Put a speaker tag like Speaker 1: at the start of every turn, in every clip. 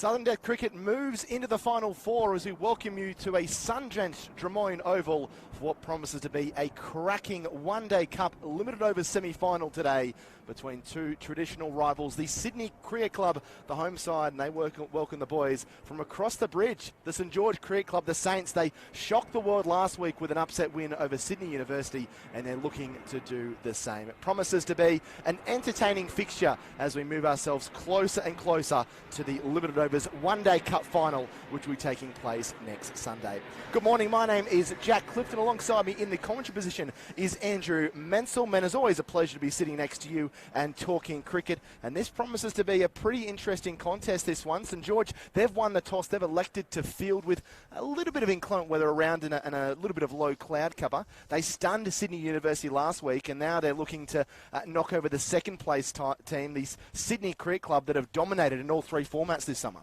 Speaker 1: Southern Death Cricket moves into the final four as we welcome you to a sun-drenched Drummoyne Oval for what promises to be a cracking one-day cup limited over semi-final today between two traditional rivals, the Sydney Cricket Club, the home side, and they welcome the boys from across the bridge, the St George Cricket Club, the Saints. They shocked the world last week with an upset win over Sydney University, and they're looking to do the same. It promises to be an entertaining fixture as we move ourselves closer and closer to the limited overs one-day cup final, which will be taking place next Sunday. Good morning, my name is Jack Clifton. Alongside me in the commentary position is Andrew Menzel. Man, it's always a pleasure to be sitting next to you and talking cricket, and this promises to be a pretty interesting contest, this one. St George, they've won the toss. They've elected to field with a little bit of inclement weather around and a little bit of low cloud cover. They stunned Sydney University last week, and now they're looking to knock over the second place team, the Sydney Cricket Club, that have dominated in all three formats this summer.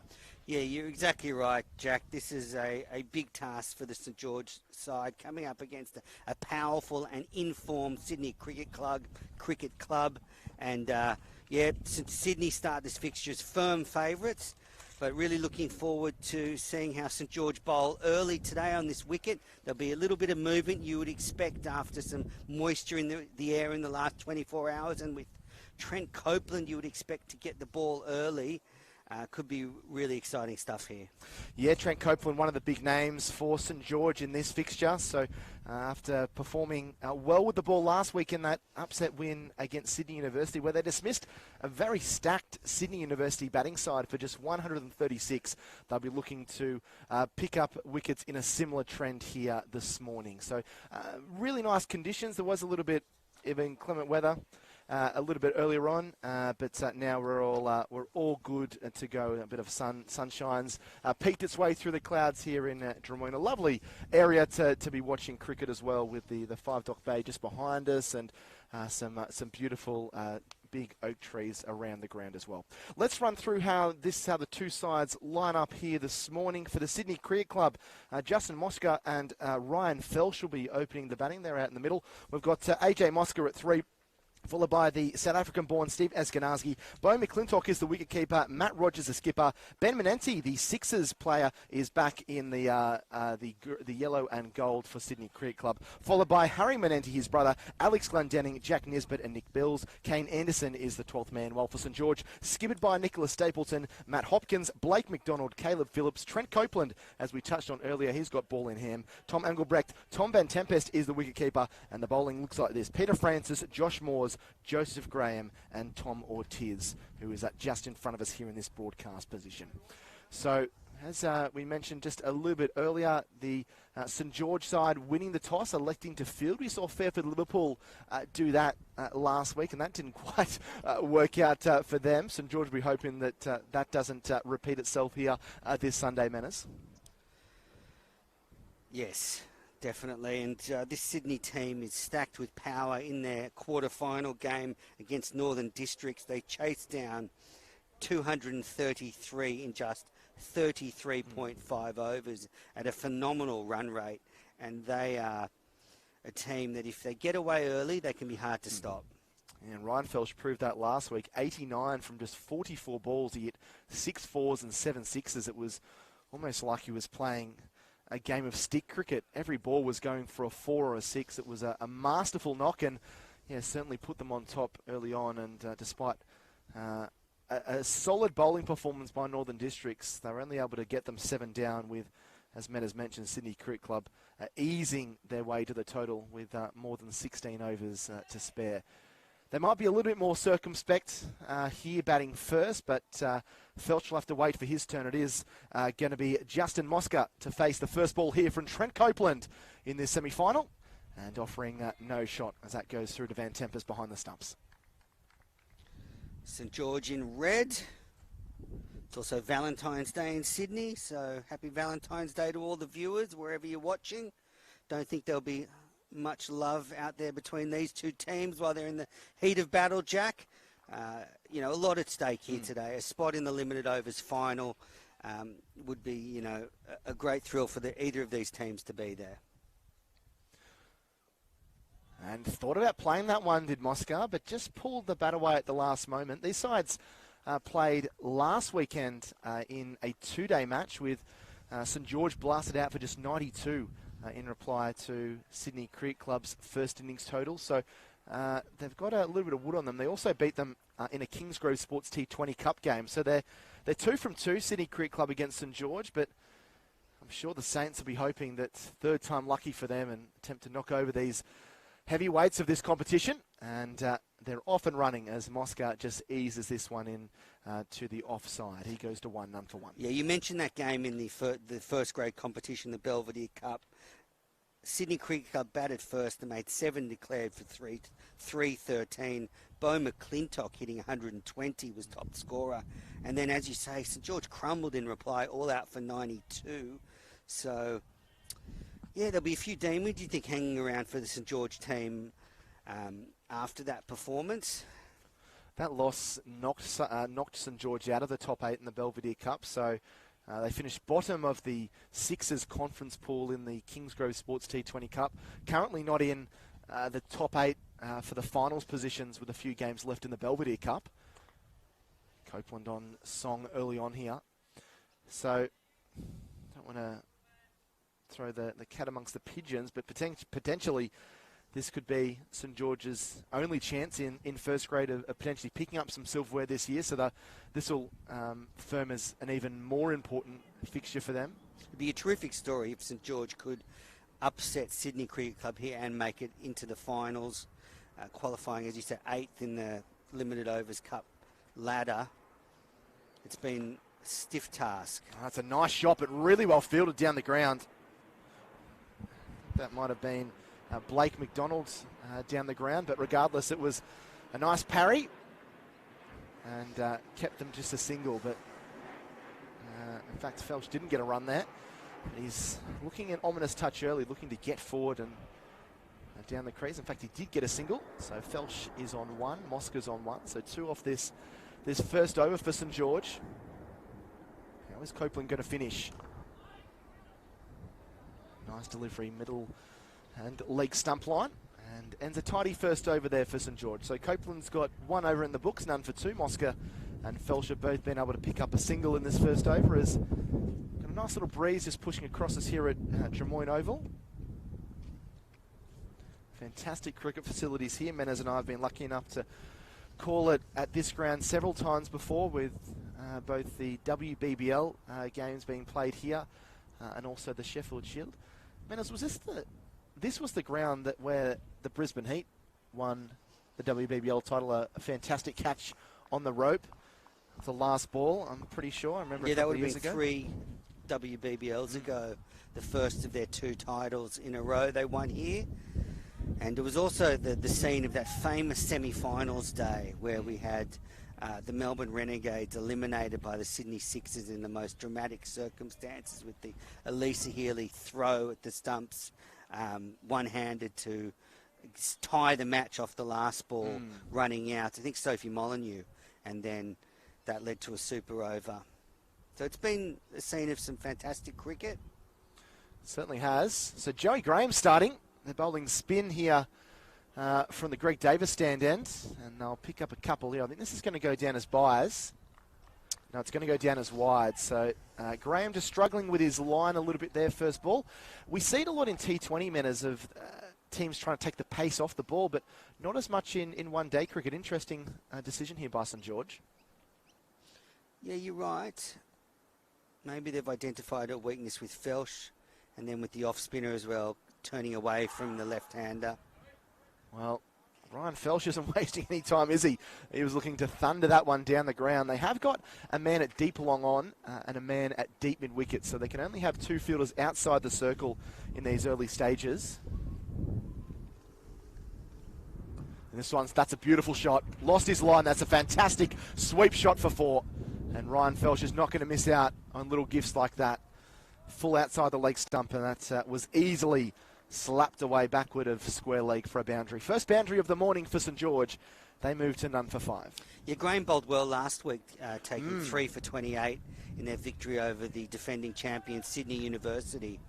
Speaker 2: Yeah, you're exactly right, Jack. This is a big task for the St George side, coming up against a powerful and informed Sydney Cricket Club. And, since Sydney start this fixture as firm favourites, but really looking forward to seeing how St George bowl early today on this wicket. There'll be a little bit of movement you would expect after some moisture in the air in the last 24 hours. And with Trent Copeland, you would expect to get the ball early. Could be really exciting stuff here. Yeah,
Speaker 1: Trent Copeland, one of the big names for St George in this fixture. So after performing well with the ball last week in that upset win against Sydney University, where they dismissed a very stacked Sydney University batting side for just 136, they'll be looking to pick up wickets in a similar trend here this morning. So really nice conditions. There was a little bit of inclement weather a little bit earlier on, but now we're all good to go. A bit of sunshine's peeked its way through the clouds here in Drummoyne. A lovely area to be watching cricket as well, with the Five Dock Bay just behind us, and some beautiful big oak trees around the ground as well. Let's run through how the two sides line up here this morning. For the Sydney Cricket Club, Justin Mosca and Ryan Felsh will be opening the batting. They're out in the middle. We've got AJ Mosca at 3. Followed by the South African-born Steve Askenazi. Bo McClintock is the wicketkeeper. Matt Rogers the skipper. Ben Menenti, the Sixers player, is back in the yellow and gold for Sydney Cricket Club. Followed by Harry Menenti, his brother, Alex Glendenning, Jack Nisbet and Nick Bills. Kane Anderson is the 12th man. While for St George, skippered by Nicholas Stapleton, Matt Hopkins, Blake McDonald, Caleb Phillips, Trent Copeland, as we touched on earlier, he's got ball in hand. Tom Engelbrecht, Tom Van Tempest is the wicketkeeper, and the bowling looks like this. Peter Francis, Josh Moores, Joseph Graham and Tom Ortiz, who is just in front of us here in this broadcast position. So, as we mentioned just a little bit earlier, the St George side winning the toss, electing to field. We saw Fairfield Liverpool do that last week, and that didn't quite work out for them. St George will be hoping that that doesn't repeat itself here this Sunday, Menace.
Speaker 2: Yes. Definitely, and this Sydney team is stacked with power. In their quarter-final game against Northern Districts, they chased down 233 in just 33.5 overs at a phenomenal run rate, and they are a team that if they get away early, they can be hard to stop.
Speaker 1: And Ryan Felsh proved that last week. 89 from just 44 balls. He hit 6 fours and 7 sixes. It was almost like he was playing a game of stick cricket. Every ball was going for a 4 or a 6. It was a masterful knock, and certainly put them on top early on. And despite a solid bowling performance by Northern Districts, they were only able to get them 7 down, with, as Matt has mentioned, Sydney Cricket Club easing their way to the total with more than 16 overs to spare. They might be a little bit more circumspect here batting first, but Felch will have to wait for his turn. It is going to be Justin Mosca to face the first ball here from Trent Copeland in this semi-final, and offering no shot as that goes through to Van Tempest behind the stumps.
Speaker 2: St George in red. It's also Valentine's Day in Sydney, so happy Valentine's Day to all the viewers wherever you're watching. Don't think there'll be much love out there between these two teams while they're in the heat of battle, Jack. A lot at stake here today. A spot in the limited overs final would be, a great thrill for either of these teams to be there.
Speaker 1: And thought about playing that one, did Mosca, but just pulled the bat away at the last moment. These sides played last weekend in a 2-day match with St George blasted out for just 92 in reply to Sydney Cricket Club's first innings total. So they've got a little bit of wood on them. They also beat them in a Kingsgrove Sports T20 Cup game. So they're 2 from 2, Sydney Cricket Club against St George, but I'm sure the Saints will be hoping that third time lucky for them and attempt to knock over these heavyweights of this competition. And they're off and running as Moscow just eases this one in to the offside. He goes to 1, none for 1.
Speaker 2: Yeah, you mentioned that game in the first grade competition, the Belvedere Cup. Sydney Cricket Club batted first and made 7 declared for 313. Beau McClintock hitting 120 was top scorer. And then, as you say, St George crumbled in reply, all out for 92. So, yeah, there'll be a few demons, do you think, hanging around for the St George team after that performance?
Speaker 1: That loss knocked St George out of the top 8 in the Belvedere Cup. So they finished bottom of the Sixers conference pool in the Kingsgrove Sports T20 Cup. Currently not in the top 8 for the finals positions with a few games left in the Belvedere Cup. Copeland on song early on here. So don't want to throw the cat amongst the pigeons, but potentially this could be St George's only chance in first grade of potentially picking up some silverware this year. So this will firm as an even more important fixture for them.
Speaker 2: It'd be a terrific story if St George could upset Sydney Cricket Club here and make it into the finals, qualifying, as you said, 8th in the Limited Overs Cup ladder. It's been a stiff task.
Speaker 1: Oh, that's a nice shot, but really well fielded down the ground. That might have been Blake McDonald down the ground, but regardless, it was a nice parry and kept them just a single. But in fact, Felch didn't get a run there. He's looking an ominous touch early, looking to get forward and down the crease. In fact, he did get a single, so Felch is on 1, Mosca's on 1, so 2 off this first over for St George. How is Copeland going to finish? Nice delivery, middle and leg stump line, and ends a tidy first over there for St George. So Copeland's got 1 over in the books, none for 2. Mosca and Felch have both been able to pick up a single in this first over, as got a nice little breeze just pushing across us here at Drummoyne Oval. Fantastic cricket facilities here. Menas and I have been lucky enough to call it at this ground several times before, with both the WBBL games being played here and also the Sheffield Shield. Menas, was this was the ground where the Brisbane Heat won the WBBL title, a fantastic catch on the rope, the last ball, I'm pretty sure. I remember
Speaker 2: that would have been
Speaker 1: ago.
Speaker 2: 3 WBBLs ago, the first of their 2 titles in a row they won here. And it was also the scene of that famous semi-finals day where we had the Melbourne Renegades eliminated by the Sydney Sixers in the most dramatic circumstances, with the Elisa Healy throw at the stumps, one-handed to tie the match off the last ball, running out. I think Sophie Molyneux, and then that led to a super over. So it's been a scene of some fantastic cricket.
Speaker 1: Certainly has. So Joey Graham starting. They're bowling spin here from the Greg Davis stand end, and they'll pick up a couple here. I think this is going to go down as byes. No, it's going to go down as wide. So Graham just struggling with his line a little bit there, first ball. We see it a lot in T20 manners of teams trying to take the pace off the ball, but not as much in one-day cricket. Interesting decision here by St George.
Speaker 2: Yeah, you're right. Maybe they've identified a weakness with Felch, and then with the off-spinner as well, turning away from the left-hander.
Speaker 1: Well, Ryan Felch isn't wasting any time, is he? He was looking to thunder that one down the ground. They have got a man at deep long on and a man at deep mid-wicket, so they can only have 2 fielders outside the circle in these early stages. And that's a beautiful shot. Lost his line. That's a fantastic sweep shot for 4. And Ryan Felch is not going to miss out on little gifts like that. Full outside the leg stump, and that was easily slapped away backward of square leg for a boundary. First boundary of the morning for St George. They move to none for 5.
Speaker 2: Yeah, Graham bowled well last week, taking 3 for 28 in their victory over the defending champion Sydney University.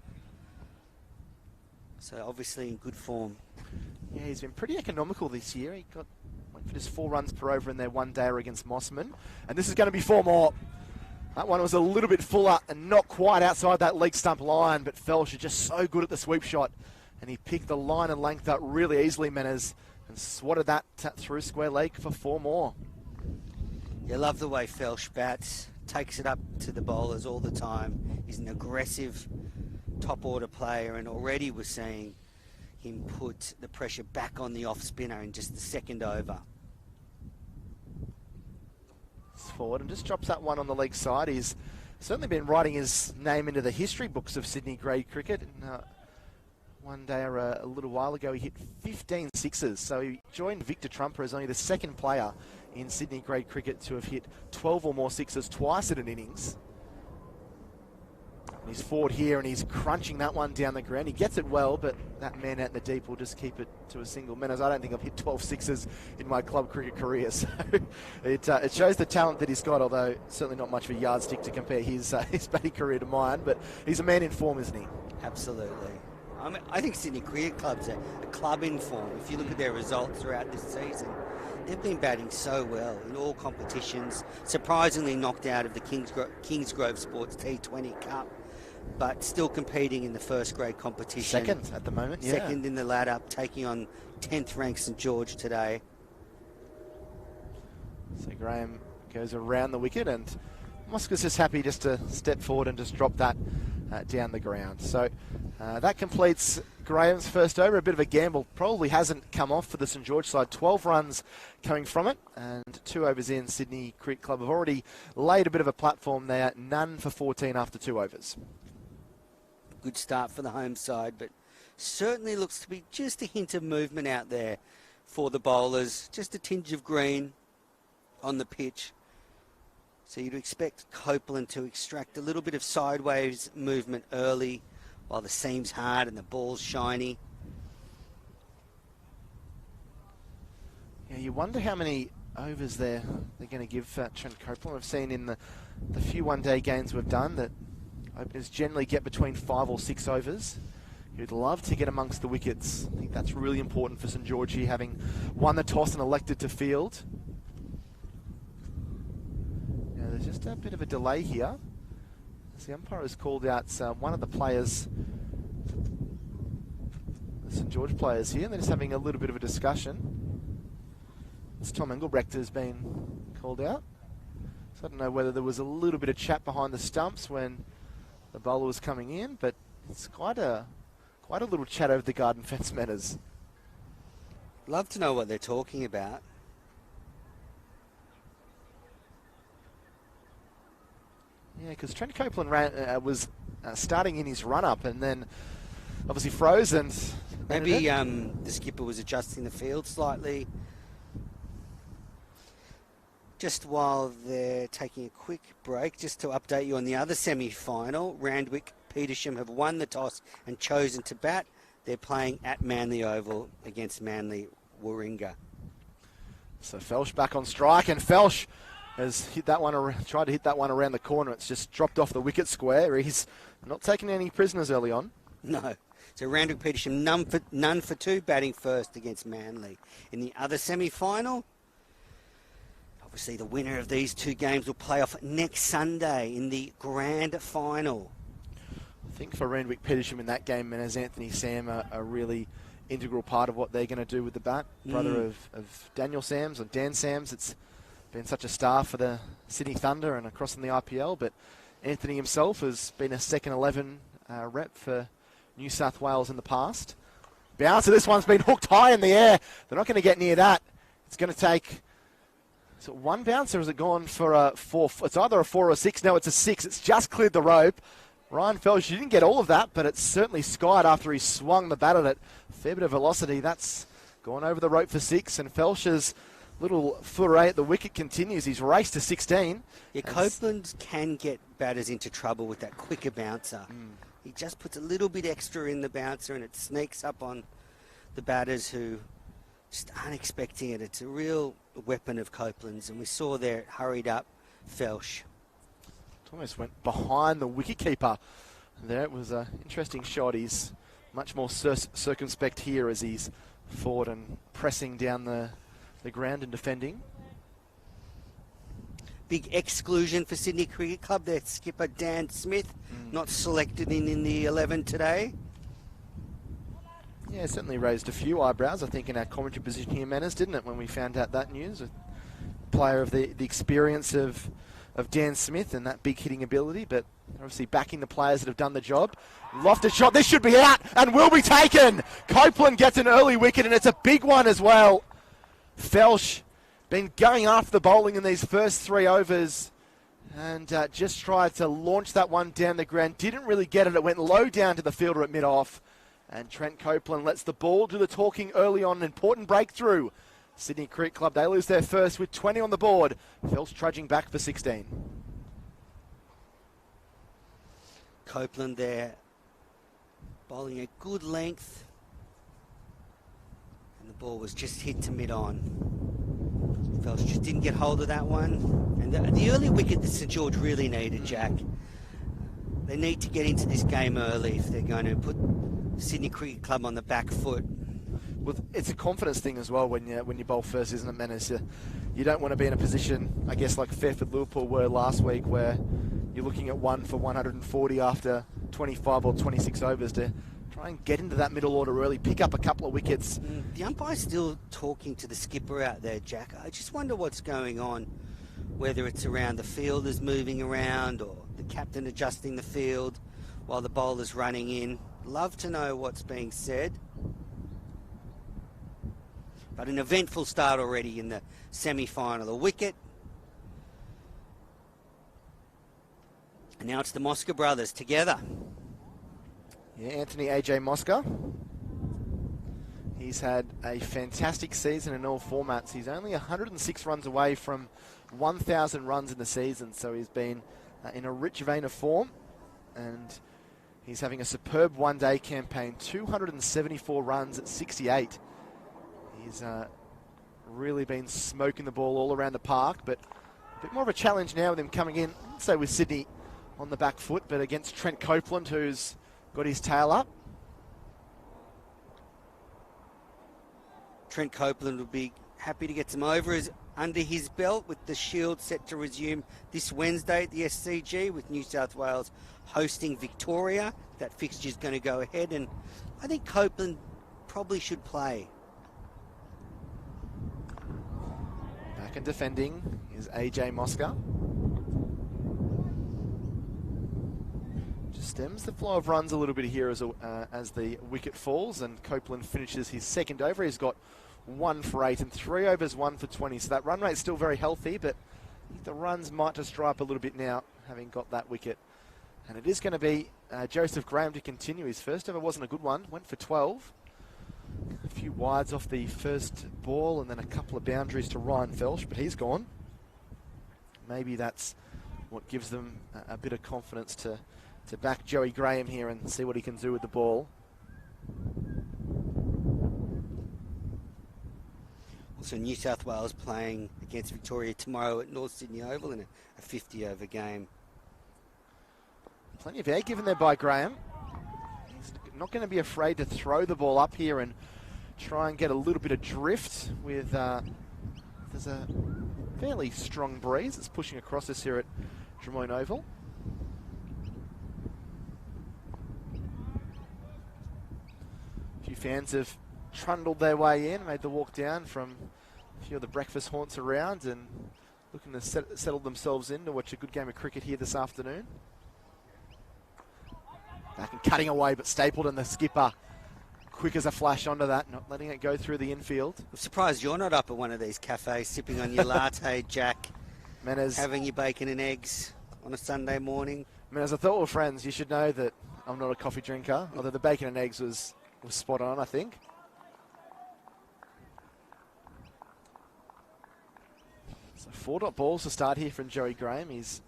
Speaker 2: So obviously in good form.
Speaker 1: Yeah, he's been pretty economical this year. He got went for just 4 runs per over in their one-dayer against Mossman. And this is going to be 4 more. That one was a little bit fuller and not quite outside that leg stump line, but Felsh is just so good at the sweep shot. And he picked the line and length up really easily, Menners, and swatted that through square leg for 4 more.
Speaker 2: You love the way Felsh bats, takes it up to the bowlers all the time. He's an aggressive top-order player, and already we're seeing him put the pressure back on the off-spinner in just the second over.
Speaker 1: Forward and just drops that one on the leg side. He's certainly been writing his name into the history books of Sydney grade cricket. And, one day a little while ago, he hit 15 sixes. So he joined Victor Trumper as only the 2nd player in Sydney grade cricket to have hit 12 or more sixes twice in an innings. And he's forward here and he's crunching that one down the ground. He gets it well, but that man out in the deep will just keep it to a single. Menners, I don't think I've hit 12 sixes in my club cricket career. So it shows the talent that he's got, although certainly not much of a yardstick to compare his batting career to mine. But he's a man in form, isn't he?
Speaker 2: Absolutely. I think Sydney Cricket Club's a club in form. If you look at their results throughout this season, they've been batting so well in all competitions. Surprisingly knocked out of the Kingsgrove Sports T20 Cup, but still competing in the first grade competition.
Speaker 1: 2nd at the moment, yeah.
Speaker 2: 2nd in the ladder, taking on 10th ranked St George today.
Speaker 1: So Graham goes around the wicket, and Mosca's just happy just to step forward and just drop that down the ground. So that completes Graham's first over. A bit of a gamble. Probably hasn't come off for the St George side. 12 runs coming from it, and 2 overs in. Sydney Cricket Club have already laid a bit of a platform there. None for 14 after 2 overs.
Speaker 2: Good start for the home side, but certainly looks to be just a hint of movement out there for the bowlers. Just a tinge of green on the pitch. So you'd expect Copeland to extract a little bit of sideways movement early while the seam's hard and the ball's shiny.
Speaker 1: Yeah, you wonder how many overs they're going to give Trent Copeland. We've seen in the few one-day games we've done that openers generally get between 5 or 6 overs. You'd love to get amongst the wickets. I think that's really important for St George here, having won the toss and elected to field. Now, there's just a bit of a delay here. As the umpire has called out one of the players, the St George players here, and they're just having a little bit of a discussion. It's Tom Engelbrecht has been called out. So I don't know whether there was a little bit of chat behind the stumps when the bowler was coming in, but it's quite a little chat over the garden fence, Menners.
Speaker 2: Love to know what they're talking about.
Speaker 1: Yeah, because Trent Copeland was starting in his run-up and then obviously froze and...
Speaker 2: Maybe the skipper was adjusting the field slightly. Just while they're taking a quick break, just to update you on the other semi-final, Randwick Petersham have won the toss and chosen to bat. They're playing at Manly Oval against Manly Warringah.
Speaker 1: So Felsh back on strike, and Felsh has hit that one, tried to hit that one around the corner. It's just dropped off the wicket square. He's not taking any prisoners early on.
Speaker 2: No. So Randwick Petersham none for 2 batting first against Manly. In the other semi-final, obviously the winner of these 2 games will play off next Sunday in the grand final.
Speaker 1: I think for Randwick Petersham in that game, and as Anthony Sam a really integral part of what they're going to do with the bat. Brother of Daniel Sams, or Dan Sams. It's been such a star for the Sydney Thunder and across in the IPL, but Anthony himself has been a second 11 rep for New South Wales in the past. Bouncer, this one's been hooked high in the air. They're not going to get near that. It's going to take... Is it 1 bounce or has it gone for a 4? It's either a 4 or a 6. No, it's a 6. It's just cleared the rope. Ryan Felsh, you didn't get all of that, but it's certainly skied after he swung the bat at it. Fair bit of velocity. That's gone over the rope for 6, and Felsh's little foray at the wicket continues. He's raced to 16.
Speaker 2: Yeah, Copeland can get batters into trouble with that quicker bouncer. He just puts a little bit extra in the bouncer and it sneaks up on the batters who just aren't expecting it. It's a real weapon of Copeland's, and we saw there it hurried up Felsh.
Speaker 1: It almost went behind the wicketkeeper. There it was an interesting shot. He's much more circumspect here as he's forward and pressing down the the ground and defending.
Speaker 2: Big exclusion for Sydney Cricket Club. Their skipper Dan Smith not selected in the 11 today.
Speaker 1: Yeah, certainly raised a few eyebrows, I think, in our commentary position here, Manners, didn't it, when we found out that news? A player of the experience of Dan Smith and that big hitting ability, but obviously backing the players that have done the job. Lofted shot, this should be out and will be taken. Copeland gets an early wicket, and it's a big one as well. Felsch been going after the bowling in these first 3 overs and just tried to launch that one down the ground. Didn't really get it. It went low down to the fielder at mid-off. And Trent Copeland lets the ball do the talking early on. An important breakthrough. Sydney Cricket Club, they lose their first with 20 on the board. Felsch trudging back for 16.
Speaker 2: Copeland there, bowling a good length. And the ball was just hit to mid-on. Felsch just didn't get hold of that one. And the early wicket that St George really needed, Jack. They need to get into this game early if they're going to put Sydney Cricket Club on the back foot.
Speaker 1: Well, it's a confidence thing as well when you bowl first, isn't it, Menace? You don't want to be in a position, I guess, like Fairfield Liverpool were last week, where you're looking at 1 for 140 after 25 or 26 overs to try and get into that middle order early, pick up a couple of wickets.
Speaker 2: The umpire's still talking to the skipper out there, Jack. I just wonder what's going on, whether it's around the fielders moving around or the captain adjusting the field while the bowler's running in. Love to know what's being said. But an eventful start already in the semi-final. A wicket. And now it's the Mosca brothers together.
Speaker 1: Yeah, Anthony AJ Mosca. He's had a fantastic season in all formats. He's only 106 runs away from 1,000 runs in the season, so he's been in a rich vein of form, and he's having a superb one-day campaign, 274 runs at 68. He's really been smoking the ball all around the park, but a bit more of a challenge now with him coming in, say with Sydney on the back foot, but against Trent Copeland, who's got his tail up.
Speaker 2: Trent Copeland will be happy to get some overs under his belt, with the Shield set to resume this Wednesday at the SCG, with New South Wales hosting Victoria. That fixture's going to go ahead, and I think Copeland probably should play.
Speaker 1: Back and defending is AJ Mosca. Just stems the flow of runs a little bit here as the wicket falls, and Copeland finishes his second over. He's got 1 for 8 and 3 overs, 1 for 20. So that run rate's still very healthy, but the runs might just dry up a little bit now, having got that wicket. And it is going to be Joseph Graham to continue. His first over wasn't a good one, went for 12. A few wides off the first ball and then a couple of boundaries to Ryan Felsch, but he's gone. Maybe that's what gives them a bit of confidence to back Joey Graham here and see what he can do with the ball.
Speaker 2: Also, New South Wales playing against Victoria tomorrow at North Sydney Oval in a 50-over game.
Speaker 1: Plenty of air given there by Graham. He's not going to be afraid to throw the ball up here and try and get a little bit of drift with... there's a fairly strong breeze that's pushing across us here at Drummoyne Oval. A few fans have trundled their way in, made the walk down from a few of the breakfast haunts around, and looking to settle themselves in to watch a good game of cricket here this afternoon. Back and cutting away, but Stapleton, the skipper, quick as a flash onto that, not letting it go through the infield.
Speaker 2: I'm surprised you're not up at one of these cafes sipping on your latte, Jack.
Speaker 1: Manners,
Speaker 2: having your bacon and eggs on a Sunday morning.
Speaker 1: Manners, I thought we were friends. You should know that I'm not a coffee drinker, although the bacon and eggs was spot on, I think. So 4 dot balls to start here from Joey Graham. He's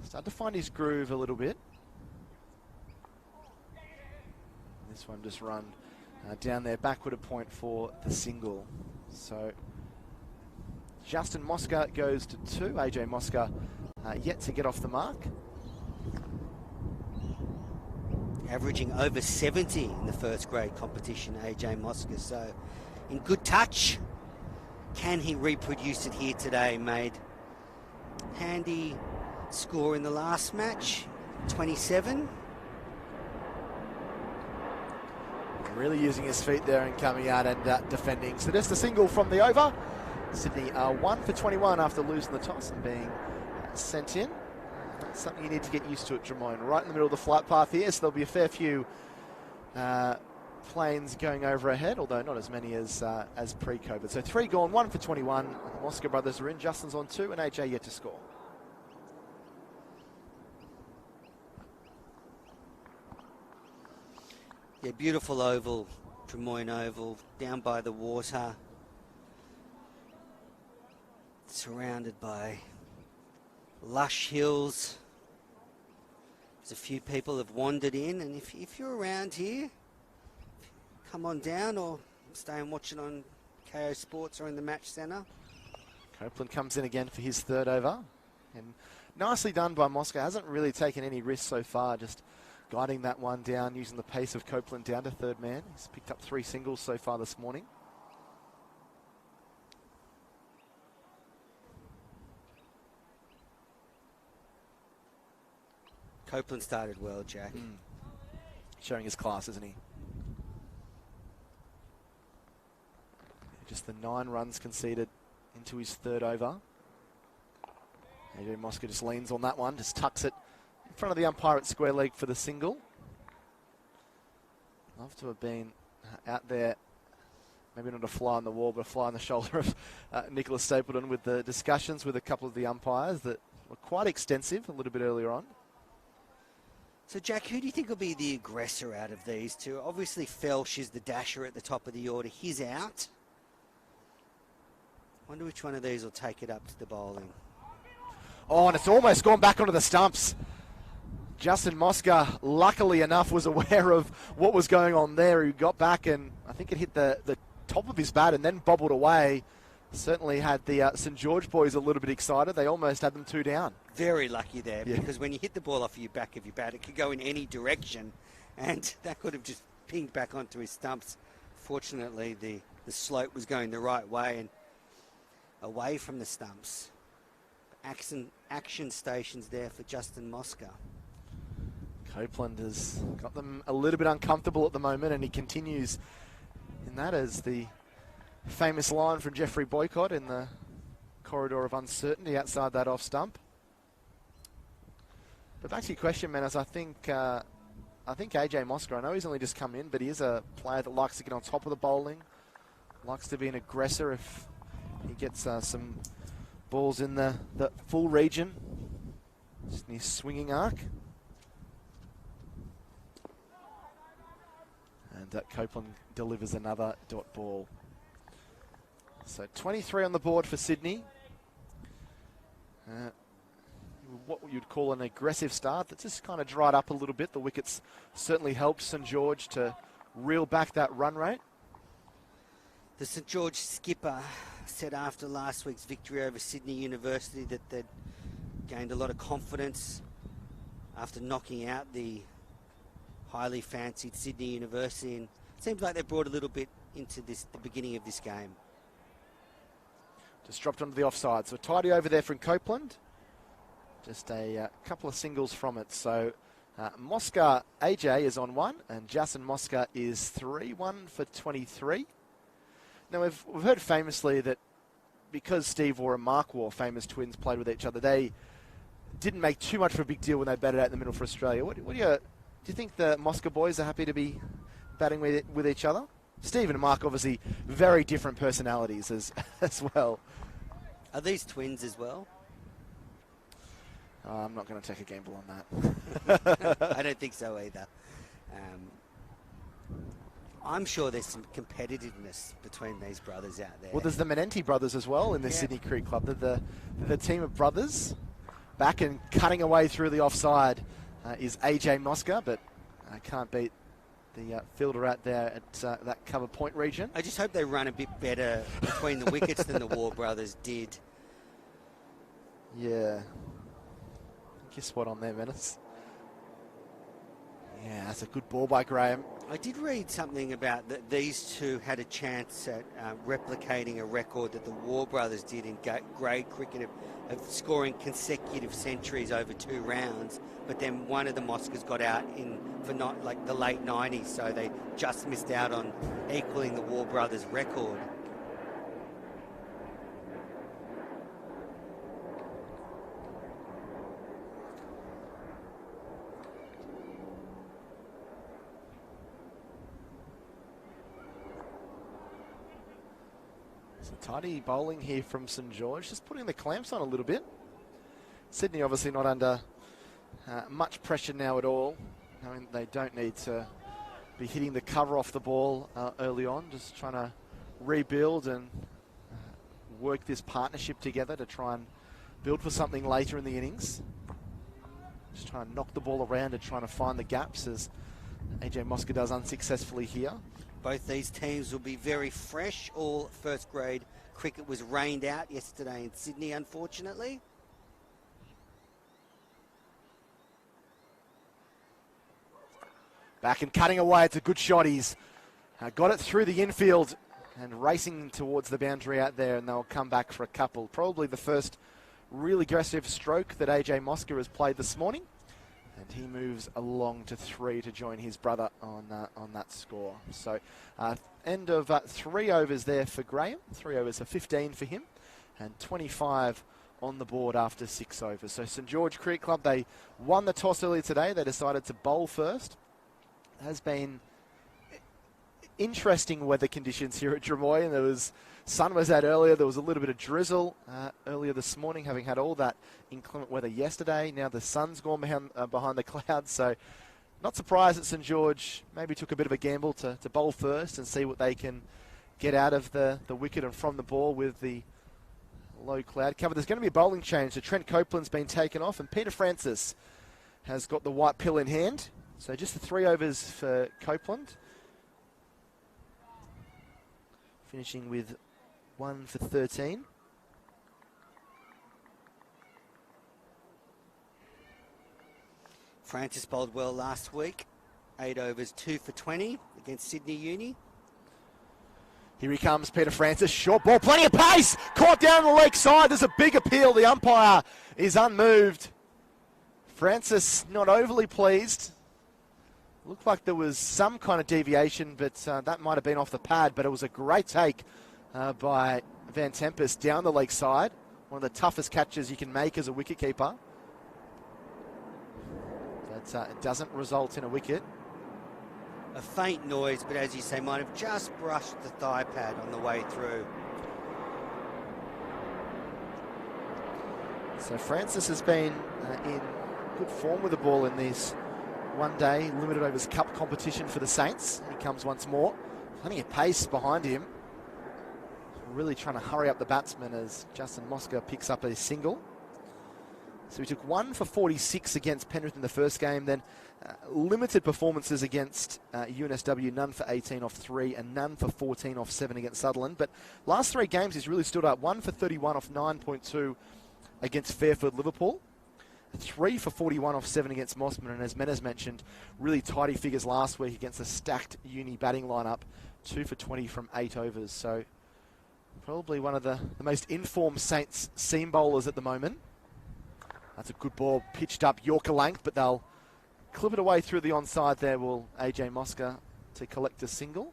Speaker 1: started to find his groove a little bit. This one just run down there, backward a point for the single. So Justin Mosca goes to 2. AJ Mosca yet to get off the mark.
Speaker 2: Averaging over 70 in the first grade competition, AJ Mosca. So in good touch. Can he reproduce it here today? Made handy score in the last match, 27.
Speaker 1: Really using his feet there and coming out and defending. So just a single from the over. Sydney are 1 for 21 after losing the toss and being sent in. That's something you need to get used to at Drummoyne. Right in the middle of the flight path here, so there'll be a fair few planes going overhead, although not as many as pre-COVID. So 3 gone, 1 for 21. The Mosca brothers are in. Justin's on 2 and AJ yet to score.
Speaker 2: Yeah, beautiful oval, Drummoyne Oval, down by the water. Surrounded by lush hills. There's a few people have wandered in, and if you're around here, come on down or stay and watch it on KO Sports or in the Match Centre.
Speaker 1: Copeland comes in again for his third over. And nicely done by Mosca. Hasn't really taken any risks so far, just guiding that one down, using the pace of Copeland down to third man. He's picked up 3 singles so far this morning.
Speaker 2: Copeland started well, Jack.
Speaker 1: Showing his class, isn't he? Just the 9 runs conceded into his third over. AJ Mosca just leans on that one, just tucks it in front of the umpire at square leg for the single. Love to have been out there, maybe not a fly on the wall, but a fly on the shoulder of Nicholas Stapleton with the discussions with a couple of the umpires that were quite extensive a little bit earlier on.
Speaker 2: So, Jack, who do you think will be the aggressor out of these two? Obviously, Felsh is the dasher at the top of the order. He's out. Wonder which one of these will take it up to the bowling.
Speaker 1: Oh, and it's almost gone back onto the stumps. Justin Mosca, luckily enough, was aware of what was going on there. He got back and I think it hit the top of his bat and then bobbled away. Certainly had the St George boys a little bit excited. They almost had them 2 down.
Speaker 2: Very lucky there, because when you hit the ball off your back of your bat, it could go in any direction, and that could have just pinged back onto his stumps. Fortunately, the slope was going the right way and away from the stumps. Action stations there for Justin Mosca.
Speaker 1: Copeland has got them a little bit uncomfortable at the moment, and he continues in that as the famous line from Jeffrey Boycott in the corridor of uncertainty outside that off stump. But back to your question, Menas, I think AJ Mosca, I know he's only just come in, but he is a player that likes to get on top of the bowling, likes to be an aggressor if he gets some balls in the full region, just in his swinging arc. And Copeland delivers another dot ball. So 23 on the board for Sydney. What you'd call an aggressive start that just kind of dried up a little bit. The wickets certainly helped St George to reel back that run rate.
Speaker 2: The St George skipper said after last week's victory over Sydney University that they'd gained a lot of confidence after knocking out the highly fancied Sydney University, and it seems like they brought a little bit into the beginning of this game.
Speaker 1: Just dropped onto the offside. So tidy over there from Copeland. Just a couple of singles from it. So Mosca, AJ is on 1 and Justin Mosca is 3, 1 for 23. Now we've heard famously that because Steve Waugh and Mark Waugh, famous twins, played with each other, they didn't make too much of a big deal when they batted out in the middle for Australia. Do you think the Mosca boys are happy to be batting with each other? Steve and Mark, obviously, very different personalities as well.
Speaker 2: Are these twins as well?
Speaker 1: I'm not going to take a gamble on that.
Speaker 2: I don't think so either. I'm sure there's some competitiveness between these brothers out there.
Speaker 1: Well, there's the Menenti brothers as well in the Sydney Cricket Club. They're the team of brothers. Back and cutting away through the offside is AJ Mosca, but I can't beat the fielder out there at that cover point region.
Speaker 2: I just hope they run a bit better between the wickets than the Waugh brothers did.
Speaker 1: Yeah. Guess what on there, Menace? Yeah, that's a good ball by Graham.
Speaker 2: I did read something about that these two had a chance at replicating a record that the War brothers did in grade cricket of scoring consecutive centuries over 2 rounds, but then one of the Moscas got out for not like the late 90s, so they just missed out on equaling the War brothers record.
Speaker 1: Tidy bowling here from St George, just putting the clamps on a little bit. Sydney obviously not under much pressure now at all, knowing they don't need to be hitting the cover off the ball early on, just trying to rebuild and work this partnership together to try and build for something later in the innings. Just trying to knock the ball around and trying to find the gaps, as AJ Mosca does unsuccessfully here.
Speaker 2: Both these teams will be very fresh. All first grade cricket was rained out yesterday in Sydney, unfortunately.
Speaker 1: Back and cutting away. It's a good shot. He's got it through the infield and racing towards the boundary out there, and they'll come back for a couple. Probably the first really aggressive stroke that AJ Mosca has played this morning. And he moves along to 3 to join his brother on that score. So end of 3 overs there for Graham. 3 overs are 15 for him. And 25 on the board after 6 overs. So St George Cricket Club, they won the toss earlier today. They decided to bowl first. It has been interesting weather conditions here at Drummoy, and sun was out earlier. There was a little bit of drizzle earlier this morning, having had all that inclement weather yesterday. Now the sun's gone behind the clouds, so not surprised that St George maybe took a bit of a gamble to bowl first and see what they can get out of the wicket and from the ball with the low cloud cover. There's going to be a bowling change. So Trent Copeland's been taken off, and Peter Francis has got the white pill in hand. So just the 3 overs for Copeland, finishing with 1 for 13.
Speaker 2: Francis bowled well last week. 8 overs, 2 for 20 against Sydney Uni.
Speaker 1: Here he comes, Peter Francis. Short ball, plenty of pace. Caught down the leg side. There's a big appeal. The umpire is unmoved. Francis not overly pleased. Looked like there was some kind of deviation, but that might have been off the pad. But it was a great take by Van Tempest down the leg side. One of the toughest catches you can make as a wicketkeeper. But it doesn't result in a wicket.
Speaker 2: A faint noise, but as you say, might have just brushed the thigh pad on the way through.
Speaker 1: So Francis has been in good form with the ball in this one-day limited overs cup competition for the Saints. He comes once more. Plenty of pace behind him. Really trying to hurry up the batsman as Justin Mosca picks up a single. So he took 1 for 46 against Penrith in the first game, then limited performances against UNSW, none for 18 off 3 and none for 14 off 7 against Sutherland. But last 3 games he's really stood up. 1 for 31 off 9.2 against Fairfield Liverpool. 3 for 41 off 7 against Mossman, and as Menas mentioned, really tidy figures last week against a stacked Uni batting lineup. 2 for 20 from 8 overs. So probably one of the most informed Saints seam bowlers at the moment. That's a good ball pitched up Yorker length, but they'll clip it away through the onside there. Will AJ Mosca to collect a single.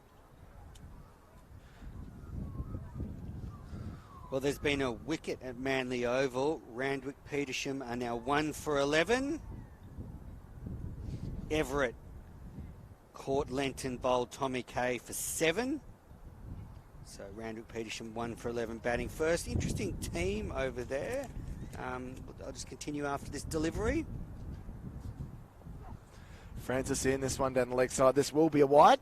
Speaker 2: Well, there's been a wicket at Manly Oval. Randwick Petersham are now 1 for 11. Everett caught Lenton bowled Tommy Kay for 7. So Randwick Petersham 1 for 11 batting first. Interesting team over there. I'll just continue after this delivery.
Speaker 1: Francis in this one down the leg side. This will be a wide.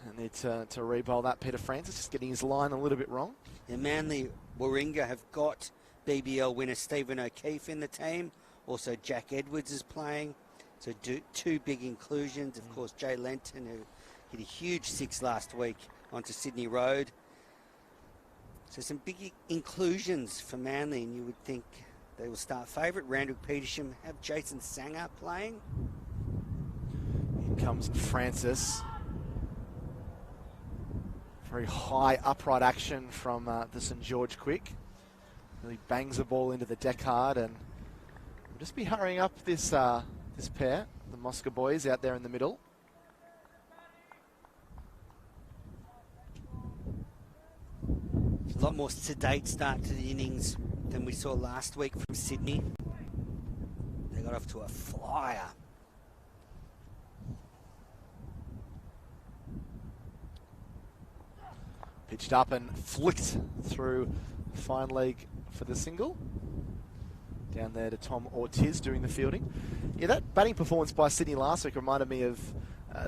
Speaker 1: I need to re-bowl that. Peter Francis just getting his line a little bit wrong.
Speaker 2: And Manly Warringah have got BBL winner Stephen O'Keefe in the team. Also Jack Edwards is playing. So 2 big inclusions. Of course, Jay Lenton, who hit a huge 6 last week onto Sydney Road. So some big inclusions for Manly, and you would think they will start favourite. Randwick Petersham have Jason Sanger playing.
Speaker 1: In comes Francis. Very high upright action from the St George quick. Really bangs the ball into the deck hard, and we'll just be hurrying up this this pair, the Mosca boys out there in the middle.
Speaker 2: A lot more sedate start to the innings than we saw last week from Sydney. They got off to a flyer.
Speaker 1: Pitched up and flicked through fine leg for the single. Down there to Tom Ortiz doing the fielding. Yeah, that batting performance by Sydney last week reminded me of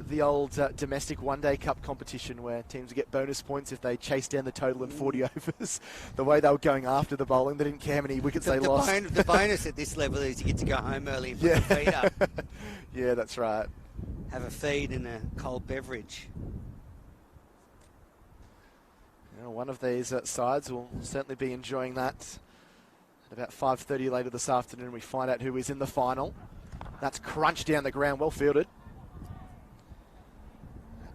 Speaker 1: the old domestic one-day cup competition where teams get bonus points if they chase down the total in 40 overs. The way they were going after the bowling, they didn't care how many wickets they lost.
Speaker 2: The bonus at this level is you get to go home early and put the feet up.
Speaker 1: Yeah, that's right.
Speaker 2: Have a feed and a cold beverage.
Speaker 1: You know, one of these sides will certainly be enjoying that. At about 5:30 later this afternoon, we find out who is in the final. That's crunched down the ground, well fielded.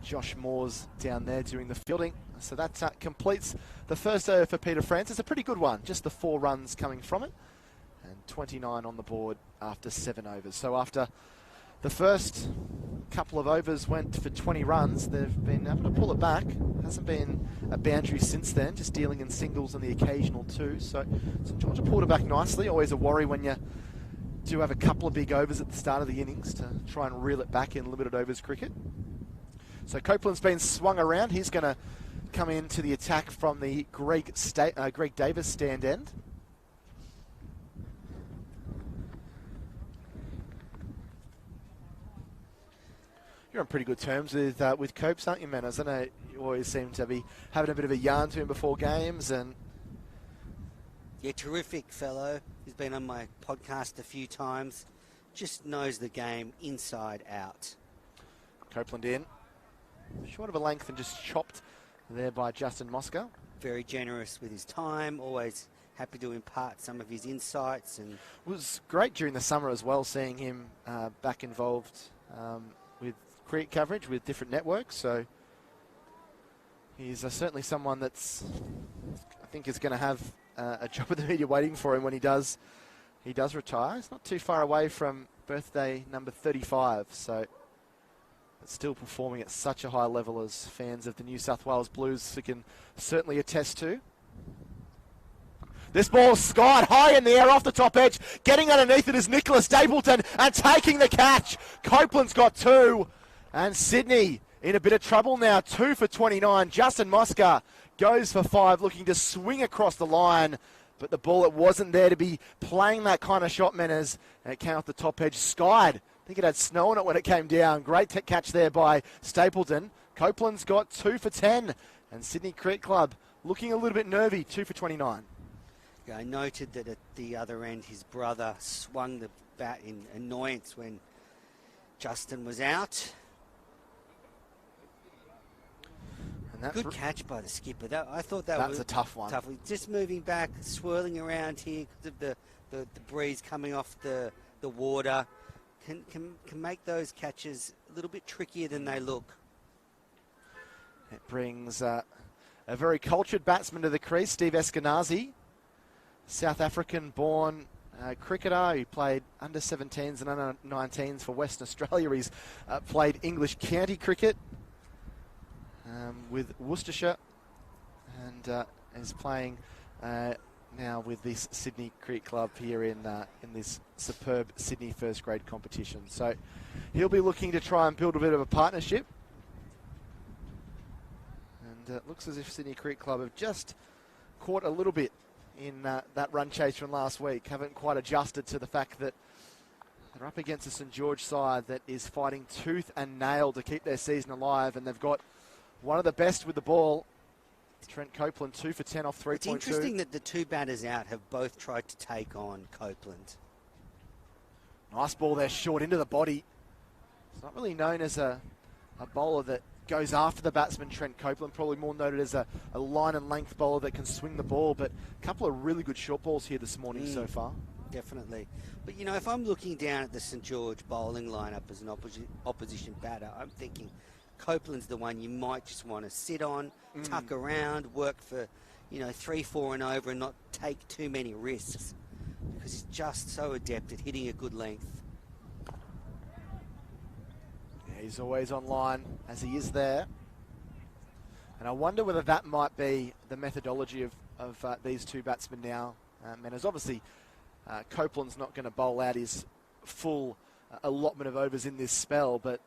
Speaker 1: Josh Moore's down there doing the fielding. So that completes the first over for Peter Francis. A pretty good one, just the 4 runs coming from it. And 29 on the board after 7 overs. So after the first couple of overs went for 20 runs, they've been able to pull it back. Hasn't been a boundary since then, just dealing in singles and the occasional 2. So St George pulled it back nicely. Always a worry when you do have a couple of big overs at the start of the innings to try and reel it back in limited overs cricket. So Copeland's been swung around. He's going to come into the attack from the Greg Davis stand end. You're on pretty good terms with Copes, aren't you, Manners? I know you always seem to be having a bit of a yarn to him before games. And
Speaker 2: yeah, terrific fellow. He's been on my podcast a few times. Just knows the game inside out.
Speaker 1: Copeland in. Short of a length and just chopped there by Justin Mosca.
Speaker 2: Very generous with his time, always happy to impart some of his insights. And
Speaker 1: it was great during the summer as well, seeing him back involved with cricket coverage with different networks. So he's certainly someone that's, I think, is going to have a job at the media waiting for him when he does retire. He's not too far away from birthday number 35, so but still performing at such a high level as fans of the New South Wales Blues can certainly attest to. This ball skied high in the air off the top edge. Getting underneath it is Nicholas Stapleton and taking the catch. Copeland's got 2. And Sydney in a bit of trouble now. 2 for 29. Justin Mosca goes for 5, looking to swing across the line. But the ball, it wasn't there to be playing that kind of shot, Manners. And it came off the top edge. Skied. I think it had snow on it when it came down. Great catch there by Stapleton. Copeland's got 2 for 10. And Sydney Cricket Club looking a little bit nervy. 2 for 29.
Speaker 2: I noted that at the other end, his brother swung the bat in annoyance when Justin was out. And good catch by the skipper. I thought that was
Speaker 1: a tough one.
Speaker 2: Just moving back, swirling around here because of the breeze coming off the water. Can make those catches a little bit trickier than they look.
Speaker 1: It brings a very cultured batsman to the crease, Steve Eskenazi. South African-born cricketer. He played under 17s and under 19s for Western Australia. He's played English county cricket with Worcestershire and is playing now with this Sydney Cricket Club here in this superb Sydney first grade competition. So he'll be looking to try and build a bit of a partnership. And it looks as if Sydney Cricket Club have just caught a little bit in that run chase from last week. Haven't quite adjusted to the fact that they're up against a St George side that is fighting tooth and nail to keep their season alive, and they've got one of the best with the ball. Trent Copeland, 2 for 10 off 3.2.
Speaker 2: It's interesting that the 2 batters out have both tried to take on Copeland.
Speaker 1: Nice ball there, short into the body. It's not really known as a bowler that goes after the batsman, Trent Copeland. Probably more noted as a line and length bowler that can swing the ball. But a couple of really good short balls here this morning so far.
Speaker 2: definitely. But, you know, if I'm looking down at the St George bowling lineup as an opposition batter, I'm thinking Copeland's the one you might just want to sit on, tuck around, work for, you know, 3, 4 and over and not take too many risks, because he's just so adept at hitting a good length.
Speaker 1: Yeah, he's always online, as he is there. And I wonder whether that might be the methodology of these two batsmen now. And as obviously Copeland's not going to bowl out his full allotment of overs in this spell, but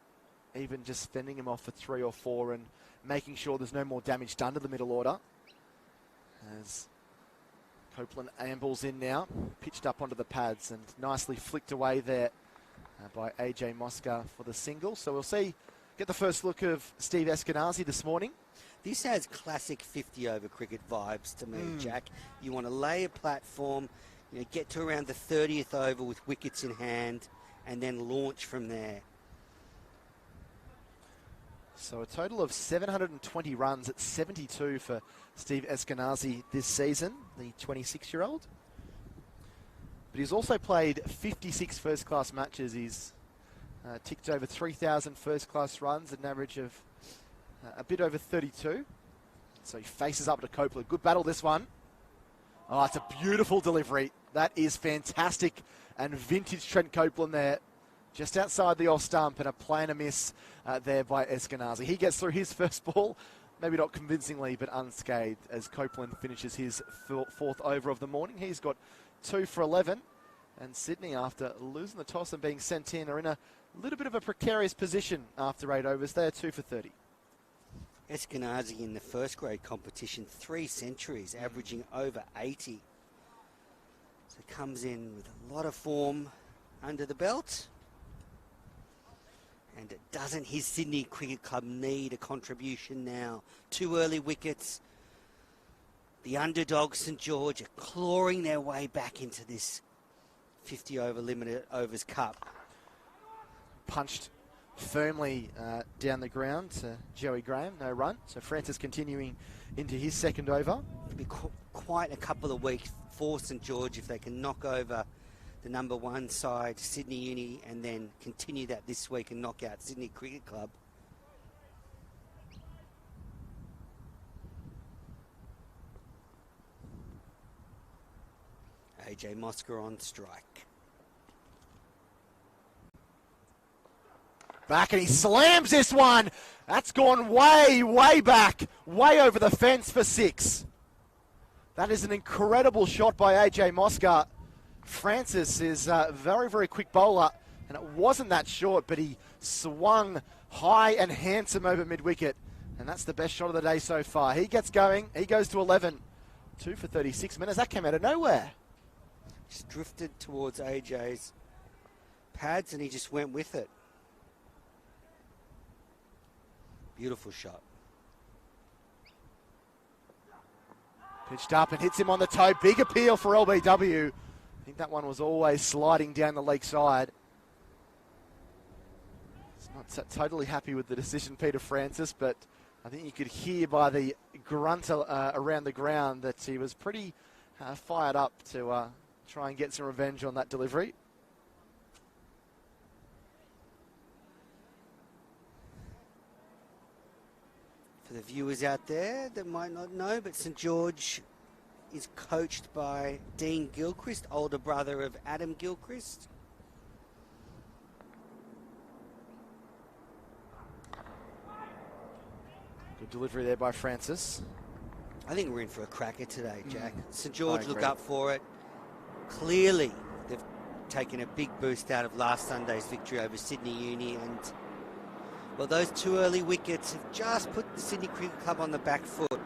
Speaker 1: even just fending him off for 3 or 4 and making sure there's no more damage done to the middle order. As Copeland ambles in now, pitched up onto the pads and nicely flicked away there by AJ Mosca for the single. So we'll get the first look of Steve Eskenazi this morning.
Speaker 2: This has classic 50-over cricket vibes to me, Jack. You want to lay a platform, you know, get to around the 30th over with wickets in hand, and then launch from there.
Speaker 1: So a total of 720 runs at 72 for Steve Eskenazi this season, the 26-year-old. But he's also played 56 first-class matches. He's ticked over 3,000 first-class runs at an average of a bit over 32. So he faces up to Copeland. Good battle, this one. Oh, it's a beautiful delivery. That is fantastic. And vintage Trent Copeland there, just outside the off stump, and a plainer miss there by Eskenazi. He gets through his first ball, maybe not convincingly, but unscathed, as Copeland finishes his 4th over of the morning. He's got 2 for 11. And Sydney, after losing the toss and being sent in, are in a little bit of a precarious position after 8 overs. They are 2 for 30.
Speaker 2: Eskenazi in the first grade competition, 3 centuries, averaging over 80. So comes in with a lot of form under the belt. And doesn't his Sydney Cricket Club need a contribution now? 2 early wickets. The underdog St George are clawing their way back into this 50-over limited overs cup.
Speaker 1: Punched firmly down the ground to Joey Graham, no run. So Francis continuing into his 2nd over.
Speaker 2: It'll be quite a couple of weeks for St George if they can knock over the number 1 side, Sydney Uni, and then continue that this week and knock out Sydney Cricket Club. AJ Mosca on strike.
Speaker 1: Back, and he slams this one. That's gone way, way back, way over the fence for 6. That is an incredible shot by AJ Mosca. Francis is a very, very quick bowler, and it wasn't that short, but he swung high and handsome over mid-wicket, and that's the best shot of the day so far. He gets going. He goes to 11. 2 for 36 minutes. That came out of nowhere.
Speaker 2: Just drifted towards AJ's pads, and he just went with it. Beautiful shot.
Speaker 1: Pitched up and hits him on the toe. Big appeal for LBW. I think that one was always sliding down the leg side. He's not totally happy with the decision, Peter Francis, but I think you could hear by the grunt around the ground that he was pretty fired up to try and get some revenge on that delivery.
Speaker 2: For the viewers out there that might not know, but St George is coached by Dean Gilchrist, older brother of Adam Gilchrist.
Speaker 1: Good delivery there by Francis.
Speaker 2: I think we're in for a cracker today, Jack. St George look up for it. Clearly, they've taken a big boost out of last Sunday's victory over Sydney Uni, and well, those 2 early wickets have just put the Sydney Cricket Club on the back foot.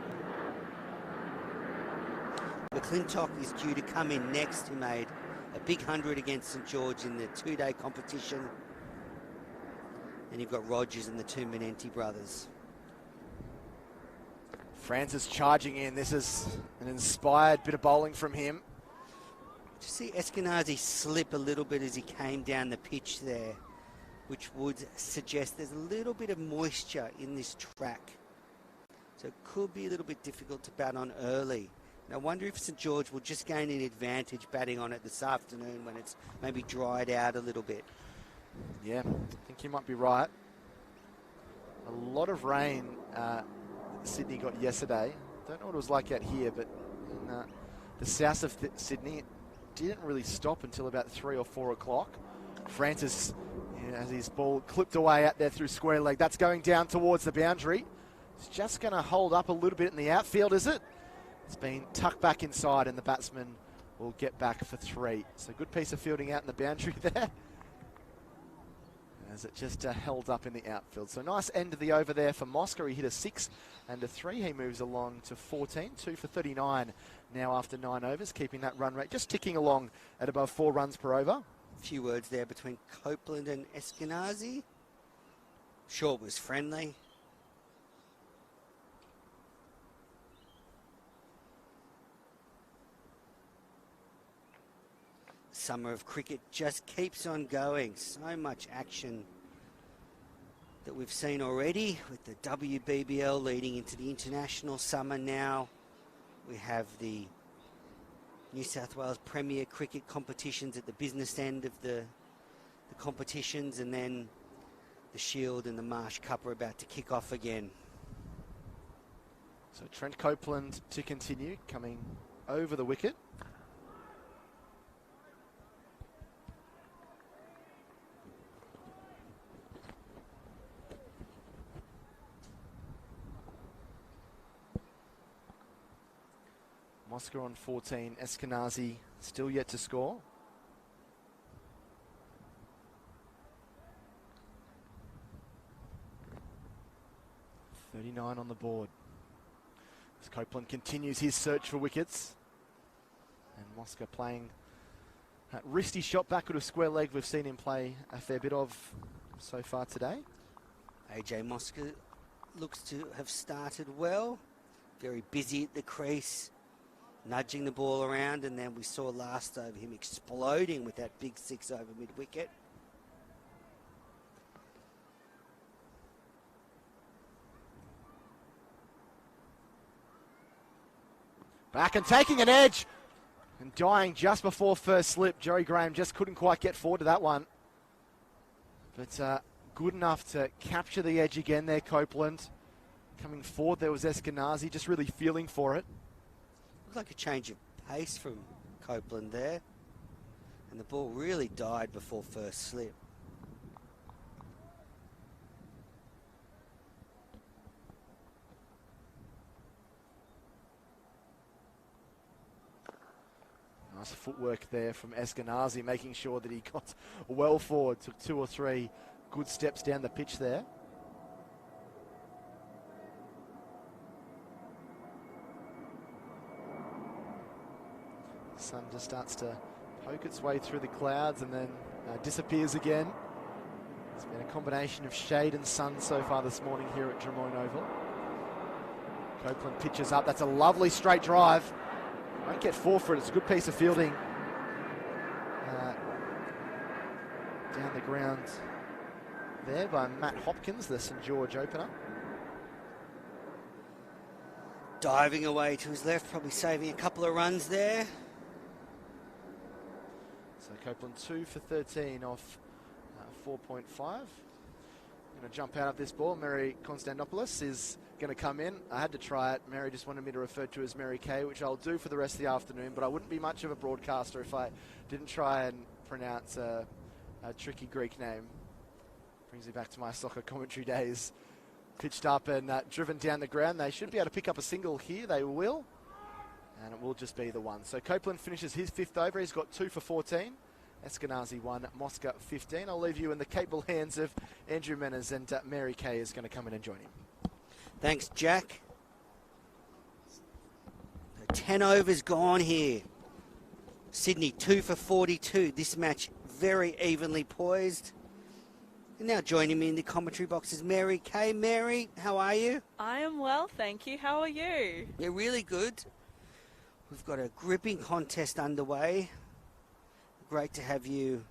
Speaker 2: McClintock is due to come in next, who made a big 100 against St George in the 2-day competition. And you've got Rogers and the 2 Menenti brothers.
Speaker 1: Francis charging in. This is an inspired bit of bowling from him.
Speaker 2: Did you see Eskenazi slip a little bit as he came down the pitch there, which would suggest there's a little bit of moisture in this track. So it could be a little bit difficult to bat on early. I wonder if St George will just gain an advantage batting on it this afternoon when it's maybe dried out a little bit.
Speaker 1: Yeah, I think you might be right. A lot of rain Sydney got yesterday. Don't know what it was like out here, but in the south of Sydney, it didn't really stop until about 3 or 4 o'clock. Francis, as his ball clipped away out there through square leg, that's going down towards the boundary. It's just going to hold up a little bit in the outfield, is it? It's been tucked back inside, and the batsman will get back for 3. So good piece of fielding out in the boundary there, as it just held up in the outfield. So nice end of the over there for Mosca. He hit a 6 and a 3. He moves along to 14, 2 for 39 now after 9 overs, keeping that run rate just ticking along at above 4 runs per over.
Speaker 2: A few words there between Copeland and Eskenazi. Sure, it was friendly. Summer of cricket just keeps on going. So much action that we've seen already with the WBBL leading into the international summer now. We have the New South Wales Premier Cricket competitions at the business end of the competitions, and then the Shield and the Marsh Cup are about to kick off again.
Speaker 1: So Trent Copeland to continue, coming over the wicket. Mosca on 14, Eskenazi still yet to score. .39 on the board. As Copeland continues his search for wickets. And Mosca playing that wristy shot backward of square leg we've seen him play a fair bit of so far today.
Speaker 2: AJ Mosca looks to have started well. Very busy at the crease, nudging the ball around, and then we saw last over him exploding with that big 6 over mid-wicket.
Speaker 1: Back and taking an edge and dying just before first slip. Joey Graham just couldn't quite get forward to that one. But good enough to capture the edge again there, Copeland. Coming forward there was Eskenazi, just really feeling for it.
Speaker 2: Looked like a change of pace from Copeland there. And the ball really died before first slip.
Speaker 1: Nice footwork there from Eskenazi, making sure that he got well forward. Took 2 or 3 good steps down the pitch there. The sun just starts to poke its way through the clouds and then disappears again. It's been a combination of shade and sun so far this morning here at Drummoyne Oval. Copeland pitches up. That's a lovely straight drive. Won't get 4 for it. It's a good piece of fielding. Down the ground there by Matt Hopkins, the St George opener.
Speaker 2: Diving away to his left, probably saving a couple of runs there.
Speaker 1: So Copeland 2 for 13 off 4.5. Going to jump out of this ball. Mary Konstantinopoulos is going to come in. I had to try it. Mary just wanted me to refer to as Mary Kay, which I'll do for the rest of the afternoon, but I wouldn't be much of a broadcaster if I didn't try and pronounce a tricky Greek name. Brings me back to my soccer commentary days. Pitched up and driven down the ground. They should be able to pick up a single here. They will. And it will just be the one. So Copeland finishes his 5th over. He's got 2 for 14. Eskenazi 1, Mosca 15. I'll leave you in the capable hands of Andrew Menas, and Mary Kay is going to come in and join him.
Speaker 2: Thanks, Jack. 10 overs gone here. Sydney 2 for 42. This match very evenly poised. And now joining me in the commentary box is Mary Kay. Mary, how are you?
Speaker 3: I am well, thank you. How are you?
Speaker 2: Yeah, really good. We've got a gripping contest underway. Great to have you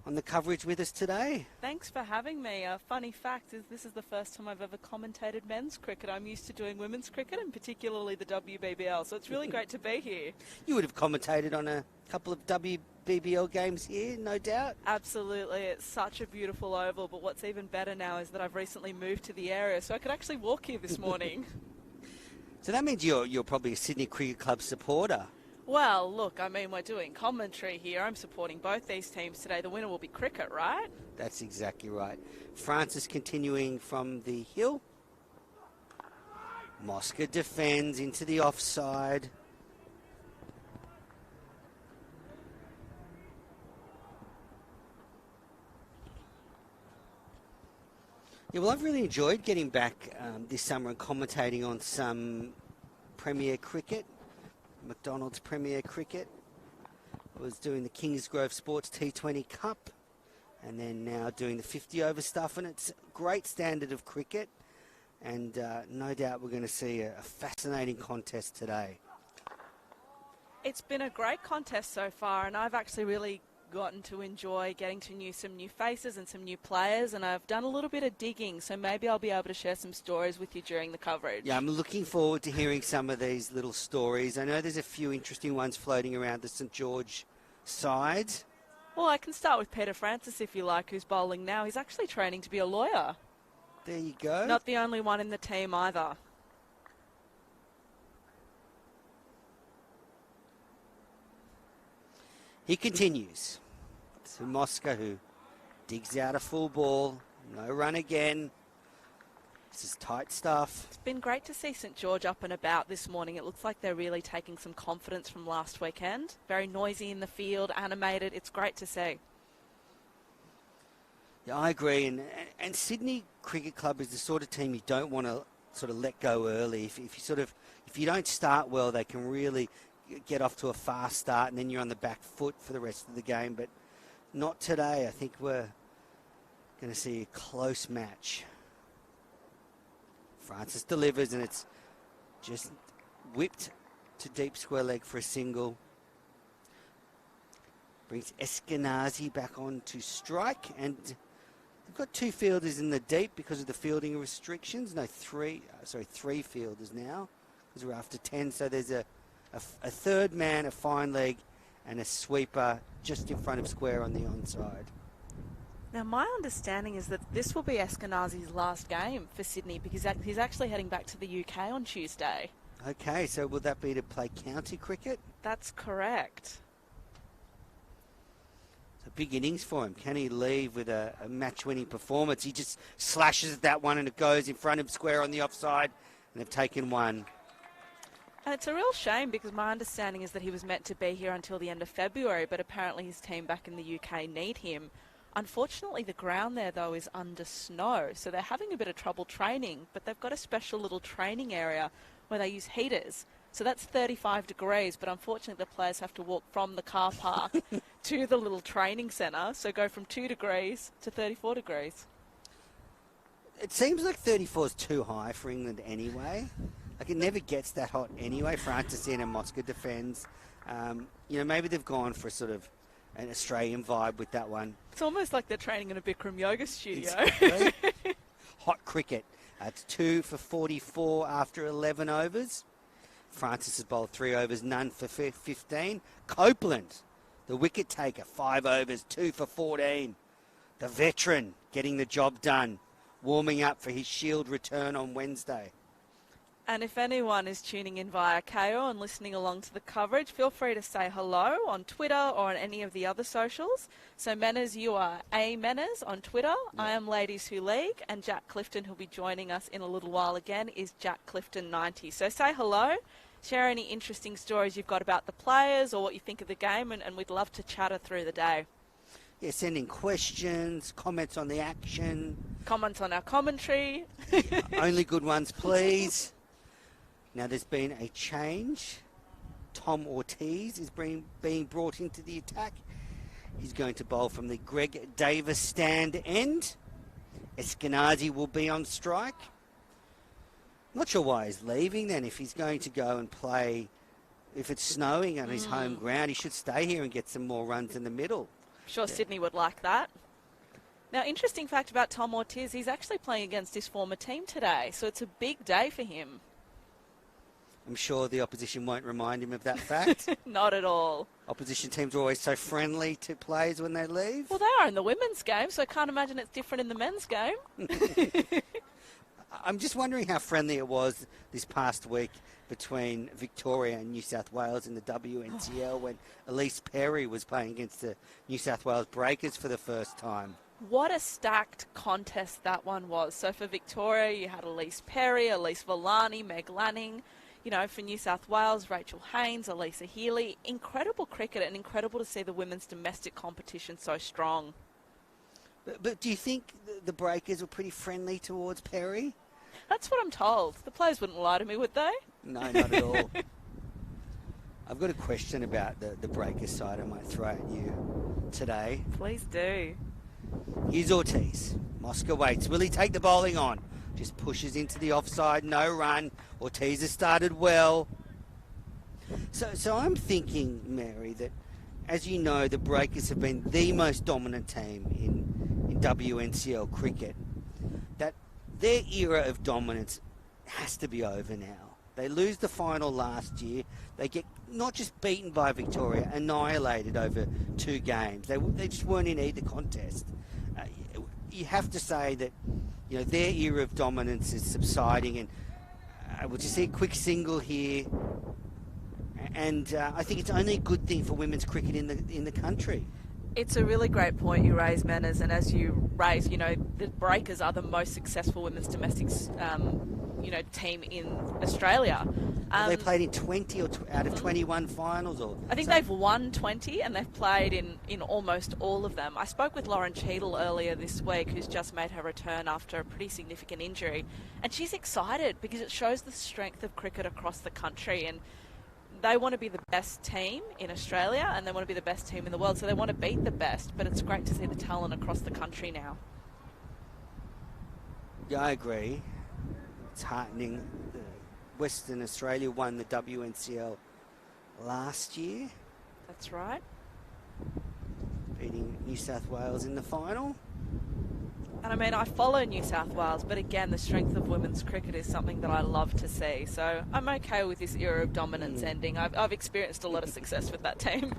Speaker 2: on the coverage with us today.
Speaker 3: Thanks for having me. A funny fact is this is the first time I've ever commentated men's cricket. I'm used to doing women's cricket and particularly the WBBL, so it's really great to be here.
Speaker 2: You would have commentated on a couple of WBBL games here, no doubt.
Speaker 3: Absolutely. It's such a beautiful oval, but what's even better now is that I've recently moved to the area, so I could actually walk here this morning.
Speaker 2: So that means you're probably a Sydney Cricket Club supporter.
Speaker 3: Well, look, I mean, we're doing commentary here. I'm supporting both these teams today. The winner will be cricket, right?
Speaker 2: That's exactly right. Francis continuing from the hill. Mosca defends into the offside. Yeah, well, I've really enjoyed getting back this summer and commentating on some Premier Cricket, McDonald's Premier Cricket. I was doing the Kingsgrove Sports T20 Cup and then now doing the 50-over stuff, and it's a great standard of cricket, and no doubt we're going to see a fascinating contest today.
Speaker 3: It's been a great contest so far, and I've actually really gotten to enjoy getting to know some new faces and some new players, and I've done a little bit of digging, so maybe I'll be able to share some stories with you during the coverage.
Speaker 2: Yeah, I'm looking forward to hearing some of these little stories. I know there's a few interesting ones floating around the St George side.
Speaker 3: Well, I can start with Peter Francis if you like, who's bowling now. He's actually training to be a lawyer.
Speaker 2: There you go.
Speaker 3: Not the only one in the team either.
Speaker 2: He continues. To Mosca, who digs out a full ball. No run again. This is tight stuff.
Speaker 3: It's been great to see St George up and about this morning. It looks like they're really taking some confidence from last weekend. Very noisy in the field, animated. It's great to see.
Speaker 2: Yeah, I agree. And Sydney Cricket Club is the sort of team you don't want to sort of let go early. If you don't start well, they can really get off to a fast start, and then you're on the back foot for the rest of the game. But not today. I think we're going to see a close match. Francis delivers, and it's just whipped to deep square leg for a single. Brings Eskenazi back on to strike, and they've got two fielders in the deep because of the fielding restrictions. No, three fielders now because we're after 10. So there's a third man, a fine leg, and a sweeper just in front of square on the onside.
Speaker 3: Now, my understanding is that this will be Eskenazi's last game for Sydney because he's actually heading back to the UK on Tuesday.
Speaker 2: Okay, so will that be to play county cricket?
Speaker 3: That's correct.
Speaker 2: So big innings for him. Can he leave with a match-winning performance? He just slashes at that one and it goes in front of square on the offside, and they've taken one.
Speaker 3: And it's a real shame because my understanding is that he was meant to be here until the end of February, but apparently his team back in the UK need him. Unfortunately, the ground there, though, is under snow, so they're having a bit of trouble training, but they've got a special little training area where they use heaters. So that's 35 degrees, but unfortunately the players have to walk from the car park to the little training centre, so go from 2 degrees to 34 degrees.
Speaker 2: It seems like 34 is too high for England anyway. Like, it never gets that hot anyway. Francis in and Mosca defends. Maybe they've gone for sort of an Australian vibe with that one.
Speaker 3: It's almost like they're training in a Bikram yoga studio.
Speaker 2: Exactly. Hot cricket. It's 2 for 44 after 11 overs. Francis has bowled 3 overs, none for 15. Copeland, the wicket taker, 5 overs, 2 for 14. The veteran getting the job done, warming up for his Shield return on Wednesday.
Speaker 3: And if anyone is tuning in via KO and listening along to the coverage, feel free to say hello on Twitter or on any of the other socials. So Menners, you are A Menners on Twitter. Yeah. I am Ladies Who League, and Jack Clifton, who'll be joining us in a little while again, is Jack Clifton 90. So say hello, share any interesting stories you've got about the players or what you think of the game, and we'd love to chatter through the day.
Speaker 2: Yeah, send in questions, comments on the action.
Speaker 3: Comments on our commentary.
Speaker 2: Only good ones, please. Now, there's been a change. Tom Ortiz is being brought into the attack. He's going to bowl from the Greg Davis stand end. Eskenazi will be on strike. Not sure why he's leaving then. If he's going to go and play, if it's snowing on his home ground, he should stay here and get some more runs in the middle.
Speaker 3: Sure, Sydney would like that. Now, interesting fact about Tom Ortiz, he's actually playing against his former team today, so it's a big day for him.
Speaker 2: I'm sure the opposition won't remind him of that fact.
Speaker 3: Not at all.
Speaker 2: Opposition teams are always so friendly to players when they leave.
Speaker 3: Well, they are in the women's game, so I can't imagine it's different in the men's game.
Speaker 2: I'm just wondering how friendly it was this past week between Victoria and New South Wales in the WNCL when Elise Perry was playing against the New South Wales Breakers for the first time.
Speaker 3: What a stacked contest that one was. So for Victoria, you had Elise Perry, Elise Villani, Meg Lanning. You know, for New South Wales, Rachel Haynes, Elisa Healy. Incredible cricket and incredible to see the women's domestic competition so strong.
Speaker 2: But do you think the Breakers were pretty friendly towards Perry?
Speaker 3: That's what I'm told. The players wouldn't lie to me, would they?
Speaker 2: No, not at all. I've got a question about the Breakers side I might throw at you today.
Speaker 3: Please do.
Speaker 2: Here's Ortiz. Mosca waits. Will he take the bowling on? Just pushes into the offside, no run. Ortiz has started well. So I'm thinking, Mary, that as you know, the Breakers have been the most dominant team in WNCL cricket. That their era of dominance has to be over now. They lose the final last year. They get not just beaten by Victoria, annihilated over 2 games. They just weren't in either contest. You have to say that, you know, their era of dominance is subsiding, and we'll just see a quick single here. And I think it's only a good thing for women's cricket in the country.
Speaker 3: It's a really great point you raise, Manners, and as you raise, you know, the Breakers are the most successful women's domestics, team in Australia.
Speaker 2: They played in 20 out of 21 finals, or
Speaker 3: I think they've won 20 and they've played in almost all of them. I spoke with Lauren Cheadle earlier this week, who's just made her return after a pretty significant injury, and she's excited because it shows the strength of cricket across the country, and they want to be the best team in Australia and they want to be the best team in the world, so they want to beat the best, but it's great to see the talent across the country now.
Speaker 2: Yeah, I agree. It's heartening. Western Australia won the WNCL last year.
Speaker 3: That's right.
Speaker 2: Beating New South Wales in the final.
Speaker 3: And I mean, I follow New South Wales, but again, the strength of women's cricket is something that I love to see. So I'm okay with this era of dominance ending. I've experienced a lot of success with that team.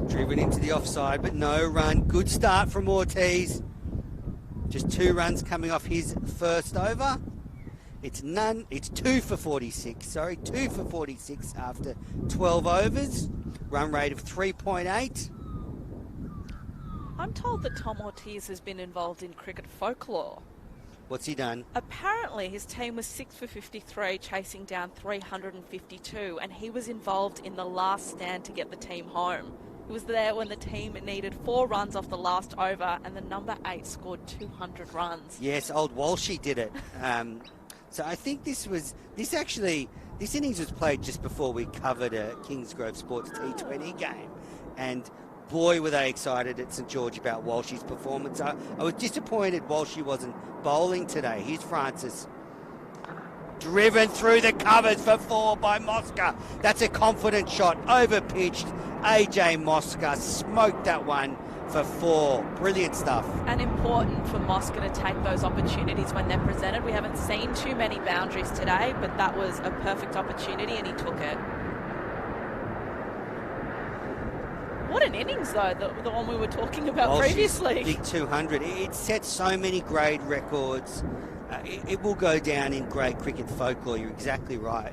Speaker 2: Driven into the offside, but no run. Good start from Ortiz. Just 2 runs coming off his first over. It's 2 for 46. Sorry, 2 for 46 after 12 overs. Run rate of 3.8.
Speaker 3: I'm told that Tom Ortiz has been involved in cricket folklore.
Speaker 2: What's he done?
Speaker 3: Apparently his team was 6 for 53, chasing down 352, and he was involved in the last stand to get the team home. He was there when the team needed 4 runs off the last over, and the number 8 scored 200 runs.
Speaker 2: Yes, old Walshy did it. So I think this innings was played just before we covered a Kingsgrove Sports T20 game, and boy, were they excited at St George about Walshy's performance. I was disappointed Walshy wasn't bowling today. Here's Francis. Driven through the covers for 4 by Mosca. That's a confident shot. Over-pitched. AJ Mosca smoked that one for 4. Brilliant stuff.
Speaker 3: And important for Mosca to take those opportunities when they're presented. We haven't seen too many boundaries today, but that was a perfect opportunity and he took it. What an innings, though, the one we were talking about previously.
Speaker 2: Big 200. It sets so many grade records. It will go down in grade cricket folklore. You're exactly right.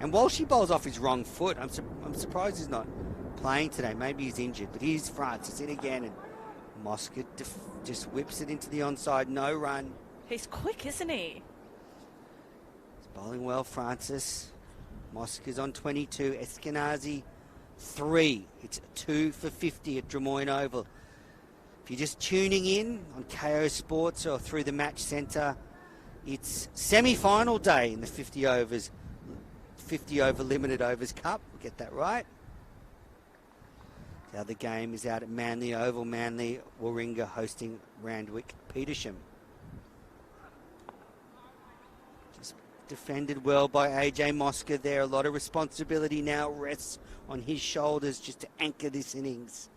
Speaker 2: And Walshy bowls off his wrong foot. I'm surprised he's not playing today. Maybe he's injured. But here's Francis in again, and Mosca just whips it into the onside. No run.
Speaker 3: He's quick, isn't he?
Speaker 2: He's bowling well, Francis. Mosca's on 22. Eskenazi 3. It's 2 for 50 at Drummoyne Oval. If you're just tuning in on KO Sports or through the Match Centre, it's semi-final day in the 50 over limited overs cup. We'll get that right. The other game is out at Manly Oval. Manly Warringah hosting Randwick Petersham. Just defended well by AJ Mosca there. A lot of responsibility now rests on his shoulders just to anchor this innings.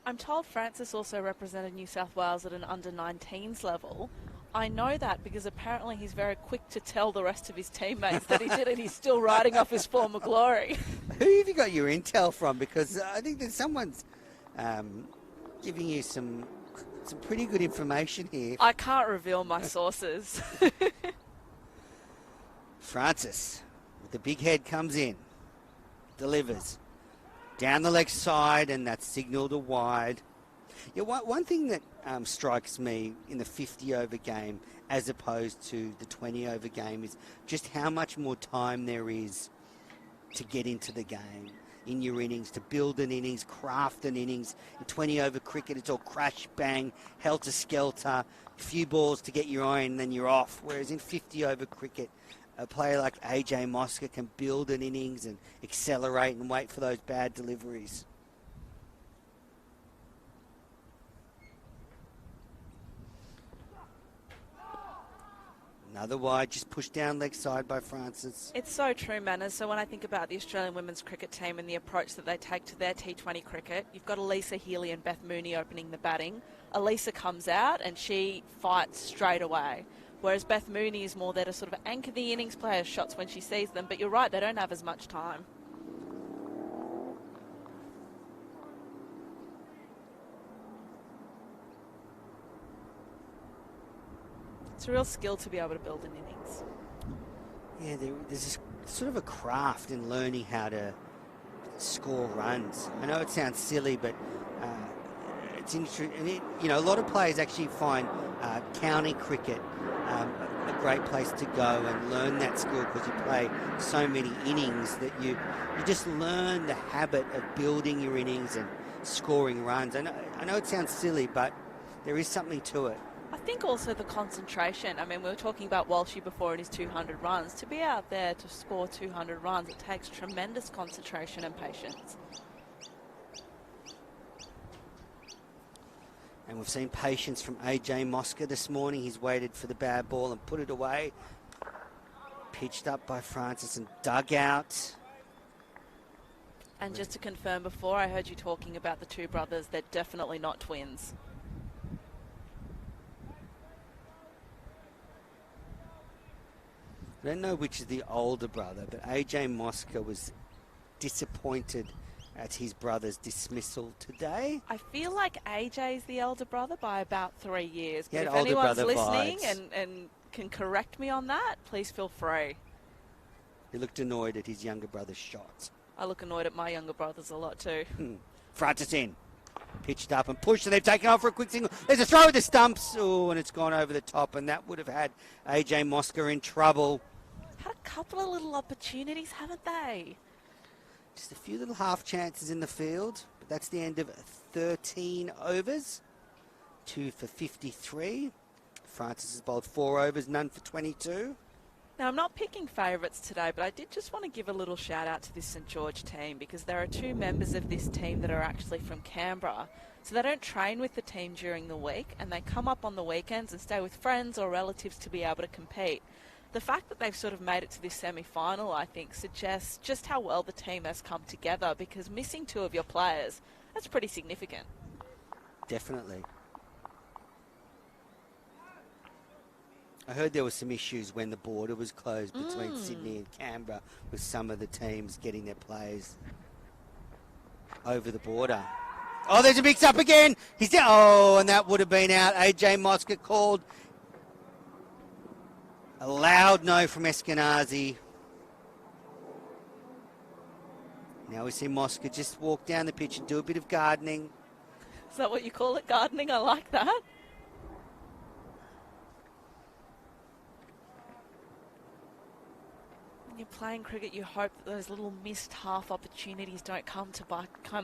Speaker 3: I'm told Francis also represented New South Wales at an under-19s level. I know that because apparently he's very quick to tell the rest of his teammates that he did it. He's still riding off his former glory.
Speaker 2: Who have you got your intel from? Because I think that someone's giving you some pretty good information here.
Speaker 3: I can't reveal my sources.
Speaker 2: Francis, with the big head, comes in, delivers. Down the leg side, and that's signalled a wide. Yeah, one thing that strikes me in the 50-over game as opposed to the 20-over game is just how much more time there is to get into the game in your innings, to build an innings, craft an innings. In 20-over cricket, it's all crash, bang, helter-skelter, a few balls to get your iron, and then you're off. Whereas in 50-over cricket, a player like AJ Mosca can build an innings and accelerate and wait for those bad deliveries. Another wide, just pushed down leg side by Francis.
Speaker 3: It's so true, Manners. So when I think about the Australian women's cricket team and the approach that they take to their T20 cricket, you've got Elisa Healy and Beth Mooney opening the batting. Elisa comes out and she fights straight away. Whereas Beth Mooney is more there to sort of anchor the innings, players' shots when she sees them. But you're right, they don't have as much time. It's a real skill to be able to build an innings.
Speaker 2: Yeah, there's this sort of a craft in learning how to score runs. I know it sounds silly, but it's interesting. And a lot of players actually find county cricket a great place to go and learn that skill because you play so many innings that you just learn the habit of building your innings and scoring runs. I know it sounds silly, but there is something to it.
Speaker 3: I think also the concentration. I mean, we were talking about Walshy before in his 200 runs. To be out there to score 200 runs, it takes tremendous concentration and patience.
Speaker 2: And we've seen patience from AJ Mosca this morning. He's waited for the bad ball and put it away. Pitched up by Francis and dug out.
Speaker 3: And just to confirm before, I heard you talking about the two brothers. They're definitely not twins.
Speaker 2: I don't know which is the older brother, but AJ Mosca was disappointed at his brother's dismissal today.
Speaker 3: I feel like AJ's the elder brother by about 3 years. But
Speaker 2: Yeah,
Speaker 3: if
Speaker 2: older
Speaker 3: anyone's
Speaker 2: brother
Speaker 3: listening
Speaker 2: vibes.
Speaker 3: and can correct me on that, please feel free.
Speaker 2: He looked annoyed at his younger brother's shot.
Speaker 3: I look annoyed at my younger brothers a lot too.
Speaker 2: Francis in. Pitched up and pushed, and they've taken off for a quick single. There's a throw at the stumps. Oh, and it's gone over the top, and that would have had AJ Mosca in trouble.
Speaker 3: Had a couple of little opportunities, haven't they?
Speaker 2: Just a few little half chances in the field, but that's the end of 13 overs. 2 for 53. Francis has bowled 4 overs, none for 22.
Speaker 3: Now, I'm not picking favourites today, but I did just want to give a little shout out to this St George team because there are 2 members of this team that are actually from Canberra. So they don't train with the team during the week and they come up on the weekends and stay with friends or relatives to be able to compete. The fact that they've sort of made it to this semi-final, I think, suggests just how well the team has come together because missing 2 of your players, that's pretty significant.
Speaker 2: Definitely. I heard there were some issues when the border was closed between Sydney and Canberra with some of the teams getting their players over the border. Oh, there's a mix-up again. He's down. Oh, and that would have been out. AJ Mosca called. A loud no from Eskenazi. Now we see Mosca just walk down the pitch and do a bit of gardening.
Speaker 3: Is that what you call it, gardening? I like that. When you're playing cricket, you hope that those little missed half opportunities don't come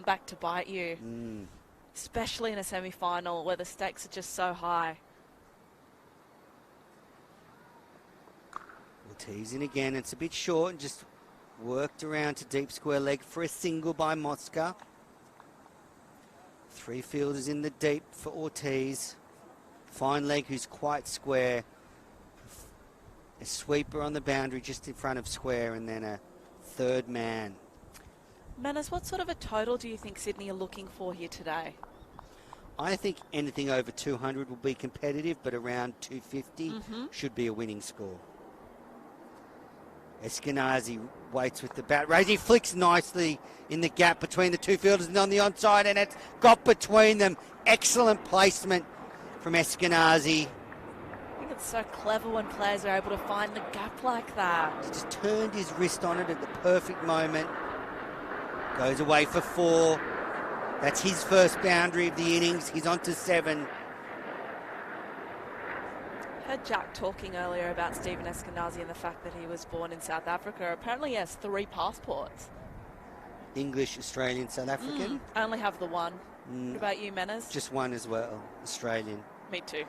Speaker 3: back to bite you. Especially in a semi-final where the stakes are just so high.
Speaker 2: Ortiz in again. It's a bit short and just worked around to deep square leg for a single by Mosca. 3 fielders in the deep for Ortiz. Fine leg who's quite square. A sweeper on the boundary just in front of square and then a third man.
Speaker 3: Manners, what sort of a total do you think Sydney are looking for here today?
Speaker 2: I think anything over 200 will be competitive, but around 250 should be a winning score. Eskenazi waits with the bat raise. He flicks nicely in the gap between the two fielders and on the onside, and it's got between them. Excellent placement from Eskenazi.
Speaker 3: I think it's so clever when players are able to find the gap like that.
Speaker 2: He just turned his wrist on it at the perfect moment. Goes away for 4. That's his first boundary of the innings. He's on to 7.
Speaker 3: Heard Jack talking earlier about Stephen Eskenazi and the fact that he was born in South Africa. Apparently he has 3 passports.
Speaker 2: English, Australian, South African?
Speaker 3: I only have the one. What about you, Manners?
Speaker 2: Just one as well, Australian.
Speaker 3: Me too.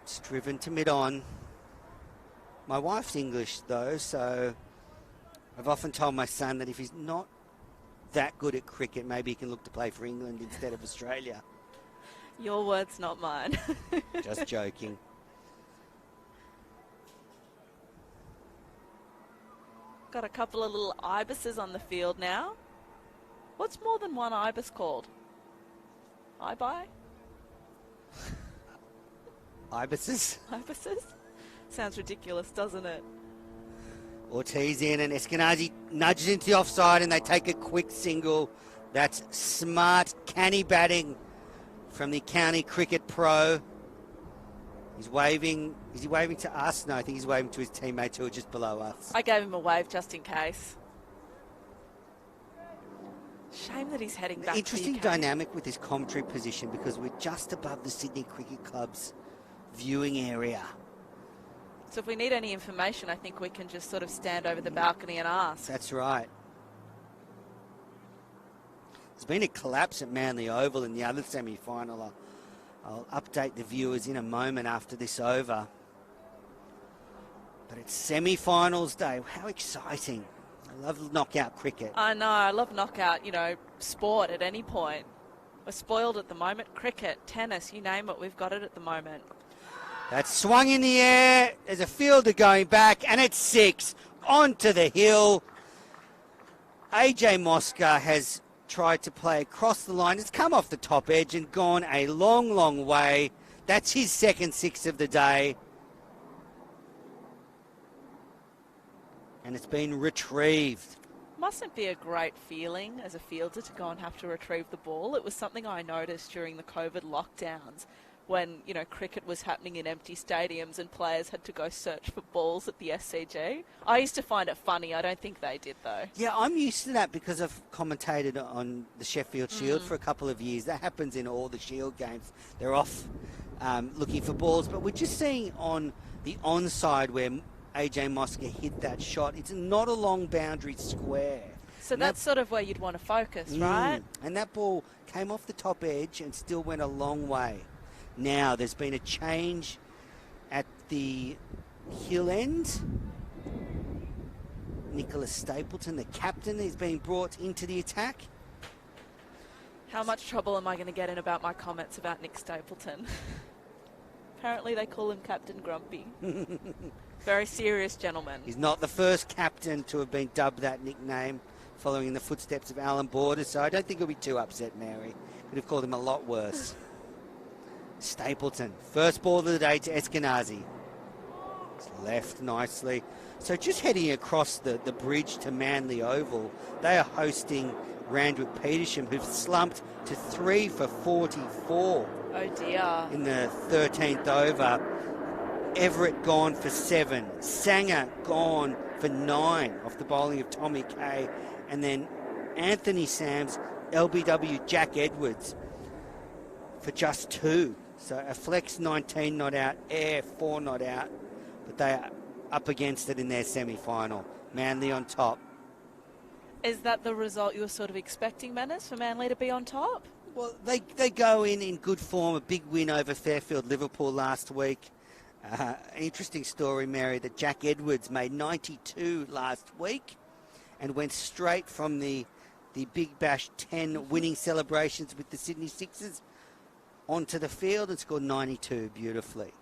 Speaker 2: It's driven to mid-on. My wife's English, though, so I've often told my son that if he's not that good at cricket, maybe he can look to play for England instead of Australia.
Speaker 3: Your words, not mine.
Speaker 2: Just joking.
Speaker 3: Got a couple of little ibises on the field now. What's more than one ibis called? Ibi?
Speaker 2: Ibises.
Speaker 3: Ibises? Sounds ridiculous, doesn't it?
Speaker 2: Ortiz in, and Eskenazi nudges into the offside, and they take a quick single. That's smart, canny batting from the county cricket pro. He's waving. Is he waving to us? No, I think he's waving to his teammates who are just below us.
Speaker 3: I gave him a wave just in case. Shame that he's heading back
Speaker 2: Interesting
Speaker 3: to UK.
Speaker 2: dynamic with his commentary position, because we're just above the Sydney Cricket Club's viewing area.
Speaker 3: So if we need any information, I think we can just sort of stand over the balcony and ask.
Speaker 2: That's right. There's been a collapse at Manly Oval in the other semi-final. I'll update the viewers in a moment after this over. But it's semi-finals day. How exciting. I love knockout cricket.
Speaker 3: I know, I love knockout, sport at any point. We're spoiled at the moment. Cricket, tennis, you name it, we've got it at the moment.
Speaker 2: That's swung in the air. There's a fielder going back, and it's 6. Onto the hill. AJ Mosca has tried to play across the line. It's come off the top edge and gone a long, long way. That's his second 6 of the day. And it's been retrieved.
Speaker 3: Mustn't be a great feeling as a fielder to go and have to retrieve the ball. It was something I noticed during the COVID lockdowns when, cricket was happening in empty stadiums and players had to go search for balls at the SCG. I used to find it funny. I don't think they did, though.
Speaker 2: Yeah, I'm used to that because I've commentated on the Sheffield Shield for a couple of years. That happens in all the Shield games. They're off looking for balls. But we're just seeing on the onside where AJ Mosca hit that shot. It's not a long boundary square.
Speaker 3: So that's sort of where you'd want to focus, right?
Speaker 2: And that ball came off the top edge and still went a long way. Now, there's been a change at the hill end. Nicholas Stapleton, the captain, is being brought into the attack.
Speaker 3: How much trouble am I going to get in about my comments about Nick Stapleton? Apparently they call him Captain Grumpy. Very serious gentleman.
Speaker 2: He's not the first captain to have been dubbed that nickname, following in the footsteps of Alan Border, so I don't think he'll be too upset, Mary. Could have called him a lot worse. Stapleton, first ball of the day to Eskenazi. It's left nicely. So just heading across the bridge to Manly Oval, they are hosting Randwick Petersham, who've slumped to 3 for 44.
Speaker 3: Oh dear.
Speaker 2: In the 13th over. Everett gone for 7. Sanger gone for 9 off the bowling of Tommy Kay. And then Anthony Sams, LBW Jack Edwards for just 2. So a flex 19 not out, air 4 not out. But they are up against it in their semi-final. Manly on top.
Speaker 3: Is that the result you were sort of expecting, Manners, for Manly to be on top?
Speaker 2: Well, they go in good form. A big win over Fairfield Liverpool last week. Interesting story, Mary, that Jack Edwards made 92 last week and went straight from the Big Bash 10 winning celebrations with the Sydney Sixers onto the field and scored 92 beautifully.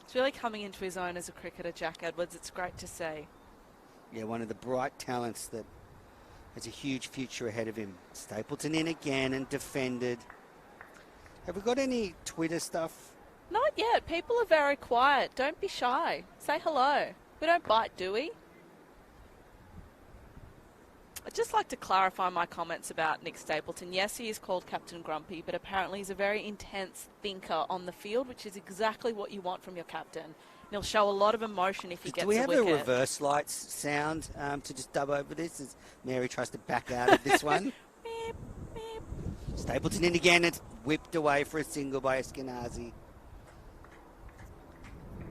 Speaker 3: It's really coming into his own as a cricketer, Jack Edwards. It's great to see.
Speaker 2: Yeah, one of the bright talents that has a huge future ahead of him. Stapleton in again and defended. Have we got any Twitter stuff?
Speaker 3: Not yet. People are very quiet. Don't be shy. Say hello. We don't bite, do we? I'd just like to clarify my comments about Nick Stapleton. Yes, he is called Captain Grumpy, but apparently he's a very intense thinker on the field, which is exactly what you want from your captain. And he'll show a lot of emotion if he gets a wicket.
Speaker 2: Do we have a reverse lights sound to just dub over this as Mary tries to back out of this one?
Speaker 3: Beep, beep.
Speaker 2: Stapleton in again. It's whipped away for a single by Eskenazi.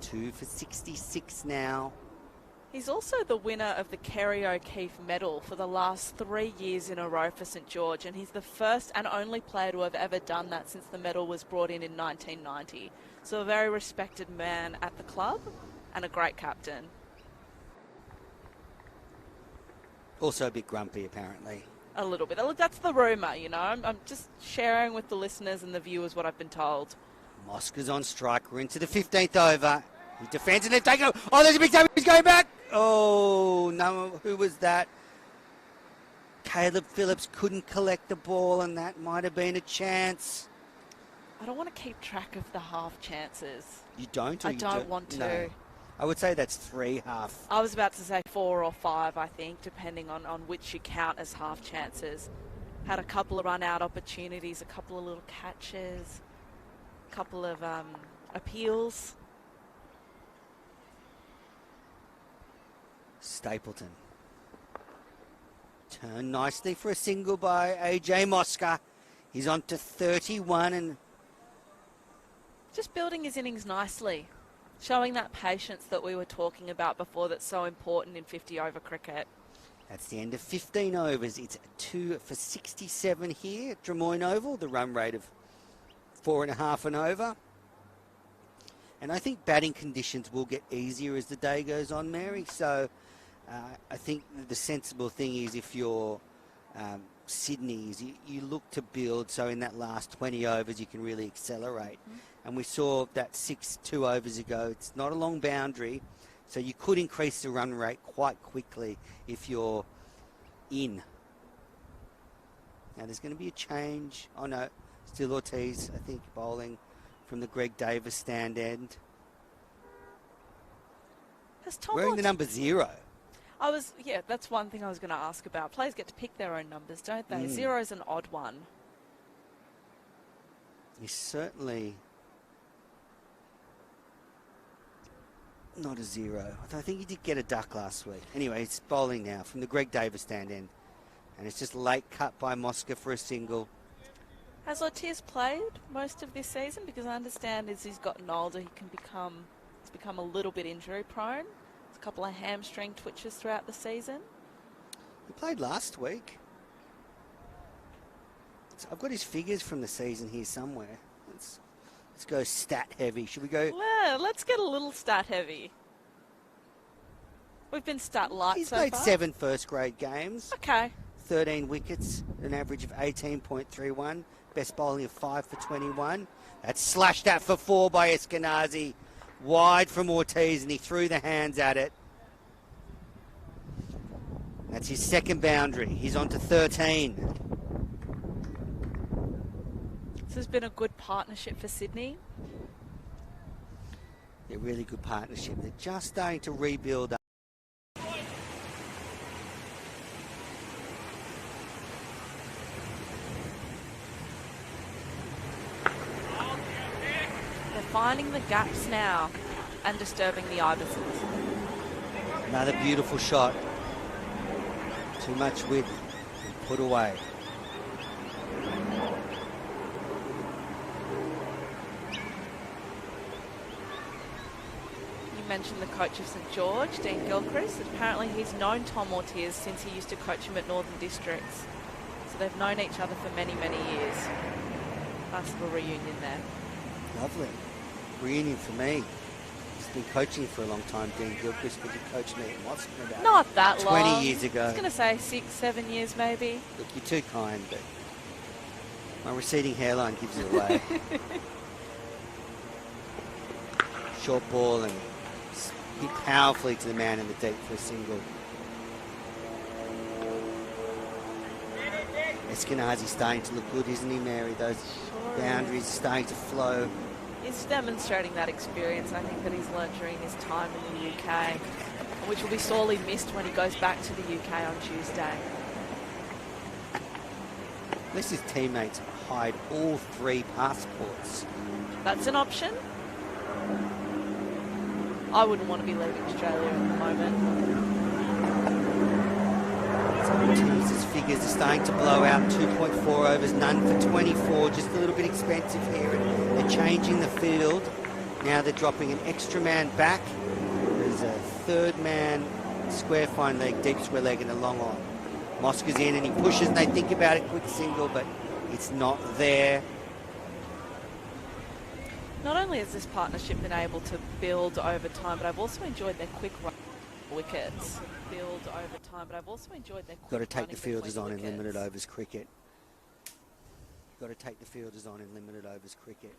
Speaker 2: 2 for 66 now.
Speaker 3: He's also the winner of the Kerry O'Keefe Medal for the last 3 years in a row for St George, and he's the first and only player to have ever done that since the medal was brought in 1990. So a very respected man at the club and a great captain.
Speaker 2: Also a bit grumpy, apparently.
Speaker 3: A little bit. Look, that's the rumour, you know. I'm just sharing with the listeners and the viewers what I've been told.
Speaker 2: Mosca's on strike. We're into the 15th over. He defends and they've taken it. Oh, there's a big time. He's going back. Oh, no. Who was that? Caleb Phillips couldn't collect the ball, and that might have been a chance.
Speaker 3: I don't want to keep track of the half chances.
Speaker 2: You don't? Or
Speaker 3: I
Speaker 2: you
Speaker 3: don't want to.
Speaker 2: No. I would say that's 3 half.
Speaker 3: I was about to say 4 or 5, I think, depending on which you count as half chances. Had a couple of run-out opportunities, a couple of little catches, a couple of appeals.
Speaker 2: Stapleton. Turned nicely for a single by AJ Mosca. He's on to 31 and
Speaker 3: just building his innings nicely. Showing that patience that we were talking about before that's so important in 50-over cricket.
Speaker 2: That's the end of 15 overs. It's 2 for 67 here at Drummoyne Oval. The run rate of 4.5 and over. And I think batting conditions will get easier as the day goes on, Mary. So I think the sensible thing is if you're Sydney, is you look to build so in that last 20 overs you can really accelerate. And we saw that 2 overs ago. It's not a long boundary, so you could increase the run rate quite quickly if you're in. Now there's going to be a change. Oh no, still Ortiz, I think, bowling from the Greg Davis stand end. Wearing the number 0.
Speaker 3: Yeah, that's one thing I was going to ask about. Players get to pick their own numbers, don't they? 0 is an odd one.
Speaker 2: He's certainly not a 0. I think he did get a duck last week. Anyway, he's bowling now from the Greg Davis stand end. And it's just late cut by Mosca for a single.
Speaker 3: Has Ortiz played most of this season? Because I understand as he's gotten older, he's become a little bit injury prone. A couple of hamstring twitches throughout the season.
Speaker 2: He played last week. So I've got his figures from the season here somewhere. Let's go stat heavy. Should we go?
Speaker 3: Yeah, let's get a little stat heavy. We've been stat light
Speaker 2: He's
Speaker 3: so
Speaker 2: played
Speaker 3: far.
Speaker 2: 7 first-grade games.
Speaker 3: Okay.
Speaker 2: 13 wickets, an average of 18.31. Best bowling of 5 for 21. That's slashed out for 4 by Eskenazi. Wide from Ortiz, and he threw the hands at it. That's his second boundary. He's on to 13.
Speaker 3: This has been a good partnership for Sydney.
Speaker 2: They're really good partnership. They're just starting to rebuild up.
Speaker 3: Finding the gaps now and disturbing the Ibises.
Speaker 2: Another beautiful shot. Too much width. Put away.
Speaker 3: You mentioned the coach of St George, Dean Gilchrist. Apparently he's known Tom Ortiz since he used to coach him at Northern Districts. So they've known each other for many, many years. Nice little reunion there.
Speaker 2: Lovely. Reunion for me. He's been coaching for a long time, Dean Gilchrist, but he coached me at Moscow about
Speaker 3: not that
Speaker 2: 20
Speaker 3: long.
Speaker 2: years ago.
Speaker 3: I was going to say 6, 7 years maybe.
Speaker 2: Look, you're too kind, but my receding hairline gives it away. Short ball and hit powerfully to the man in the deep for a single. Eskenazi's starting to look good, isn't he, Mary? Those boundaries are starting to flow.
Speaker 3: He's demonstrating that experience, I think, that he's learnt during his time in the UK, which will be sorely missed when he goes back to the UK on Tuesday.
Speaker 2: Unless his teammates hide all 3 passports.
Speaker 3: That's an option. I wouldn't want to be leaving Australia at the moment.
Speaker 2: Teams' figures are starting to blow out. 2.4 overs, none for 24. Just a little bit expensive here. And they're changing the field. Now they're dropping an extra man back. There's a 3rd man, square fine leg, deep square leg, and a long on. Mosca's in and he pushes and they think about it, quick single, but it's not there.
Speaker 3: Not only has this partnership been able to build over time, but I've also enjoyed their quick run wickets. Build over time, but I've also enjoyed their quick
Speaker 2: Got to take the
Speaker 3: running
Speaker 2: fielders
Speaker 3: between
Speaker 2: on in
Speaker 3: wickets.
Speaker 2: limited overs cricket. Got to take the fielders on in limited overs cricket.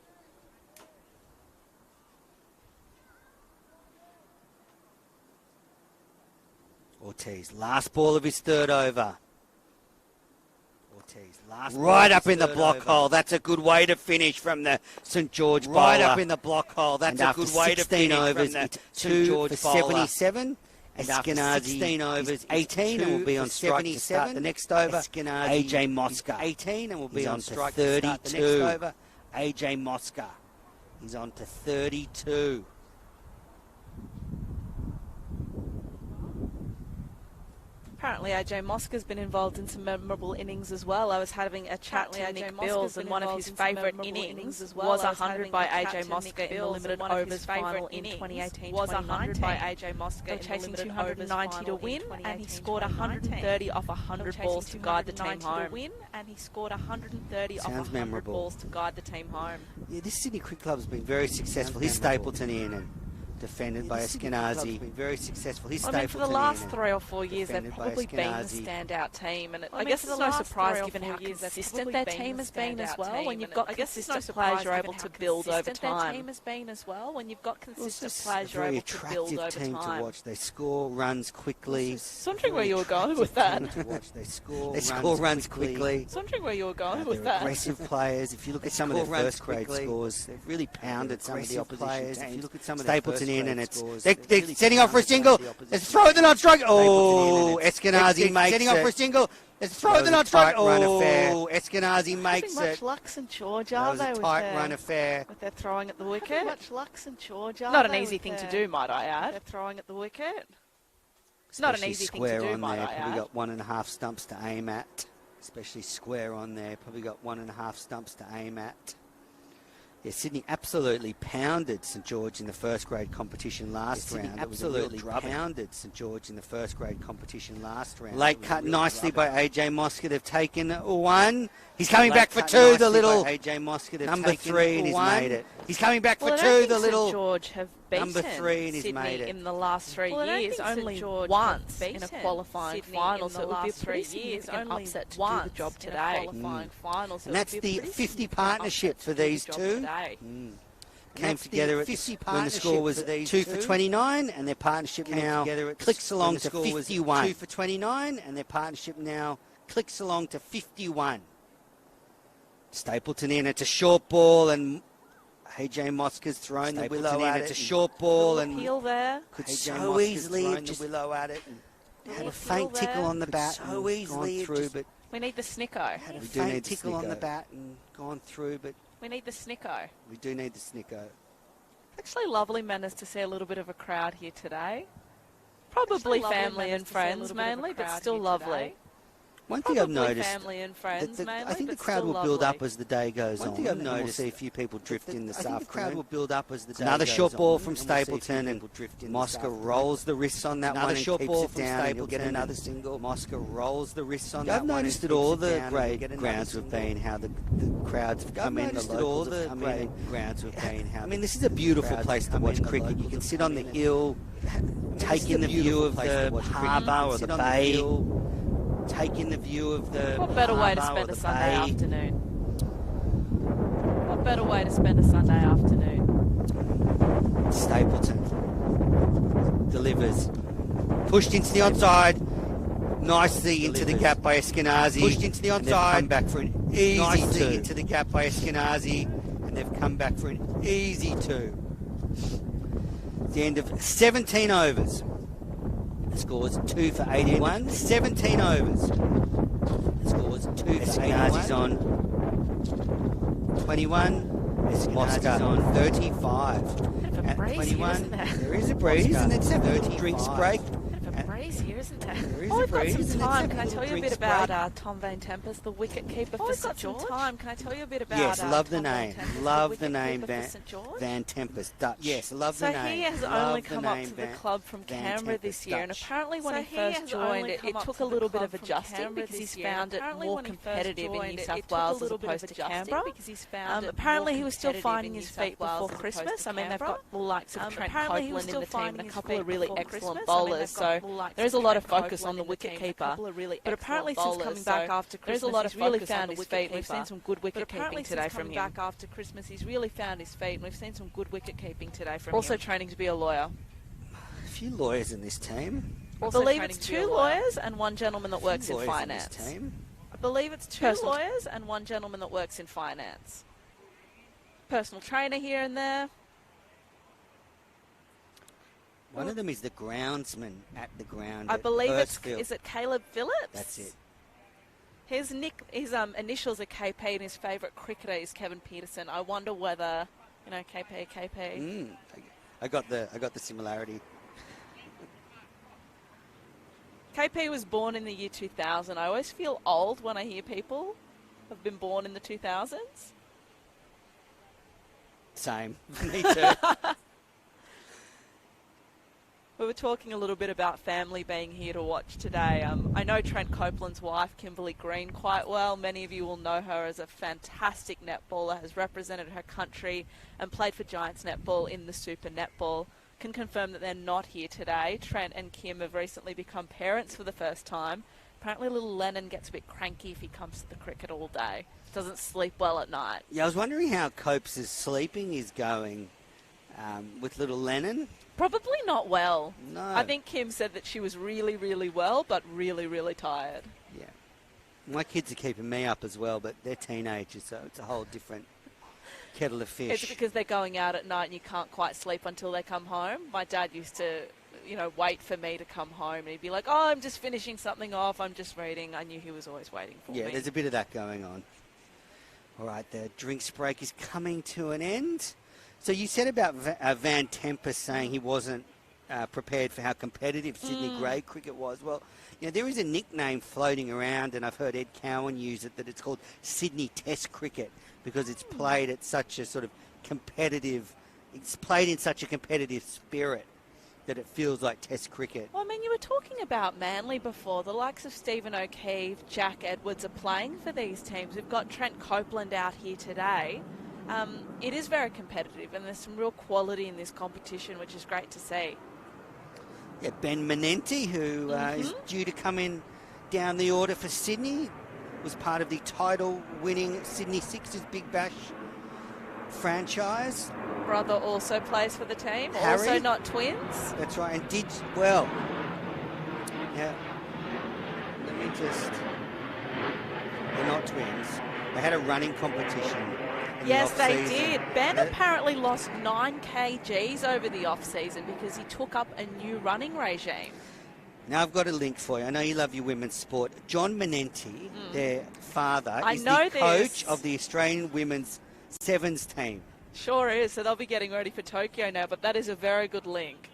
Speaker 2: Ortiz, last ball of his 3rd over. Ortiz, last right up in the block hole. That's a good way to finish from the St George bowler. Right up in the block hole. That's a good way to finish overs, from the St George for 77. Eskenazi 16 overs, 18, and will be on strike to start the next over. Eskenazi AJ Mosca 18, and will be on strike 32. To start the next over. AJ Mosca, he's on to 32.
Speaker 3: Apparently AJ Mosca's been involved in some memorable innings as well. I was having a chat to Nick Bills, and one of his favourite innings was 100 by AJ Mosca in the limited overs final in 2018-2019. Was 100 by AJ Mosca in chasing 290 to win, and he scored 130 off 100 balls to guide the team home. And he scored 130 off 100 balls to guide the team home.
Speaker 2: Yeah, this Sydney Cricket Club has been very successful. He's Stapleton in and defended by Eskenazi. Been very successful. He's
Speaker 3: I mean, for the last 3 or 4 years, they've probably been the standout team, and I guess it's no surprise given how consistent their team has been as well. When you've got consistent players, you're able to build over time. Their team has been as well. When you've got consistent players, you're able to build over time. Very attractive team to watch. They score runs quickly. I was wondering where you were going with that.
Speaker 2: They score runs quickly.
Speaker 3: I was wondering where you were going with that.
Speaker 2: Aggressive players. If you look at some of their first grade scores, they've really pounded some of the opposition teams. If you look at some of Stapleton in, and it's they're setting off for a single. Let's throw the not strike. Oh, Eskenazi makes it. Setting off for a single. Let's throw the not strike. Oh, Eskenazi makes it.
Speaker 3: Much luck, St George, are they?
Speaker 2: Tight run affair.
Speaker 3: With their throwing at the wicket. Much luck, St George. Not an easy thing to do, might I add. They're throwing at the wicket. It's not an easy thing to do, might I add.
Speaker 2: Probably got 1.5 stumps to aim at. Especially square on there. Probably got 1.5 stumps to aim at. Yeah, Sydney absolutely pounded St George in the first grade competition last round. Absolutely pounded St George in the first grade competition last round. Late cut nicely by AJ Mosca. They've taken 1. He's coming back for 2. The little AJ Mosca. Number 3, and he's made it. He's coming back for 2. The little
Speaker 3: St George have beaten
Speaker 2: number 3, and he's made it
Speaker 3: in the last 3 years. Only once in a qualifying final, so it would be a pretty significant upset to do the job today.
Speaker 2: And that's the 50 partnership for these two. Came together when the score was 2 for 29, and their partnership now clicks along to 51. 2 for 29, and their partnership now clicks along to 51. Stapleton in, it's a short ball, and AJ Mosca's thrown the willow at it. It's a short ball, and could so easily have just willow at it. And had a faint tickle on the bat, so easily gone through, but
Speaker 3: we need the snicko.
Speaker 2: Had a faint tickle on the bat and gone through, but
Speaker 3: we need the snicko.
Speaker 2: We do need the snicko.
Speaker 3: Actually, lovely manners to see a little bit of a crowd here today. Probably family and friends mainly, but still lovely.
Speaker 2: One thing I've noticed,
Speaker 3: family and friends mainly,
Speaker 2: I think the crowd will build up as the day goes on. One thing I've noticed, we'll see a few people drift in this afternoon. I think the crowd will build up as the day goes on. Another short ball from Stapleton, and Mosca rolls the wrists on that one. Another short ball from Stapleton, get another single. Mosca rolls the wrists on that one. I've noticed at all the great grounds have been how the crowds have come in. The locals have come in. Grounds have been how. I mean, this is a beautiful place to watch cricket. You can sit on the hill, take in the view of the harbour or the bay. Take in the view of the
Speaker 3: What better way to spend a Sunday afternoon? What better way to spend a Sunday afternoon?
Speaker 2: Stapleton delivers. Pushed into the onside. Nicely into the gap by Eskenazi. Pushed into the onside. Come back for an easy two. Into the gap by Eskenazi. And they've come back for an easy two. It's the end of 17 overs. The score's 2 for 81. 17 overs. The score's 2 for 81. Eskenazi's on 21. Mosca on 35.
Speaker 3: At 21,
Speaker 2: there is a breeze, and it's a 30 drinks break.
Speaker 3: A breeze here, isn't there?
Speaker 2: Oh,
Speaker 3: we've got some time. Can I tell you a bit about Tom Van Tempest, the wicket keeper for St George? Time. Can I tell you a bit about?
Speaker 2: Yes, love the
Speaker 3: Tom
Speaker 2: name. Love the name Van Tempest. Dutch. Yes, love the name.
Speaker 3: So he has only come up to the club from Canberra this year, and apparently when he first joined, it took a little bit of adjusting because he's found it more competitive in New South Wales as opposed to Canberra. Apparently he was still finding his feet before Christmas. I mean, they've got the likes of Trent Copeland in the team and a couple of really excellent bowlers, so there is a lot of focus on the wicket keeper. But apparently since coming back after Christmas, he's really found his feet. We've seen some good wicket keeping today from him. Back after Christmas, he's really found his feet, and we've seen some good wicket keeping today from him. Also training to be a lawyer.
Speaker 2: A few lawyers in this team.
Speaker 3: I believe it's 2 lawyers and 1 gentleman that works in finance. I believe it's 2 lawyers and 1 gentleman that works in finance. Personal trainer here and there.
Speaker 2: One of them is the groundsman at the ground.
Speaker 3: I believe is it Caleb Phillips?
Speaker 2: That's it.
Speaker 3: His initials are KP, and his favourite cricketer is Kevin Peterson. I wonder whether, KP.
Speaker 2: I got the similarity.
Speaker 3: KP was born in the year 2000. I always feel old when I hear people have been born in the 2000s.
Speaker 2: Same. Me too.
Speaker 3: We were talking a little bit about family being here to watch today. I know Trent Copeland's wife, Kimberly Green, quite well. Many of you will know her as a fantastic netballer, has represented her country and played for Giants Netball in the Super Netball. Can confirm that they're not here today. Trent and Kim have recently become parents for the first time. Apparently little Lennon gets a bit cranky if he comes to the cricket all day. Doesn't sleep well at night.
Speaker 2: Yeah, I was wondering how Copes' sleeping is going with little Lennon.
Speaker 3: Probably not well.
Speaker 2: No.
Speaker 3: I think Kim said that she was really, really well, but really, really tired.
Speaker 2: Yeah. My kids are keeping me up as well, but they're teenagers, so it's a whole different kettle of fish.
Speaker 3: It's because they're going out at night and you can't quite sleep until they come home. My dad used to, wait for me to come home, and he'd be like, "Oh, I'm just finishing something off. I'm just reading." I knew he was always waiting for me.
Speaker 2: Yeah, there's a bit of that going on. All right, the drinks break is coming to an end. So you said about Van Tempest saying he wasn't prepared for how competitive Sydney grey cricket was. Well, there is a nickname floating around, and I've heard Ed Cowan use it, that it's called Sydney Test Cricket because it's played at such a sort of competitive, it's played in such a competitive spirit that it feels like Test cricket.
Speaker 3: Well, I mean, you were talking about Manly before. The likes of Stephen O'Keefe, Jack Edwards are playing for these teams. We've got Trent Copeland out here today. It is very competitive, and there's some real quality in this competition, which is great to see.
Speaker 2: Yeah, Ben Menenti, who is due to come in down the order for Sydney, was part of the title-winning Sydney Sixers Big Bash franchise.
Speaker 3: Brother also plays for the team,
Speaker 2: Harry,
Speaker 3: also not twins.
Speaker 2: That's right, and did well. Yeah, let me just... They're not twins. They had a running competition.
Speaker 3: Yes, they did. Ben apparently lost 9 kgs over the off-season because he took up a new running regime.
Speaker 2: Now I've got a link for you. I know you love your women's sport. John Menenti, their father, is the coach of the Australian women's sevens team.
Speaker 3: Sure is. So they'll be getting ready for Tokyo now, but that is a very good link.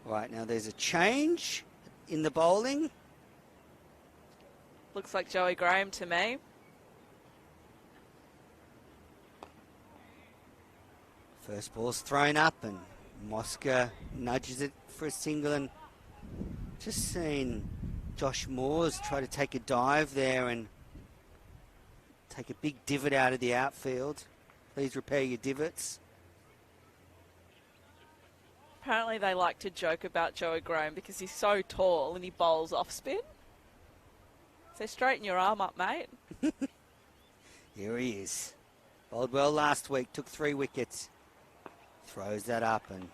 Speaker 2: Right, now there's a change in the bowling.
Speaker 3: Looks like Joey Graham to me.
Speaker 2: First ball's thrown up and Mosca nudges it for a single, and just seen Josh Moores try to take a dive there and take a big divot out of the outfield. Please repair your divots.
Speaker 3: Apparently they like to joke about Joey Graham because he's so tall and he bowls off spin. So straighten your arm up, mate.
Speaker 2: Here he is. Bowled well last week, took 3 wickets. Throws that up and...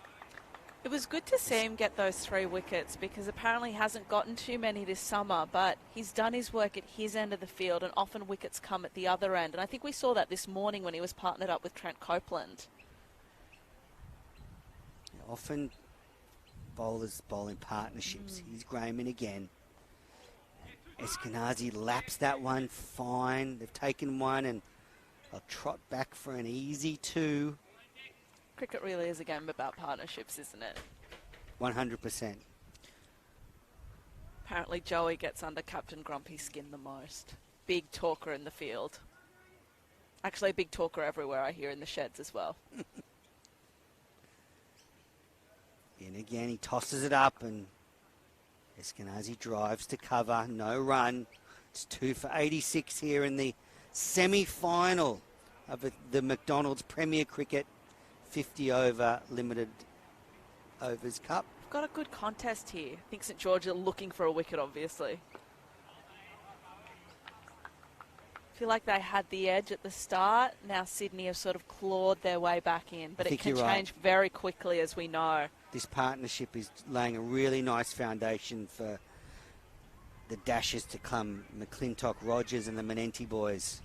Speaker 3: It was good to see him get those 3 wickets because apparently he hasn't gotten too many this summer, but he's done his work at his end of the field and often wickets come at the other end. And I think we saw that this morning when he was partnered up with Trent Copeland.
Speaker 2: Often bowlers bowl in partnerships. Here's Graham in again. Eskenazi laps that one fine. They've taken one and they'll trot back for an easy 2.
Speaker 3: Cricket really is a game about partnerships, isn't it?
Speaker 2: 100%.
Speaker 3: Apparently Joey gets under Captain Grumpy's skin the most. Big talker in the field. Actually, a big talker everywhere, I hear, in the sheds as well.
Speaker 2: In again, he tosses it up and Eskenazi drives to cover. No run. It's 2 for 86 here in the semi-final of the McDonald's Premier Cricket 50 over limited overs cup.
Speaker 3: We've got a good contest here. I think St George are looking for a wicket, obviously. I feel like they had the edge at the start. Now Sydney have sort of clawed their way back in, but it can change very quickly, as we know.
Speaker 2: This partnership is laying a really nice foundation for the dashes to come. McClintock, Rogers and the Menenti boys.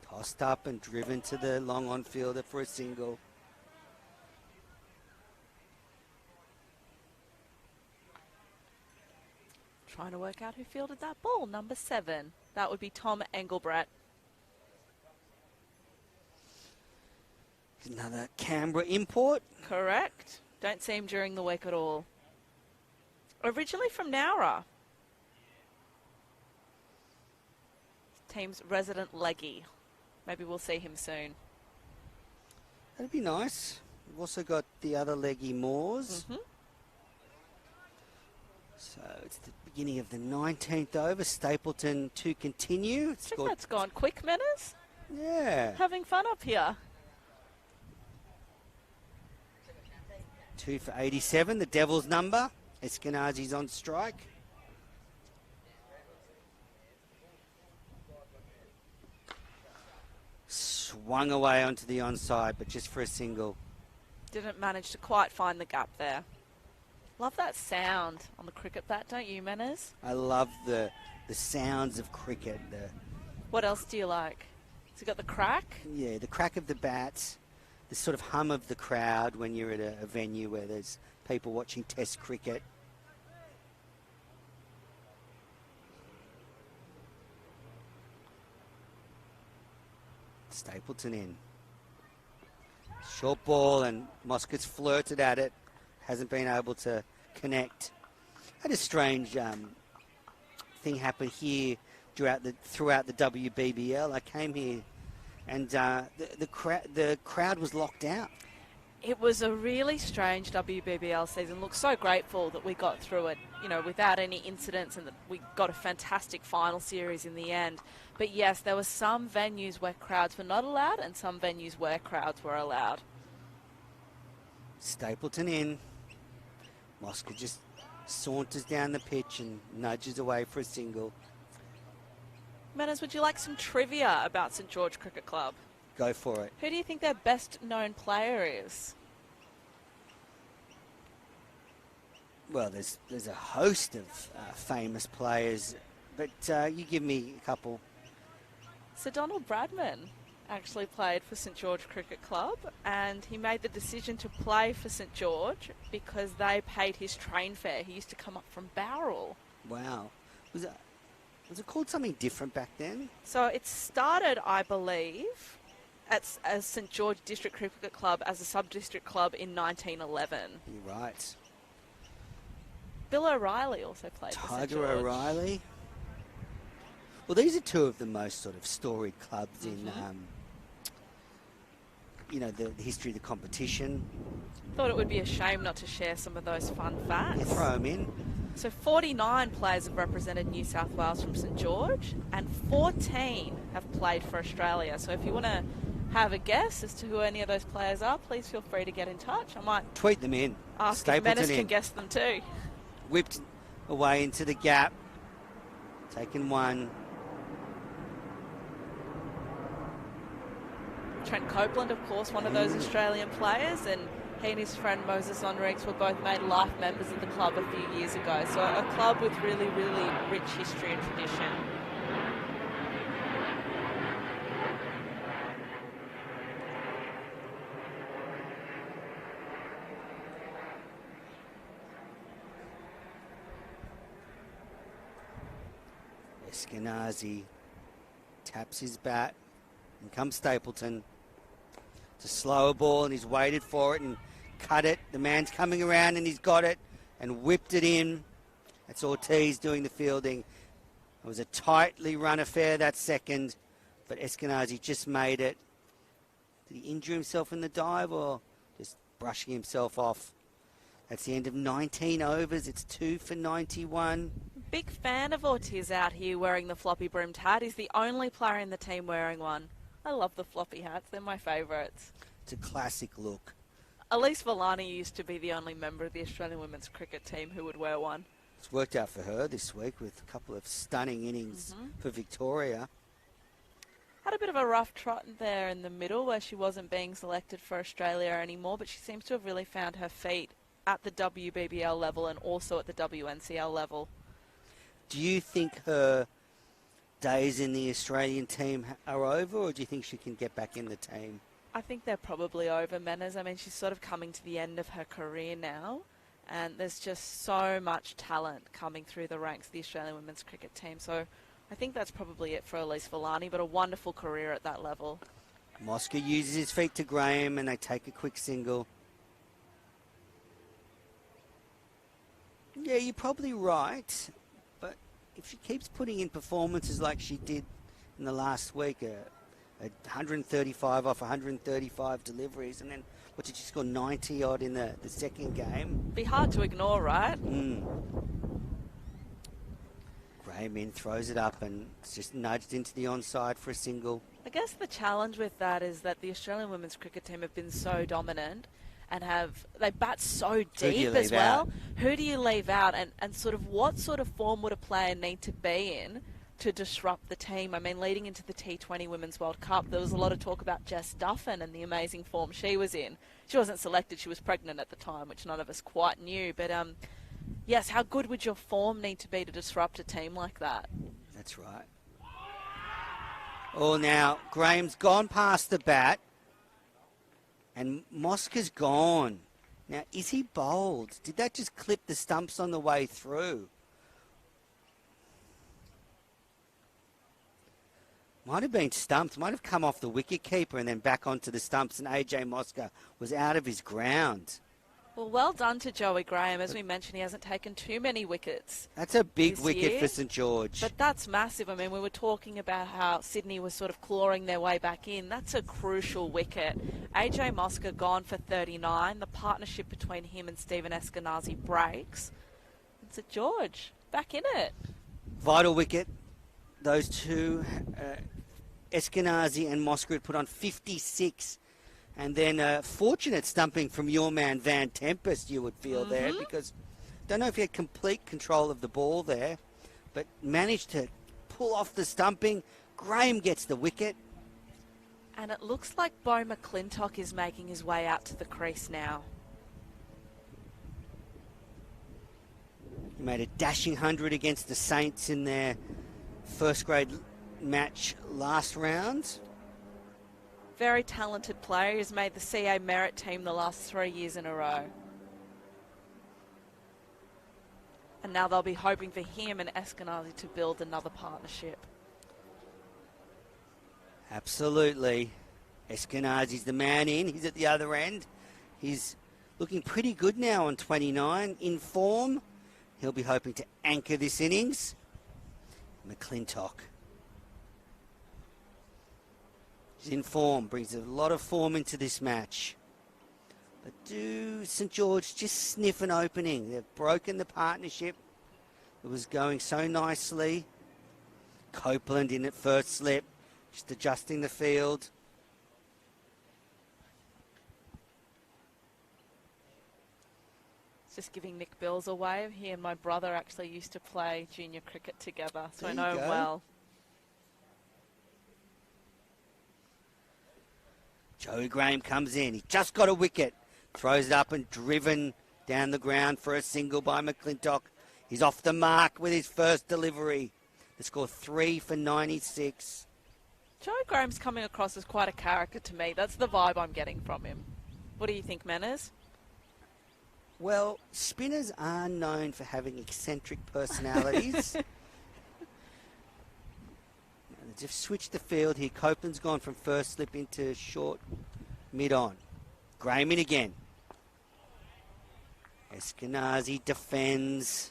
Speaker 2: Tossed up and driven to the long on fielder for a single.
Speaker 3: Trying to work out who fielded that ball. Number 7. That would be Tom Engelbrat.
Speaker 2: Another Canberra import.
Speaker 3: Correct. Don't see him during the week at all. Originally from Nowra. Team's resident leggy. Maybe we'll see him soon.
Speaker 2: That'd be nice. We've also got the other leggy Moores. So it's the beginning of the 19th over. Stapleton to continue.
Speaker 3: I think that's gone quick, Manners.
Speaker 2: Yeah.
Speaker 3: Having fun up here.
Speaker 2: 2 for 87, the Devils number. Eskenazi's on strike. Swung away onto the onside, but just for a single.
Speaker 3: Didn't manage to quite find the gap there. Love that sound on the cricket bat, don't you, Manners?
Speaker 2: I love the sounds of cricket.
Speaker 3: What else do you like? Has it got the crack?
Speaker 2: Yeah, the crack of the bats, the sort of hum of the crowd when you're at a venue where there's people watching Test cricket. Stapleton in. Short ball and Moscott's flirted at it. Hasn't been able to connect. Had a strange thing happen here throughout the WBBL. I came here and the crowd was locked out.
Speaker 3: It was a really strange WBBL season. Look, so grateful that we got through it, you know, without any incidents and that we got a fantastic final series in the end. But yes, there were some venues where crowds were not allowed and some venues where crowds were allowed.
Speaker 2: Stapleton in. Moscow just saunters down the pitch and nudges away for a single.
Speaker 3: Manners, would you like some trivia about St George Cricket Club?
Speaker 2: Go for it.
Speaker 3: Who do you think their best known player is?
Speaker 2: Well, there's a host of famous players, but you give me a couple.
Speaker 3: Sir Donald Bradman actually played for St George Cricket Club, and he made the decision to play for St George because they paid his train fare. He used to come up from Bowral.
Speaker 2: Wow. Was it called something different back then?
Speaker 3: So it started, I believe, as St George District Cricket Club as a sub-district club in 1911.
Speaker 2: You're right.
Speaker 3: Bill O'Reilly also played for St George.
Speaker 2: Tiger O'Reilly. Well, these are two of the most sort of storied clubs in, the history of the competition.
Speaker 3: Thought it would be a shame not to share some of those fun facts.
Speaker 2: Yeah, throw them in.
Speaker 3: So 49 players have represented New South Wales from St George, and 14 have played for Australia. So if you want to have a guess as to who any of those players are, please feel free to get in touch. I might
Speaker 2: tweet them in.
Speaker 3: Ask if Menace can guess them too.
Speaker 2: Whipped away into the gap. Taken one.
Speaker 3: Trent Copeland, of course, one of those Australian players, and he and his friend Moses Onrix were both made life members of the club a few years ago. So a club with really, really rich history and tradition.
Speaker 2: Eskenazi taps his bat, and comes Stapleton. It's a slower ball, and he's waited for it and cut it. The man's coming around, and he's got it and whipped it in. That's Ortiz doing the fielding. It was a tightly run affair that second, but Eskenazi just made it. Did he injure himself in the dive, or just brushing himself off? That's the end of 19 overs. It's 2 for 91.
Speaker 3: Big fan of Ortiz out here wearing the floppy brimmed hat. He's the only player in the team wearing one. I love the floppy hats. They're my favourites.
Speaker 2: It's a classic look.
Speaker 3: Elise Villani used to be the only member of the Australian women's cricket team who would wear one.
Speaker 2: It's worked out for her this week with a couple of stunning innings for Victoria.
Speaker 3: Had a bit of a rough trot there in the middle where she wasn't being selected for Australia anymore, but she seems to have really found her feet at the WBBL level and also at the WNCL level.
Speaker 2: Do you think her days in the Australian team are over, or do you think she can get back in the team?
Speaker 3: I think they're probably over, Menners. I mean, she's sort of coming to the end of her career now, and there's just so much talent coming through the ranks of the Australian women's cricket team. So I think that's probably it for Elise Villani, but a wonderful career at that level.
Speaker 2: Mosca uses his feet to Graham, and they take a quick single. Yeah, you're probably right. But if she keeps putting in performances like she did in the last week, 135 off 135 deliveries, and then, what did she score, 90 odd in the second game?
Speaker 3: Be hard to ignore, right?
Speaker 2: Graham in, throws it up, and it's just nudged into the onside for a single.
Speaker 3: I guess the challenge with that is that the Australian women's cricket team have been so dominant and they bat so deep as well. Who do you leave out, and sort of what sort of form would a player need to be in to disrupt the team? I mean, leading into the T20 Women's World Cup, there was a lot of talk about Jess Duffin and the amazing form she was in. She wasn't selected, she was pregnant at the time, which none of us quite knew. But yes, how good would your form need to be to disrupt a team like that?
Speaker 2: That's right. Oh, now, Graham's gone past the bat. And Mosca's gone. Now, is he bowled? Did that just clip the stumps on the way through? Might have been stumped. Might have come off the wicket keeper and then back onto the stumps, and AJ Mosca was out of his ground.
Speaker 3: Well, well done to Joey Graham. As we mentioned, he hasn't taken too many wickets.
Speaker 2: That's a big
Speaker 3: this
Speaker 2: wicket
Speaker 3: year,
Speaker 2: for St George.
Speaker 3: But that's massive. I mean, we were talking about how Sydney was sort of clawing their way back in. That's a crucial wicket. AJ Mosca gone for 39. The partnership between him and Stephen Eskenazi breaks. And St George back in it.
Speaker 2: Vital wicket. Those two, Eskenazi and Mosca, had put on 56. And then fortunate stumping from your man Van Tempest, you would feel there, because don't know if he had complete control of the ball there, but managed to pull off the stumping. Graham gets the wicket.
Speaker 3: And it looks like Beau McClintock is making his way out to the crease now.
Speaker 2: He made a dashing 100 against the Saints in their first grade match last round.
Speaker 3: Very talented player. He's made the CA Merit team the last 3 years in a row. And now they'll be hoping for him and Eskenazi to build another partnership.
Speaker 2: Absolutely. Eskenazi's the man in. He's at the other end. He's looking pretty good now on 29. In form. He'll be hoping to anchor this innings. McClintock. He's in form. Brings a lot of form into this match. But do St George just sniff an opening? They've broken the partnership. It was going so nicely. Copeland in at first slip. Just adjusting the field.
Speaker 3: It's just giving Nick Bills a wave. He and my brother actually used to play junior cricket together, so I know him well.
Speaker 2: Joey Graham comes in. He just got a wicket. Throws it up and driven down the ground for a single by McClintock. He's off the mark with his first delivery. The score 3 for 96.
Speaker 3: Joey Graham's coming across as quite a character to me. That's the vibe I'm getting from him. What do you think, Manners?
Speaker 2: Well, spinners are known for having eccentric personalities. They've switched the field here. Copeland's gone from first slip into short mid-on. Graham in again. Eskenazi defends.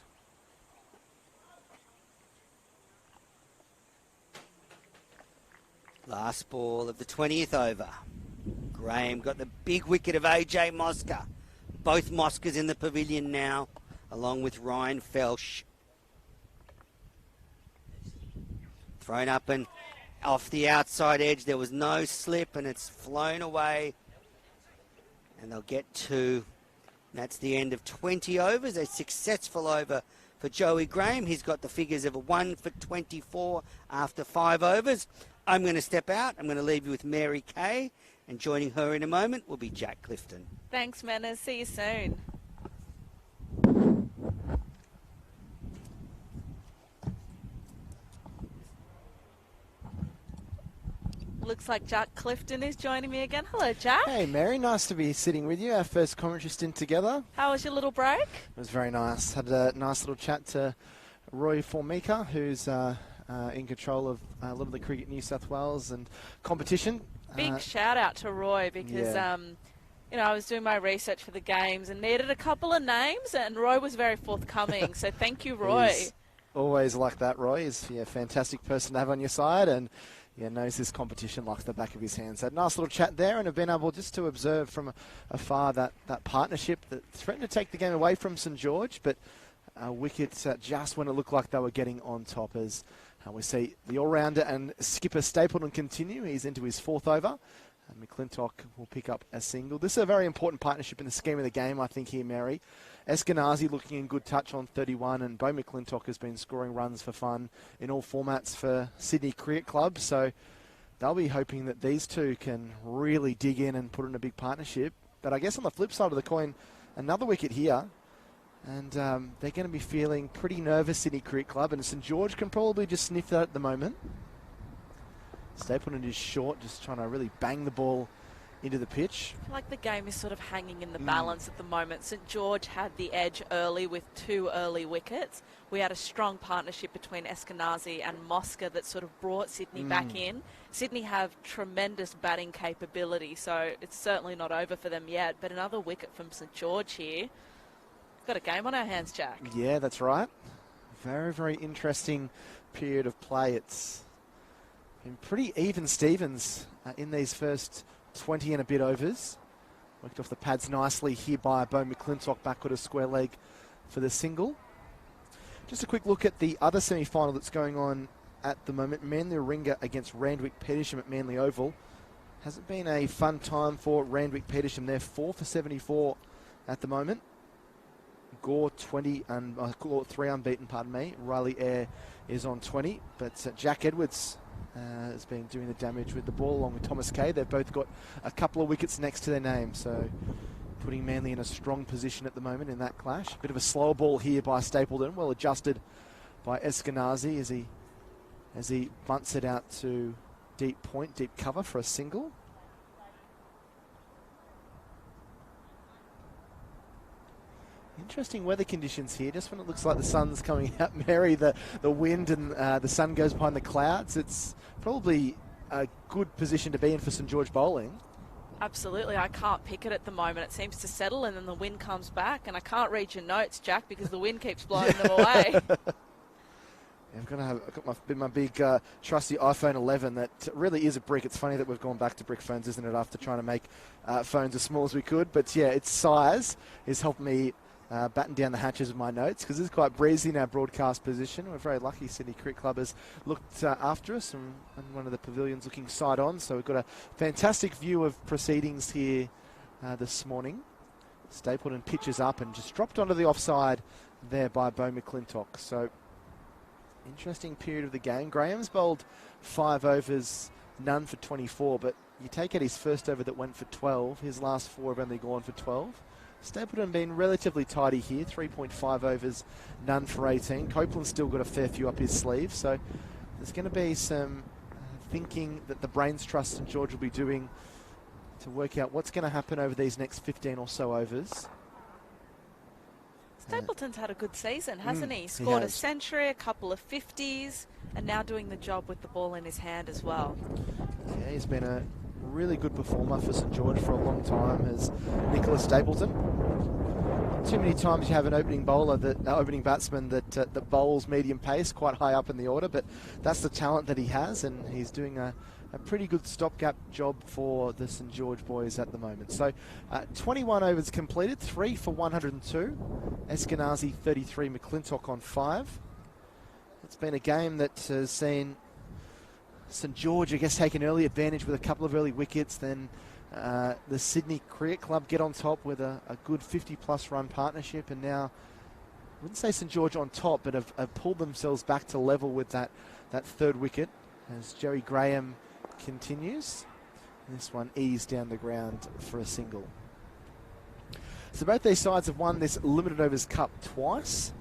Speaker 2: Last ball of the 20th over. Graham got the big wicket of AJ Mosca. Both Moscas in the pavilion now, along with Ryan Felsh. Thrown up and off the outside edge. There was no slip and it's flown away. And they'll get 2. That's the end of 20 overs. A successful over for Joey Graham. He's got the figures of a 1 for 24 after 5 overs. I'm going to step out. I'm going to leave you with Mary Kay. And joining her in a moment will be Jack Clifton.
Speaker 3: Thanks, Manners. See you soon. Looks like Jack Clifton is joining me again. Hello, Jack.
Speaker 1: Hey, Mary. Nice to be sitting with you. Our first commentary stint together.
Speaker 3: How was your little break?
Speaker 1: It was very nice. Had a nice little chat to Roy Formica, who's in control of a lot of the Cricket New South Wales and competition.
Speaker 3: Big shout out to Roy because, I was doing my research for the games and needed a couple of names, and Roy was very forthcoming. So thank you, Roy.
Speaker 1: He's always like that, Roy. He's a fantastic person to have on your side, and knows this competition like the back of his hand. So nice little chat there, and have been able just to observe from afar that partnership that threatened to take the game away from St George, but wickets just when it looked like they were getting on top as we see the all-rounder and skipper Stapleton continue. He's into his 4th over. And McClintock will pick up a single. This is a very important partnership in the scheme of the game, I think, here, Mary. Eskenazi looking in good touch on 31, and Bo McClintock has been scoring runs for fun in all formats for Sydney Cricket Club. So they'll be hoping that these two can really dig in and put in a big partnership. But I guess on the flip side of the coin, another wicket here. And they're going to be feeling pretty nervous, Sydney Cricket Club, and St George can probably just sniff that at the moment. Stapleton is short, just trying to really bang the ball into the pitch.
Speaker 3: I feel like the game is sort of hanging in the balance at the moment. St George had the edge early with 2 early wickets. We had a strong partnership between Eskenazi and Mosca that sort of brought Sydney back in. Sydney have tremendous batting capability, so it's certainly not over for them yet. But another wicket from St George here. Got a game on our hands, Jack.
Speaker 1: Yeah, that's right. Very, very interesting period of play. It's been pretty even Stevens in these first 20 and a bit overs. Worked off the pads nicely here by Bo McClintock, backward a square leg for the single. Just a quick look at the other semi-final that's going on at the moment. Manly Warringah against Randwick Petersham at Manly Oval. Hasn't been a fun time for Randwick Petersham. They're 4 for 74 at the moment. Gore 20 and Gore 3 unbeaten, pardon me. Riley Eyre is on 20, but Jack Edwards has been doing the damage with the ball along with Thomas Kay. They've both got a couple of wickets next to their name, so putting Manly in a strong position at the moment in that clash. Bit of a slow ball here by Stapleton, well adjusted by Eskenazi as he bunts it out to deep point, deep cover for a single. Interesting weather conditions here. Just when it looks like the sun's coming out, Mary, the wind and the sun goes behind the clouds. It's probably a good position to be in for St George bowling.
Speaker 3: Absolutely. I can't pick it at the moment. It seems to settle and then the wind comes back. And I can't read your notes, Jack, because the wind keeps blowing them away.
Speaker 1: I've got my big trusty iPhone 11 that really is a brick. It's funny that we've gone back to brick phones, isn't it, after trying to make phones as small as we could. But yeah, its size is helping me batten down the hatches of my notes because it's quite breezy in our broadcast position. We're very lucky Sydney Cricket Club has looked after us and one of the pavilions looking side on. So we've got a fantastic view of proceedings here this morning. Stapleton pitches up and just dropped onto the offside there by Bo McClintock. So interesting period of the game. Graham's bowled 5 overs, none for 24, but you take out his first over that went for 12. His last 4 have only gone for 12. Stapleton been relatively tidy here, 3.5 overs, none for 18. Copeland's still got a fair few up his sleeve, so there's going to be some thinking that the Brains Trust St George will be doing to work out what's going to happen over these next 15 or so overs.
Speaker 3: Stapleton's had a good season, hasn't he? Scored a century, a couple of 50s, and now doing the job with the ball in his hand as well.
Speaker 1: Yeah, he's been a really good performer for St George for a long time as Nicholas Stapleton. Too many times you have an opening batsman that bowls medium pace quite high up in the order, but that's the talent that he has, and he's doing a pretty good stopgap job for the St George boys at the moment. So 21 overs completed, 3 for 102. Eskenazi 33, McClintock on 5. It's been a game that has seen St George, I guess, take an early advantage with a couple of early wickets, then the Sydney Cricket Club get on top with a good 50-plus run partnership, and now, I wouldn't say St George on top, but have pulled themselves back to level with that third wicket as Jerry Graham continues. This one eased down the ground for a single. So both these sides have won this Limited Overs Cup twice.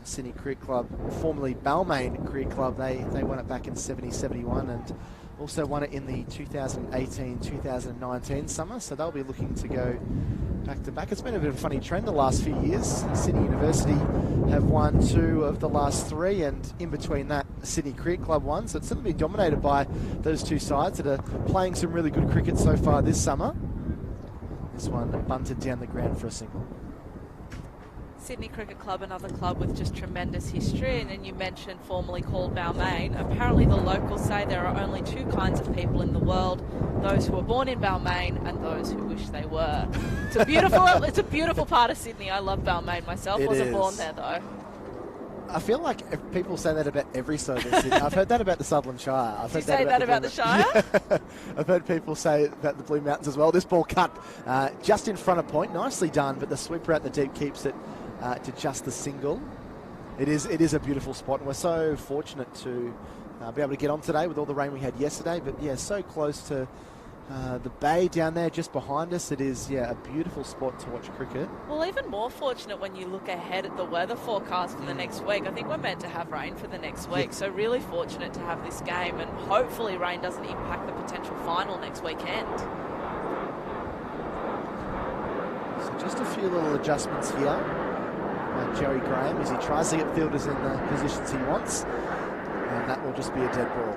Speaker 1: Sydney Cricket Club, formerly Balmain Cricket Club, they won it back in 70-71 and also won it in the 2018-2019 summer, so they'll be looking to go back to back. It's been a bit of a funny trend the last few years. Sydney University have won 2 of the last 3, and in between that, Sydney Cricket Club won, so it's certainly been dominated by those 2 sides that are playing some really good cricket so far this summer. This one bunted down the ground for a single.
Speaker 3: Sydney Cricket Club, another club with just tremendous history, and then you mentioned formerly called Balmain. Apparently the locals say there are only 2 kinds of people in the world, those who were born in Balmain and those who wish they were. It's a beautiful part of Sydney. I love Balmain myself. Wasn't born there though.
Speaker 1: I feel like if people say that about every suburb of Sydney. I've heard that about the Sutherland Shire.
Speaker 3: Did you say that about the Shire?
Speaker 1: Yeah. I've heard people say about the Blue Mountains as well. This ball cut just in front of point. Nicely done, but the sweeper out the deep keeps it to just the single. It is a beautiful spot, and we're so fortunate to be able to get on today with all the rain we had yesterday. But yeah, so close to the bay down there just behind us. It is a beautiful spot to watch cricket.
Speaker 3: Well, even more fortunate when you look ahead at the weather forecast for the next week. I think we're meant to have rain for the next week, so really fortunate to have this game, and hopefully rain doesn't impact the potential final next weekend.
Speaker 1: So just a few little adjustments here. Jerry Graham as he tries to get fielders in the positions he wants, and that will just be a dead ball.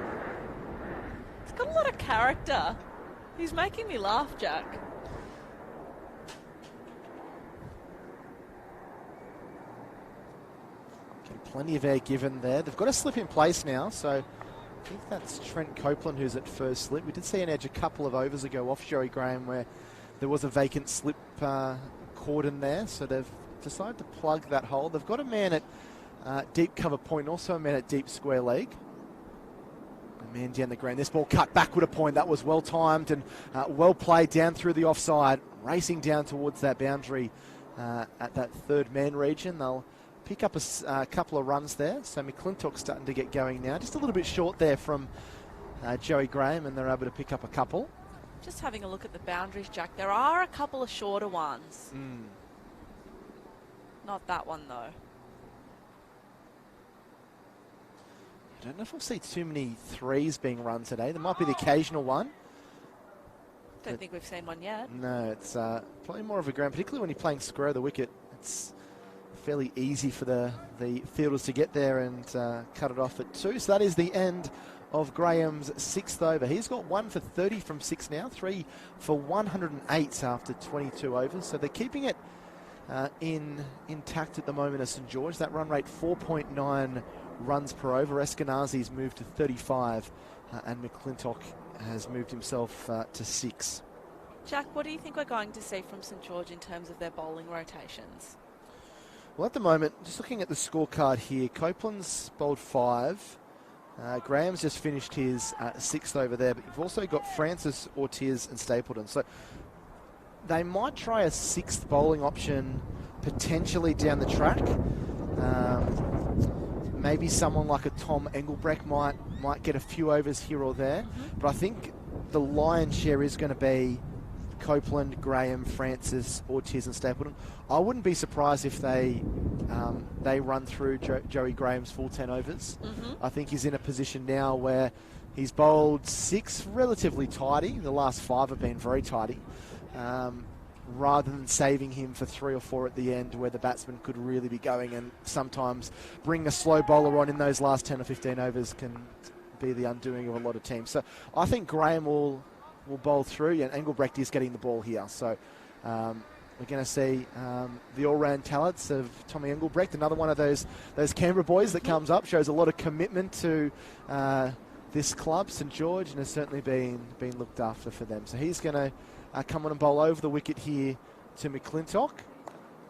Speaker 3: It's got a lot of character. He's making me laugh, Jack.
Speaker 1: Plenty of air given there. They've got a slip in place now, so I think that's Trent Copeland who's at first slip. We did see an edge a couple of overs ago off Jerry Graham where there was a vacant slip cordon there, so they've decided to plug that hole. They've got a man at deep cover point, also a man at deep square leg. A man down the ground. This ball cut backward a point. That was well timed and well played down through the offside, racing down towards that boundary at that third man region. They'll pick up a couple of runs there. So McClintock's starting to get going now. Just a little bit short there from Joey Graham, and they're able to pick up a couple.
Speaker 3: Just having a look at the boundaries, Jack. There are a couple of shorter ones. Not that one, though.
Speaker 1: I don't know if we'll see too many 3s being run today. There might be the occasional one.
Speaker 3: Don't think we've seen one yet.
Speaker 1: No, it's probably more of a ground, particularly when you're playing square of the wicket. It's fairly easy for the fielders to get there and cut it off at 2. So that is the end of Graham's 6th over. He's got 1 for 30 from 6 now, 3 for 108 after 22 overs. So they're keeping it intact at the moment at St George. That run rate 4.9 runs per over. Eskenazi's moved to 35 and McClintock has moved himself to 6.
Speaker 3: Jack, what do you think we're going to see from St George in terms of their bowling rotations?
Speaker 1: Well, at the moment, just looking at the scorecard here, Copeland's bowled 5. Graham's just finished his 6th over there, but you've also got Francis, Ortiz and Stapleton. So they might try a 6th bowling option potentially down the track. Maybe someone like a Tom Engelbrecht might get a few overs here or there. But I think the lion's share is going to be Copeland, Graham, Francis, Ortiz and Stapleton. I wouldn't be surprised if they run through Joey Graham's full 10 overs. I think he's in a position now where he's bowled 6 relatively tidy. The last 5 have been very tidy. Rather than saving him for 3 or 4 at the end where the batsman could really be going, and sometimes bring a slow bowler on in those last 10 or 15 overs can be the undoing of a lot of teams. So I think Graham will bowl through, and Engelbrecht is getting the ball here. So we're going to see the all-round talents of Tommy Engelbrecht, another one of those Canberra boys that comes up, shows a lot of commitment to this club, St George, and has certainly been looked after for them. So he's going to come on and bowl over the wicket here to McClintock,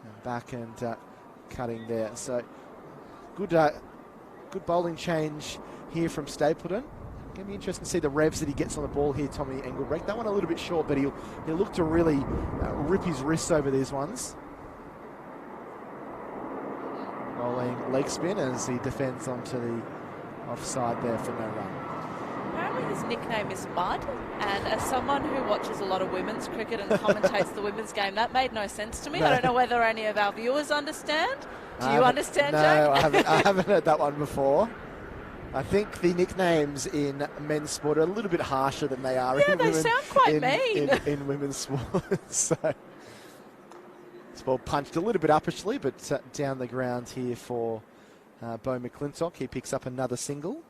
Speaker 1: and back and cutting there. So good bowling change here from Stapleton. Going to be interesting to see the revs that he gets on the ball here, Tommy Engelbrecht. That one a little bit short, but he'll look to really rip his wrists over these ones. Bowling leg spin as he defends onto the offside there for no run.
Speaker 3: Apparently his nickname is Mud, and as someone who watches a lot of women's cricket and commentates the women's game, that made no sense to me. No. I don't know whether any of our viewers understand. Do you understand, Jack?
Speaker 1: No, I haven't heard that one before. I think the nicknames in men's sport are a little bit harsher than they are in
Speaker 3: they sound quite mean.
Speaker 1: In women's sport. So it's ball punched a little bit uppishly, but down the ground here for Beau McClintock. He picks up another single.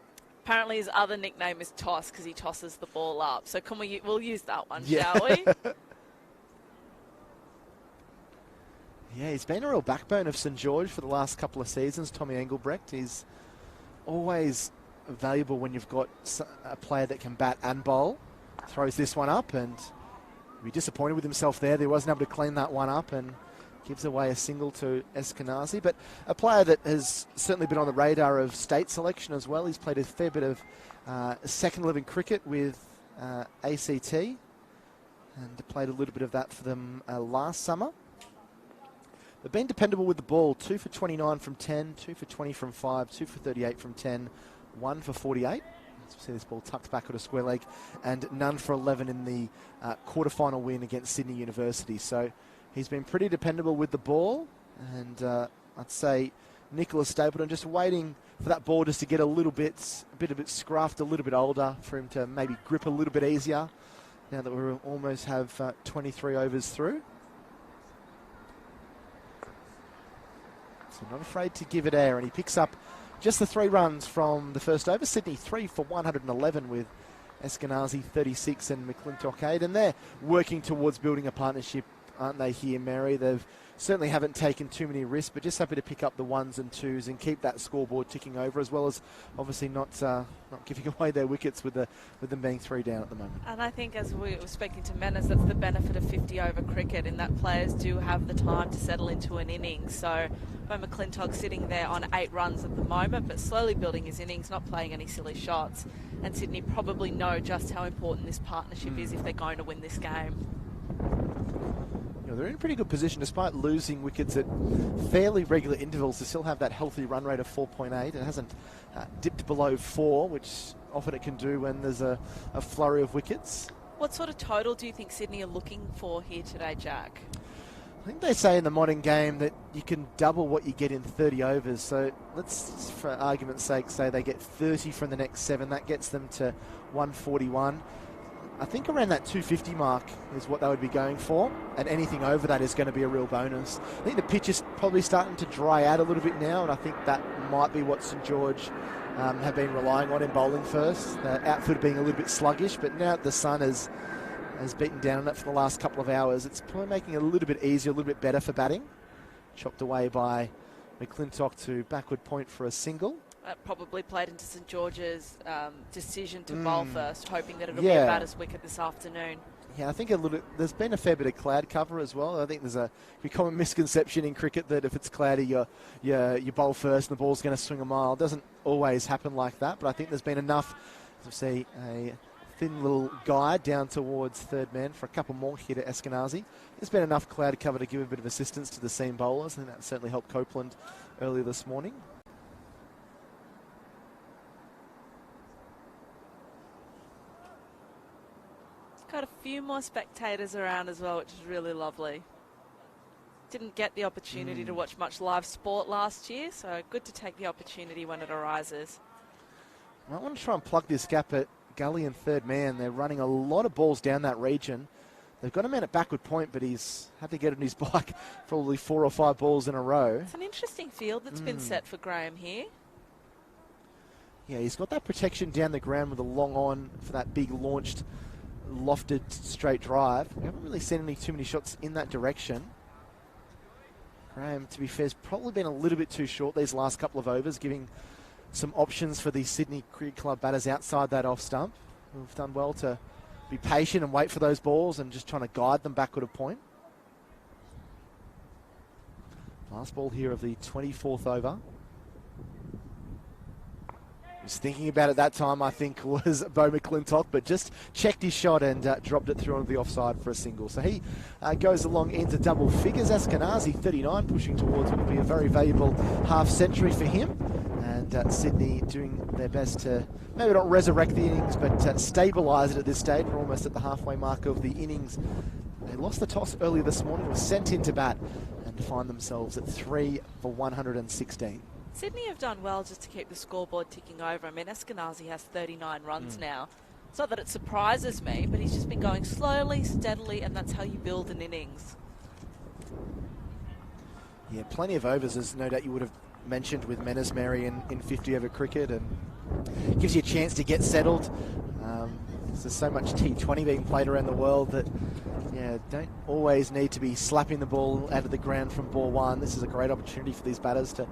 Speaker 3: Apparently his other nickname is Toss because he tosses the ball up. So we'll use that one, shall we?
Speaker 1: Yeah, he's been a real backbone of St George for the last couple of seasons, Tommy Engelbrecht. He's always valuable when you've got a player that can bat and bowl. Throws this one up and he'll be disappointed with himself there. He wasn't able to clean that one up and gives away a single to Eskenazi. But a player that has certainly been on the radar of state selection as well. He's played a fair bit of second 11 cricket with ACT and played a little bit of that for them last summer. They've been dependable with the ball. 2 for 29 from 10, 2 for 20 from 5, 2 for 38 from 10, 1 for 48. Let's see this ball tucked back at a square leg, and none for 11 in the quarterfinal win against Sydney University. So he's been pretty dependable with the ball, and I'd say Nicholas Stapleton just waiting for that ball just to get a bit scruffed, a little bit older, for him to maybe grip a little bit easier now that we almost have 23 overs through. So not afraid to give it air, and he picks up just the 3 runs from the first over. Sydney 3 for 111 with Eskenazi 36 and McClintock 8, and they're working towards building a partnership, aren't they here, Mary? They've certainly haven't taken too many risks, but just happy to pick up the 1s and 2s and keep that scoreboard ticking over, as well as obviously not giving away their wickets with them being 3 down at the moment.
Speaker 3: And I think, as we were speaking to Menas, that's the benefit of 50-over cricket, in that players do have the time to settle into an innings. So Beau McClintock sitting there on 8 runs at the moment, but slowly building his innings, not playing any silly shots. And Sydney probably know just how important this partnership is if they're going to win this game.
Speaker 1: They're in a pretty good position despite losing wickets at fairly regular intervals to still have that healthy run rate of 4.8. It hasn't dipped below 4, which often it can do when there's a flurry of wickets.
Speaker 3: What sort of total do you think Sydney are looking for here today, Jack?
Speaker 1: I think they say in the modern game that you can double what you get in 30 overs. So let's, for argument's sake, say they get 30 from the next 7. That gets them to 141. I think around that 250 mark is what they would be going for, and anything over that is going to be a real bonus. I think the pitch is probably starting to dry out a little bit now, and I think that might be what St George have been relying on in bowling first. The outfield being a little bit sluggish, but now that the sun has beaten down on it for the last couple of hours, it's probably making it a little bit easier, a little bit better for batting. Chopped away by McClintock to backward point for a single.
Speaker 3: That probably played into St George's decision to bowl first, hoping that it'll be a batter's wicket this afternoon.
Speaker 1: Yeah, I think there's been a fair bit of cloud cover as well. I think there's a common misconception in cricket that if it's cloudy, you bowl first and the ball's going to swing a mile. It doesn't always happen like that, but I think there's been enough to see a thin little guide down towards third man for a couple more here to Eskenazi. There's been enough cloud cover to give a bit of assistance to the seam bowlers. I think that certainly helped Copeland earlier this morning.
Speaker 3: had a few more spectators around as well, which is really lovely. Didn't get the opportunity to watch much live sport last year, so good to take the opportunity when it arises.
Speaker 1: I want to try and plug this gap at Gully and third man. They're running a lot of balls down that region. They've got a man at backward point, but he's had to get on his bike probably 4 or 5 balls in a row.
Speaker 3: It's an interesting field that's been set for Graham here.
Speaker 1: Yeah, he's got that protection down the ground with a long on for that big launched, lofted straight drive. We haven't really seen too many shots in that direction. Graham, to be fair, has probably been a little bit too short these last couple of overs, giving some options for the Sydney Cricket Club batters outside that off stump. We've done well to be patient and wait for those balls and just trying to guide them backward a point. Last ball here of the 24th over. He was thinking about it that time, I think, was Beau McClintock, but just checked his shot and dropped it through onto the offside for a single. So he goes along into double figures. Eskenazi, 39, pushing towards what will be a very valuable half century for him. And Sydney doing their best to maybe not resurrect the innings, but stabilise it at this stage. We're almost at the halfway mark of the innings. They lost the toss earlier this morning, were sent into bat, and find themselves at 3 for 116.
Speaker 3: Sydney have done well just to keep the scoreboard ticking over. I mean, Eskenazi has 39 runs now. It's not that it surprises me, but he's just been going slowly, steadily, and that's how you build an innings.
Speaker 1: Yeah, plenty of overs, as no doubt you would have mentioned with Menace Mary in 50 over cricket, and gives you a chance to get settled. There's so much T20 being played around the world that, yeah, don't always need to be slapping the ball out of the ground from ball one. This is a great opportunity for these batters to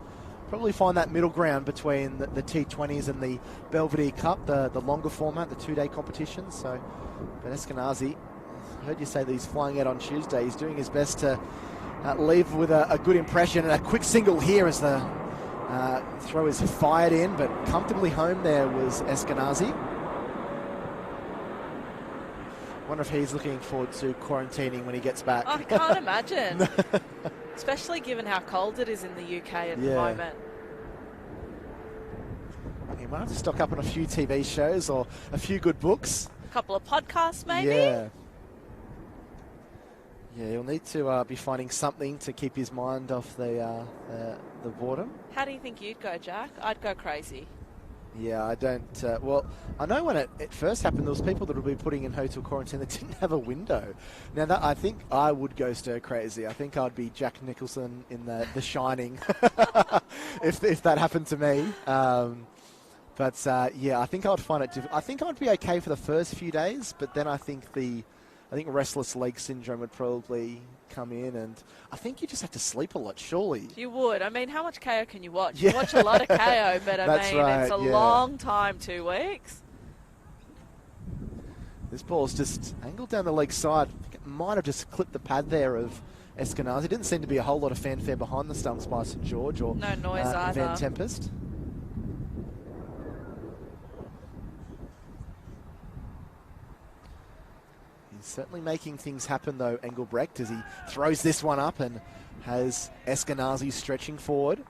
Speaker 1: probably find that middle ground between the T20s and the Belvedere Cup, the longer format, the 2-day competition. So, but Eskenazi, I heard you say that he's flying out on Tuesday. He's doing his best to leave with a good impression, and a quick single here as the throw is fired in, but comfortably home there was Eskenazi. Wonder if he's looking forward to quarantining when he gets back.
Speaker 3: I can't imagine. Especially given how cold it is in the UK at the moment.
Speaker 1: You might have to stock up on a few TV shows or a few good books.
Speaker 3: A couple of podcasts, maybe?
Speaker 1: Yeah. Yeah, he'll need to be finding something to keep his mind off the boredom.
Speaker 3: How do you think you'd go, Jack? I'd go crazy.
Speaker 1: Yeah, I don't... well, I know when it first happened, there was people that would be putting in hotel quarantine that didn't have a window. Now, I think I would go stir crazy. I think I'd be Jack Nicholson in The Shining if that happened to me. Yeah, I think I would find it difficult. I think I'd be okay for the first few days, but then I think restless leg syndrome would probably come in, and I think you just have to sleep a lot, surely.
Speaker 3: You would. I mean, how much KO can you watch? You watch a lot of KO, but it's a long time, 2 weeks.
Speaker 1: This ball's just angled down the leg side. I think it might have just clipped the pad there of Eskenazi. Didn't seem to be a whole lot of fanfare behind the stumps by St George or
Speaker 3: no noise either.
Speaker 1: Van Tempest. He's certainly making things happen, though, Engelbrecht, as he throws this one up and has Eskenazi stretching forward.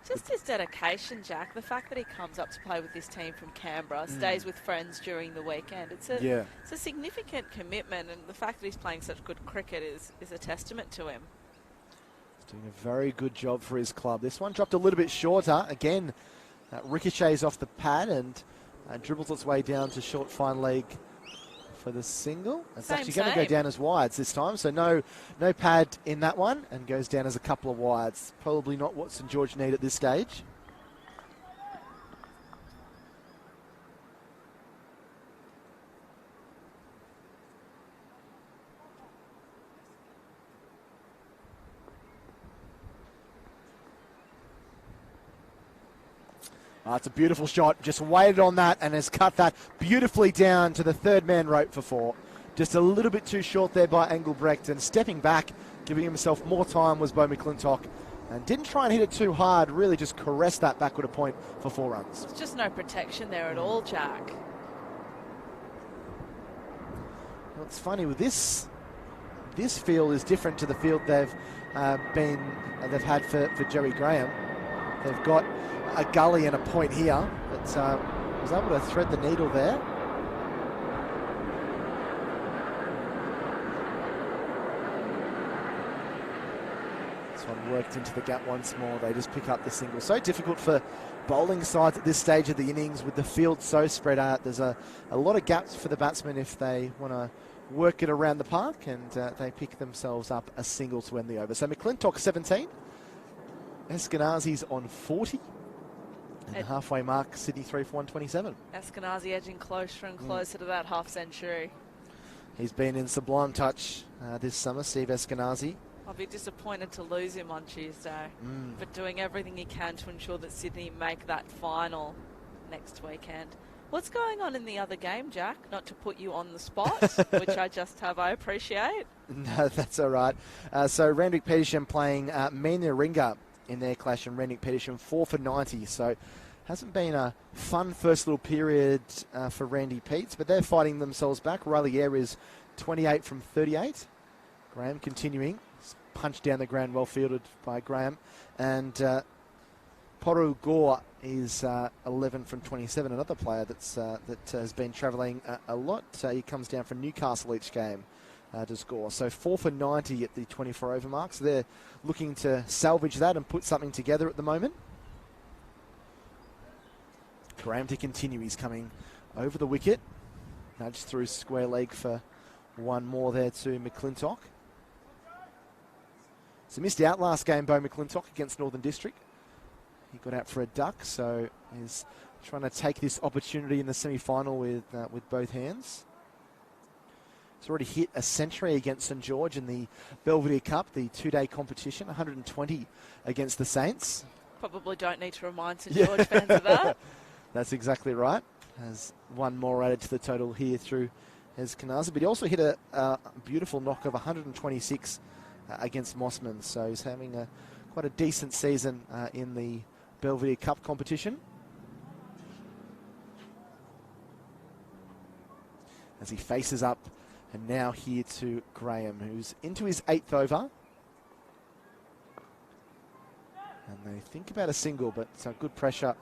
Speaker 3: Just his dedication, Jack. The fact that he comes up to play with this team from Canberra, stays with friends during the weekend. It's a significant commitment, and the fact that he's playing such good cricket is a testament to him.
Speaker 1: He's doing a very good job for his club. This one dropped a little bit shorter. Again, ricochets off the pad and dribbles its way down to short fine leg for the single. It's actually going to go down as wides this time, so no pad in that one, and goes down as a couple of wides. Probably not what St George need at this stage. It's a beautiful shot. Just waited on that and has cut that beautifully down to the third man rope for 4. Just a little bit too short there by Engelbrecht, and stepping back, giving himself more time was Beau McClintock, and didn't try and hit it too hard, really just caressed that backward a point for 4 runs.
Speaker 3: There's just no protection there at all, Jack.
Speaker 1: Well, it's funny with this field is different to the field they've had for Jerry Graham. They've got a gully and a point here, but was able to thread the needle there. worked into the gap once more. They just pick up the single. So difficult for bowling sides at this stage of the innings with the field so spread out. There's a lot of gaps for the batsmen if they want to work it around the park, and they pick themselves up a single to end the over. So McClintock 17, Eskenazi's on 40, and the halfway mark, Sydney 3 for 127.
Speaker 3: Eskenazi edging closer and closer to that half century.
Speaker 1: He's been in sublime touch this summer, Steve Eskenazi.
Speaker 3: I'll be disappointed to lose him on Tuesday, but doing everything he can to ensure that Sydney make that final next weekend. What's going on in the other game, Jack? Not to put you on the spot, which I just have, I appreciate.
Speaker 1: No, that's all right. So Randwick Petersham playing Meena in their clash, and Randwick Petersham 4 for 90. So hasn't been a fun first little period for Randy Peets, but they're fighting themselves back. Riley Eyre is 28 from 38. Graham continuing. Punched down the ground, well fielded by Graham. And Poru Gore is 11 from 27, another player that has been travelling a lot. He comes down from Newcastle each game to score. So 4 for 90 at the 24 over mark. So they're looking to salvage that and put something together at the moment. Graham to continue. He's coming over the wicket. Nudged through square leg for one more there to McClintock. So missed out last game, Beau McClintock against Northern District. He got out for a duck, so he's trying to take this opportunity in the semi-final with both hands. He's already hit a century against St George in the Belvedere Cup, the two-day competition, 120 against the Saints.
Speaker 3: Probably don't need to remind St George fans of that.
Speaker 1: That's exactly right. Has one more added to the total here through Eskenazi, but he also hit a beautiful knock of 126 against Mossman, so he's having quite a decent season in the Belvedere Cup competition. As he faces up, and now here to Graham, who's into his 8th over. And they think about a single, but good pressure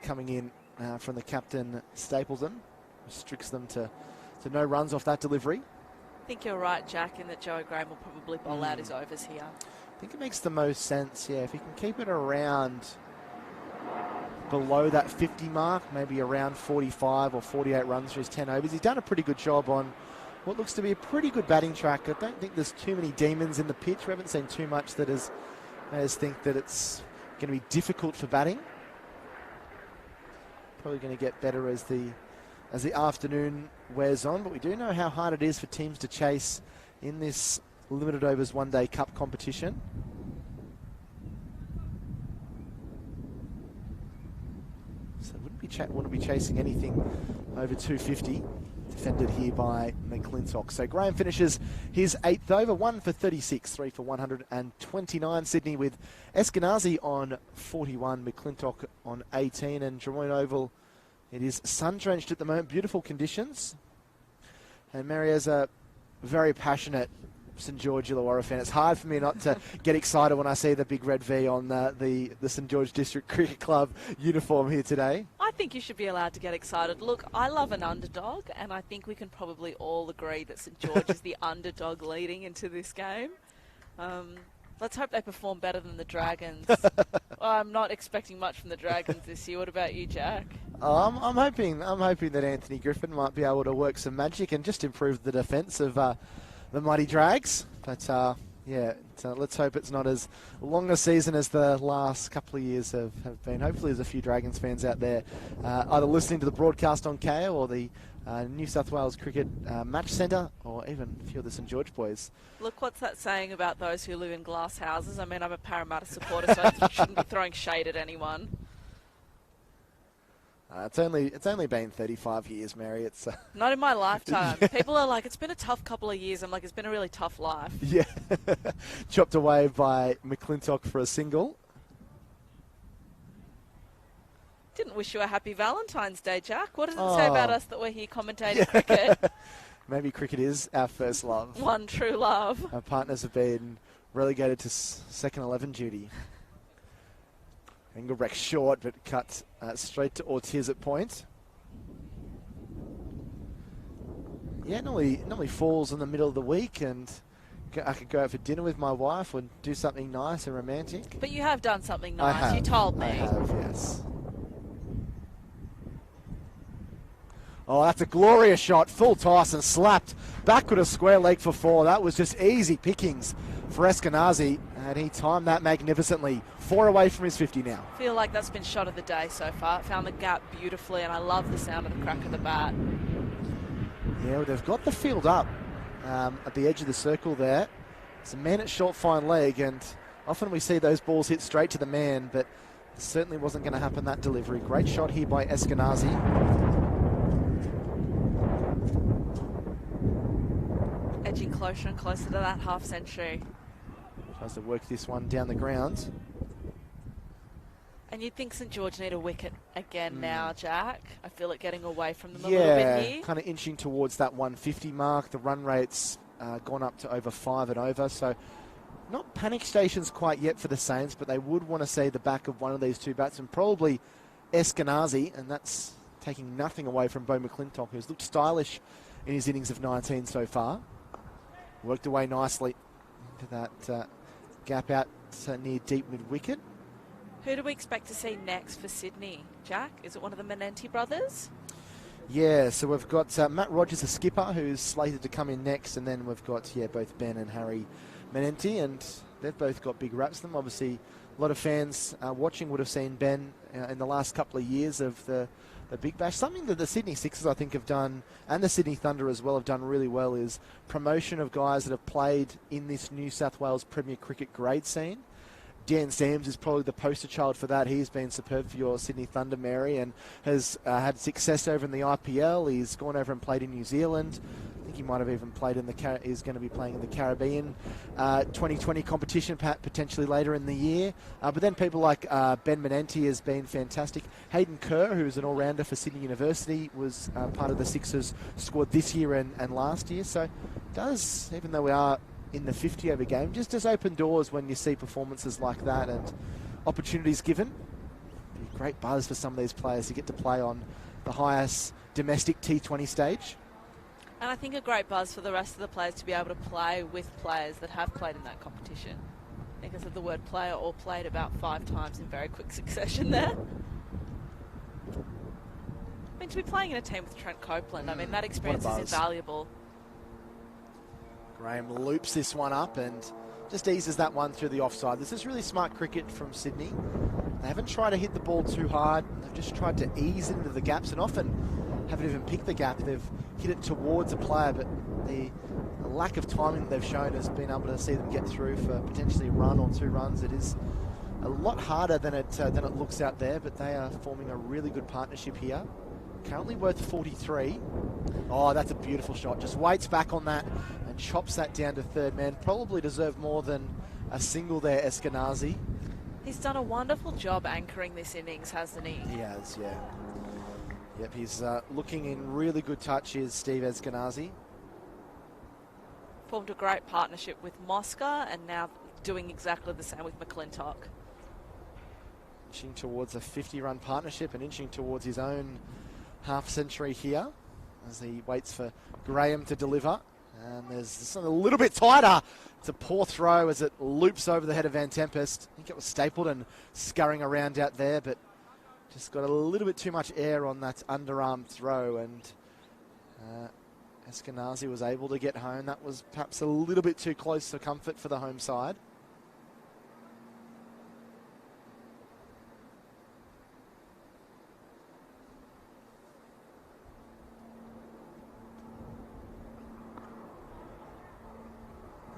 Speaker 1: coming in from the captain, Stapleton. Restricts them to no runs off that delivery.
Speaker 3: I think you're right, Jack, in that Joey Graham will probably bowl out his overs here.
Speaker 1: I think it makes the most sense, yeah. If he can keep it around below that 50 mark, maybe around 45 or 48 runs for his 10 overs. He's done a pretty good job on what looks to be a pretty good batting track. I don't think there's too many demons in the pitch. We haven't seen too much that made us think that it's going to be difficult for batting. Probably going to get better as the afternoon wears on, but we do know how hard it is for teams to chase in this limited overs one-day cup competition. So wouldn't be chasing anything over 250. Defended here by McClintock. So Graham finishes his 8th over, 1 for 36, 3 for 129. Sydney with Eskenazi on 41, McClintock on 18, and Drouin Oval, it is sun-drenched at the moment, beautiful conditions. And Maria's a very passionate St George Illawarra fan. It's hard for me not to get excited when I see the big red V on the St George District Cricket Club uniform here today.
Speaker 3: I think you should be allowed to get excited. Look, I love an underdog, and I think we can probably all agree that St George is the underdog leading into this game. Let's hope they perform better than the Dragons. I'm not expecting much from the Dragons this year. What about you, Jack?
Speaker 1: I'm hoping that Anthony Griffin might be able to work some magic and just improve the defence of the mighty Drags. But let's hope it's not as long a season as the last couple of years have been. Hopefully there's a few Dragons fans out there either listening to the broadcast on KO or the New South Wales Cricket Match Centre, or even a few of the St George boys.
Speaker 3: Look, what's that saying about those who live in glass houses? I mean, I'm a Parramatta supporter, so I shouldn't be throwing shade at anyone.
Speaker 1: It's only been 35 years, Mary. It's
Speaker 3: not in my lifetime. People are like, it's been a tough couple of years. I'm like, it's been a really tough life.
Speaker 1: Yeah. Chopped away by McClintock for a single.
Speaker 3: Didn't wish you a happy Valentine's Day, Jack. What does it say about us that we're here commentating cricket?
Speaker 1: Maybe cricket is our first love.
Speaker 3: One true love.
Speaker 1: Our partners have been relegated to second 11 duty. Engelbrecht short, but cut straight to Ortiz at point. Yeah, normally falls in the middle of the week, and I could go out for dinner with my wife or do something nice and romantic.
Speaker 3: But you have done something
Speaker 1: I
Speaker 3: nice.
Speaker 1: have.
Speaker 3: You told me.
Speaker 1: I have, yes. Oh, that's a glorious shot. Full toss and slapped backward of square leg for 4. That was just easy pickings for Eskenazi, and he timed that magnificently. 4 away from his 50 now.
Speaker 3: I feel like that's been shot of the day so far. It found the gap beautifully, and I love the sound of the crack of the bat.
Speaker 1: Yeah, well, they've got the field up at the edge of the circle there. It's a man at short fine leg, and often we see those balls hit straight to the man, but it certainly wasn't going to happen that delivery. Great shot here by Eskenazi.
Speaker 3: Edging closer and closer to that half century.
Speaker 1: Tries to work this one down the ground.
Speaker 3: And you'd think St George need a wicket again now, Jack. I feel it getting away from them a little bit here.
Speaker 1: Kind of inching towards that 150 mark. The run rate's gone up to over 5 and over, so not panic stations quite yet for the Saints, but they would want to see the back of one of these two batsmen, probably Eskenazi, and that's taking nothing away from Beau McClintock, who's looked stylish in his innings of 19 so far. Worked away nicely into that gap out near deep mid-wicket.
Speaker 3: Who do we expect to see next for Sydney, Jack? Is it one of the Menenti brothers?
Speaker 1: Yeah, so we've got Matt Rogers, the skipper, who's slated to come in next, and then we've got both Ben and Harry Menenti, and they've both got big raps to them. Obviously, a lot of fans watching would have seen Ben in the last couple of years of the Big Bash. Something that the Sydney Sixers, I think, have done, and the Sydney Thunder as well, have done really well, is promotion of guys that have played in this New South Wales Premier Cricket grade scene. Dan Sams is probably the poster child for that. He's been superb for your Sydney Thunder, Mary, and has had success over in the IPL. He's gone over and played in New Zealand. I think he might have even played in he's going to be playing in the Caribbean 2020 competition potentially later in the year. But then people like Ben Menenti has been fantastic. Hayden Kerr, who's an all-rounder for Sydney University, was part of the Sixers squad this year and last year. So it does, even though we are in the 50 over game, just does open doors when you see performances like that and opportunities given. Be a great buzz for some of these players to get to play on the highest domestic T20 stage.
Speaker 3: And I think a great buzz for the rest of the players to be able to play with players that have played in that competition. I think I said the word player or played about 5 times in very quick succession there. I mean, to be playing in a team with Trent Copeland, I mean, that experience is invaluable.
Speaker 1: Graham loops this one up and just eases that one through the offside. This is really smart cricket from Sydney. They haven't tried to hit the ball too hard. They've just tried to ease into the gaps and often haven't even picked the gap. They've hit it towards a player, but the lack of timing they've shown has been able to see them get through for potentially a run or 2 runs. It is a lot harder than it looks out there, but they are forming a really good partnership here. Currently worth 43. Oh, that's a beautiful shot. Just waits back on that and chops that down to third man. Probably deserved more than a single there, Eskenazi.
Speaker 3: He's done a wonderful job anchoring this innings, hasn't he?
Speaker 1: He has, yeah. Yep, he's looking in really good touch, is Steve Eskenazi.
Speaker 3: Formed a great partnership with Mosca and now doing exactly the same with McClintock.
Speaker 1: Inching towards a 50-run partnership and inching towards his own half century here as he waits for Graham to deliver. And there's something a little bit tighter. It's a poor throw as it loops over the head of Van Tempest. I think it was Stapleton scurrying around out there, but just got a little bit too much air on that underarm throw, and Eskenazi was able to get home. That was perhaps a little bit too close for comfort for the home side.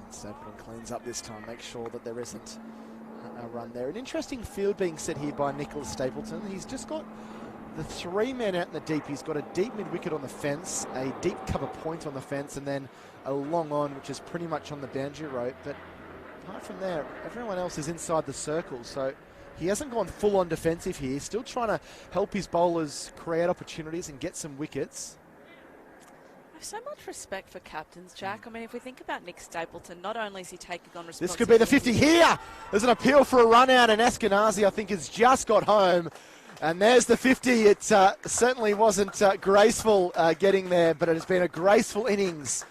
Speaker 1: Stapleton cleans up this time, makes sure that there isn't a run there. An interesting field being set here by Nicholas Stapleton. He's just got the 3 men out in the deep. He's got a deep mid-wicket on the fence, a deep cover point on the fence, and then a long on, which is pretty much on the boundary rope. But apart from there, everyone else is inside the circle. So he hasn't gone full-on defensive here. He's still trying to help his bowlers create opportunities and get some wickets.
Speaker 3: I have so much respect for captains, Jack. I mean, if we think about Nick Stapleton, not only is he taking on responsibility...
Speaker 1: This could be the 50 here. There's an appeal for a run out, and Eskenazi, I think, has just got home. And there's the 50. It certainly wasn't graceful getting there, but it has been a graceful innings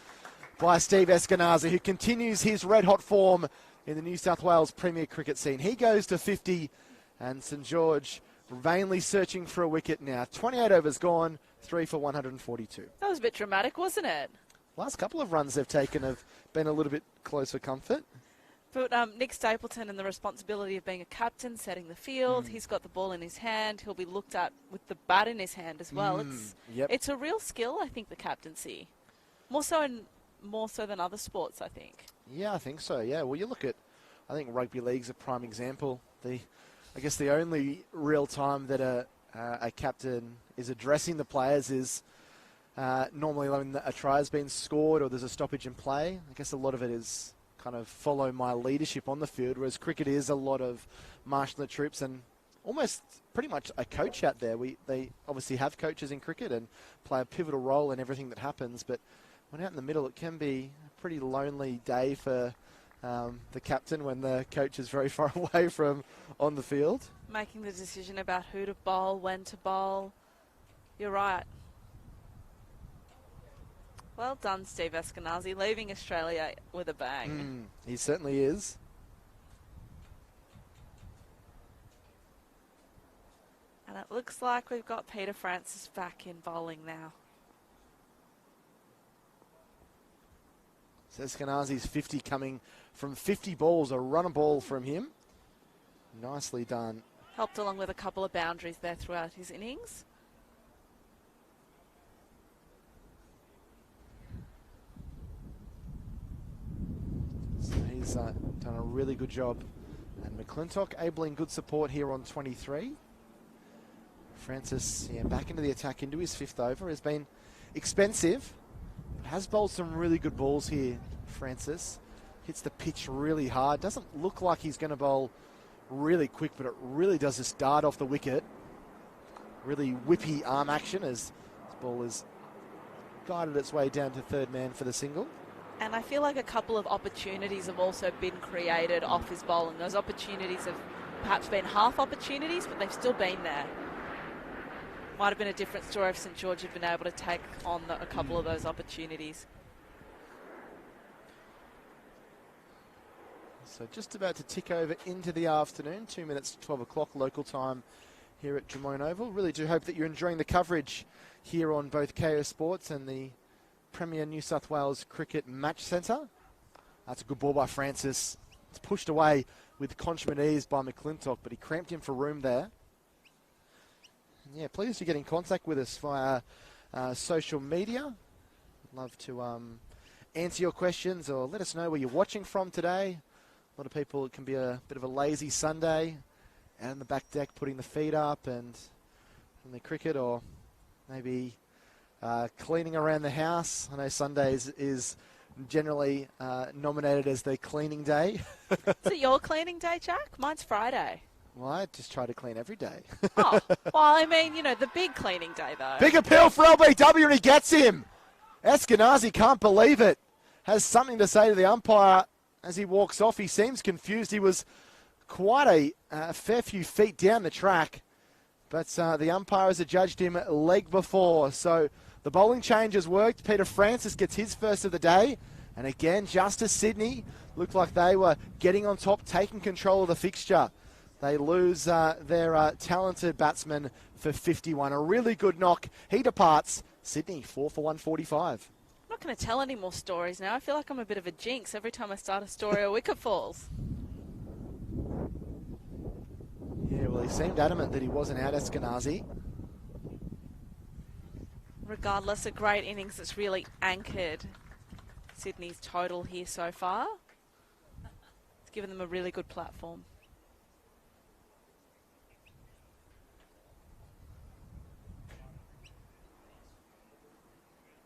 Speaker 1: by Steve Eskenazi, who continues his red-hot form in the New South Wales Premier Cricket scene. He goes to 50, and St George vainly searching for a wicket now. 28 overs gone, 3 for 142.
Speaker 3: That was a bit dramatic, wasn't it?
Speaker 1: Last couple of runs they've taken have been a little bit close for comfort.
Speaker 3: But Nick Stapleton and the responsibility of being a captain, setting the field, he's got the ball in his hand. He'll be looked at with the bat in his hand as well. It's a real skill, I think, the captaincy. More so than other sports, I think.
Speaker 1: Yeah, I think so, yeah. Well, you look at, I think rugby league's a prime example. I guess the only real time that a captain is addressing the players is normally when a try has been scored or there's a stoppage in play. I guess a lot of it is kind of follow my leadership on the field, whereas cricket is a lot of marshalling the troops and almost pretty much a coach out there. They obviously have coaches in cricket and play a pivotal role in everything that happens, but when out in the middle it can be a pretty lonely day for the captain when the coach is very far away from on the field.
Speaker 3: Making the decision about who to bowl, when to bowl. You're right. Well done, Steve Eskenazi, leaving Australia with a bang.
Speaker 1: He certainly is.
Speaker 3: And it looks like we've got Peter Francis back in bowling now.
Speaker 1: So Eskenazi's 50 coming from 50 balls, a run ball from him. Nicely done.
Speaker 3: Helped along with a couple of boundaries there throughout his innings.
Speaker 1: So he's done a really good job. And McClintock abling good support here on 23. Francis back into the attack into his 5th over. Has been expensive, but has bowled some really good balls here, Francis. Hits the pitch really hard. Doesn't look like he's going to bowl really quick, but it really does just dart off the wicket. Really whippy arm action as this ball has guided its way down to third man for the single.
Speaker 3: And I feel like a couple of opportunities have also been created off his bowling. Those opportunities have perhaps been half opportunities, but they've still been there. Might have been a different story if St George had been able to take on a couple of those opportunities.
Speaker 1: So just about to tick over into the afternoon, 2 minutes to 12 o'clock local time here at Drummoyne Oval. Really do hope that you're enjoying the coverage here on both KO Sports and the Premier New South Wales Cricket Match Centre. That's a good ball by Francis. It's pushed away with consummate ease by McClintock, but he cramped him for room there. And yeah, please do get in contact with us via social media. Love to answer your questions or let us know where you're watching from today. A lot of people, it can be a bit of a lazy Sunday out on the back deck putting the feet up and the cricket, or maybe cleaning around the house. I know Sundays is generally nominated as the cleaning day.
Speaker 3: Is it your cleaning day, Jack? Mine's Friday.
Speaker 1: Well, I just try to clean every day.
Speaker 3: Oh, well, I mean, the big cleaning day, though.
Speaker 1: Big appeal for LBW, and he gets him. Eskenazi can't believe it. Has something to say to the umpire as he walks off. He seems confused. He was quite a fair few feet down the track, but the umpire has adjudged him leg before. So the bowling change has worked. Peter Francis gets his first of the day. And again, just as Sydney looked like they were getting on top, taking control of the fixture, they lose their talented batsman for 51. A really good knock. He departs. Sydney, 4 for 145.
Speaker 3: I'm not going to tell any more stories now. I feel like I'm a bit of a jinx every time I start a story a wicket falls.
Speaker 1: Yeah, well, he seemed adamant that he wasn't out, Eskenazi.
Speaker 3: Regardless, a great innings that's really anchored Sydney's total here so far. It's given them a really good platform.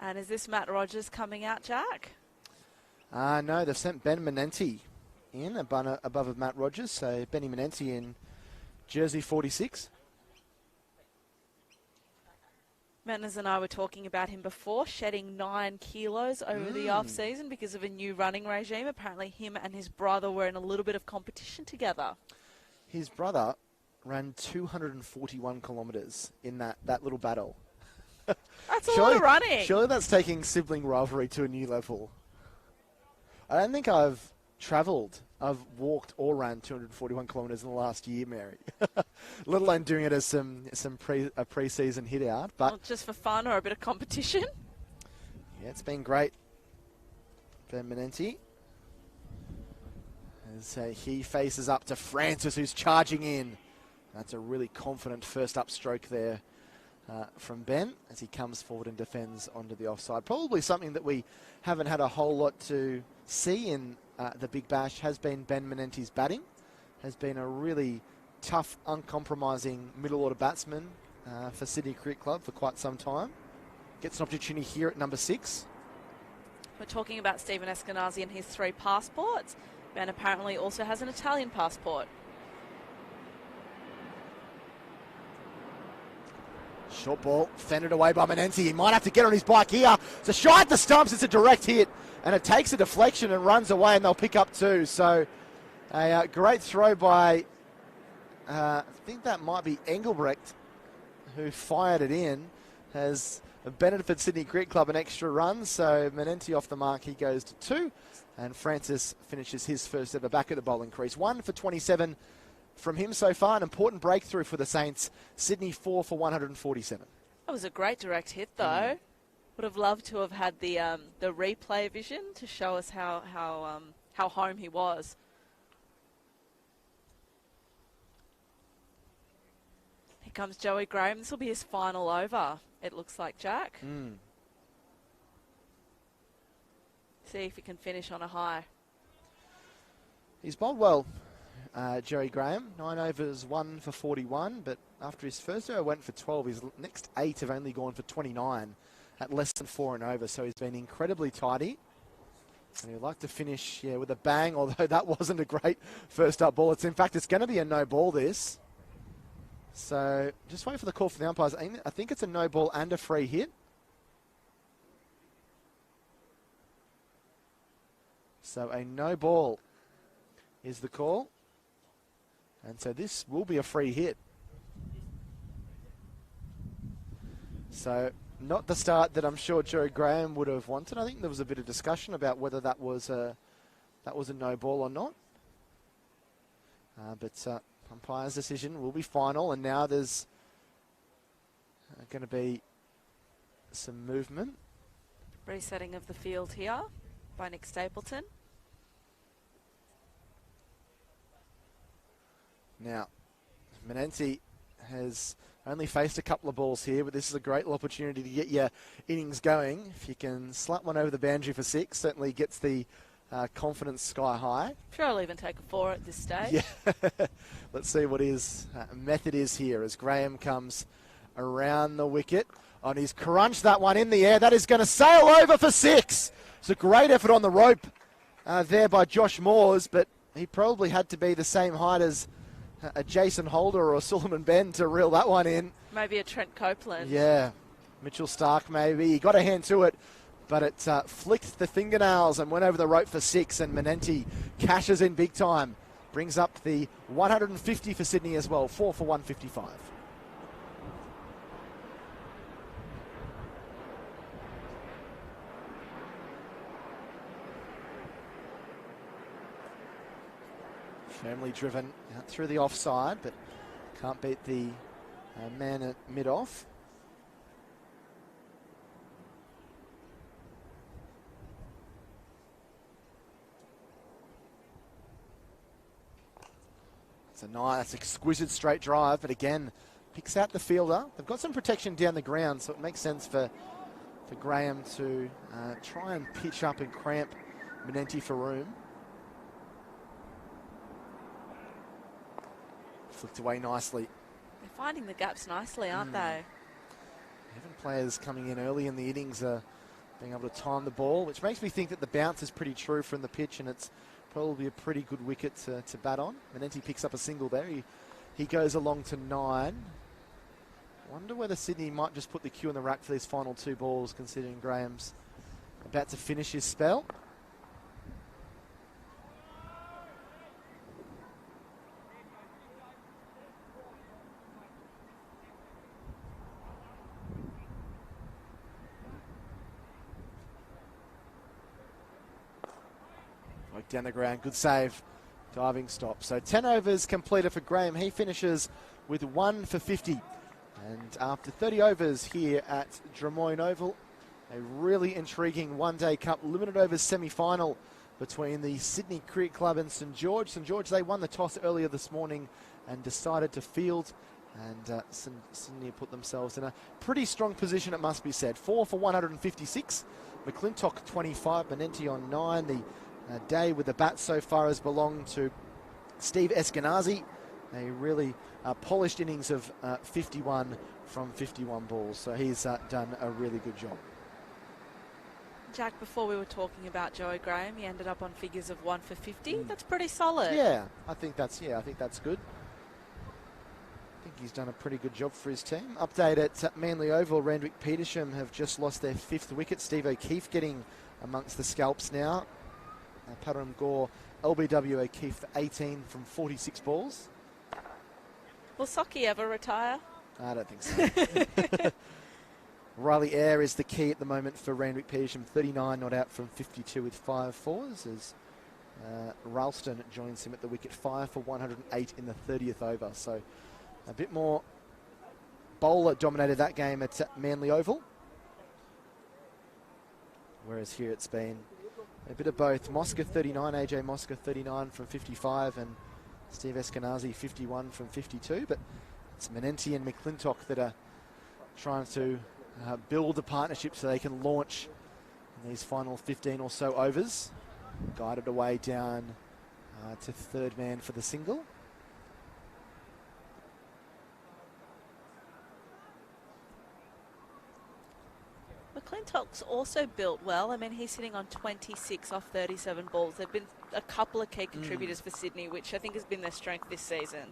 Speaker 3: And is this Matt Rogers coming out, Jack?
Speaker 1: No, they've sent Ben Menenti in above of Matt Rogers. So Benny Menenti in jersey 46.
Speaker 3: Manners and I were talking about him before, shedding 9 kilos over the off-season because of a new running regime. Apparently him and his brother were in a little bit of competition together.
Speaker 1: His brother ran 241 kilometres in that little battle.
Speaker 3: That's a lot of running.
Speaker 1: Surely that's taking sibling rivalry to a new level. I don't think I've travelled. I've walked or ran 241 kilometres in the last year, Mary. Let alone doing it as a pre-season hit out. But
Speaker 3: Well, just for fun or a bit of competition?
Speaker 1: yeah, it's been great. Ben Menenti. As he faces up to Francis, who's charging in. That's a really confident first up stroke there from Ben as he comes forward and defends onto the offside. Probably something that we haven't had a whole lot to see in the Big Bash has been Ben Menenti's batting. Has been a really tough, uncompromising middle order batsman for Sydney Cricket Club for quite some time. Gets an opportunity here at number 6.
Speaker 3: We're talking about Stephen Eskenazi and his 3 passports. Ben apparently also has an Italian passport.
Speaker 1: Short ball, fended away by Menenti. He might have to get on his bike here. It's a shot at the stumps. It's a direct hit. And it takes a deflection and runs away, and they'll pick up 2. So a great throw by, I think that might be Engelbrecht, who fired it in. Has benefited Sydney Cricket Club an extra run. So Menenti off the mark. He goes to 2. And Francis finishes his first ever back at the bowling crease. 1 for 27 from him so far. An important breakthrough for the Saints. Sydney 4 for 147.
Speaker 3: That was a great direct hit, though. Would have loved to have had the replay vision to show us how home he was. Here comes Joey Graham. This will be his final over, it looks like, Jack. See if he can finish on a high.
Speaker 1: He's bowled well, Joey Graham. 9 overs, 1 for 41, but after his first over went for 12, his next 8 have only gone for 29 at less than 4 and over, so he's been incredibly tidy. And he'd like to finish with a bang, although that wasn't a great first up ball. In fact, it's going to be a no ball, this. So just wait for the call from the umpires. I think it's a no ball and a free hit. So a no ball is the call. And so this will be a free hit. So not the start that I'm sure Joe Graham would have wanted. I think there was a bit of discussion about whether that was a no ball or not. But umpire's decision will be final, and now there's going to be some movement.
Speaker 3: Resetting of the field here by Nick Stapleton.
Speaker 1: Now, Menenti has only faced a couple of balls here, but this is a great opportunity to get your innings going. If you can slap one over the boundary for 6, certainly gets the confidence sky high.
Speaker 3: Sure, I'll even take a 4 at this stage.
Speaker 1: Yeah. Let's see what his method is here as Graham comes around the wicket. And he's crunched that one in the air. That is going to sail over for 6. It's a great effort on the rope there by Josh Moores, but he probably had to be the same height as a Jason Holder or a Suleiman Ben to reel that one in.
Speaker 3: Maybe a Trent Copeland.
Speaker 1: Yeah, Mitchell Stark maybe. He got a hand to it, but it flicked the fingernails and went over the rope for 6, and Menenti cashes in big time. Brings up the 150 for Sydney as well, 4 for 155. Firmly driven out through the offside, but can't beat the man at mid-off. That's exquisite straight drive, but again, picks out the fielder. They've got some protection down the ground, so it makes sense for Graham to try and pitch up and cramp Menenti for room. Flicked away nicely.
Speaker 3: They're finding the gaps nicely, aren't they?
Speaker 1: Even players coming in early in the innings are being able to time the ball, which makes me think that the bounce is pretty true from the pitch, and it's probably a pretty good wicket to bat on. Menenti picks up a single there. He goes along to 9. Wonder whether Sydney might just put the cue in the rack for these final 2 balls, considering Graham's about to finish his spell. down the ground. Good save. Diving stop. So 10 overs completed for Graham. He finishes with 1 for 50. And after 30 overs here at Drummoyne Oval, a really intriguing one-day cup limited overs semi-final between the Sydney Cricket Club and St George. St George, they won the toss earlier this morning and decided to field. And Sydney put themselves in a pretty strong position, it must be said. 4 for 156. McClintock 25, Manenti on 9. The day with the bat so far has belonged to Steve Eskenazi. A really polished innings of 51 from 51 balls. So he's done a really good job.
Speaker 3: Jack, before we were talking about Joey Graham, he ended up on figures of 1 for 50. That's pretty solid.
Speaker 1: Yeah, I think that's good. I think he's done a pretty good job for his team. Update at Manly Oval, Randwick Petersham have just lost their 5th wicket. Steve O'Keefe getting amongst the scalps now. Padram Gore, LBW O'Keefe 18 from 46 balls.
Speaker 3: Will Socky ever retire?
Speaker 1: I don't think so. Riley Eyre is the key at the moment for Randwick Petersham. 39 not out from 52 with 5 fours as Ralston joins him at the wicket. 5 for 108 in the 30th over. So a bit more bowler dominated that game at Manly Oval. Whereas here it's been a bit of both. Mosca 39, AJ Mosca 39 from 55 and Steve Eskenazi 51 from 52. But it's Manenti and McClintock that are trying to build a partnership so they can launch in these final 15 or so overs. Guided away down to third man for the single.
Speaker 3: McClintock's also built well. I mean, he's sitting on 26 off 37 balls. There have been a couple of key contributors for Sydney, which I think has been their strength this season.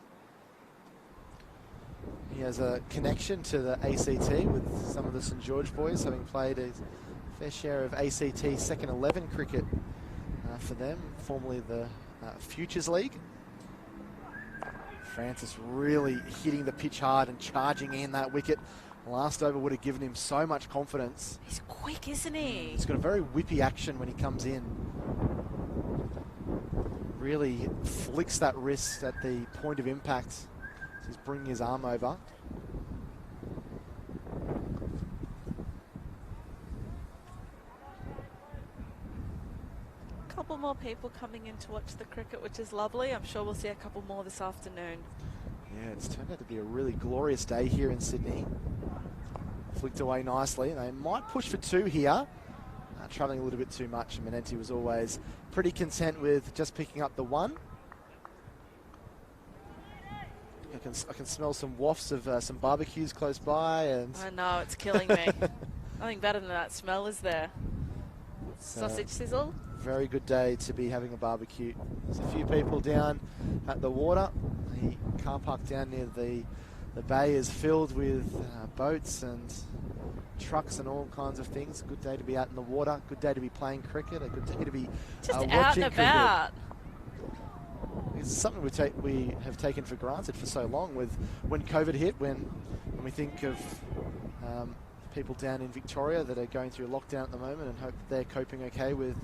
Speaker 1: He has a connection to the ACT with some of the St George boys, having played a fair share of ACT second 11 cricket for them, formerly the Futures League. Francis really hitting the pitch hard and charging in that wicket. Last over would have given him so much confidence.
Speaker 3: He's quick, isn't he?
Speaker 1: He's got a very whippy action when he comes in. Really flicks that wrist at the point of impact. He's bringing his arm over.
Speaker 3: A couple more people coming in to watch the cricket, which is lovely. I'm sure we'll see a couple more this afternoon.
Speaker 1: Yeah, it's turned out to be a really glorious day here in Sydney. Flicked away nicely. They might push for 2 here. Travelling a little bit too much. Manenti was always pretty content with just picking up the 1. I can smell some wafts of some barbecues close by. And
Speaker 3: I know, it's killing me. Nothing better than that smell, is there? Sausage sizzle.
Speaker 1: Very good day to be having a barbecue. There's a few people down at the water. The car park down near the bay is filled with boats and trucks and all kinds of things. Good day to be out in the water. Good day to be playing cricket. A good day to be
Speaker 3: just
Speaker 1: watching
Speaker 3: out and about.
Speaker 1: Cricket. It's something we have taken for granted for so long. With when COVID hit, when we think of people down in Victoria that are going through lockdown at the moment, and hope they're coping okay with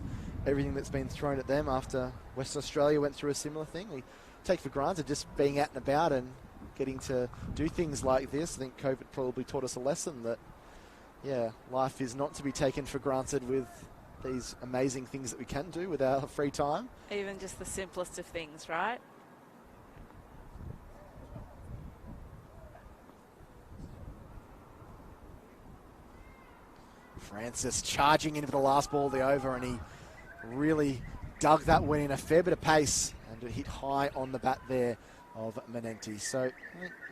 Speaker 1: everything that's been thrown at them after Western Australia went through a similar thing. We take for granted just being out and about and getting to do things like this. I think COVID probably taught us a lesson that, yeah, life is not to be taken for granted with these amazing things that we can do with our free time.
Speaker 3: Even just the simplest of things, right?
Speaker 1: Francis charging in for the last ball of the over, and he really dug that one in a fair bit of pace and hit high on the bat there of Manenti. So,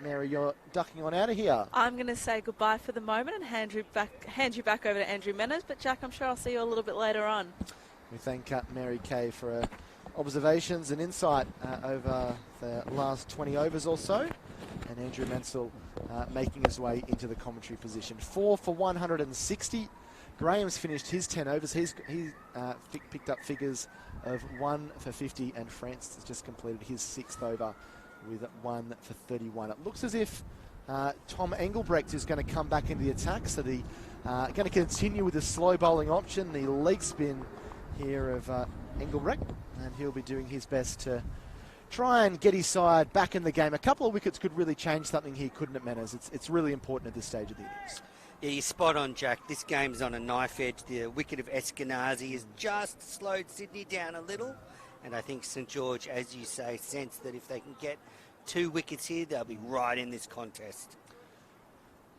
Speaker 1: Mary, you're ducking on out of here.
Speaker 3: I'm going to say goodbye for the moment and hand you back over to Andrew Menas. But, Jack, I'm sure I'll see you a little bit later on.
Speaker 1: We thank Mary Kay for her observations and insight over the last 20 overs or so. And Andrew Mansell making his way into the commentary position. 4 for 160. Graham's finished his 10 overs. He picked up figures of 1 for 50, and Francis has just completed his 6th over with 1 for 31. It looks as if Tom Engelbrecht is going to come back into the attack, so the going to continue with the slow bowling option. The leg spin here of Engelbrecht, and he'll be doing his best to try and get his side back in the game. A couple of wickets could really change something here, couldn't it, Manners? It's really important at this stage of the innings.
Speaker 2: Yeah, you're spot on, Jack. This game's on a knife edge. The wicket of Eskenazi has just slowed Sydney down a little. And I think St George, as you say, sense that if they can get 2 wickets here, they'll be right in this contest.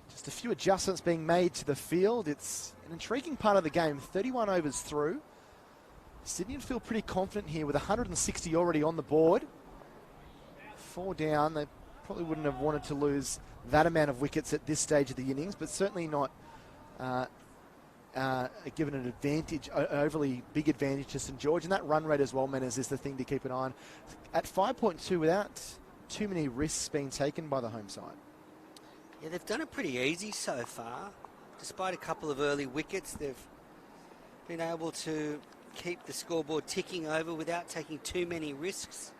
Speaker 1: Just a few adjustments being made to the field. It's an intriguing part of the game. 31 overs through. Sydney would feel pretty confident here with 160 already on the board. 4 down. They probably wouldn't have wanted to lose that amount of wickets at this stage of the innings, but certainly not given an advantage, overly big advantage to St George. And that run rate as well, Manners, is the thing to keep an eye on. At 5.2 without too many risks being taken by the home side.
Speaker 2: Yeah, they've done it pretty easy so far. Despite a couple of early wickets, they've been able to keep the scoreboard ticking over without taking too many risks.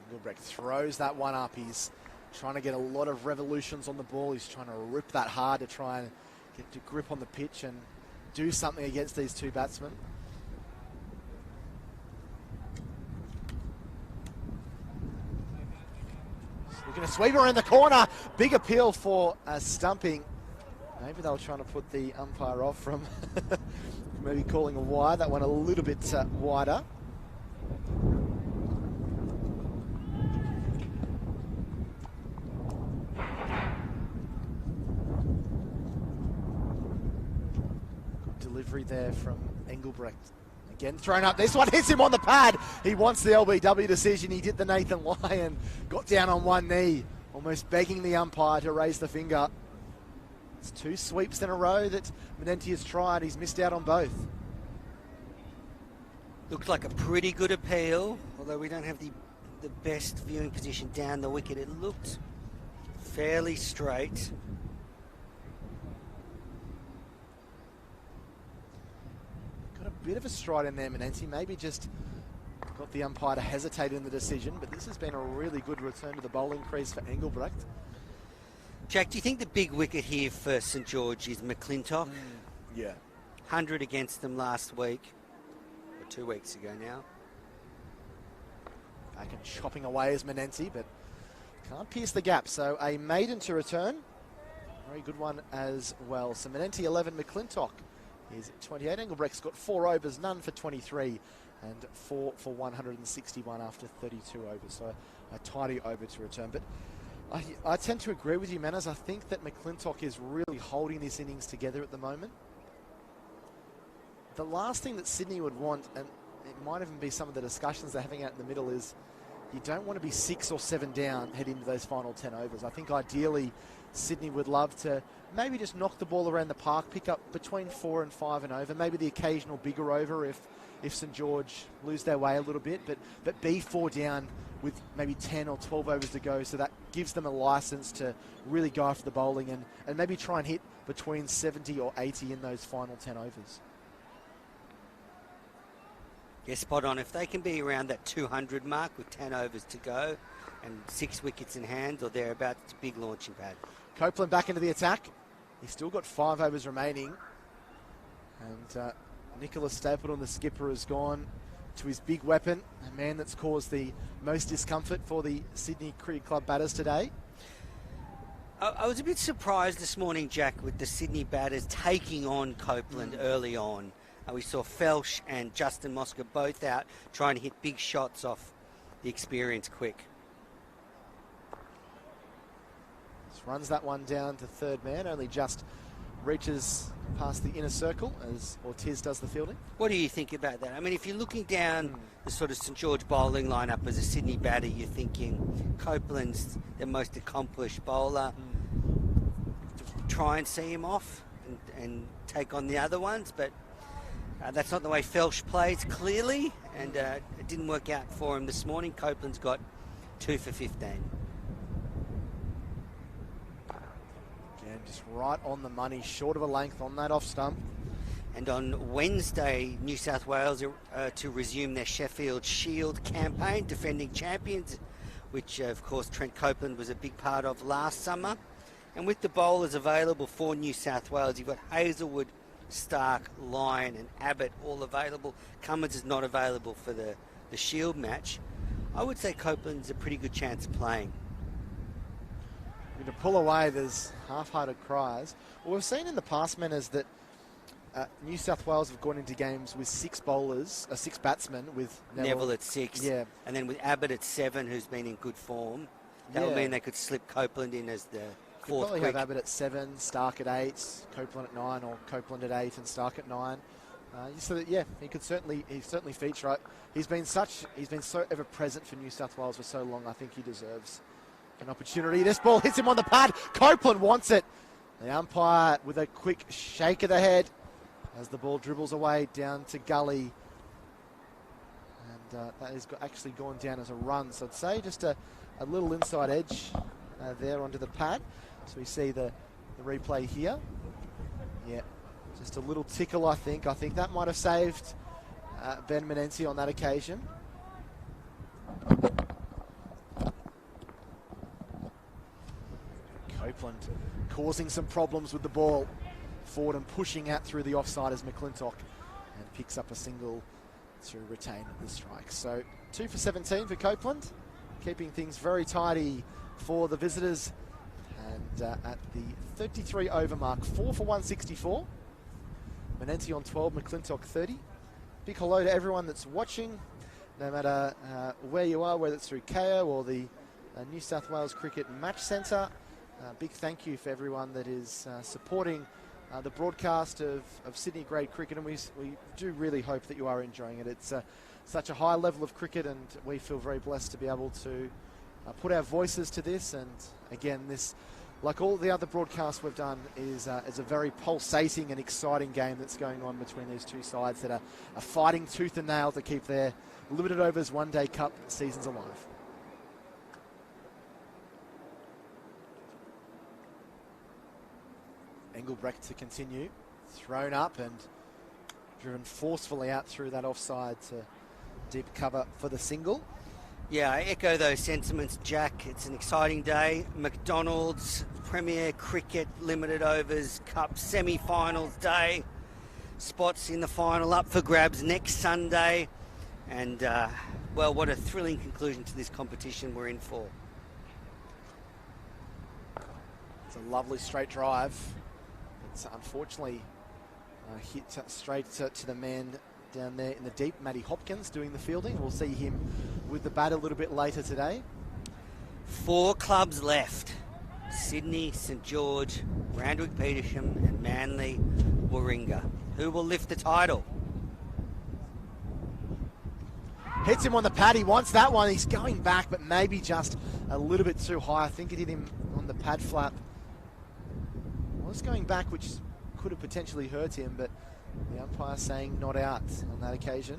Speaker 1: Engelbrecht throws that one up. He's trying to get a lot of revolutions on the ball. He's trying to rip that hard to try and get to grip on the pitch and do something against these 2 batsmen. Looking to sweep around the corner. Big appeal for stumping. Maybe they were trying to put the umpire off from maybe calling a wide. That one a little bit wider. Delivery there from Engelbrecht. Again thrown up. This one hits him on the pad. He wants the LBW decision. He did the Nathan Lyon. Got down on one knee, almost begging the umpire to raise the finger. It's 2 sweeps in a row that Manenti has tried. He's missed out on both.
Speaker 2: Looks like a pretty good appeal, although we don't have the best viewing position down the wicket. It looked fairly straight.
Speaker 1: Got a bit of a stride in there, Manenti. Maybe just got the umpire to hesitate in the decision, but this has been a really good return to the bowling crease for Engelbrecht.
Speaker 2: Jack, do you think the big wicket here for St George is McClintock?
Speaker 1: Yeah.
Speaker 2: 100 against them last week, or 2 weeks ago now.
Speaker 1: Back and chopping away as Manenti, but can't pierce the gap. So a maiden to return. Very good one as well. So Manenti 11, McClintock is 28. Engelbrecht's got 4 overs, none for 23, and 4 for 161 after 32 overs. So a tidy over to return. But I tend to agree with you, Manners. I think that McClintock is really holding this innings together at the moment. The last thing that Sydney would want, and it might even be some of the discussions they're having out in the middle, is you don't want to be 6 or 7 down heading into those final 10 overs. I think ideally Sydney would love to maybe just knock the ball around the park, pick up between 4 and 5 and over, maybe the occasional bigger over if St George lose their way a little bit, but be 4 down with maybe 10 or 12 overs to go, so that gives them a license to really go after the bowling and maybe try and hit between 70 or 80 in those final 10 overs.
Speaker 2: Yeah, spot on. If they can be around that 200 mark with 10 overs to go and 6 wickets in hand or thereabouts, it's a big launching pad.
Speaker 1: Copeland back into the attack. He's still got 5 overs remaining. And Nicholas Stapleton, the skipper, has gone to his big weapon, a man that's caused the most discomfort for the Sydney Cricket Club batters today.
Speaker 2: I was a bit surprised this morning, Jack, with the Sydney batters taking on Copeland early on. We saw Felsh and Justin Mosca both out trying to hit big shots off the experienced Quick.
Speaker 1: Just runs that one down to third man, only just reaches past the inner circle as Ortiz does the fielding.
Speaker 2: What do you think about that? I mean, if you're looking down the sort of St George bowling lineup as a Sydney batter, you're thinking Copeland's the most accomplished bowler. Try and see him off and take on the other ones, but that's not the way Felsh plays, clearly, and it didn't work out for him this morning. Copeland's got 2 for 15.
Speaker 1: Again, just right on the money, short of a length on that off stump.
Speaker 2: And on Wednesday, New South Wales are to resume their Sheffield Shield campaign, defending champions, which, of course, Trent Copeland was a big part of last summer. And with the bowlers available for New South Wales, you've got Hazelwood, Stark, Lyon and Abbott all available. Cummins is not available for the Shield match. I would say Copeland's a pretty good chance of playing.
Speaker 1: To pull away, there's half-hearted cries. What we've seen in the past, men, is that New South Wales have gone into games with six batsmen with
Speaker 2: Neville at 6.
Speaker 1: Yeah.
Speaker 2: And then with Abbott at 7, who's been in good form. That would mean they could slip Copeland in as the fourth
Speaker 1: probably
Speaker 2: quick.
Speaker 1: have Abbott at 7, Stark at 8, Copeland at 9, or Copeland at 8 and Stark at 9. So that, he could certainly feature. He's been so ever present for New South Wales for so long. I think he deserves an opportunity. This ball hits him on the pad. Copeland wants it. The umpire with a quick shake of the head as the ball dribbles away down to gully. And that has actually gone down as a run. So I'd say just a little inside edge there onto the pad. So we see the replay here. Yeah, just a little tickle, I think. I think that might have saved Ben Menenzi on that occasion. Copeland causing some problems with the ball forward and pushing out through the offside as McClintock, and picks up a single to retain the strike. So 2 for 17 for Copeland, keeping things very tidy for the visitors. And at the 33 over mark, 4 for 164. Menenzi on 12, McClintock 30. Big hello to everyone that's watching, no matter where you are, whether it's through KO or the New South Wales Cricket Match Centre. Big thank you for everyone that is supporting the broadcast of Sydney grade cricket, and we do really hope that you are enjoying it. It's such a high level of cricket, and we feel very blessed to be able to put our voices to this. And again, this, like all the other broadcasts we've done, is a very pulsating and exciting game that's going on between these two sides that are fighting tooth and nail to keep their limited overs one-day cup seasons alive. Engelbrecht to continue, thrown up and driven forcefully out through that offside to deep cover for the single.
Speaker 2: Yeah, I echo those sentiments, Jack. It's an exciting day. McDonald's Premier Cricket Limited Overs Cup semi-finals day. Spots in the final up for grabs next Sunday. And, well, what a thrilling conclusion to this competition we're in for.
Speaker 1: It's a lovely straight drive. It's unfortunately hit straight to the man down there in the deep, Matty Hopkins, doing the fielding. We'll see him with the bat a little bit later today.
Speaker 2: 4 clubs left. Sydney, St George, Randwick Petersham and Manly Warringah. Who will lift the title?
Speaker 1: Hits him on the pad. He wants that one. He's going back, but maybe just a little bit too high. I think it hit him on the pad flap. Was going back, which could have potentially hurt him, but the umpire saying not out on that occasion.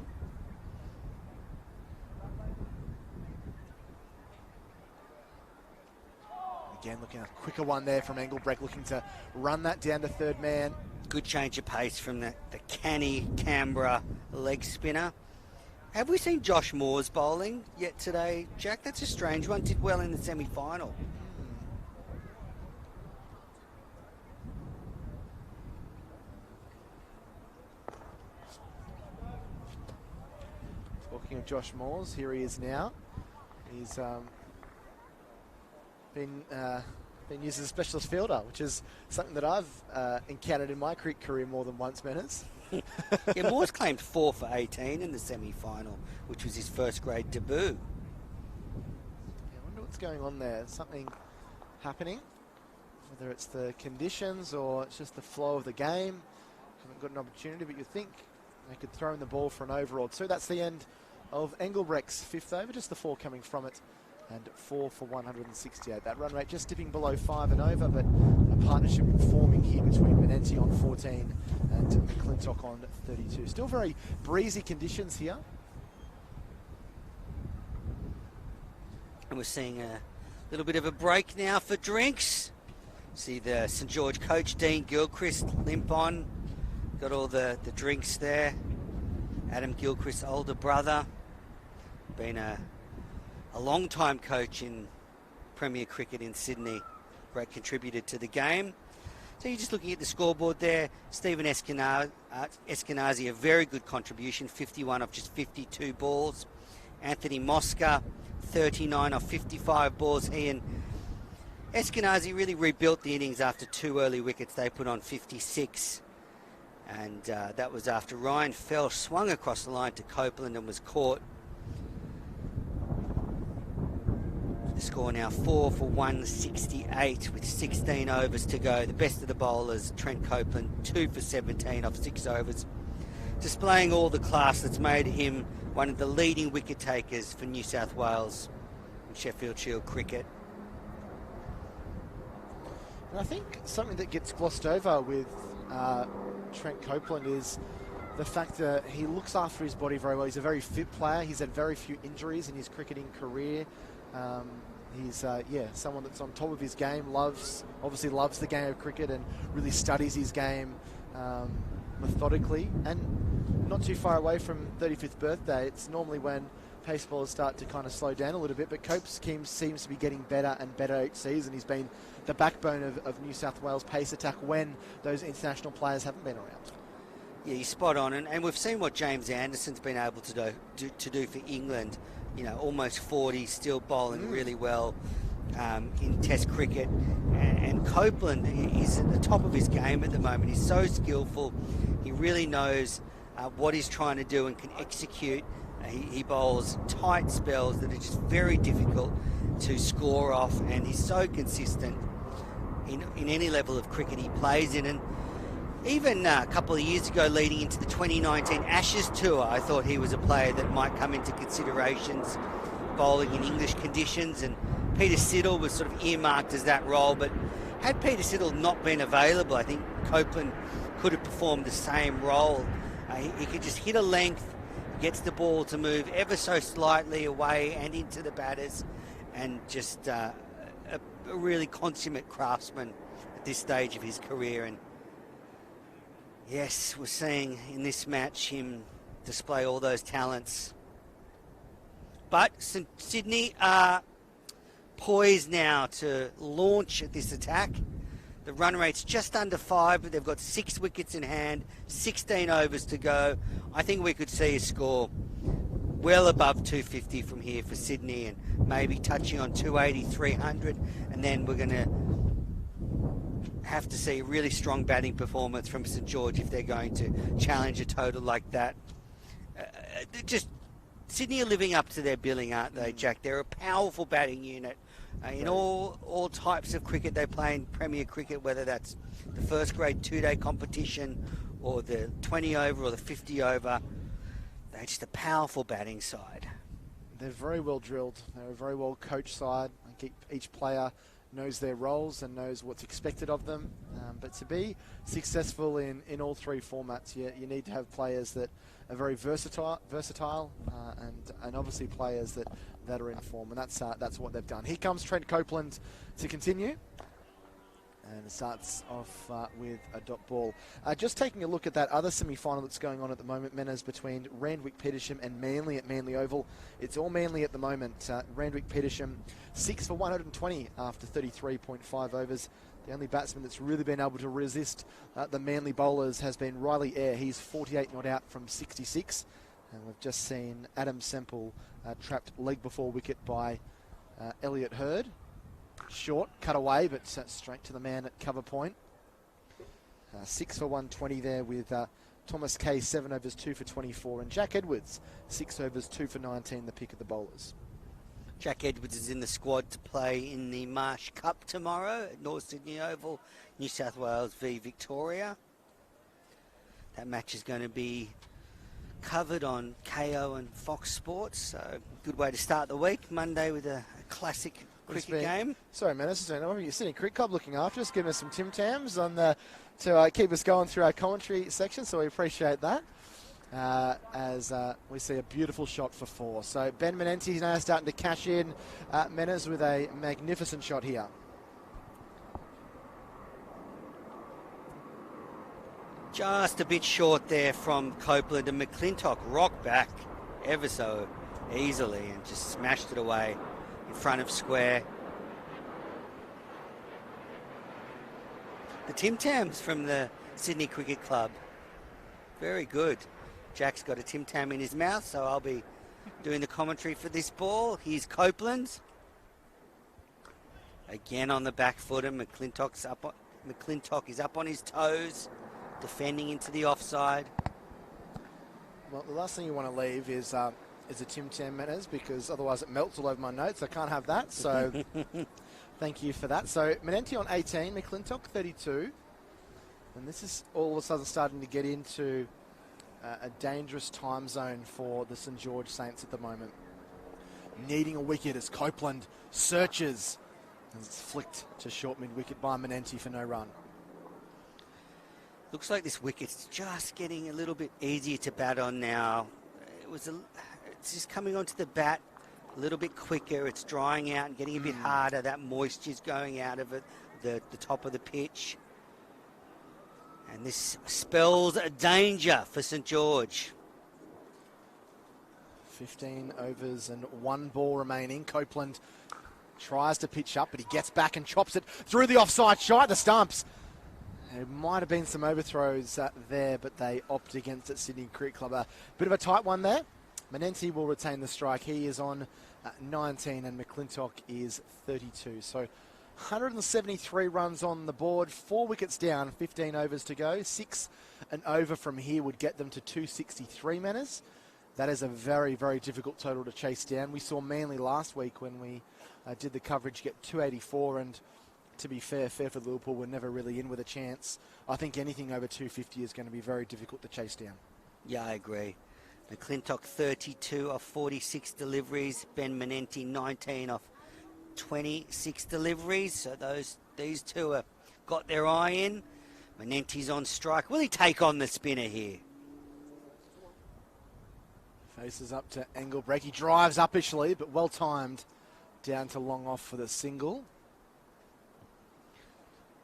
Speaker 1: Again, looking at a quicker one there from Engelbrecht, looking to run that down to third man.
Speaker 2: Good change of pace from the canny Canberra leg spinner. Have we seen Josh Moore's bowling yet today, Jack? That's a strange one. Did well in the semi-final.
Speaker 1: Talking of Josh Moores, here he is now. He's been used as a specialist fielder, which is something that I've encountered in my cricket career more than once, Manners.
Speaker 2: Yeah, Moore's claimed 4 for 18 in the semi-final, which was his first grade debut.
Speaker 1: Yeah, I wonder what's going on there. Something happening, whether it's the conditions or it's just the flow of the game. Haven't got an opportunity, but you think they could throw in the ball for an over or two. That's the end of Engelbrecht's 5th over, just the 4 coming from it, and 4 for 168. That run rate just dipping below 5 and over, but a partnership forming here between Menenzi on 14 and McClintock on 32. Still very breezy conditions here.
Speaker 2: And we're seeing a little bit of a break now for drinks. See the St George coach, Dean Gilchrist, limp on. Got all the drinks there. Adam Gilchrist's older brother. Been a long-time coach in Premier Cricket in Sydney. Great contributor to the game. So you're just looking at the scoreboard there. Stephen Eskenazi, a very good contribution, 51 off just 52 balls. Anthony Mosca, 39 off 55 balls. He and Eskenazi really rebuilt the innings after 2 early wickets. They put on 56. And that was after Ryan Fell swung across the line to Copeland and was caught. The score now 4 for 168 with 16 overs to go. The best of the bowlers, Trent Copeland, 2 for 17 off 6 overs. Displaying all the class that's made him one of the leading wicket takers for New South Wales in Sheffield Shield cricket.
Speaker 1: And I think something that gets glossed over with Trent Copeland is the fact that he looks after his body very well. He's a very fit player. He's had very few injuries in his cricketing career. He's someone that's on top of his game, obviously loves the game of cricket and really studies his game methodically. And not too far away from 35th birthday, it's normally when pace bowlers start to kind of slow down a little bit, but Cope's scheme seems to be getting better and better each season. He's been the backbone of New South Wales pace attack when those international players haven't been around.
Speaker 2: Yeah, you're spot on, and we've seen what James Anderson's been able to do for England. You know, almost 40, still bowling really well in Test cricket. And Copeland is at the top of his game at the moment. He's so skillful. He really knows what he's trying to do and can execute. He bowls tight spells that are just very difficult to score off, and he's so consistent in any level of cricket he plays in. And even a couple of years ago, leading into the 2019 Ashes Tour, I thought he was a player that might come into considerations bowling in English conditions, and Peter Siddle was sort of earmarked as that role. But had Peter Siddle not been available, I think Copeland could have performed the same role. He could just hit a length, gets the ball to move ever so slightly away and into the batters, and just a really consummate craftsman at this stage of his career. And yes, we're seeing in this match him display all those talents. But Sydney are poised now to launch at this attack. The run rate's just under 5, but they've got 6 wickets in hand, 16 overs to go. I think we could see a score well above 250 from here for Sydney, and maybe touching on 280, 300, and then we're going to have to see a really strong batting performance from St George if they're going to challenge a total like that. Sydney are living up to their billing, aren't they, Jack? They're a powerful batting unit. In all types of cricket they play in Premier Cricket, whether that's the first grade 2-day competition or the 20 over or the 50 over, they're just a powerful batting side.
Speaker 1: They're very well drilled. They're a very well coached side. I think each player knows their roles and knows what's expected of them. But to be successful in all 3 formats, you need to have players that are very versatile, and obviously players that are in form, and that's what they've done. Here comes Trent Copeland to continue, and it starts off with a dot ball. Just taking a look at that other semi-final that's going on at the moment, Menas, between Randwick Petersham and Manly at Manly Oval. It's all Manly at the moment. Randwick Petersham 6 for 120 after 33.5 overs. The only batsman that's really been able to resist the Manly bowlers has been Riley Eyre. He's 48 not out from 66. And we've just seen Adam Semple trapped leg before wicket by Elliot Hurd. Short, cut away, but straight to the man at cover point. 6 for 120 there with Thomas Kay, 7 overs, 2 for 24. And Jack Edwards, 6 overs, 2 for 19, the pick of the bowlers.
Speaker 2: Jack Edwards is in the squad to play in the Marsh Cup tomorrow at North Sydney Oval, New South Wales v Victoria. That match is going to be covered on KO and Fox Sports, so good way to start the week. Monday with a classic cricket game.
Speaker 1: Sorry, man, this is you're sitting Cricket Club looking after us, giving us some Tim Tams to keep us going through our commentary section, so we appreciate that. As we see a beautiful shot for 4. So Ben Menenti is now starting to cash in. Menas with a magnificent shot here.
Speaker 2: Just a bit short there from Copeland, and McClintock rocked back ever so easily and just smashed it away in front of square. the Tim Tams from the Sydney Cricket Club. Very good. Jack's got a Tim Tam in his mouth, so I'll be doing the commentary for this ball. Here's Copeland. Again on the back foot, and McClintock is up on his toes, defending into the offside.
Speaker 1: Well, the last thing you want to leave is a Tim Tam manners, because otherwise it melts all over my notes. I can't have that, so thank you for that. So Manenti on 18, McClintock 32. And this is all of a sudden starting to get into a dangerous time zone for the St George Saints at the moment. Needing a wicket as Copeland searches. And it's flicked to short mid-wicket by Manenti for no run.
Speaker 2: Looks like this wicket's just getting a little bit easier to bat on now. It's just coming onto the bat a little bit quicker. It's drying out and getting a bit harder. That moisture's going out of it, the top of the pitch. And this spells a danger for St George.
Speaker 1: 15 overs and 1 ball remaining. Copeland tries to pitch up, but he gets back and chops it through the offside, shy of the stumps. There might have been some overthrows there, but they opt against it. Sydney Cricket Club. A bit of a tight one there. Manenti will retain the strike. He is on 19 and McClintock is 32. So 173 runs on the board, 4 wickets down, 15 overs to go. 6 and over from here would get them to 263 manners. That is a very, very difficult total to chase down. We saw Manly last week when we did the coverage get 284, and to be fair for Liverpool, we're never really in with a chance. I think anything over 250 is going to be very difficult to chase down.
Speaker 2: Yeah, I agree. McClintock 32 off 46 deliveries. Ben Manenti 19 off 26 deliveries. So these two have got their eye in. Manenti's on strike. Will he take on the spinner here?
Speaker 1: Faces up to Engelbrecht. He drives uppishly, but well timed down to long off for the single.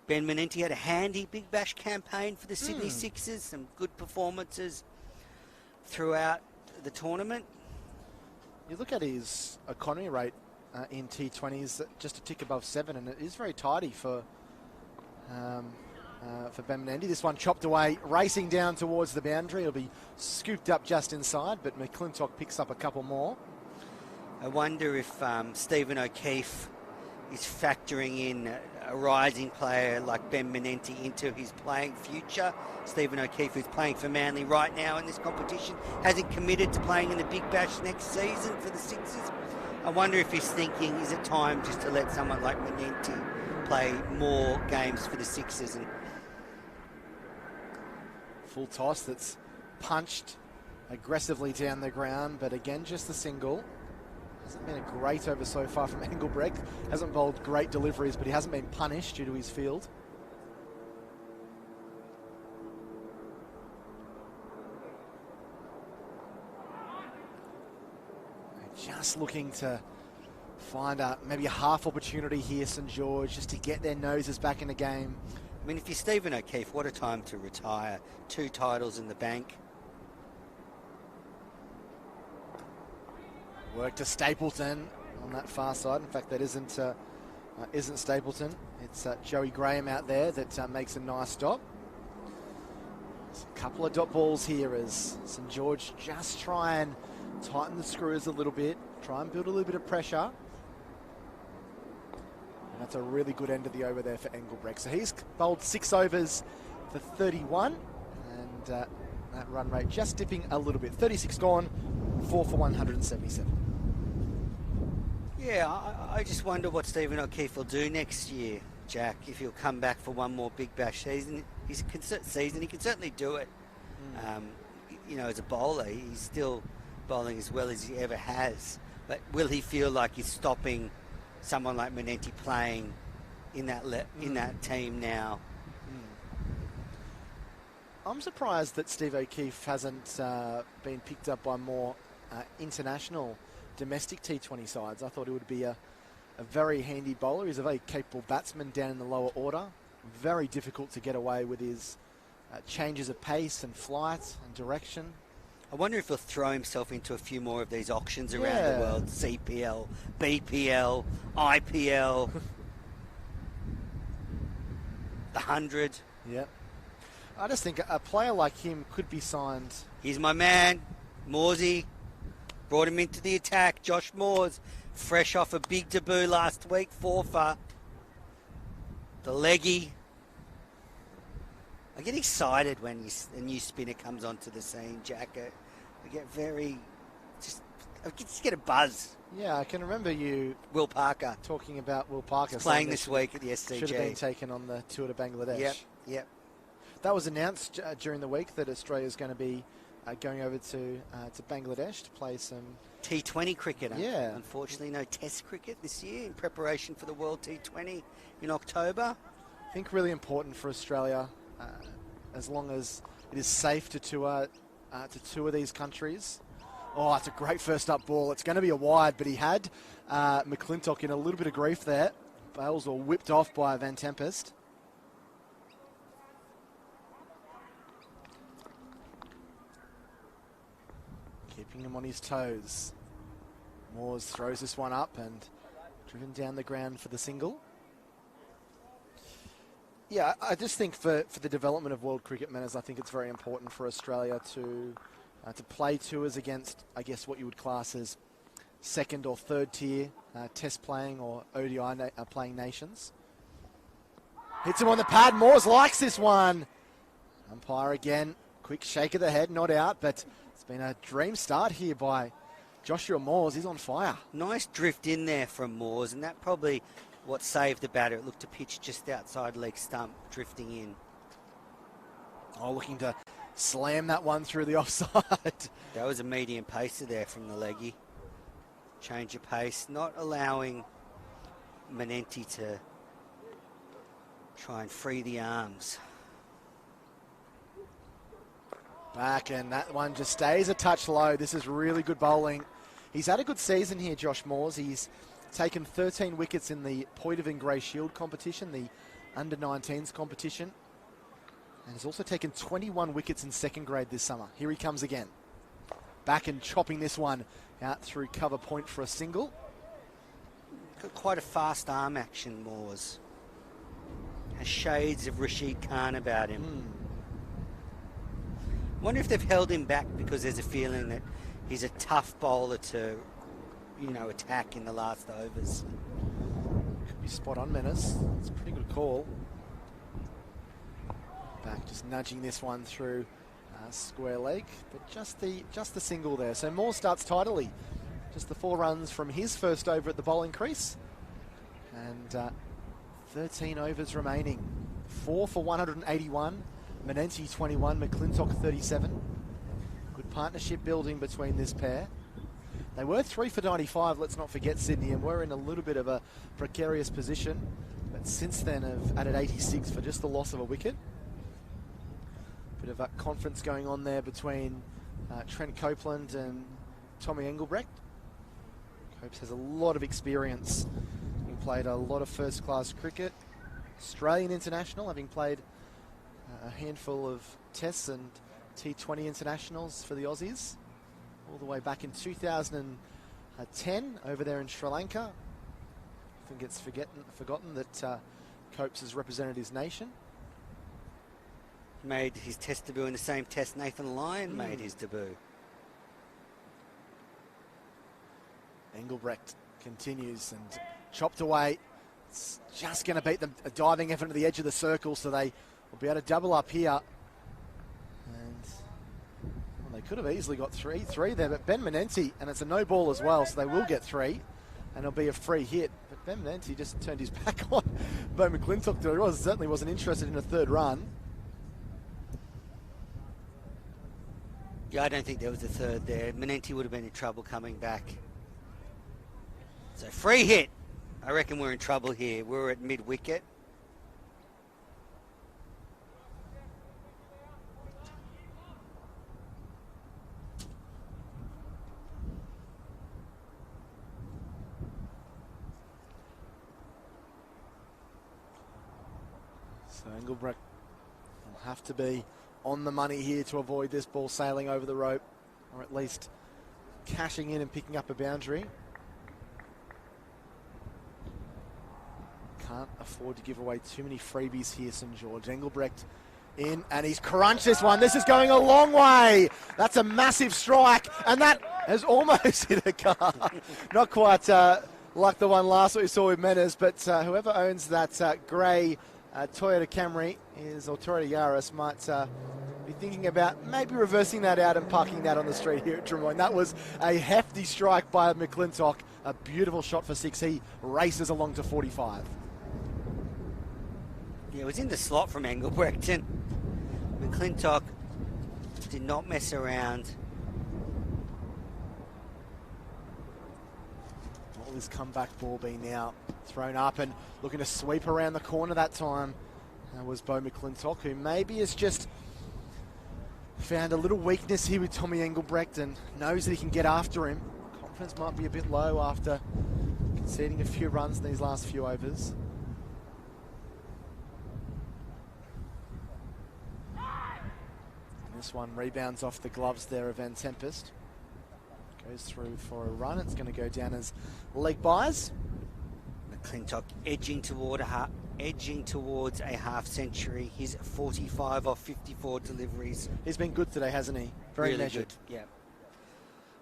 Speaker 2: Ben Manenti had a handy Big Bash campaign for the Sydney Sixers. Some good performances throughout the tournament.
Speaker 1: You look at his economy rate in T20s, just a tick above 7, and it is very tidy for Ben Manenti. This one chopped away, racing down towards the boundary. It'll be scooped up just inside, but McClintock picks up a couple more.
Speaker 2: I wonder if Stephen O'Keefe is factoring in a rising player like Ben Manenti into his playing future. Stephen O'Keefe, who's playing for Manly right now in this competition, hasn't committed to playing in the Big Bash next season for the Sixers. I wonder if he's thinking, is it time just to let someone like Manenti play more games for the Sixers? And
Speaker 1: full toss that's punched aggressively down the ground, but again, just the single. Hasn't been a great over so far from Engelbrecht. Hasn't bowled great deliveries, but he hasn't been punished due to his field. They're just looking to find maybe a half opportunity here, St George, just to get their noses back in the game.
Speaker 2: I mean, if you're Stephen O'Keefe, what a time to retire. 2 titles in the bank.
Speaker 1: Work to Stapleton on that far side. In fact, that isn't Stapleton. It's Joey Graham out there that makes a nice stop. There's a couple of dot balls here as St George just try and tighten the screws a little bit, try and build a little bit of pressure. And that's a really good end of the over there for Engelbrecht. So he's bowled 6 overs for 31, and that run rate just dipping a little bit. 36 gone, 4 for 177.
Speaker 2: Yeah, I just wonder what Stephen O'Keefe will do next year, Jack, if he'll come back for one more Big Bash season. He can certainly do it. As a bowler, he's still bowling as well as he ever has. But will he feel like he's stopping someone like Manenti playing in that team now?
Speaker 1: I'm surprised that Steve O'Keefe hasn't been picked up by more international domestic T20 sides. I thought he would be a very handy bowler. He's a very capable batsman down in the lower order. Very difficult to get away with his changes of pace and flight and direction.
Speaker 2: I wonder if he'll throw himself into a few more of these auctions around the world. CPL, BPL, IPL. The 100.
Speaker 1: Yeah. I just think a player like him could be signed.
Speaker 2: He's my man, Morsey. Brought him into the attack. Josh Moores, fresh off a big debut last week, 4 for the leggy. I get excited when a new spinner comes onto the scene, Jack. I get I just get a buzz.
Speaker 1: Yeah, I can remember you,
Speaker 2: Will Parker,
Speaker 1: talking about Will Parker
Speaker 2: playing this week at the SCG.
Speaker 1: Should have been taken on the tour to Bangladesh.
Speaker 2: Yep.
Speaker 1: That was announced during the week that Australia's going to be going over to Bangladesh to play some
Speaker 2: T20 cricket.
Speaker 1: Yeah.
Speaker 2: Unfortunately, no Test cricket this year in preparation for the World T20 in October.
Speaker 1: I think really important for Australia, as long as it is safe to tour these countries. Oh, it's a great first up ball. It's going to be a wide, but he had McClintock in a little bit of grief there. Bales were whipped off by Van Tempest. Keeping him on his toes. Moores throws this one up and driven down the ground for the single. Yeah, I just think for the development of world cricket manners, I think it's very important for Australia to play tours against, I guess, what you would class as second or third tier test playing or ODI playing nations. Hits him on the pad. Moores likes this one. Umpire again. Quick shake of the head, not out, but it's been a dream start here by Joshua Moores. He's on fire.
Speaker 2: Nice drift in there from Moores, and that probably what saved the batter. It looked to pitch just outside leg stump, drifting in.
Speaker 1: Oh, looking to slam that one through the offside.
Speaker 2: That was a medium pacer there from the leggy. Change of pace, not allowing Manenti to try and free the arms.
Speaker 1: Back, and that one just stays a touch low. This is really good bowling. He's had a good season here, Josh Moores. He's taken 13 wickets in the Poitevin Grey Shield competition, the under-19s competition. And he's also taken 21 wickets in second grade this summer. Here he comes again. Back and chopping this one out through cover point for a single.
Speaker 2: Got quite a fast arm action, Moores. Has shades of Rashid Khan about him. Wonder if they've held him back because there's a feeling that he's a tough bowler to, attack in the last overs.
Speaker 1: Could be spot on, Menace. It's a pretty good call. Back just nudging this one through square leg, but just the single there. So Moore starts tidily. Just the 4 runs from his first over at the bowling crease. And 13 overs remaining. 4 for 181. Manenti 21, McClintock 37. Good partnership building between this pair. They were 3 for 95, let's not forget, Sydney, and were in a little bit of a precarious position. But since then have added 86 for just the loss of a wicket. Bit of a conference going on there between Trent Copeland and Tommy Engelbrecht. Copes has a lot of experience, having played a lot of first-class cricket. Australian international, having played a handful of tests and T20 internationals for the Aussies, all the way back in 2010 over there in Sri Lanka. I think it's forgotten that Copes has represented his nation.
Speaker 2: Made his test debut in the same test Nathan Lyon made his debut.
Speaker 1: Engelbrecht continues and chopped away. It's just going to beat them, a diving effort to the edge of the circle, so they will be able to double up here. And they could have easily got three there, but Ben Manenti, and it's a no ball as well, so they will get 3, and it'll be a free hit. But Ben Manenti just turned his back on Bo McClintock. Certainly wasn't interested in a third run.
Speaker 2: Yeah, I don't think there was a third there. Manenti would have been in trouble coming back. So free hit. I reckon we're in trouble here. We're at mid-wicket.
Speaker 1: So Engelbrecht will have to be on the money here to avoid this ball sailing over the rope, or at least cashing in and picking up a boundary. Can't afford to give away too many freebies here, St George. Engelbrecht in, and he's crunched this one. This is going a long way. That's a massive strike, and that has almost hit a car. Not quite like the one last we saw with Menas, but whoever owns that grey Toyota Camry or Toyota Yaris might be thinking about maybe reversing that out and parking that on the street here at Drummoyne. That was a hefty strike by McClintock. A beautiful shot for 6. He races along to 45.
Speaker 2: Yeah, it was in the slot from Engelbrecht, and McClintock did not mess around.
Speaker 1: All this comeback ball being now thrown up and looking to sweep around the corner that time. That was Bo McClintock, who maybe has just found a little weakness here with Tommy Engelbrecht and knows that he can get after him. Confidence might be a bit low after conceding a few runs in these last few overs. And this one rebounds off the gloves there of Van Tempest. Goes through for a run. It's going to go down as leg byes.
Speaker 2: McClintock edging towards a half century. He's 45 off 54 deliveries.
Speaker 1: He's been good today, hasn't he? Very
Speaker 2: really
Speaker 1: measured.
Speaker 2: Good. Yeah,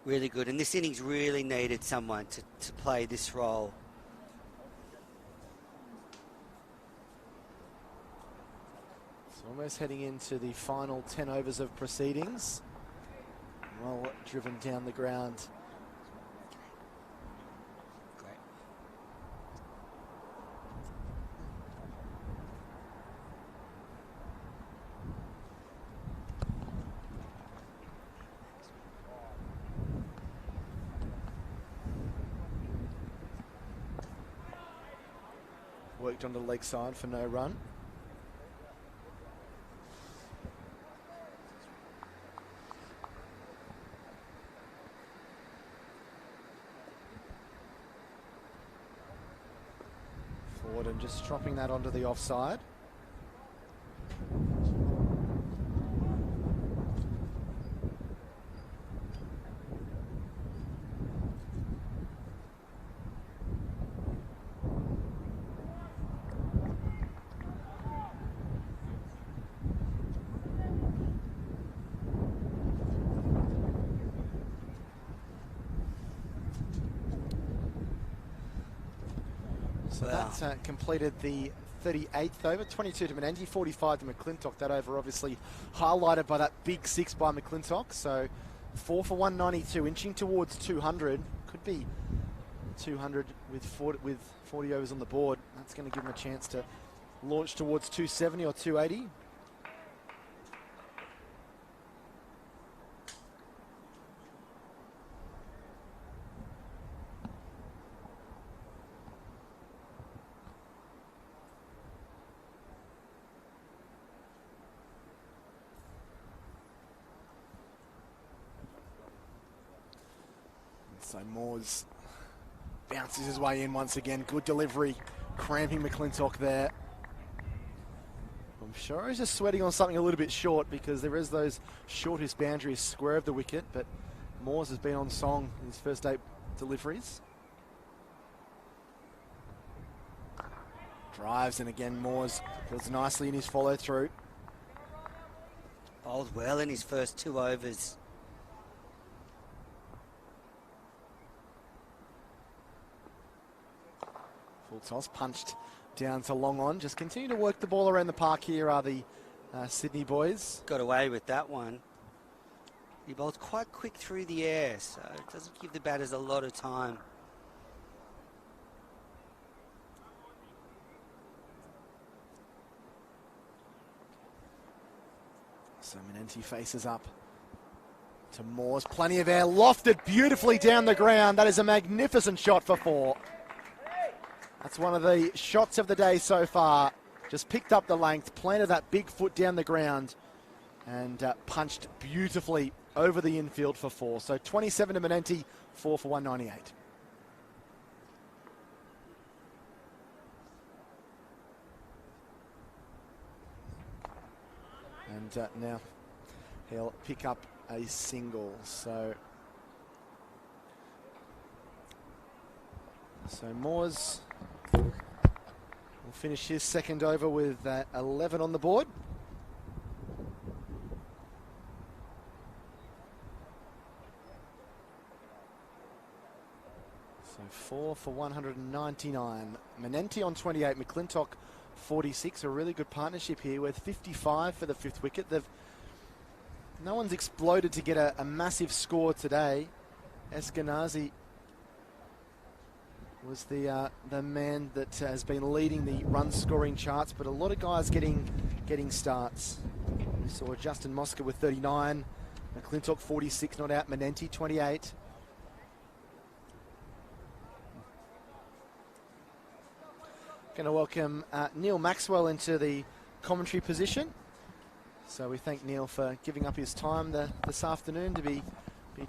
Speaker 2: really good. And this innings really needed someone to play this role.
Speaker 1: It's almost heading into the final 10 overs of proceedings. Well driven down the ground.
Speaker 2: Great.
Speaker 1: Worked on the leg side for no run. Forward and just dropping that onto the offside. So that completed the 38th over, 22 to Menanti, 45 to McClintock. That over obviously highlighted by that big 6 by McClintock. So 4 for 192, inching towards 200. Could be 200 with 40 overs on the board. That's going to give him a chance to launch towards 270 or 280. So Moores bounces his way in once again. Good delivery, cramping McClintock there. I'm sure he's just sweating on something a little bit short because there is those shortest boundaries square of the wicket, but Moores has been on song in his first 8 deliveries. Drives, and again Moores feels nicely in his follow through.
Speaker 2: Bowled well in his first 2 overs.
Speaker 1: Full toss, punched down to long on. Just continue to work the ball around the park here are the Sydney boys.
Speaker 2: Got away with that one. He bowls quite quick through the air, so it doesn't give the batters a lot of time.
Speaker 1: So Menanti faces up to Moores. Plenty of air, lofted beautifully down the ground. That is a magnificent shot for 4. That's one of the shots of the day so far. Just picked up the length, planted that big foot down the ground, and punched beautifully over the infield for 4. So 27 to Menanti, 4 for 198. And now he'll pick up a single. So Moores will finish his second over with 11 on the board. So 4 for 199. Menenti on 28, McClintock 46. A really good partnership here with 55 for the fifth wicket. No one's exploded to get a massive score today. Eskenazi was the man that has been leading the run scoring charts, but a lot of guys getting starts. We saw Justin Mosca with 39, McClintock 46 not out, Menenti 28. Going to welcome Neil Maxwell into the commentary position. So we thank Neil for giving up his time this afternoon to be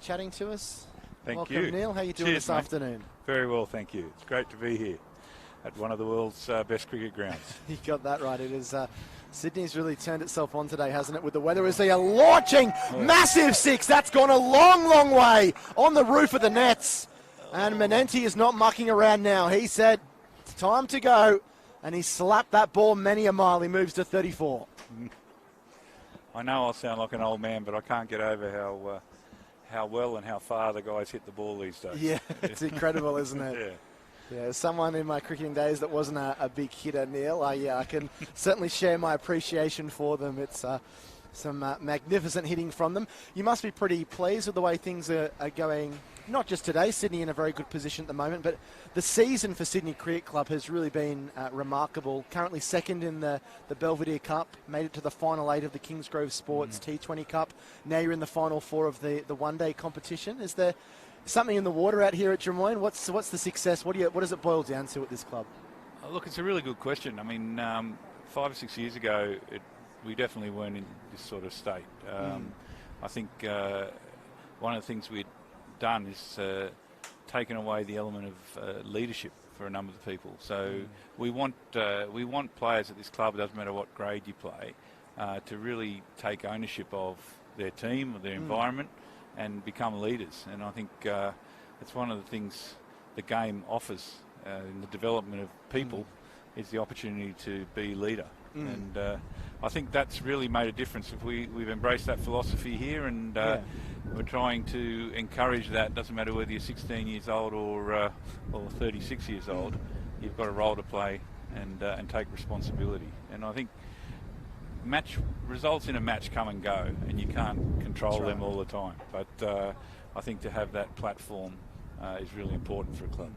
Speaker 1: chatting to us.
Speaker 4: Thank you.
Speaker 1: Welcome, Neil. How are you doing this afternoon?
Speaker 4: Very well, thank you. It's great to be here at one of the world's best cricket grounds.
Speaker 1: You got that right. It is. Sydney's really turned itself on today, hasn't it, with the weather as they are launching massive six. That's gone a long, long way on the roof of the nets. And Menenti is not mucking around now. He said, it's time to go. And he slapped that ball many a mile. He moves to 34.
Speaker 4: I know I'll sound like an old man, but I can't get over how well and how far the guys hit the ball these days.
Speaker 1: Yeah, it's incredible, isn't it?
Speaker 4: Yeah.
Speaker 1: Yeah, someone in my cricketing days that wasn't a big hitter, Neil. I can certainly share my appreciation for them. It's some magnificent hitting from them. You must be pretty pleased with the way things are going. Not just today, Sydney in a very good position at the moment, but the season for Sydney Cricket Club has really been remarkable. Currently second in the Belvedere Cup, made it to the final 8 of the Kingsgrove Sports T20 Cup. Now you're in the final 4 of the one-day competition. Is there something in the water out here at Drummoyne? What's the success? What does it boil down to at this club?
Speaker 4: Look, it's a really good question. I mean, 5 or 6 years ago, we definitely weren't in this sort of state. I think one of the things we'd done is taken away the element of leadership for a number of people. So we want players at this club, it doesn't matter what grade you play, to really take ownership of their team or their environment and become leaders. And I think it's one of the things the game offers in the development of people is the opportunity to be leader. And I think that's really made a difference. If we've embraced that philosophy here, and we're trying to encourage that. Doesn't matter whether you're 16 years old or 36 years old, you've got a role to play and take responsibility. And I think results in a match come and go, and you can't control them all the time. But I think to have that platform is really important for a club.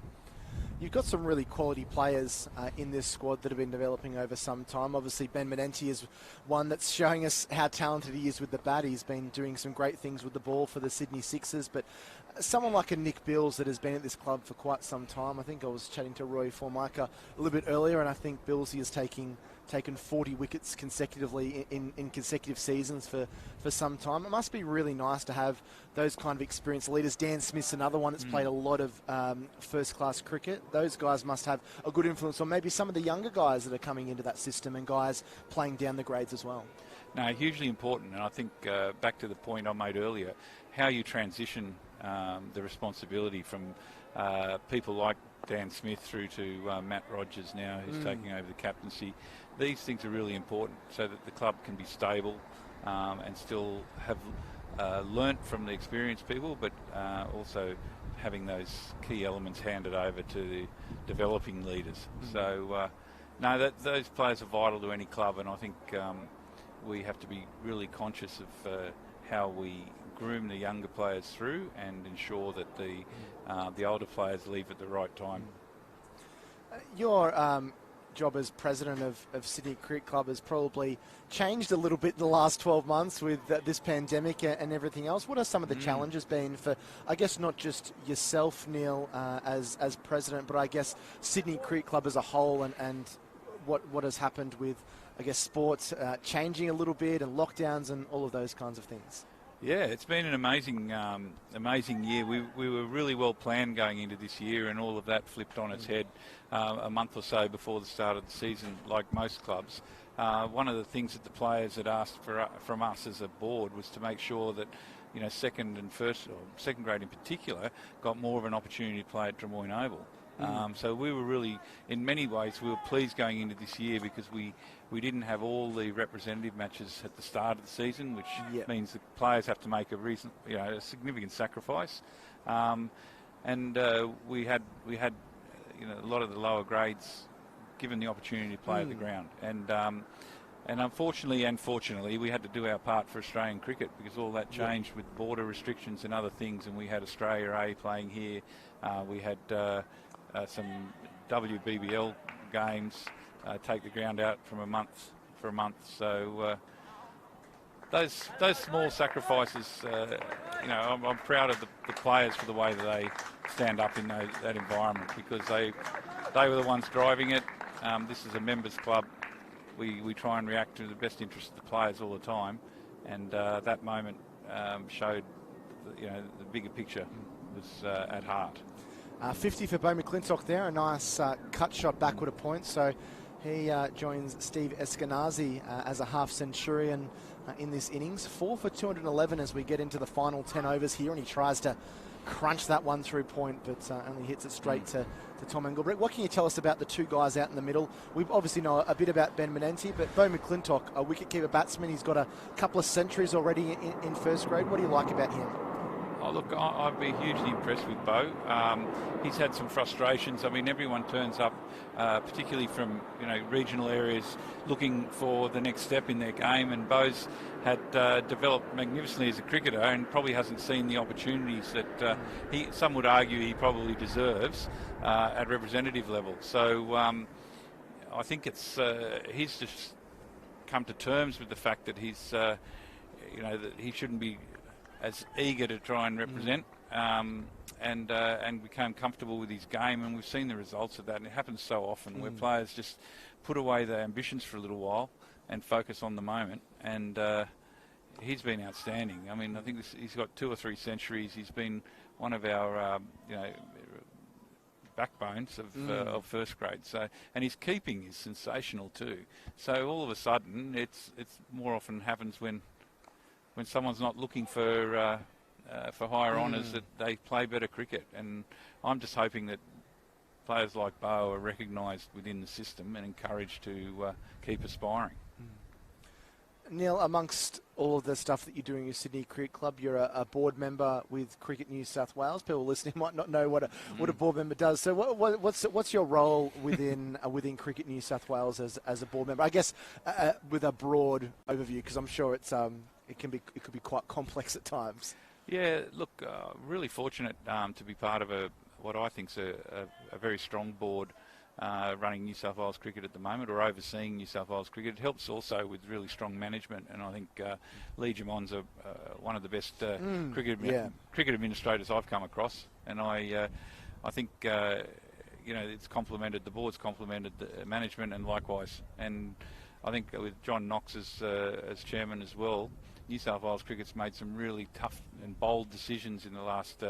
Speaker 1: You've got some really quality players in this squad that have been developing over some time. Obviously, Ben Menenti is one that's showing us how talented he is with the bat. He's been doing some great things with the ball for the Sydney Sixers. But someone like a Nick Bills that has been at this club for quite some time. I think I was chatting to Roy Formica a little bit earlier, and I think Billsy is taken 40 wickets consecutively in consecutive seasons for some time. It must be really nice to have those kind of experienced leaders. Dan Smith's another one that's played a lot of first-class cricket. Those guys must have a good influence on maybe some of the younger guys that are coming into that system and guys playing down the grades as well.
Speaker 4: No, hugely important. And I think back to the point I made earlier, how you transition the responsibility from people like Dan Smith through to Matt Rogers now, who's taking over the captaincy. These things are really important so that the club can be stable and still have learnt from the experienced people, but also having those key elements handed over to the developing leaders. So, those players are vital to any club, and I think we have to be really conscious of how we groom the younger players through and ensure that the older players leave at the right time.
Speaker 1: Your job as president of Sydney Cricket Club has probably changed a little bit in the last 12 months with this pandemic and everything else. What are some of the challenges been for, I guess, not just yourself, Neil, as president, but I guess Sydney Cricket Club as a whole, and what has happened with, I guess, sports changing a little bit and lockdowns and all of those kinds of things?
Speaker 4: Yeah, it's been an amazing year. We were really well planned going into this year, and all of that flipped on its head a month or so before the start of the season, like most clubs. One of the things that the players had asked from us as a board was to make sure that, second and first, or second grade in particular, got more of an opportunity to play at Drummoyne Oval. So we were really, in many ways, we were pleased going into this year because we didn't have all the representative matches at the start of the season, which means the players have to make a significant sacrifice. And we had a lot of the lower grades given the opportunity to play at the ground. And unfortunately and fortunately, we had to do our part for Australian cricket because all that changed with border restrictions and other things. And we had Australia A playing here. We had some WBBL games take the ground out for a month. So those small sacrifices, I'm proud of the players for the way that they stand up in that environment because they were the ones driving it. This is a members club. We try and react to the best interest of the players all the time, and that moment showed the bigger picture was at heart.
Speaker 1: 50 for Beau McClintock there, a nice cut shot backward a point. So he joins Steve Eskenazi as a half centurion in this innings. 4 for 211 as we get into the final 10 overs here, and he tries to crunch that one through point, but only hits it straight to Tom Engelbrekt. What can you tell us about the two guys out in the middle? We obviously know a bit about Ben Menenti, but Beau McClintock, a wicketkeeper batsman, he's got a couple of centuries already in first grade. What do you like about him?
Speaker 4: Oh, look, I've been hugely impressed with Beau. He's had some frustrations. I mean, everyone turns up, particularly from regional areas, looking for the next step in their game. And Beau's had developed magnificently as a cricketer, and probably hasn't seen the opportunities that some would argue he probably deserves at representative level. So I think he's just come to terms with the fact that that he shouldn't be as eager to try and represent, and became comfortable with his game, and we've seen the results of that. And it happens so often where players just put away their ambitions for a little while and focus on the moment. And he's been outstanding. I mean, I think he's got 2 or 3 centuries. He's been one of our backbones of first grade. So, and his keeping is sensational too. So all of a sudden, it's more often happens when someone's not looking for higher honours, that they play better cricket. And I'm just hoping that players like Beau are recognised within the system and encouraged to keep aspiring.
Speaker 1: Neil, amongst all of the stuff that you're doing in Sydney Cricket Club, you're a board member with Cricket New South Wales. People listening might not know what a board member does. So what's your role within Cricket New South Wales as a board member? I guess with a broad overview, because I'm sure it could be quite complex at times.
Speaker 4: Yeah, look, really fortunate to be part of what I think is a very strong board running New South Wales cricket at the moment, or overseeing New South Wales cricket. It helps also with really strong management, and I think Lee Jamon's one of the best cricket administrators I've come across, and I think it's complemented, the board's complemented the management, and likewise. And I think with John Knox as chairman as well, New South Wales cricket's made some really tough and bold decisions in the last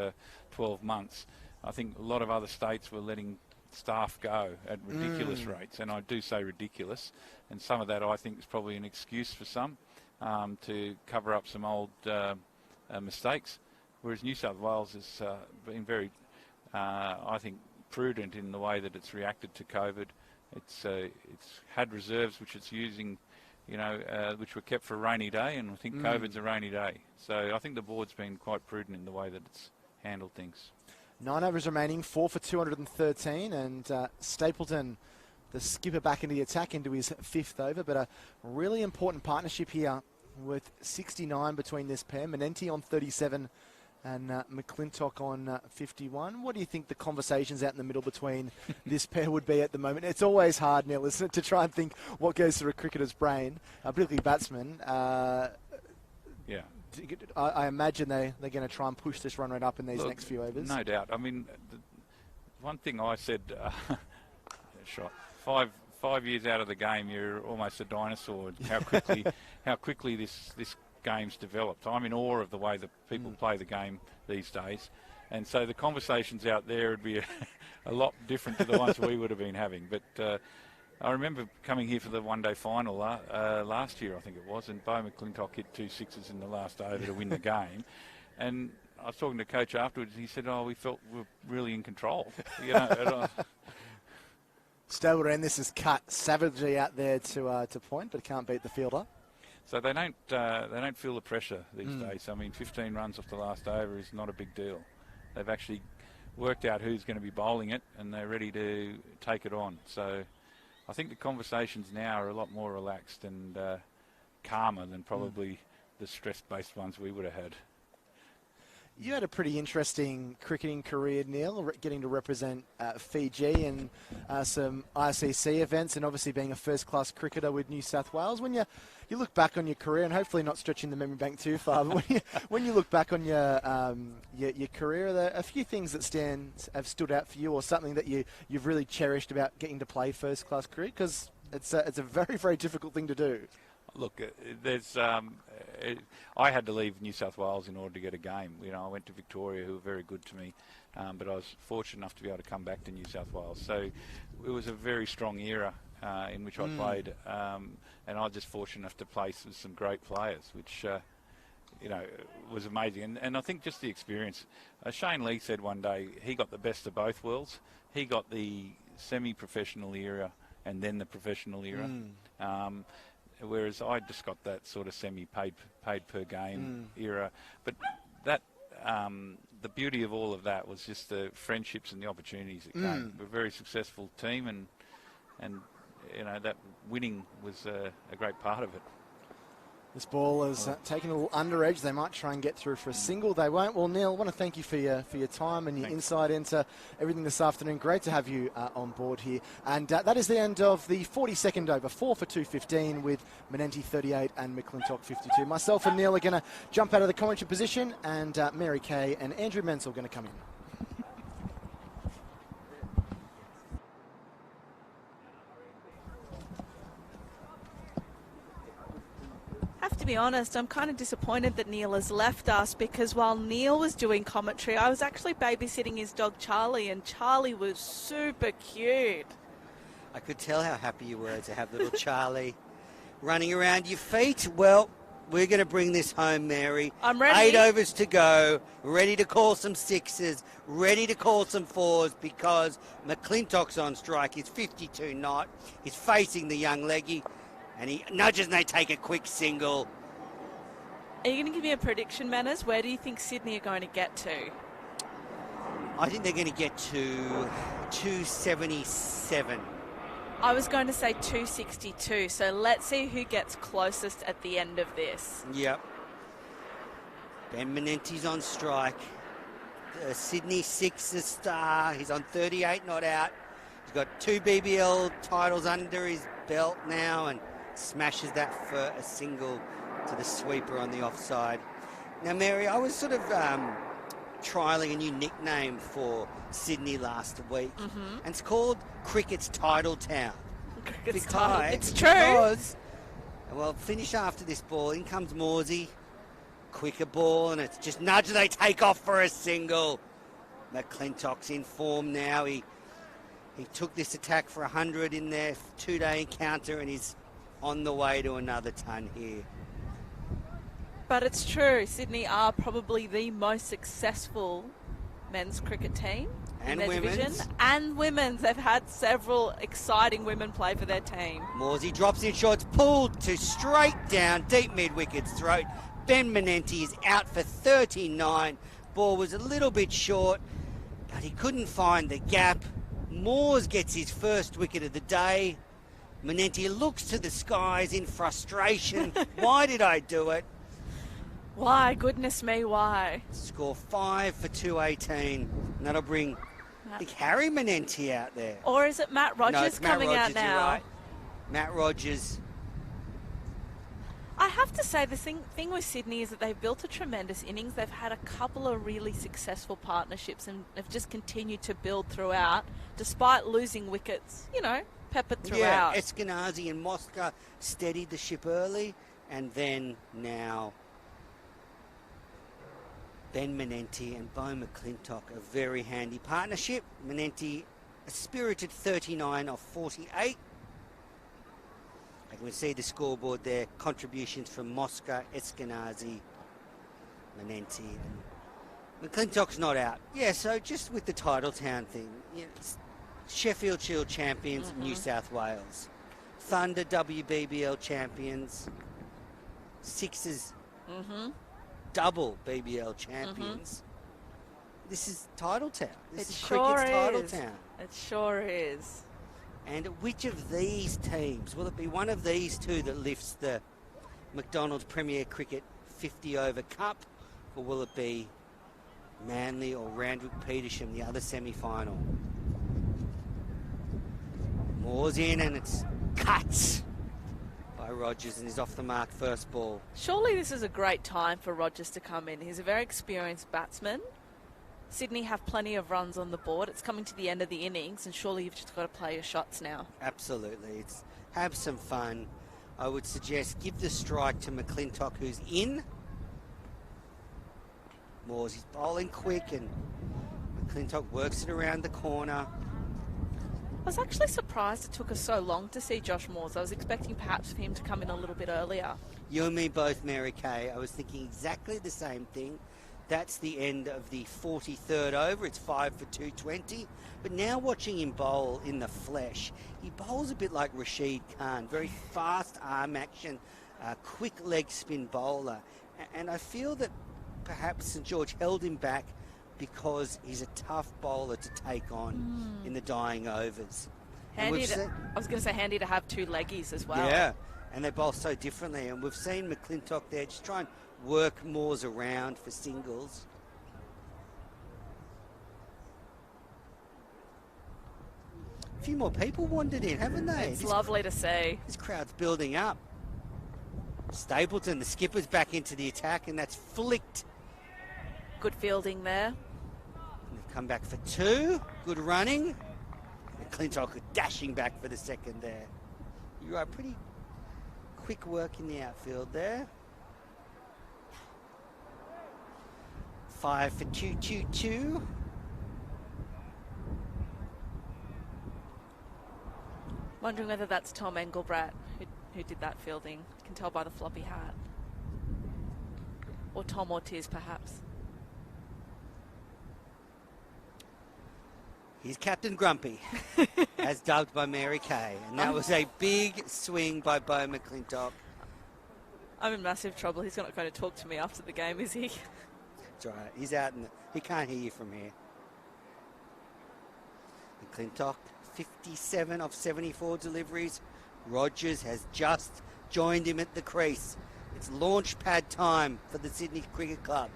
Speaker 4: 12 months. I think a lot of other states were letting staff go at ridiculous rates, and I do say ridiculous, and some of that I think is probably an excuse for some to cover up some old mistakes, whereas New South Wales has been very, I think, prudent in the way that it's reacted to COVID. It's had reserves which it's using, which were kept for a rainy day, and I think COVID's a rainy day. So I think the board's been quite prudent in the way that it's handled things.
Speaker 1: 9 overs remaining, 4 for 213, and Stapleton, the skipper, back into the attack into his 5th over, but a really important partnership here with 69 between this pair. Menenti on 37 and McClintock on 51. What do you think the conversations out in the middle between this pair would be at the moment? It's always hard, Neil, isn't it, to try and think what goes through a cricketer's brain, particularly batsman.
Speaker 4: Yeah.
Speaker 1: I imagine they're going to try and push this run rate up in these next few overs.
Speaker 4: No doubt. I mean, one thing I said, five years out of the game, you're almost a dinosaur. How quickly this game's developed. I'm in awe of the way that people play the game these days, and so the conversations out there would be a lot different to the ones we would have been having. But I remember coming here for the one-day final last year, I think it was, and Beau McClintock hit 2 sixes in the last over to win the game. And I was talking to coach afterwards. He said, "Oh, we felt we were really in control." You know,
Speaker 1: Stabler, and this is cut savagely out there to point, but can't beat the fielder.
Speaker 4: so they don't feel the pressure these days. I mean, 15 runs off the last over is not a big deal. They've actually worked out who's going to be bowling it, and they're ready to take it on. So I think the conversations now are a lot more relaxed and calmer than probably the stress-based ones we would have had.
Speaker 1: You had a pretty interesting cricketing career, Neil, getting to represent Fiji and some ICC events, and obviously being a first-class cricketer with New South Wales. When you look back on your career, and hopefully not stretching the memory bank too far, but when you look back on your career, are there a few things that have stood out for you, or something that you've really cherished about getting to play first-class cricket? Because it's a very, very difficult thing to do.
Speaker 4: Look, I had to leave New South Wales in order to get a game. You know, I went to Victoria, who were very good to me, but I was fortunate enough to be able to come back to New South Wales. So it was a very strong era in which I played, and I was just fortunate enough to play with some great players, which was amazing. And I think just the experience. Shane Lee said one day he got the best of both worlds. He got the semi-professional era and then the professional era. Whereas I just got that sort of semi-paid per game era. But that the beauty of all of that was just the friendships and the opportunities that came. We're a very successful team, and that winning was a great part of it.
Speaker 1: This ball is taking a little under edge. They might try and get through for a single. They won't. Well, Neil, I want to thank you for your time and your insight into everything this afternoon. Great to have you on board here. And that is the end of the 42nd over. 4 for 215 with Menenti 38 and McClintock 52. Myself and Neil are going to jump out of the commentary position, and Mary Kay and Andrew Menzel are going to come in.
Speaker 3: To be honest, I'm kind of disappointed that Neil has left us, because while Neil was doing commentary, I was actually babysitting his dog Charlie, and Charlie was super cute.
Speaker 2: I could tell how happy you were to have little Charlie running around your feet. Well, we're going to bring this home, Mary.
Speaker 3: I'm ready.
Speaker 2: 8 overs to go, ready to call some sixes, ready to call some fours, because McClintock's on strike. He's 52 not. He's facing the young leggy, and he nudges and they take a quick single.
Speaker 3: Are you going to give me a prediction, Manners? Where do you think Sydney are going to get to?
Speaker 2: I think they're going to get to 277.
Speaker 3: I was going to say 262, so let's see who gets closest at the end of this.
Speaker 2: Yep. Ben Menenti's on strike. Sydney 6 a star. He's on 38 not out. He's got 2 BBL titles under his belt now, and smashes that for a single to the sweeper on the offside. Now, Mary, I was sort of trialling a new nickname for Sydney last week, and it's called Cricket's Title Town.
Speaker 3: Cricket's title. It's true.
Speaker 2: Because, well, finish after this ball. In comes Morsey. Quicker ball, and it's just nudge. They take off for a single. McClintock's in form now. He took this attack for 100 in their 2-day encounter, and he's on the way to another ton here.
Speaker 3: But it's true, Sydney are probably the most successful men's cricket team in their division. And women's. They've had several exciting women play for their team.
Speaker 2: Morsey drops in short, pulled to straight down, deep mid-wicket's throat. Ben Menenti is out for 39. Ball was a little bit short, but he couldn't find the gap. Moores gets his first wicket of the day. Menenti looks to the skies in frustration. Why did I do it?
Speaker 3: Why? Goodness me, why?
Speaker 2: Score 5 for 218. And that'll bring Harry Menenti out there.
Speaker 3: Or is it Matt Rogers
Speaker 2: it's Matt
Speaker 3: coming
Speaker 2: Rogers,
Speaker 3: out now?
Speaker 2: You're right. Matt Rogers.
Speaker 3: I have to say, the thing with Sydney is that they've built a tremendous innings. They've had a couple of really successful partnerships, and they've just continued to build throughout, despite losing wickets, peppered throughout.
Speaker 2: Yeah, Eskenazi and Mosca steadied the ship early, and then now Ben Menenti and Bo McClintock, a very handy partnership. Menenti, a spirited 39 off 48. And we see the scoreboard there. Contributions from Mosca, Eskenazi, Menenti, and McClintock's not out. Yeah, so just with the Titletown thing, it's Sheffield Shield champions, New South Wales. Thunder WBBL champions. Sixers double BBL champions. This is Titletown. This is cricket's Titletown.
Speaker 3: It sure is.
Speaker 2: And which of these teams, will it be one of these two that lifts the McDonald's Premier Cricket 50 Over Cup, or will it be Manly or Randwick Petersham, the other semi-final? Moore's in and it's cut by Rogers and he's off the mark first ball.
Speaker 3: Surely this is a great time for Rogers to come in. He's a very experienced batsman. Sydney have plenty of runs on the board. It's coming to the end of the innings, and surely you've just got to play your shots now.
Speaker 2: Absolutely. Have some fun. I would suggest give the strike to McClintock, who's in. Moores, he's bowling quick, and McClintock works it around the corner.
Speaker 3: I was actually surprised it took us so long to see Josh Moores. I was expecting perhaps for him to come in a little bit earlier.
Speaker 2: You and me both, Mary Kay. I was thinking exactly the same thing. That's the end of the 43rd over. It's 5 for 220. But now watching him bowl in the flesh, he bowls a bit like Rashid Khan. Very fast arm action, quick leg spin bowler. And I feel that perhaps St George held him back because he's a tough bowler to take on in the dying overs.
Speaker 3: I was going to say handy to have two leggies as well.
Speaker 2: Yeah, and they bowl so differently. And we've seen McClintock there just try and work Moores around for singles. A few more people wandered in, haven't they?
Speaker 3: It's lovely to see.
Speaker 2: This crowd's building up. Stapleton, the skipper's back into the attack, and that's flicked.
Speaker 3: Good fielding there.
Speaker 2: And they've come back for two. Good running. McClintock dashing back for the second there. You're right, pretty quick work in the outfield there. 5 for 222.
Speaker 3: Wondering whether that's Tom Engelbrat who did that fielding. You can tell by the floppy hat. Or Tom Ortiz, perhaps.
Speaker 2: He's Captain Grumpy, as dubbed by Mary Kay. And that was a big swing by Beau McClintock.
Speaker 3: I'm in massive trouble. He's not going to talk to me after the game, is he?
Speaker 2: That's right. He's out he can't hear you from here. McClintock, 57 of 74 deliveries. Rogers has just joined him at the crease. It's launch pad time for the Sydney Cricket Club.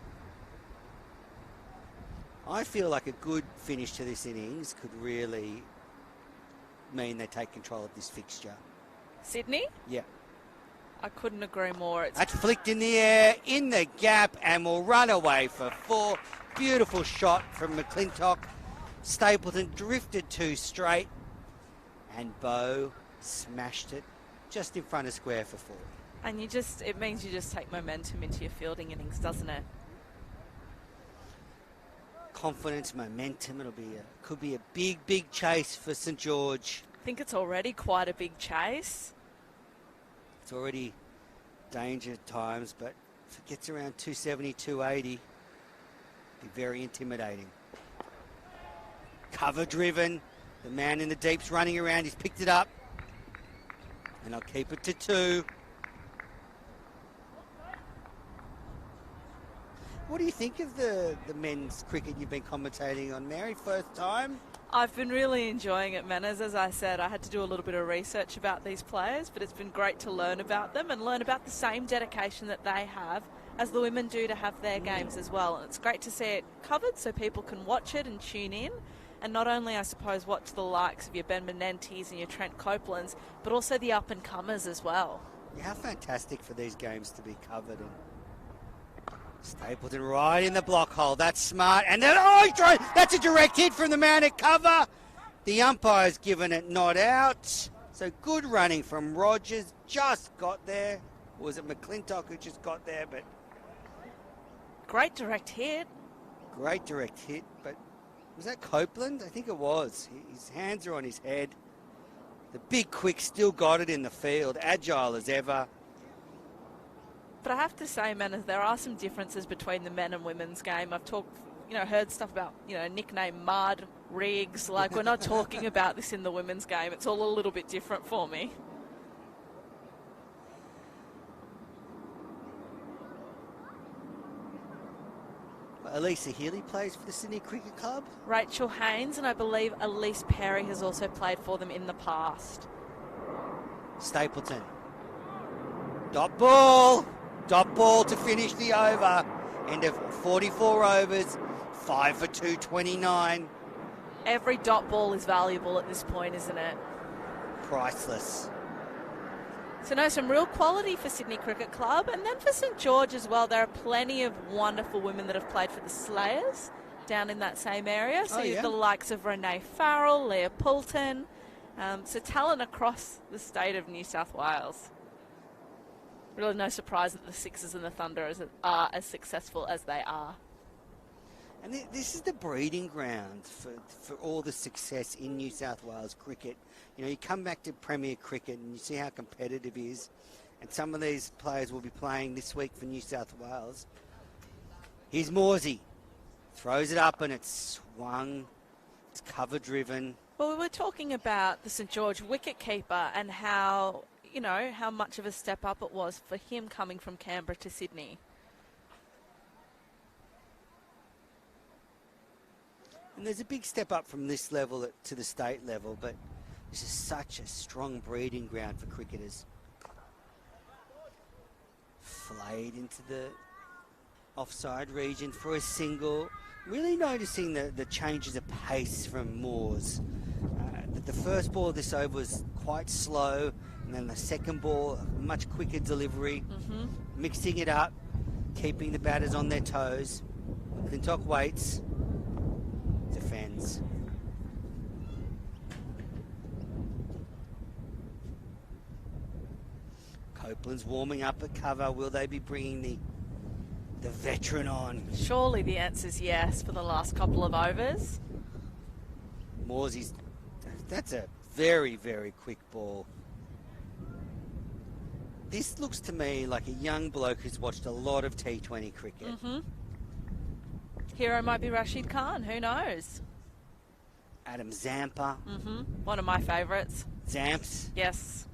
Speaker 2: I feel like a good finish to this innings could really mean they take control of this fixture.
Speaker 3: Sydney?
Speaker 2: Yeah.
Speaker 3: I couldn't agree more.
Speaker 2: That's flicked in the air, in the gap, and will run away for four. Beautiful shot from McClintock. Stapleton drifted two straight, and Beau smashed it just in front of square for four.
Speaker 3: And it means you just take momentum into your fielding innings, doesn't it?
Speaker 2: Confidence, momentum. Could be a big chase for St George.
Speaker 3: I think it's already quite a big chase.
Speaker 2: It's already danger at times, but if it gets around 270, 280, it'd be very intimidating. Cover driven. The man in the deep's running around. He's picked it up. And I'll keep it to 2. What do you think of the men's cricket you've been commentating on, Mary? First time?
Speaker 3: I've been really enjoying it, Manners. As I said, I had to do a little bit of research about these players, but it's been great to learn about them and learn about the same dedication that they have as the women do to have their games as well. And it's great to see it covered so people can watch it and tune in. And not only, I suppose, watch the likes of your Ben Menente's and your Trent Copelands, but also the up-and-comers as well.
Speaker 2: Yeah, how fantastic for these games to be covered. And Stapleton right in the block hole. That's smart. And then, that's a direct hit from the man at cover. The umpire's given it not out. So good running from Rogers. Just got there. Or was it McClintock who just got there? But
Speaker 3: great direct hit.
Speaker 2: Great direct hit. But was that Copeland? I think it was. His hands are on his head. The big quick still got it in the field. Agile as ever.
Speaker 3: But I have to say, man, there are some differences between the men and women's game. I've talked heard stuff about, nickname Mud, Riggs. Like, we're not talking about this in the women's game. It's all a little bit different for me.
Speaker 2: Elisa Healy plays for the Sydney Cricket Club.
Speaker 3: Rachel Haynes, and I believe Elise Perry has also played for them in the past.
Speaker 2: Stapleton. Dot ball. Dot ball to finish the over. End of 44 overs. 5 for 229.
Speaker 3: Every dot ball is valuable at this point, isn't it?
Speaker 2: Priceless.
Speaker 3: So some real quality for Sydney Cricket Club. And then for St George as well, there are plenty of wonderful women that have played for the Slayers down in that same area. So you've the likes of Renee Farrell, Leah Poulton. So talent across the state of New South Wales. Really no surprise that the Sixers and the Thunder are as successful as they are.
Speaker 2: And this is the breeding ground for all the success in New South Wales cricket. You come back to Premier Cricket and you see how competitive it is. And some of these players will be playing this week for New South Wales. Here's Morsey. Throws it up and it's swung. It's cover driven.
Speaker 3: Well, we were talking about the St George wicket-keeper and how much of a step up it was for him coming from Canberra to Sydney.
Speaker 2: And there's a big step up from this level to the state level, but this is such a strong breeding ground for cricketers. Flayed into the offside region for a single. Really noticing the changes of pace from Moores. The first ball of this over was quite slow, and then the second ball, much quicker delivery. Mixing it up, keeping the batters on their toes. McClintock waits. Defends. Copeland's warming up at cover. Will they be bringing the veteran on?
Speaker 3: Surely the answer's yes for the last couple of overs.
Speaker 2: Morsey's... That's a very, very quick ball. This looks to me like a young bloke who's watched a lot of T20 cricket.
Speaker 3: Hero might be Rashid Khan, who knows?
Speaker 2: Adam Zampa.
Speaker 3: One of my favourites.
Speaker 2: Zamps.
Speaker 3: Yes.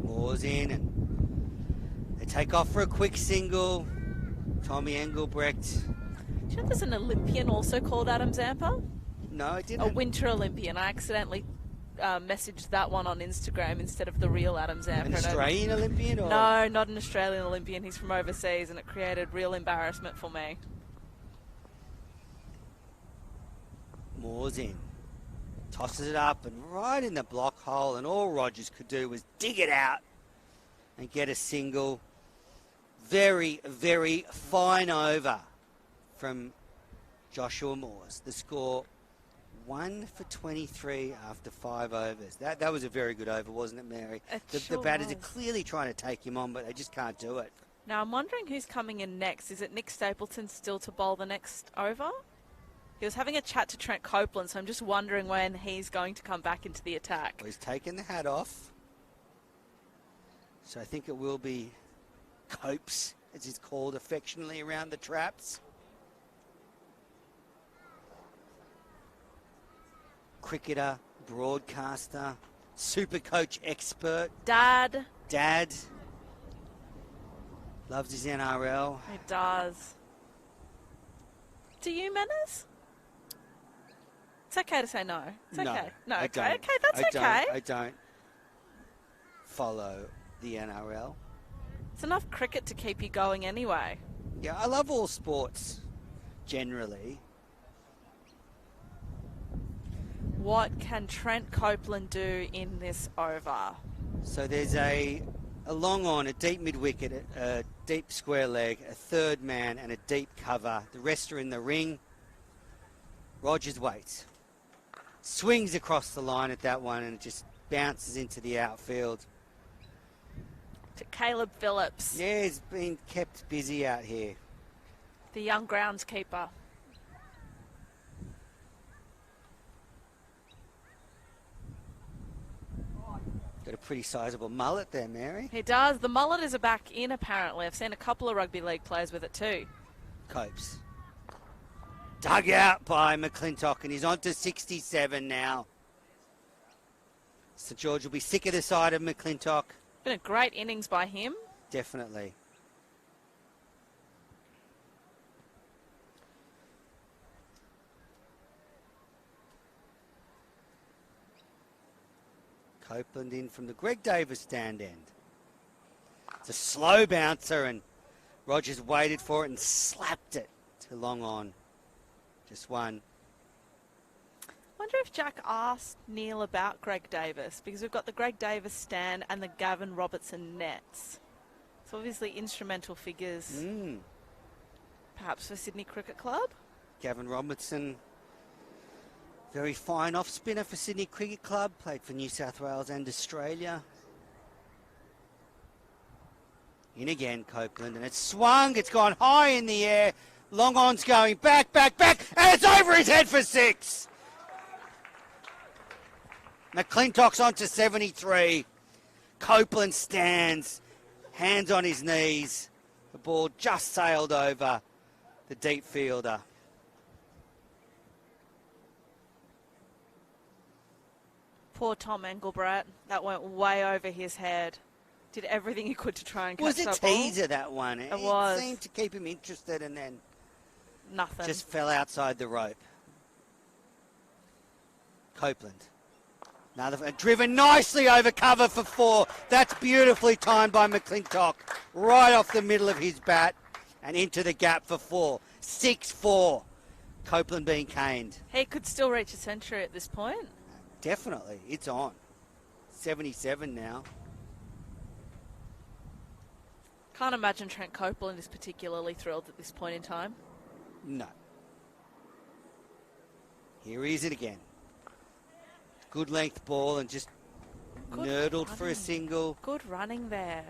Speaker 2: Moore's in and they take off for a quick single. Tommy Engelbrecht.
Speaker 3: Do you know there's an Olympian also called Adam Zampa?
Speaker 2: No, I didn't.
Speaker 3: A Winter Olympian. I accidentally messaged that one on Instagram instead of the real Adam Zampa.
Speaker 2: An Australian Olympian? Or?
Speaker 3: No, not an Australian Olympian. He's from overseas, and it created real embarrassment for me.
Speaker 2: Moore's in. Tosses it up and right in the block hole, and all Rogers could do was dig it out and get a single. Very, very fine over from Joshua Moores. The score 1 for 23 after 5 overs. That was a very good over, wasn't it, Mary? The batters are clearly trying to take him on, but they just can't do it.
Speaker 3: Now, I'm wondering who's coming in next. Is it Nick Stapleton still to bowl the next over? He was having a chat to Trent Copeland, so I'm just wondering when he's going to come back into the attack.
Speaker 2: Well, he's taken the hat off. So I think it will be Copes, as he's called affectionately around the traps. Cricketer, broadcaster, super coach expert.
Speaker 3: Dad.
Speaker 2: Loves his NRL.
Speaker 3: He does. Do you, Manners? It's okay to say no. It's okay. No,
Speaker 2: I
Speaker 3: okay.
Speaker 2: don't.
Speaker 3: Okay, that's okay.
Speaker 2: I don't follow the NRL.
Speaker 3: It's enough cricket to keep you going anyway.
Speaker 2: Yeah, I love all sports, generally.
Speaker 3: What can Trent Copeland do in this over?
Speaker 2: So there's a long on, a deep mid-wicket, a deep square leg, a third man and a deep cover. The rest are in the ring. Rogers waits. Swings across the line at that one and it just bounces into the outfield.
Speaker 3: To Caleb Phillips.
Speaker 2: Yeah, he's been kept busy out here.
Speaker 3: The young groundskeeper.
Speaker 2: Got a pretty sizable mullet there, Mary.
Speaker 3: He does. The mullet is back in, apparently. I've seen a couple of rugby league players with it too.
Speaker 2: Copes. Dug out by McClintock, and he's on to 67 now. St George will be sick of the side of McClintock.
Speaker 3: Been a great innings by him.
Speaker 2: Definitely. Copeland in from the Greg Davis stand end. It's a slow bouncer, and Rogers waited for it and slapped it to long on. Just one.
Speaker 3: Wonder if Jack asked Neil about Greg Davis, because we've got the Greg Davis stand and the Gavin Robertson nets. So obviously instrumental figures, perhaps for Sydney Cricket Club.
Speaker 2: Gavin Robertson, very fine off spinner for Sydney Cricket Club, played for New South Wales and Australia. In again, Copeland, and it's swung, it's gone high in the air. Long on's going back, back, back, and it's over his head for 6. McClintock's on to 73. Copeland stands, hands on his knees. The ball just sailed over the deep fielder.
Speaker 3: Poor Tom Engelbrat. That went way over his head. Did everything he could to try and catch that ball.
Speaker 2: Was a teaser, that one. It
Speaker 3: was.
Speaker 2: Seemed to keep him interested, and then
Speaker 3: Nothing.
Speaker 2: just fell outside the rope. Copeland. Another driven nicely over cover for 4. That's beautifully timed by McClintock. Right off the middle of his bat and into the gap for 4. 6-4. Copeland being caned.
Speaker 3: He could still reach a century at this point.
Speaker 2: Definitely. It's on. 77 now.
Speaker 3: Can't imagine Trent Copeland is particularly thrilled at this point in time.
Speaker 2: No. Here he is it again. Good length ball and just nurdled for a single.
Speaker 3: Good running there.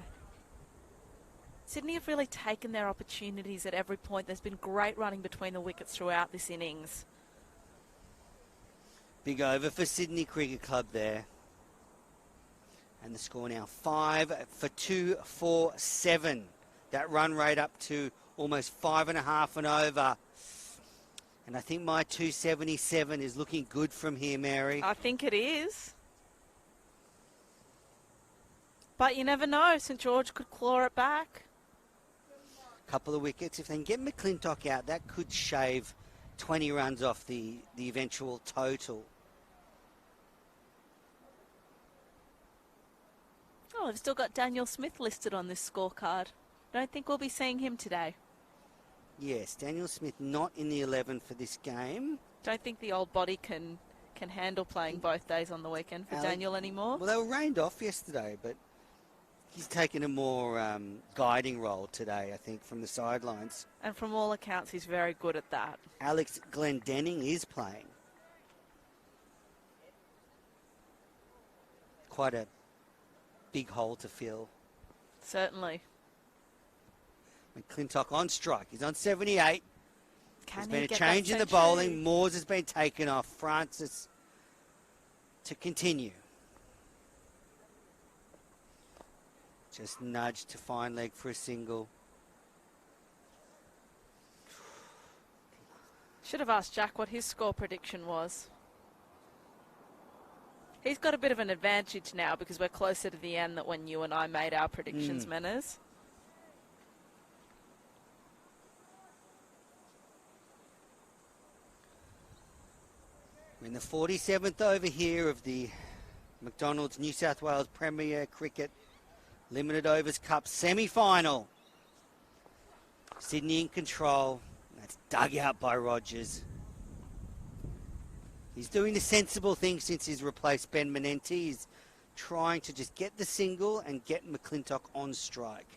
Speaker 3: Sydney have really taken their opportunities at every point. There's been great running between the wickets throughout this innings.
Speaker 2: Big over for Sydney Cricket Club there. And the score now 5 for 247. That run rate up to almost 5.5 and over. And I think my 277 is looking good from here, Mary.
Speaker 3: I think it is. But you never know. St George could claw it back.
Speaker 2: Couple of wickets. If they can get McClintock out, that could shave 20 runs off the eventual total.
Speaker 3: Oh, they've still got Daniel Smith listed on this scorecard. Don't think we'll be seeing him today.
Speaker 2: Yes, Daniel Smith not in the 11 for this game.
Speaker 3: Don't think the old body can handle playing both days on the weekend for Daniel anymore.
Speaker 2: Well, they were rained off yesterday, but he's taken a more guiding role today, I think, from the sidelines.
Speaker 3: And from all accounts, he's very good at that.
Speaker 2: Alex Glendenning is playing. Quite a big hole to fill.
Speaker 3: Certainly.
Speaker 2: McClintock on strike. He's on 78. There's been a
Speaker 3: get
Speaker 2: change
Speaker 3: that
Speaker 2: in the
Speaker 3: century?
Speaker 2: bowling. Moores has been taken off. Francis to continue. Just nudged to fine leg for a single.
Speaker 3: Should have asked Jack what his score prediction was. He's got a bit of an advantage now because we're closer to the end than when you and I made our predictions, Menners.
Speaker 2: We're in the 47th over here of the McDonald's New South Wales Premier Cricket Limited Overs Cup semi-final. Sydney in control. That's dug out by Rogers. He's doing the sensible thing since he's replaced Ben Menente. He's trying to just get the single and get McClintock on strike.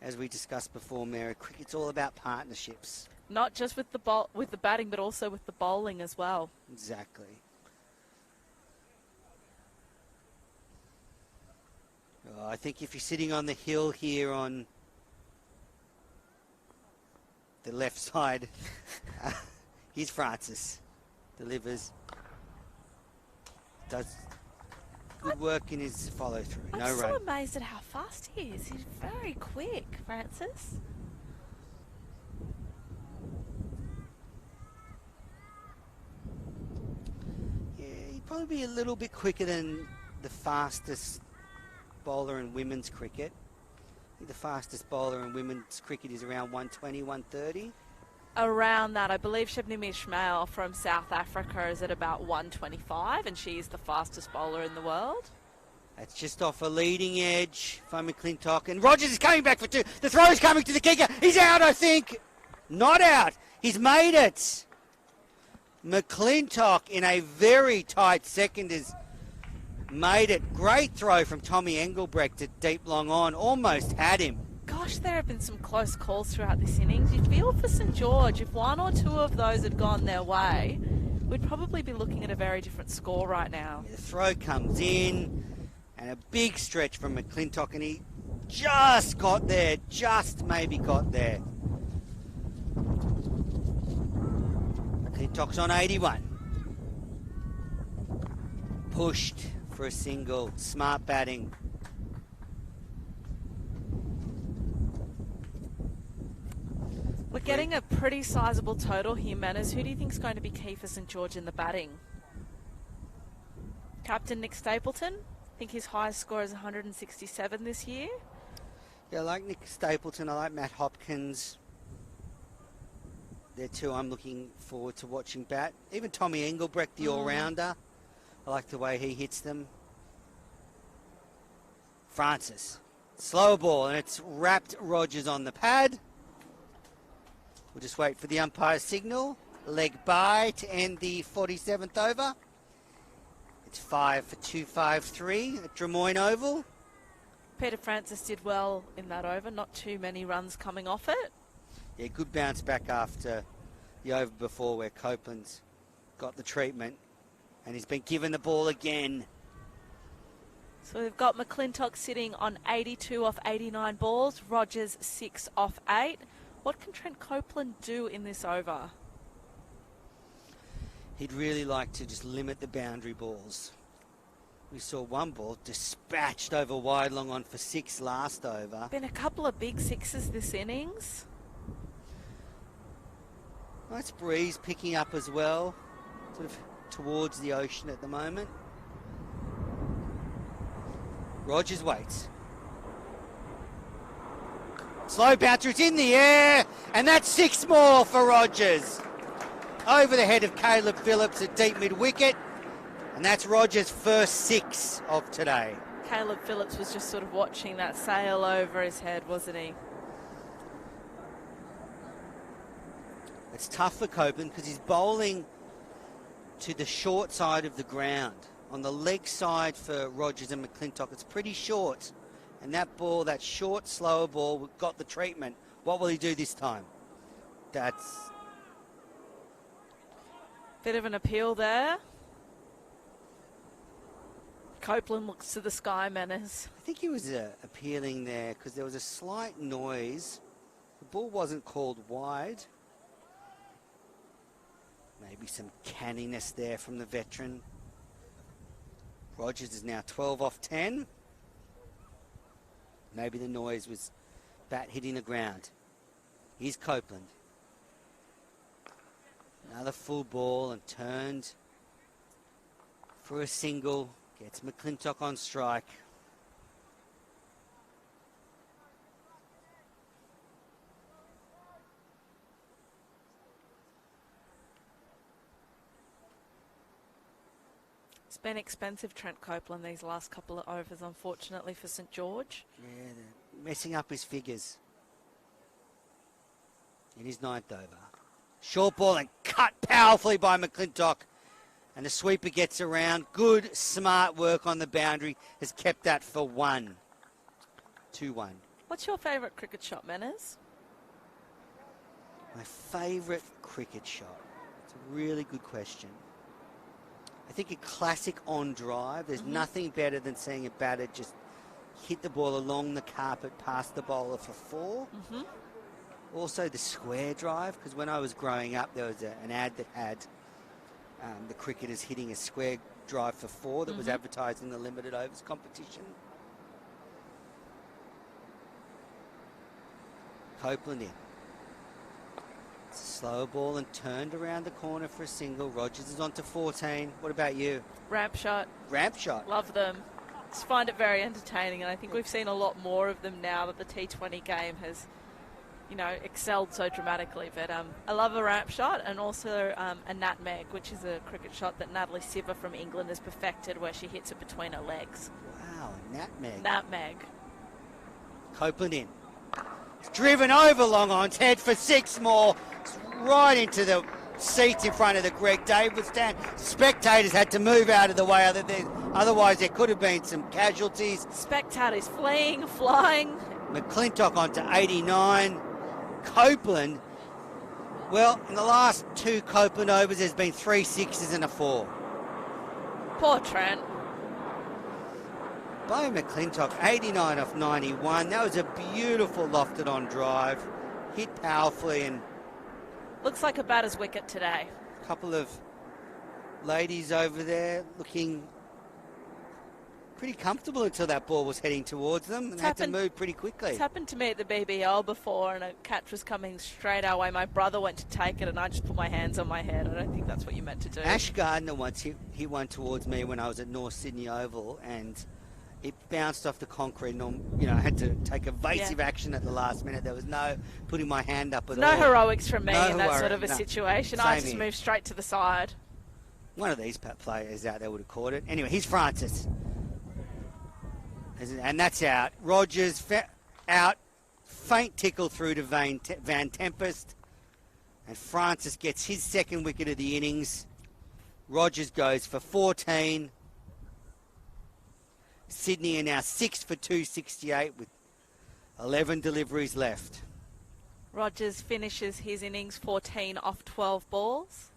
Speaker 2: As we discussed before, Mary, cricket's all about partnerships.
Speaker 3: Not just with the batting, but also with the bowling as well.
Speaker 2: Exactly. Oh, I think if you're sitting on the hill here on the left side, here's Francis. Delivers. Does good work in his follow-through.
Speaker 3: I'm
Speaker 2: No
Speaker 3: so
Speaker 2: run.
Speaker 3: amazed at how fast he is. He's very quick, Francis.
Speaker 2: Probably be a little bit quicker than the fastest bowler in women's cricket. I think the fastest bowler in women's cricket is around 120, 130.
Speaker 3: Around that, I believe Shebnem Ismail from South Africa is at about 125, and she is the fastest bowler in the world.
Speaker 2: That's just off a leading edge from McClintock. And Rogers is coming back for two. The throw is coming to the kicker. He's out, I think. Not out. He's made it. McClintock in a very tight second has made it. Great throw from Tommy Engelbrecht at deep long on. Almost had him.
Speaker 3: Gosh, there have been some close calls throughout this innings. You feel for St George, if one or two of those had gone their way, we'd probably be looking at a very different score right now.
Speaker 2: The throw comes in, and a big stretch from McClintock, and he just got there, just maybe got there. McClintock's on 81. Pushed for a single, smart batting.
Speaker 3: We're getting a pretty sizable total here, Manners. Who do you think is going to be key for St George in the batting? Captain Nick Stapleton. I think his highest score is 167 this year.
Speaker 2: Yeah, I like Nick Stapleton. I like Matt Hopkins. They're two I'm looking forward to watching bat. Even Tommy Engelbrecht, the all-rounder. I like the way he hits them. Francis. Slow ball, and it's wrapped Rogers on the pad. We'll just wait for the umpire's signal. Leg by to end the 47th over. It's 5 for 253 at Drummoyne Oval.
Speaker 3: Peter Francis did well in that over. Not too many runs coming off it.
Speaker 2: Yeah, good bounce back after the over before where Copeland's got the treatment. And he's been given the ball again.
Speaker 3: So we've got McClintock sitting on 82 off 89 balls. Rogers 6 off 8. What can Trent Copeland do in this over?
Speaker 2: He'd really like to just limit the boundary balls. We saw one ball dispatched over wide long on for 6 last over.
Speaker 3: Been a couple of big sixes this innings.
Speaker 2: Nice breeze picking up as well, sort of towards the ocean at the moment. Rogers waits. Slow bouncer, it's in the air, and that's 6 more for Rogers. Over the head of Caleb Phillips at deep mid-wicket, and that's Rogers' first 6 of today.
Speaker 3: Caleb Phillips was just sort of watching that sail over his head, wasn't he?
Speaker 2: It's tough for Copeland because he's bowling to the short side of the ground. On the leg side for Rogers and McClintock, it's pretty short. And that ball, that short, slower ball, got the treatment. What will he do this time? That's...
Speaker 3: Bit of an appeal there. Copeland looks to the sky, Manners.
Speaker 2: I think he was appealing there because there was a slight noise. The ball wasn't called wide. Maybe some canniness there from the veteran. Rogers is now 12 off 10. Maybe the noise was bat hitting the ground. Here's Copeland. Another full ball and turned for a single. Gets McClintock on strike.
Speaker 3: It's been expensive, Trent Copeland, these last couple of overs, unfortunately, for St George.
Speaker 2: Yeah, they're messing up his figures. In his 9th over. Short ball and cut powerfully by McClintock. And the sweeper gets around. Good, smart work on the boundary. Has kept that for 1. 2-1.
Speaker 3: What's your favourite cricket shot, Manners?
Speaker 2: My favourite cricket shot? It's a really good question. I think a classic on drive. There's nothing better than seeing a batter just hit the ball along the carpet past the bowler for 4. Also the square drive, because when I was growing up, there was an ad that had the cricketers hitting a square drive for 4 that was advertised in the limited overs competition. Copeland in. It's a Slower ball and turned around the corner for a single. Rogers is on to 14. What about you?
Speaker 3: Ramp shot.
Speaker 2: Ramp shot.
Speaker 3: Love them. Just find it very entertaining, and I think we've seen a lot more of them now that the T20 game has, excelled so dramatically. But I love a ramp shot, and also a nutmeg, which is a cricket shot that Natalie Siver from England has perfected, where she hits it between her legs.
Speaker 2: Wow, nutmeg.
Speaker 3: Nutmeg.
Speaker 2: Copeland in. It's driven over long on's head for 6 more. It's right into the seats in front of the Greg David stand. Spectators had to move out of the way, otherwise there could have been some casualties.
Speaker 3: Spectators fleeing, flying.
Speaker 2: McClintock on to 89. Copeland, well, in the last 2 Copeland overs, there's been 3 sixes and a 4.
Speaker 3: Poor Trent.
Speaker 2: Bo McClintock, 89 off 91. That was a beautiful lofted on drive. Hit powerfully, and
Speaker 3: Looks like a batter's wicket today.
Speaker 2: a couple of ladies over there looking pretty comfortable until that ball was heading towards them and had to move pretty quickly.
Speaker 3: It's happened to me at the BBL before, and a catch was coming straight our way. My brother went to take it, and I just put my hands on my head. I don't think that's what you meant to do.
Speaker 2: Ash Gardner once hit one towards me when I was at North Sydney Oval, and it bounced off the concrete, and I had to take evasive action at the last minute. There was no putting my hand up at all.
Speaker 3: No heroics from me
Speaker 2: No
Speaker 3: in that sort
Speaker 2: heroic,
Speaker 3: of a
Speaker 2: no.
Speaker 3: situation.
Speaker 2: Same
Speaker 3: I just
Speaker 2: here.
Speaker 3: moved straight to the side.
Speaker 2: One of these players out there would have caught it. Anyway, here's Francis. And that's out. Rogers out. Faint tickle through to Van Tempest. And Francis gets his 2nd wicket of the innings. Rogers goes for 14. Sydney are now 6 for 268 with 11 deliveries left.
Speaker 3: Rogers finishes his innings 14 off 12 balls.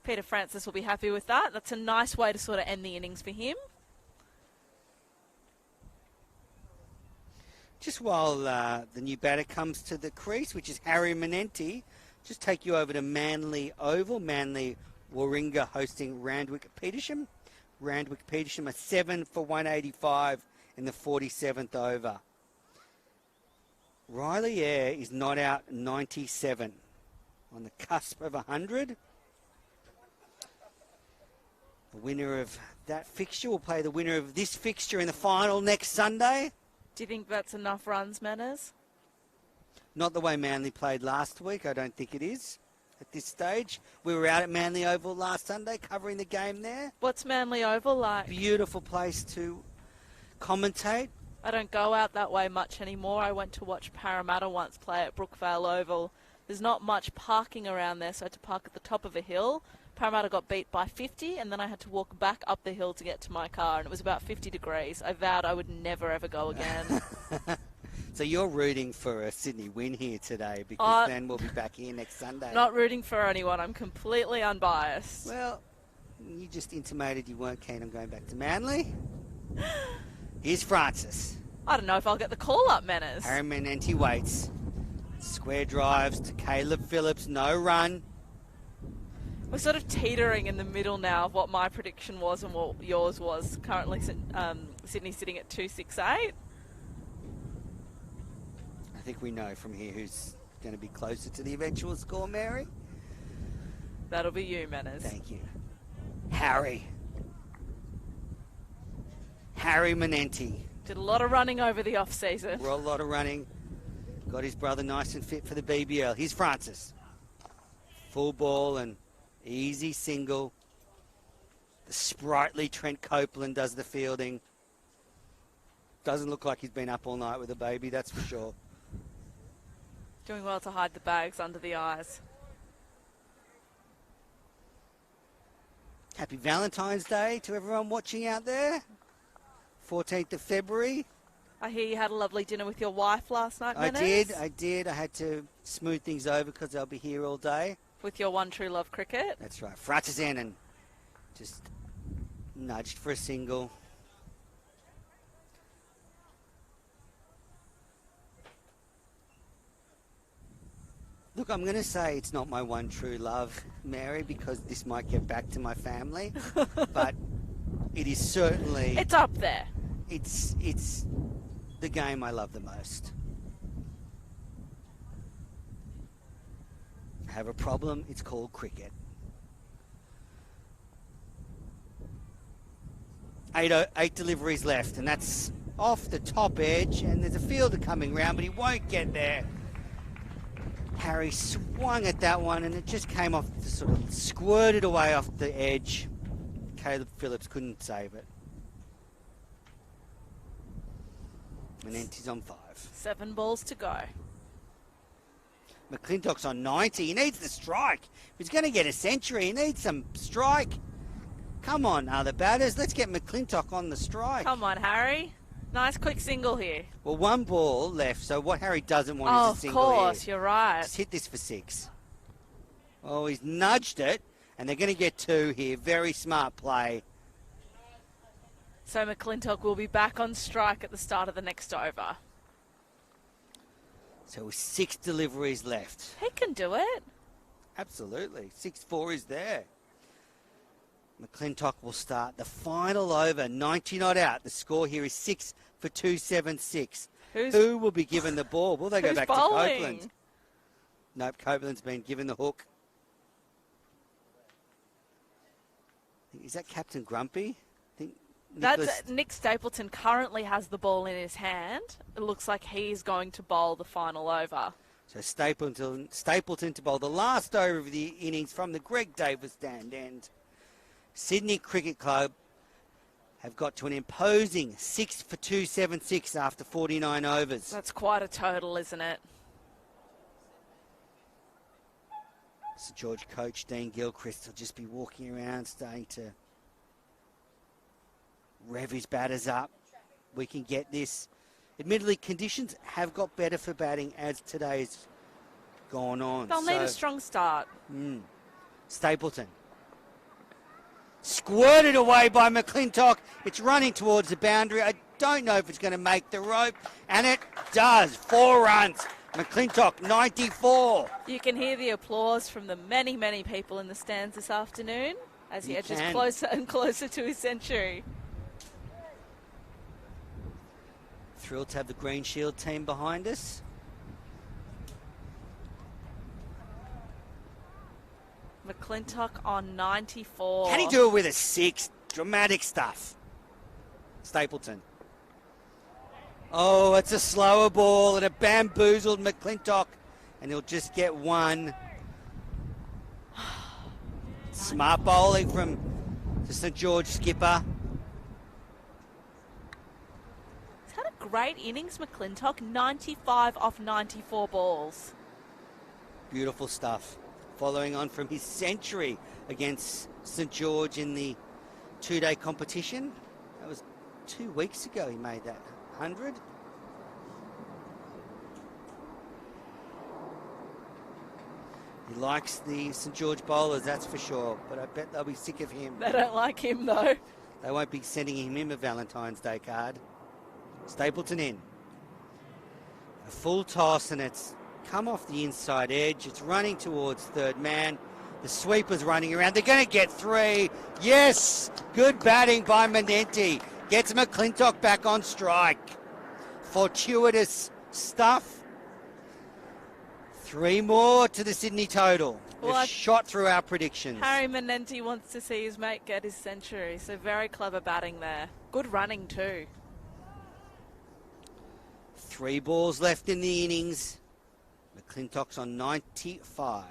Speaker 3: Peter Francis will be happy with that. That's a nice way to sort of end the innings for him.
Speaker 2: Just while the new batter comes to the crease, which is Harry Manenti, just take you over to Manly Oval. Manly Warringah hosting Randwick Petersham. Randwick Petersham are 7 for 185 in the 47th over. Riley Eyre is not out 97. On the cusp of 100. The winner of that fixture will play the winner of this fixture in the final next Sunday.
Speaker 3: Do you think that's enough runs, Manners?
Speaker 2: Not the way Manly played last week. I don't think it is at this stage. We were out at Manly Oval last Sunday covering the game there.
Speaker 3: What's Manly Oval like?
Speaker 2: Beautiful place to commentate.
Speaker 3: I don't go out that way much anymore. I went to watch Parramatta once play at Brookvale Oval. There's not much parking around there, so I had to park at the top of a hill. Parramatta got beat by 50, and then I had to walk back up the hill to get to my car, and it was about 50 degrees. I vowed I would never, ever go again.
Speaker 2: So you're rooting for a Sydney win here today, because then we'll be back here next Sunday.
Speaker 3: Not rooting for anyone. I'm completely unbiased.
Speaker 2: Well, you just intimated you weren't keen on going back to Manly. Here's Francis.
Speaker 3: I don't know if I'll get the call up, Manners.
Speaker 2: Harry Manenti waits. Square drives to Caleb Phillips. No run.
Speaker 3: We're sort of teetering in the middle now of what my prediction was and what yours was. Currently, Sydney sitting at 268.
Speaker 2: I think we know from here who's going to be closer to the eventual score, Mary.
Speaker 3: That'll be you, Manners.
Speaker 2: Thank you. Harry Manenti.
Speaker 3: Did a lot of running over the off-season.
Speaker 2: A lot of running. Got his brother nice and fit for the BBL. Here's Francis. Full ball and easy single. The sprightly Trent Copeland does the fielding. Doesn't look like he's been up all night with a baby, that's for sure.
Speaker 3: Doing well to hide the bags under the eyes.
Speaker 2: Happy Valentine's Day to everyone watching out there. 14th of February.
Speaker 3: I hear you had a lovely dinner with your wife last night,
Speaker 2: I
Speaker 3: Manners.
Speaker 2: did. I had to smooth things over because I'll be here all day.
Speaker 3: With your one true love cricket.
Speaker 2: That's right. Francis in and just nudged for a single. Look, I'm going to say it's not my one true love, Mary, because this might get back to my family. But it is certainly...
Speaker 3: It's up there.
Speaker 2: It's the game I love the most. have a problem. It's called cricket. 8 deliveries left, and that's off the top edge, and there's a fielder coming round, but he won't get there. Harry swung at that one, and it just came off, sort of squirted away off the edge. Caleb Phillips couldn't save it. Menente's on 5.
Speaker 3: 7 balls to go.
Speaker 2: McClintock's on 90. He needs the strike. If he's going to get a century, he needs some strike. Come on, other batters. Let's get McClintock on the strike.
Speaker 3: Come on, Harry. Nice quick single here.
Speaker 2: Well, 1 ball left, so what Harry doesn't want is a single
Speaker 3: of course,
Speaker 2: here.
Speaker 3: you're right.
Speaker 2: Just hit this for 6. Oh, he's nudged it, and they're going to get 2 here. Very smart play.
Speaker 3: So McClintock will be back on strike at the start of the next over.
Speaker 2: So with 6 deliveries left.
Speaker 3: He can do it.
Speaker 2: Absolutely. 6-4 is there. McClintock will start the final over, 90 not out. The score here is 6 for 276. Who will be given the ball? Will they go back
Speaker 3: bowling?
Speaker 2: to Copeland? Nope, Copeland's been given the hook. Is that Captain Grumpy? I think
Speaker 3: Nick Stapleton currently has the ball in his hand. It looks like he's going to bowl the final over.
Speaker 2: So Stapleton to bowl the last over of the innings from the Greg Davis stand end. Sydney Cricket Club have got to an imposing 6 for 276 after 49 overs.
Speaker 3: That's quite a total, isn't it?
Speaker 2: St George coach Dean Gilchrist will just be walking around starting to rev his batters up. We can get this. Admittedly, conditions have got better for batting as today's gone on.
Speaker 3: They'll need a strong start.
Speaker 2: Stapleton. Squirted away by McClintock. It's running towards the boundary. I don't know if it's going to make the rope, and it does. 4 runs. McClintock, 94.
Speaker 3: You can hear the applause from the many, many people in the stands this afternoon as he edges closer and closer to his century.
Speaker 2: Thrilled to have the Green Shield team behind us.
Speaker 3: McClintock on 94.
Speaker 2: Can he do it with a 6? Dramatic stuff. Stapleton. Oh, it's a slower ball and a bamboozled McClintock, and he'll just get 1. Smart bowling from the St George skipper.
Speaker 3: He's had a great innings, McClintock. 95 off 94 balls.
Speaker 2: Beautiful stuff. Following on from his century against St George in the 2-day competition. That was 2 weeks ago he made that 100. He likes the St George bowlers, that's for sure, but I bet they'll be sick of him.
Speaker 3: They don't like him, though.
Speaker 2: They won't be sending him a Valentine's Day card. Stapleton in. A full toss, and it's come off the inside edge. It's running towards third man. The sweeper's running around. They're going to get 3. Yes! Good batting by Menente. Gets McClintock back on strike. Fortuitous stuff. 3 more to the Sydney total. They've shot through our predictions.
Speaker 3: Harry Menente wants to see his mate get his century, so very clever batting there. Good running too.
Speaker 2: 3 balls left in the innings. McClintock's on 95.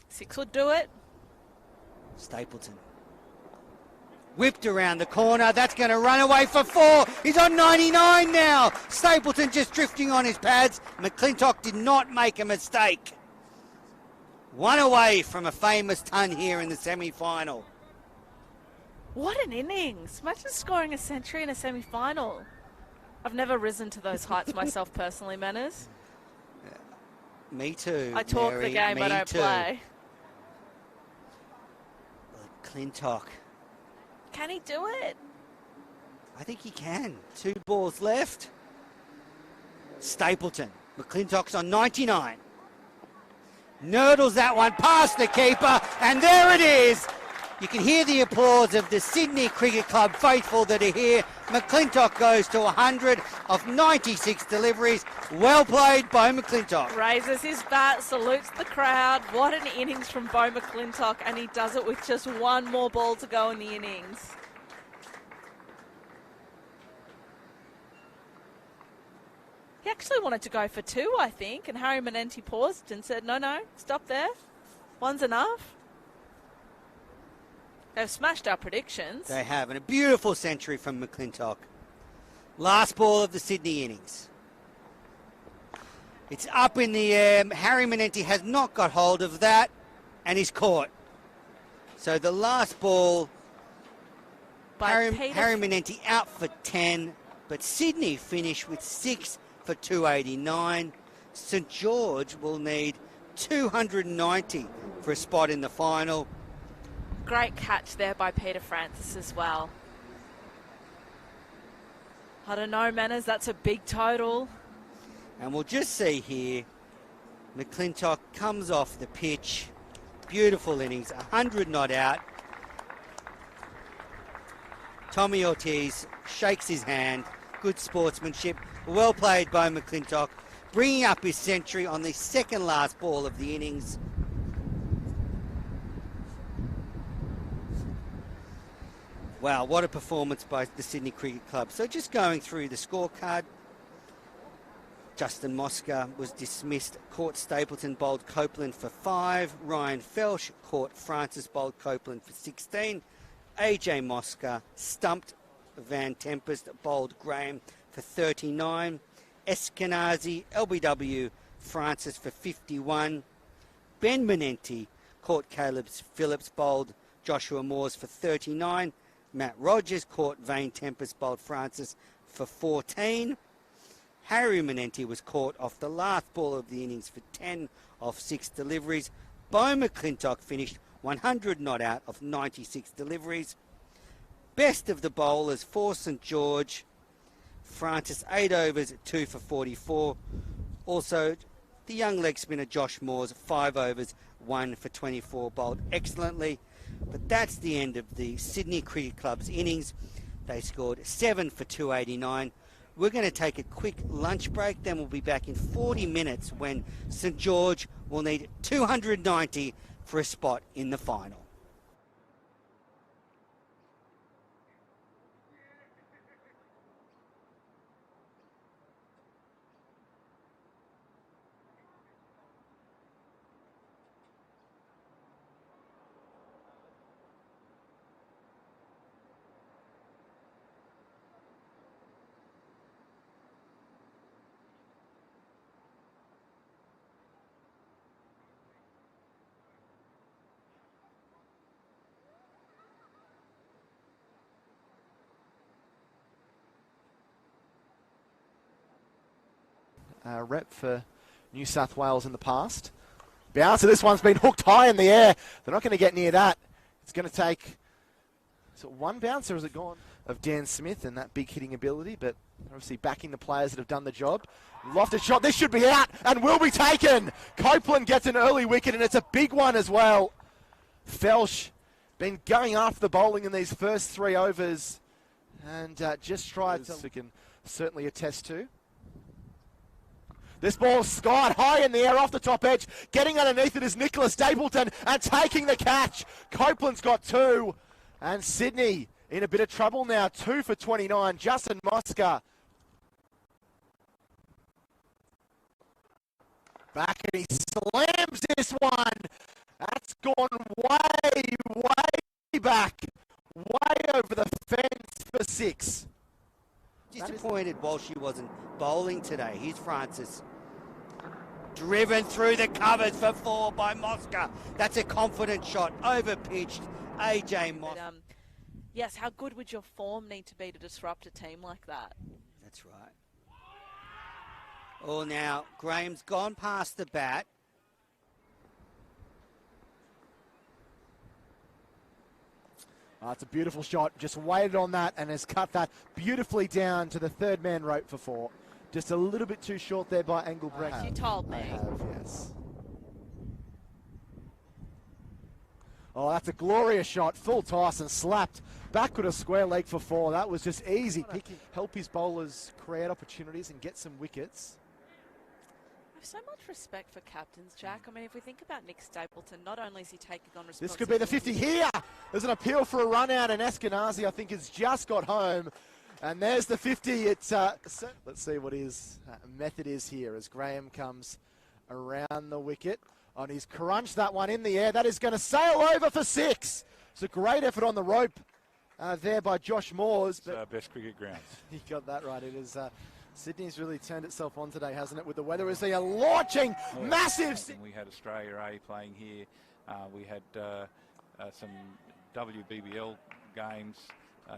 Speaker 3: 6 would do it.
Speaker 2: Stapleton. Whipped around the corner. That's going to run away for 4. He's on 99 now. Stapleton just drifting on his pads. McClintock did not make a mistake. 1 away from a famous ton here in the semi-final.
Speaker 3: What an innings. Imagine scoring a century in a semi-final. I've never risen to those heights myself personally, Manners.
Speaker 2: Me too.
Speaker 3: I talk
Speaker 2: Mary,
Speaker 3: the game, I don't play.
Speaker 2: McClintock.
Speaker 3: Can he do it?
Speaker 2: I think he can. 2 balls left. Stapleton. McClintock's on 99. Nurdles that one past the keeper, and there it is. You can hear the applause of the Sydney Cricket Club faithful that are here. McClintock goes to 100 of 96 deliveries. Well played, Bo McClintock.
Speaker 3: Raises his bat, salutes the crowd. What an innings from Bo McClintock, and he does it with just one more ball to go in the innings. He actually wanted to go for 2, I think, and Harry Manenti paused and said, no, stop there. One's enough. They've smashed our predictions.
Speaker 2: They have, and a beautiful century from McClintock. Last ball of the Sydney innings. It's up in the air. Harry Manenti has not got hold of that, and he's caught. So the last ball, Harry Manenti out for 10, but Sydney finish with 6 for 289. St George will need 290 for a spot in the final.
Speaker 3: Great catch there by Peter Francis as well. I don't know, Manners, that's a big total.
Speaker 2: And we'll just see here, McClintock comes off the pitch. Beautiful innings, 100 not out. Tommy Ortiz shakes his hand. Good sportsmanship. Well played by McClintock, bringing up his century on the second last ball of the innings. Wow, what a performance by the Sydney Cricket Club. So just going through the scorecard, Justin Mosca was dismissed, caught Stapleton, bowled Copeland for 5. Ryan Felsh caught Francis, bowled Copeland for 16. AJ Mosca stumped Van Tempest, bowled Graham for 39. Eskenazi, LBW, Francis for 51. Ben Manenti caught Caleb Phillips, bowled Joshua Moores for 39. Matt Rogers caught Vane Tempest, bowled Francis for 14. Harry Manenti was caught off the last ball of the innings for 10 of 6 deliveries. Bo McClintock finished 100 not out of 96 deliveries. Best of the bowlers for St George. Francis 8 overs, 2 for 44. Also, the young leg spinner Josh Moores 5 overs, 1 for 24, bowled excellently. But that's the end of the Sydney Cricket Club's innings. They scored 7 for 289. We're going to take a quick lunch break, then we'll be back in 40 minutes when St George will need 290 for a spot in the final.
Speaker 1: Rep for New South Wales in the past. Bouncer, this one's been hooked high in the air. They're not going to get near that. It's going to take, is it one bounce or is it gone? Of Dan Smith and that big hitting ability, but obviously backing the players that have done the job. Lofted shot, this should be out and will be taken. Copeland gets an early wicket and it's a big one as well. Felsh been going after the bowling in these first 3 overs and just tried to, we can certainly attest to. This ball's skied high in the air off the top edge. Getting underneath it is Nicholas Stapleton and taking the catch. Copeland's got 2. And Sydney in a bit of trouble now. 2 for 29. Justin Mosca. Back and he slams this one. That's gone way back. Way over the fence for 6.
Speaker 2: Disappointed Walshy wasn't bowling today. Here's Francis. Driven through the covers for 4 by Mosca. That's a confident shot. Over-pitched. AJ Mosca.
Speaker 3: Yes, how good would your form need to be to disrupt a team like that?
Speaker 2: That's right. Oh, now, Graham's gone past the bat.
Speaker 1: It's a beautiful shot. Just waited on that and has cut that beautifully down to the third man rope for 4. Just a little bit too short there by Engelbrecht.
Speaker 3: You told me.
Speaker 1: I have, yes. Oh, that's a glorious shot. Full toss and slapped back with a square leg for 4. That was just easy. Help his bowlers create opportunities and get some wickets.
Speaker 3: I have so much respect for captains, Jack. I mean, if we think about Nick Stapleton, not only is he taking on responsibility...
Speaker 1: This could be the 50 here. There's an appeal for a run out, and Eskenazi, I think, has just got home. And there's the 50. It's let's see what his method is here as Graham comes around the wicket. And he's crunched that one in the air. That is going to sail over for 6. It's a great effort on the rope there by Josh Moores.
Speaker 4: It's our best cricket grounds.
Speaker 1: He got that right. It is... Sydney's really turned itself on today, hasn't it, with the weather as they are launching massive...
Speaker 4: We had Australia A playing here. We had some WBBL games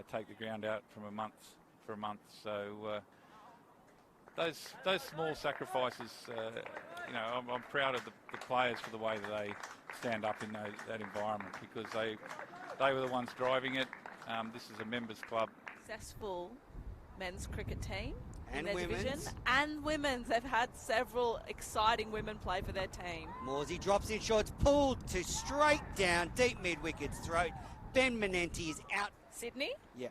Speaker 4: take the ground out for a month. So those small sacrifices, I'm proud of the players for the way that they stand up in that environment, because they were the ones driving it. This is a members club.
Speaker 3: Successful men's cricket team in
Speaker 2: And
Speaker 3: their
Speaker 2: women's.
Speaker 3: division, and women's. They've had several exciting women play for their team.
Speaker 2: Morsey drops in short, pulled to straight down, deep mid-wicket's throat. Ben Menenti is out.
Speaker 3: Sydney?
Speaker 2: Yeah.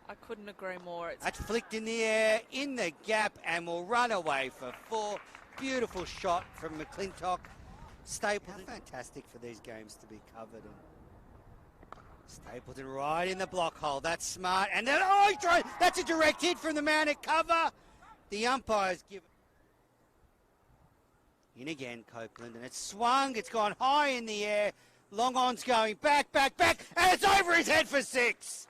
Speaker 3: I couldn't agree more. It's
Speaker 2: That's flicked in the air, in the gap, and will run away for 4. Beautiful shot from McClintock. Stapleton. Fantastic for these games to be covered. And Stapleton right in the block hole. That's smart. And then, that's a direct hit from the man at cover. The umpires give in again, Copeland, and it's swung. It's gone high in the air. Long on's going back, and it's over his head for 6.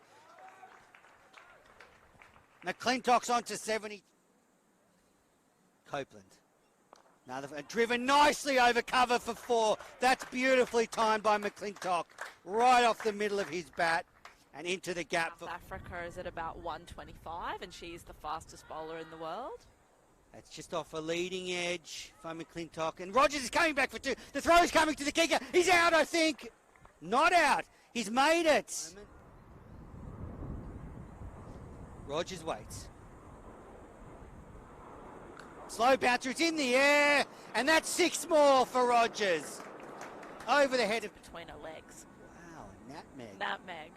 Speaker 2: McClintock's on to 70. Copeland. Another driven nicely over cover for 4. That's beautifully timed by McClintock. Right off the middle of his bat and into the gap.
Speaker 3: South Africa is at about 125, and she's the fastest bowler in the world.
Speaker 2: That's just off a leading edge for McClintock. And Rogers is coming back for 2. The throw is coming to the kicker. He's out, I think. Not out. He's made it. Rogers waits. Slow bouncer, it's in the air, and that's 6 more for Rogers. Over the head of...
Speaker 3: Between her legs.
Speaker 2: Wow, nutmeg.
Speaker 3: Nutmeg.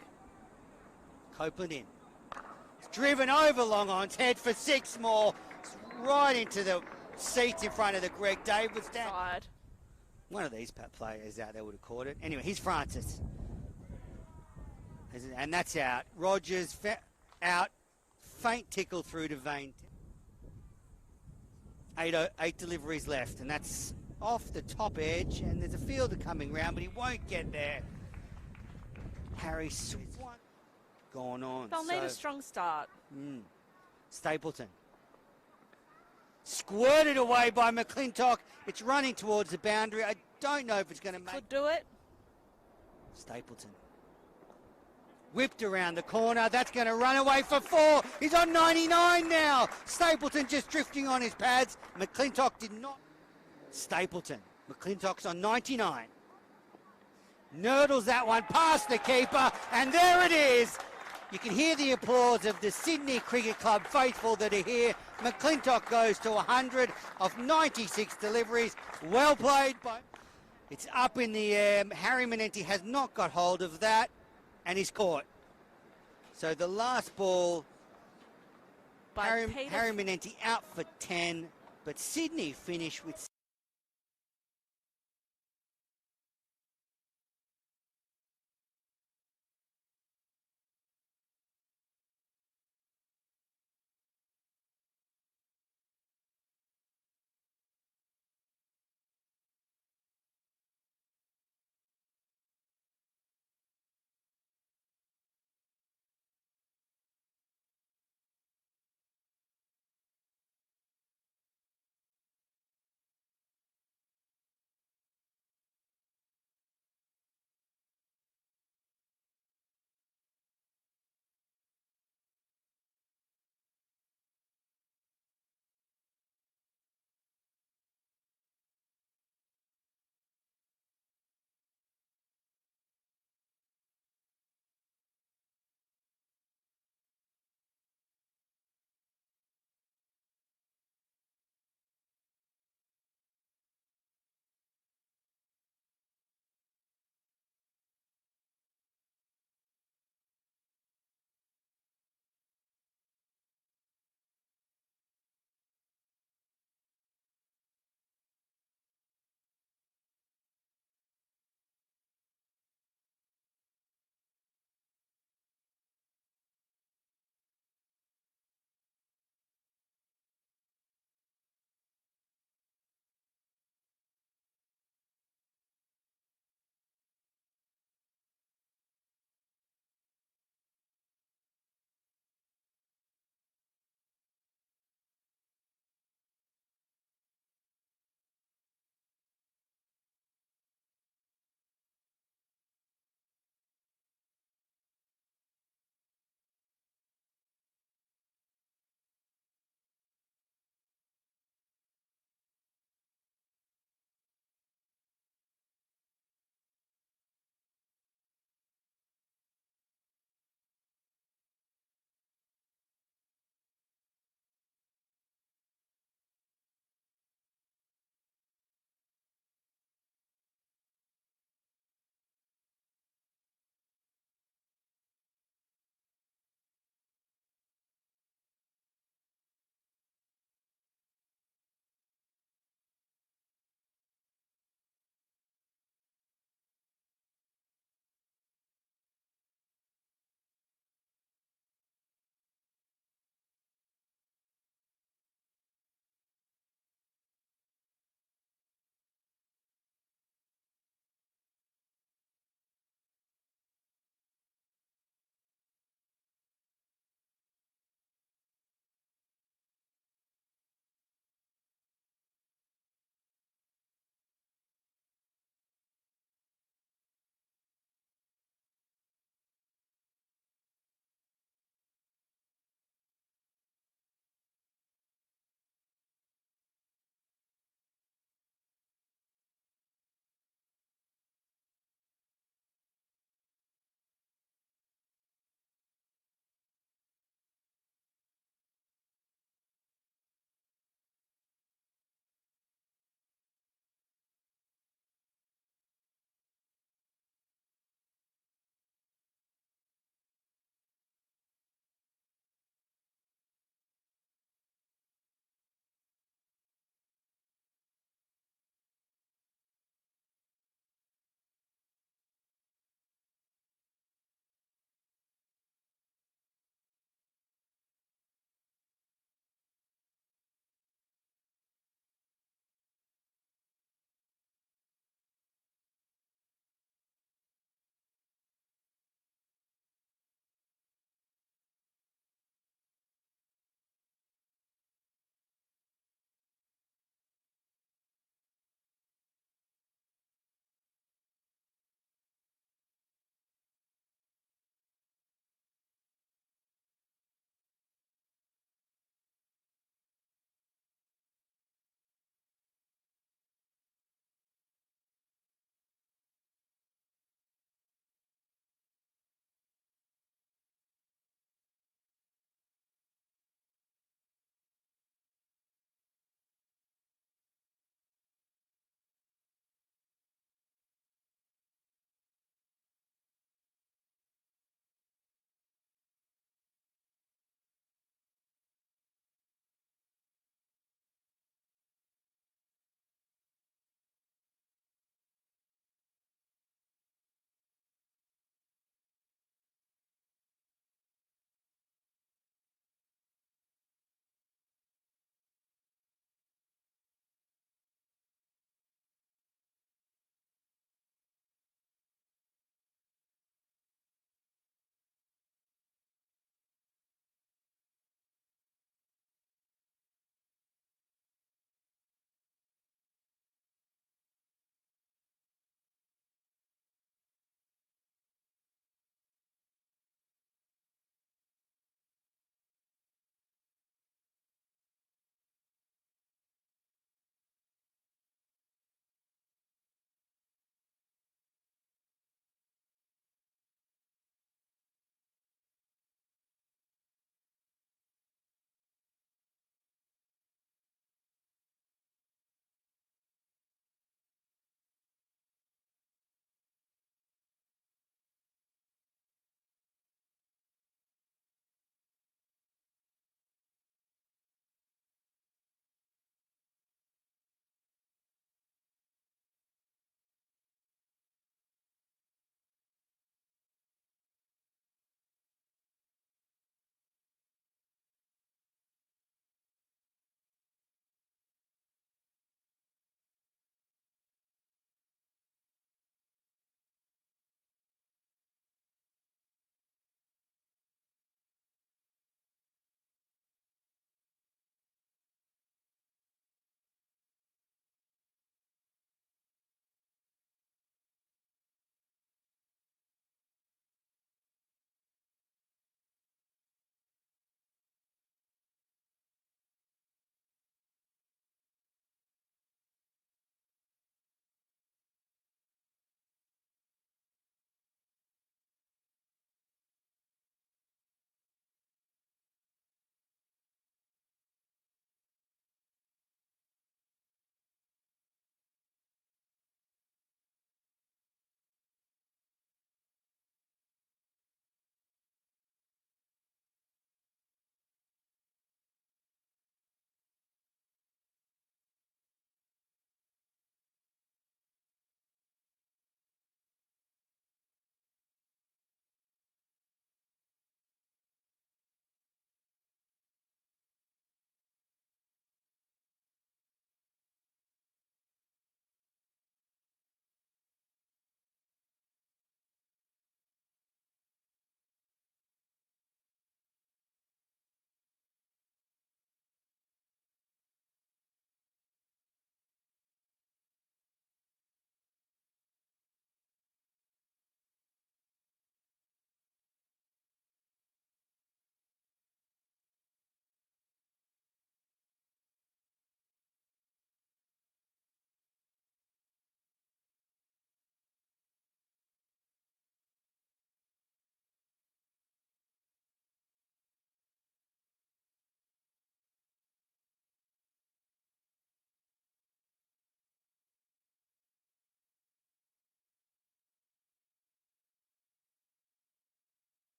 Speaker 2: Copeland in. It's driven over Long On's head for 6 more. It's right into the seats in front of the Greg Davis stand.
Speaker 3: Side.
Speaker 2: One of these players out there would have caught it. Anyway, here's Francis. And that's out. Rogers out. Faint tickle through to Vane. 8 deliveries left, and that's off the top edge, and there's a fielder coming round, but he won't get there. Harry Swan gone on.
Speaker 3: They'll need a strong start.
Speaker 2: Stapleton. Squirted away by McClintock. It's running towards the boundary. I don't know if it's going to make...
Speaker 3: Could do it.
Speaker 2: Stapleton. Whipped around the corner. That's going to run away for 4. He's on 99 now. Stapleton just drifting on his pads. McClintock did not. Stapleton. McClintock's on 99. Nurdles that one past the keeper. And there it is. You can hear the applause of the Sydney Cricket Club faithful that are here. McClintock goes to 100 of 96 deliveries. Well played by... It's up in the air. Harry Menenti has not got hold of that. And he's caught. So the last ball, Harry Menenti out for 10, but Sydney finished with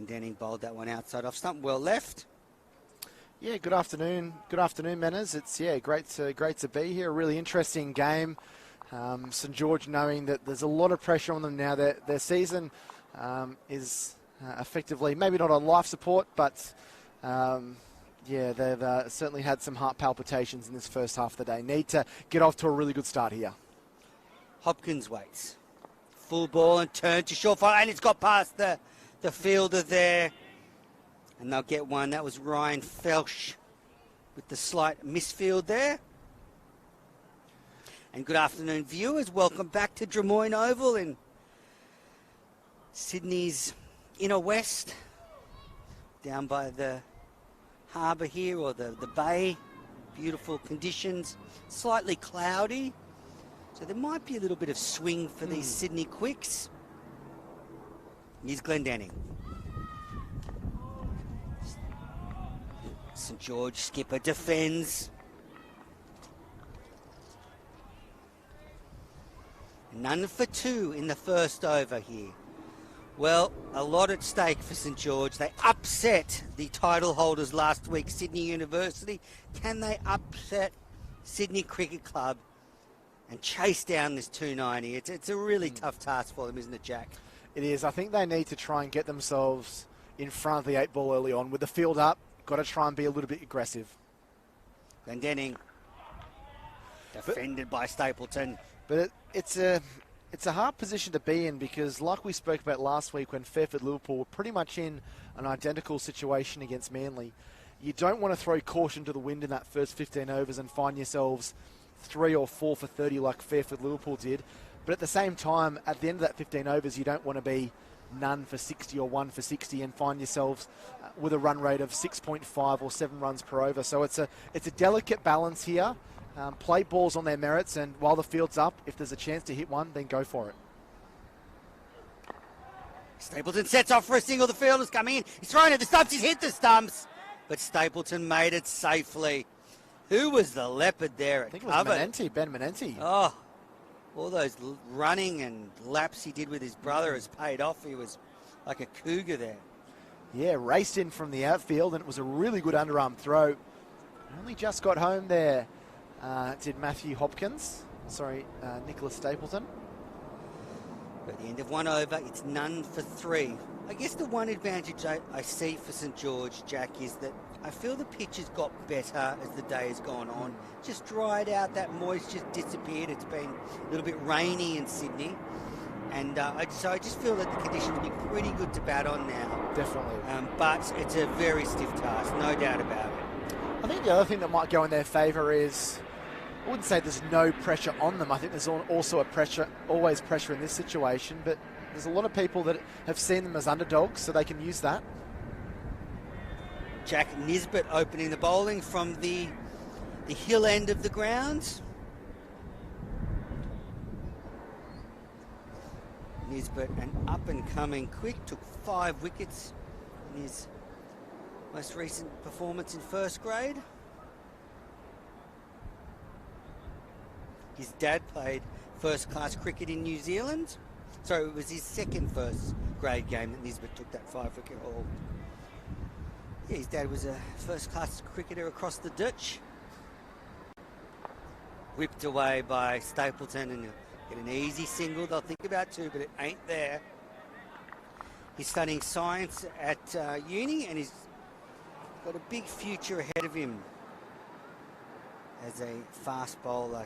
Speaker 2: Denning bowled that one outside off stump. Well left.
Speaker 1: Yeah, good afternoon. Good afternoon, Manners. It's great to be here. A really interesting game. St George knowing that there's a lot of pressure on them now. Their season is effectively maybe not on life support, but they've certainly had some heart palpitations in this first half of the day. Need to get off to a really good start here.
Speaker 2: Hopkins waits. Full ball and turn to short fire, and it's got past the fielder there. And they'll get one. That was Ryan Felsh with the slight misfield there. And good afternoon, viewers. Welcome back to Drummoyne Oval in Sydney's inner west, down by the harbour here, or the bay. Beautiful conditions, slightly cloudy. So there might be a little bit of swing for these Sydney quicks. Here's Glendenning. St George skipper defends. None for two in the first over here. Well, a lot at stake for St George. They upset the title holders last week, Sydney University. Can they upset Sydney Cricket Club and chase down this 290? It's a really tough task for them, isn't it, Jack?
Speaker 1: It is. I think they need to try and get themselves in front of the 8 ball early on. With the field up, got to try and be a little bit aggressive.
Speaker 2: Glendenning defended by Stapleton.
Speaker 1: But it's a hard position to be in, because like we spoke about last week when Fairfield Liverpool were pretty much in an identical situation against Manly, you don't want to throw caution to the wind in that first 15 overs and find yourselves 3 or 4 for 30 like Fairfield Liverpool did. But at the same time, at the end of that 15 overs, you don't want to be none for 60 or 1 for 60 and find yourselves with a run rate of 6.5 or 7 runs per over. So it's a delicate balance here. Play balls on their merits, and while the field's up, if there's a chance to hit one, then go for it.
Speaker 2: Stapleton sets off for a single. The fielder's coming in. He's thrown at the stumps. He's hit the stumps. But Stapleton made it safely. Who was the leopard there?
Speaker 1: I think it was Manenti, Ben Manenti.
Speaker 2: Oh, all those running and laps he did with his brother has paid off. He was like a cougar there.
Speaker 1: Yeah, raced in from the outfield, and it was a really good underarm throw. Only just got home there. Did Matthew Hopkins. Nicholas Stapleton.
Speaker 2: At the end of 1 over, it's none for 3. I guess the one advantage I see for St George, Jack, is that I feel the pitch has got better as the day has gone on. Just dried out, that moisture disappeared. It's been a little bit rainy in Sydney. And I just feel that the conditions will be pretty good to bat on now.
Speaker 1: Definitely.
Speaker 2: But it's a very stiff task, no doubt about it.
Speaker 1: I think the other thing that might go in their favour is, I wouldn't say there's no pressure on them. I think there's also always pressure in this situation, but there's a lot of people that have seen them as underdogs, so they can use that.
Speaker 2: Jack Nisbet opening the bowling from the hill end of the ground. Nisbet, an up-and-coming quick, took 5 wickets in his most recent performance in first grade. His dad played first-class cricket in New Zealand. So it was his second first-grade game that Nisbet took that 5-wicket haul. Yeah, his dad was a first-class cricketer across the ditch. Whipped away by Stapleton, and get an easy single. They'll think about 2, but it ain't there. He's studying science at uni, and he's got a big future ahead of him as a fast bowler.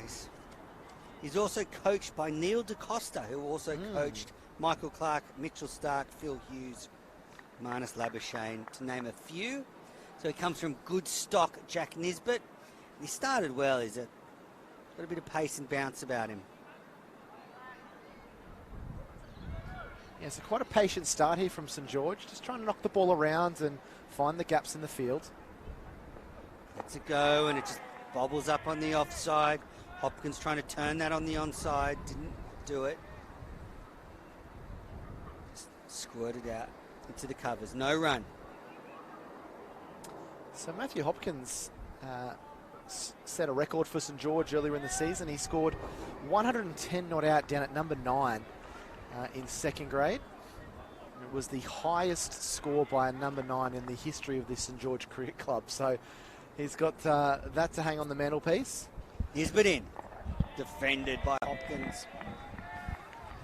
Speaker 2: He's also coached by Neil DaCosta, who also coached Michael Clark, Mitchell Stark, Phil Hughes, Marnus Labuschagne, to name a few. So he comes from good stock, Jack Nisbet. He started well. He's got a bit of pace and bounce about him.
Speaker 1: Yeah, so quite a patient start here from St George, just trying to knock the ball around and find the gaps in the field.
Speaker 2: Lets it go, and it just bobbles up on the offside. Hopkins trying to turn that on the onside, didn't do it. Just squirted out into the covers, no run.
Speaker 1: So Matthew Hopkins set a record for St George earlier in the season. He scored 110 not out down at number 9. in second grade. It was the highest score by a number 9 in the history of the St George Cricket Club. So he's got that to hang on the mantelpiece.
Speaker 2: Nisbet in. Defended by Hopkins.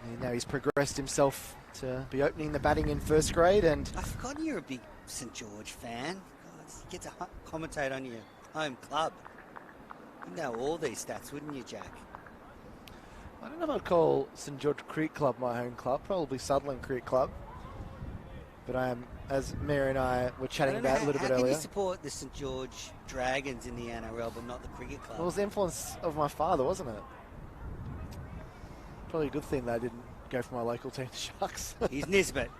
Speaker 1: And now he's progressed himself to be opening the batting in first grade. And
Speaker 2: I've forgotten you're a big St George fan. God, you get to commentate on your home club. You'd know all these stats, wouldn't you, Jack?
Speaker 1: I don't know if I'd call St George Cricket Club my home club. Probably Sutherland Cricket Club. But I am, as Mary and I were chatting about a little bit
Speaker 2: earlier. How can
Speaker 1: earlier.
Speaker 2: you support the St George Dragons in the NRL but not the cricket club?
Speaker 1: Well, it was the influence of my father, wasn't it? Probably a good thing that I didn't go for my local team, the Sharks.
Speaker 2: Here's Nisbet.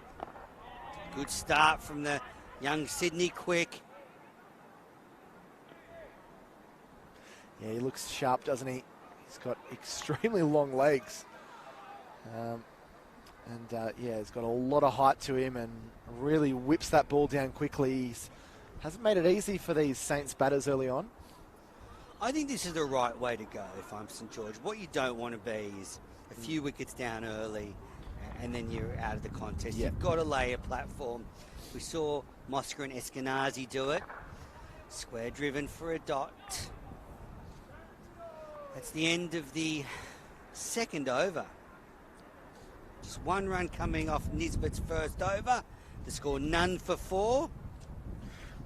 Speaker 2: Good start from the young Sydney Quick.
Speaker 1: Yeah, he looks sharp, doesn't he? He's got extremely long legs. Yeah, he's got a lot of height to him and really whips that ball down quickly. He hasn't made it easy for these Saints batters early on.
Speaker 2: I think this is the right way to go if I'm St George. What you don't want to be is a few wickets down early and then you're out of the contest.
Speaker 1: Yeah.
Speaker 2: You've got to lay a platform. We saw Mosca and Eskenazi do it. Square driven for a dot. That's the end of the second over. Just one run coming off Nisbet's first over. The score none for 4.
Speaker 1: Well,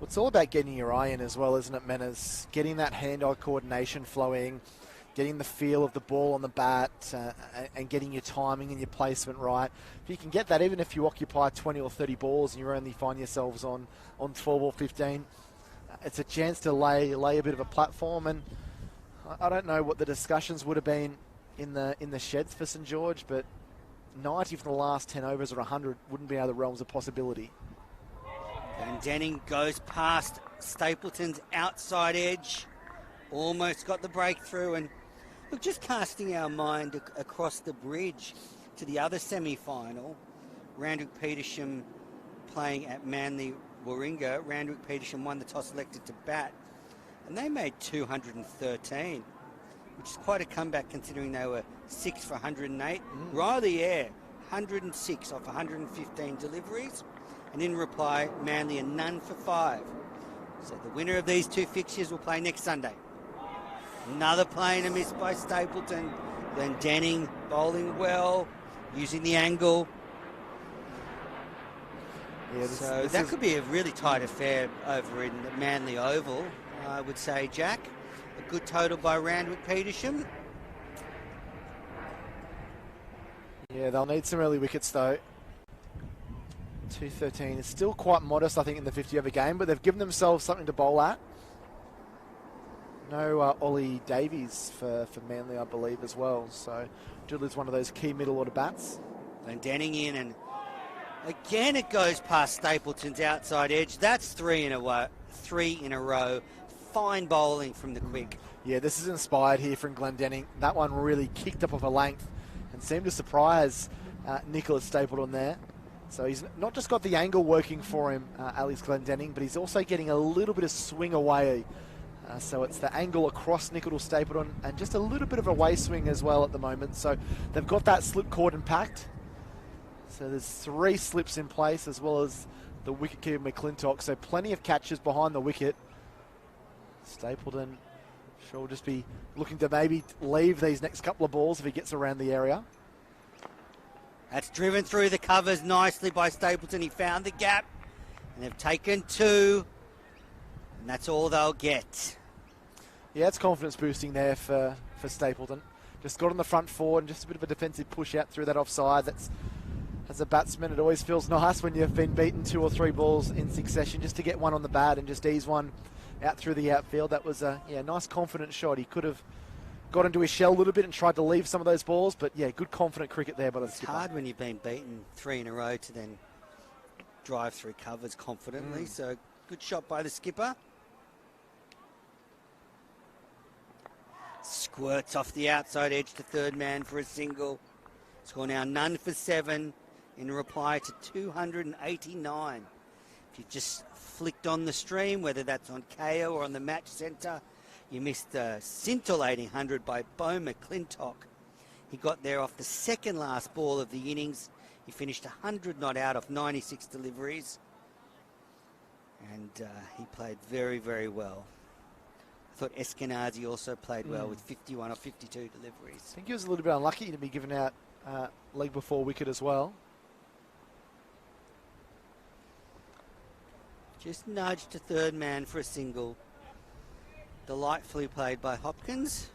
Speaker 1: it's all about getting your eye in as well, isn't it, Menas? Getting that hand-eye coordination flowing, getting the feel of the ball on the bat, and getting your timing and your placement right. If you can get that, even if you occupy 20 or 30 balls and you only find yourselves on 12 or 15, it's a chance to lay a bit of a platform. And I don't know what the discussions would have been in the sheds for St George, but 90 from the last 10 overs or 100 wouldn't be out of the realms of possibility.
Speaker 2: And Denning goes past Stapleton's outside edge. Almost got the breakthrough. And look, just casting our mind across the bridge to the other semi-final. Randwick Petersham playing at Manly Warringah. Randwick Petersham won the toss, elected to bat. And they made 213, which is quite a comeback considering they were 6 for 108. Riley Eyre, 106 off 115 deliveries. And in reply, Manly are none for 5. So the winner of these two fixtures will play next Sunday. Another play and a miss by Stapleton. Then Denning bowling well, using the angle.
Speaker 1: Yeah,
Speaker 2: So that could be a really tight affair over in the Manly Oval, I would say, Jack. A good total by Randwick Petersham.
Speaker 1: Yeah, they'll need some early wickets though. 213 is still quite modest, I think, in the 50-over game, but they've given themselves something to bowl at. No Ollie Davies for Manly, I believe, as well. So Diddler's one of those key middle order bats.
Speaker 2: And Denning in, and again it goes past Stapleton's outside edge. That's 3 in a row. Fine bowling from the Quick.
Speaker 1: Yeah, this is inspired here from Glendenning. That one really kicked up of a length and seemed to surprise Nicholas Stapleton there. So he's not just got the angle working for him, Alex Glendenning, but he's also getting a little bit of swing away. So it's the angle across Nicholas Stapleton and just a little bit of a way swing as well at the moment. So they've got that slip cord impact. So there's 3 slips in place as well as the wicketkeeper McClintock. So plenty of catches behind the wicket. Stapleton sure will just be looking to maybe leave these next couple of balls if he gets around the area.
Speaker 2: That's driven through the covers nicely by Stapleton. He found the gap, and they've taken 2, and that's all they'll get.
Speaker 1: Yeah, it's confidence boosting there for Stapleton. Just got on the front forward and just a bit of a defensive push out through that offside. That's, as a batsman, it always feels nice when you've been beaten 2 or 3 balls in succession just to get one on the bat and just ease one out through the outfield. That was a nice confident shot. He could have got into his shell a little bit and tried to leave some of those balls, but yeah, good confident cricket there by the skipper.
Speaker 2: It's hard when you've been beaten 3 in a row to then drive through covers confidently. So good shot by the skipper. Squirts off the outside edge to third man for a single. Score now none for 7 in reply to 289. If you just flicked on the stream, whether that's on KO or on the match centre, you missed a scintillating 100 by Bo McClintock. He got there off the second last ball of the innings. He finished 100 not out of 96 deliveries. And he played very, very well. I thought Eskenazi also played well with 51 or 52 deliveries.
Speaker 1: I think he was a little bit unlucky to be given out leg before wicket as well.
Speaker 2: Just nudged to third man for a single. Delightfully played by Hopkins.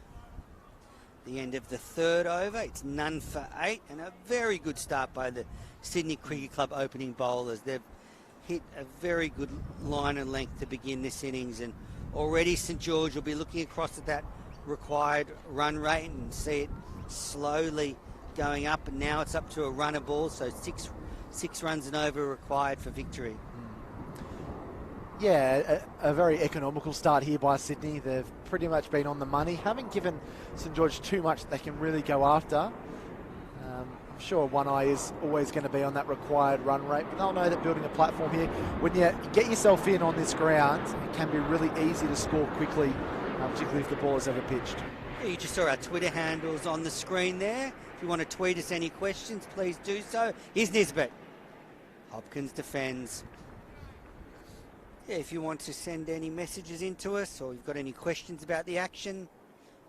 Speaker 2: The end of the third over. It's none for 8, and a very good start by the Sydney Cricket Club opening bowlers. They've hit a very good line and length to begin this innings, and already St George will be looking across at that required run rate and see it slowly going up, and now it's up to a runner ball, so six runs and over required for victory.
Speaker 1: Yeah, a very economical start here by Sydney. They've pretty much been on the money. Haven't given St George too much that they can really go after. I'm sure one eye is always going to be on that required run rate, but they'll know that building a platform here, when you get yourself in on this ground, it can be really easy to score quickly, particularly if the ball is ever pitched.
Speaker 2: You just saw our Twitter handles on the screen there. If you want to tweet us any questions, please do so. Here's Nisbet. Hopkins defends. Yeah, if you want to send any messages into us or you've got any questions about the action,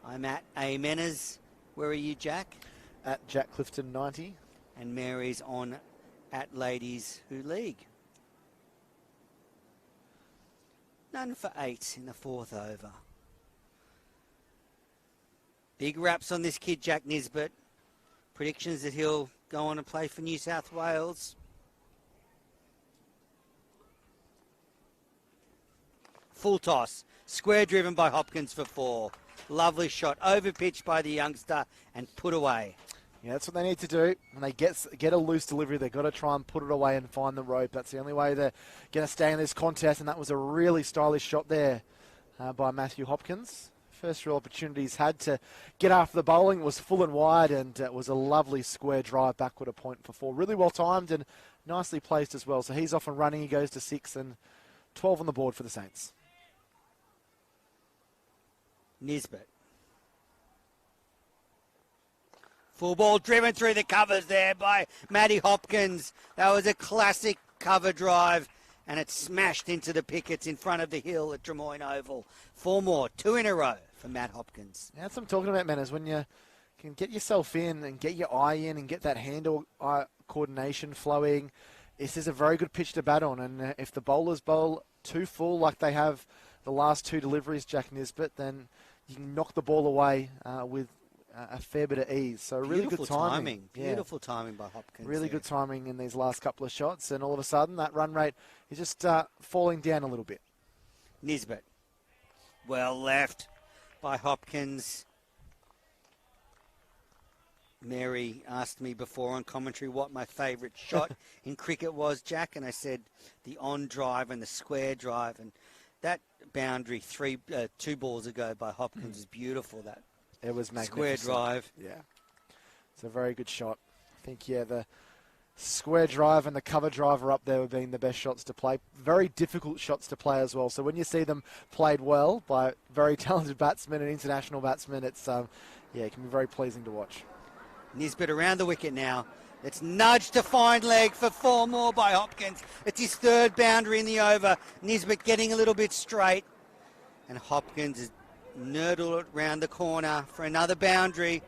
Speaker 2: I'm at Amenas. Where are you, Jack?
Speaker 1: At Jack Clifton 90.
Speaker 2: And Mary's on at Ladies Who League. None for 8 in the fourth over. Big raps on this kid, Jack Nisbet. Predictions that he'll go on and play for New South Wales. Full toss. Square driven by Hopkins for 4. Lovely shot. Over pitched by the youngster and put away.
Speaker 1: Yeah, that's what they need to do. When they get a loose delivery, they've got to try and put it away and find the rope. That's the only way they're going to stay in this contest, and that was a really stylish shot there by Matthew Hopkins. First real opportunity he's had to get after the bowling was full and wide, and it was a lovely square drive backward, a point for 4. Really well timed and nicely placed as well. So he's off and running. He goes to 6 and 12 on the board for the Saints.
Speaker 2: Nisbet. Full ball driven through the covers there by Matty Hopkins. That was a classic cover drive, and it smashed into the pickets in front of the hill at Drummoyne Oval. 4 more, 2 in a row for Matt Hopkins.
Speaker 1: Yeah, that's what I'm talking about, man, is when you can get yourself in and get your eye in and get that hand-eye coordination flowing. This is a very good pitch to bat on, and if the bowlers bowl too full like they have the last 2 deliveries, Jack Nisbet, then you can knock the ball away with a fair bit of ease. So really good timing.
Speaker 2: Beautiful timing by Hopkins.
Speaker 1: Really good timing in these last couple of shots, and all of a sudden that run rate is just falling down a little bit.
Speaker 2: Nisbet. Well left by Hopkins. Mary asked me before on commentary what my favourite shot in cricket was, Jack, and I said the on drive and the square drive, and that boundary 2 balls ago by Hopkins is beautiful. That
Speaker 1: it was
Speaker 2: square
Speaker 1: magnificent.
Speaker 2: drive.
Speaker 1: Yeah, it's a very good shot. I think the square drive and the cover drive are up there with being the best shots to play. Very difficult shots to play as well. So when you see them played well by very talented batsmen and international batsmen, it's it can be very pleasing to watch.
Speaker 2: Nisbet around the wicket now. It's nudged to find leg for 4 more by Hopkins. It's his 3rd boundary in the over. Nisbet getting a little bit straight. And Hopkins has nurdled it round the corner for another boundary.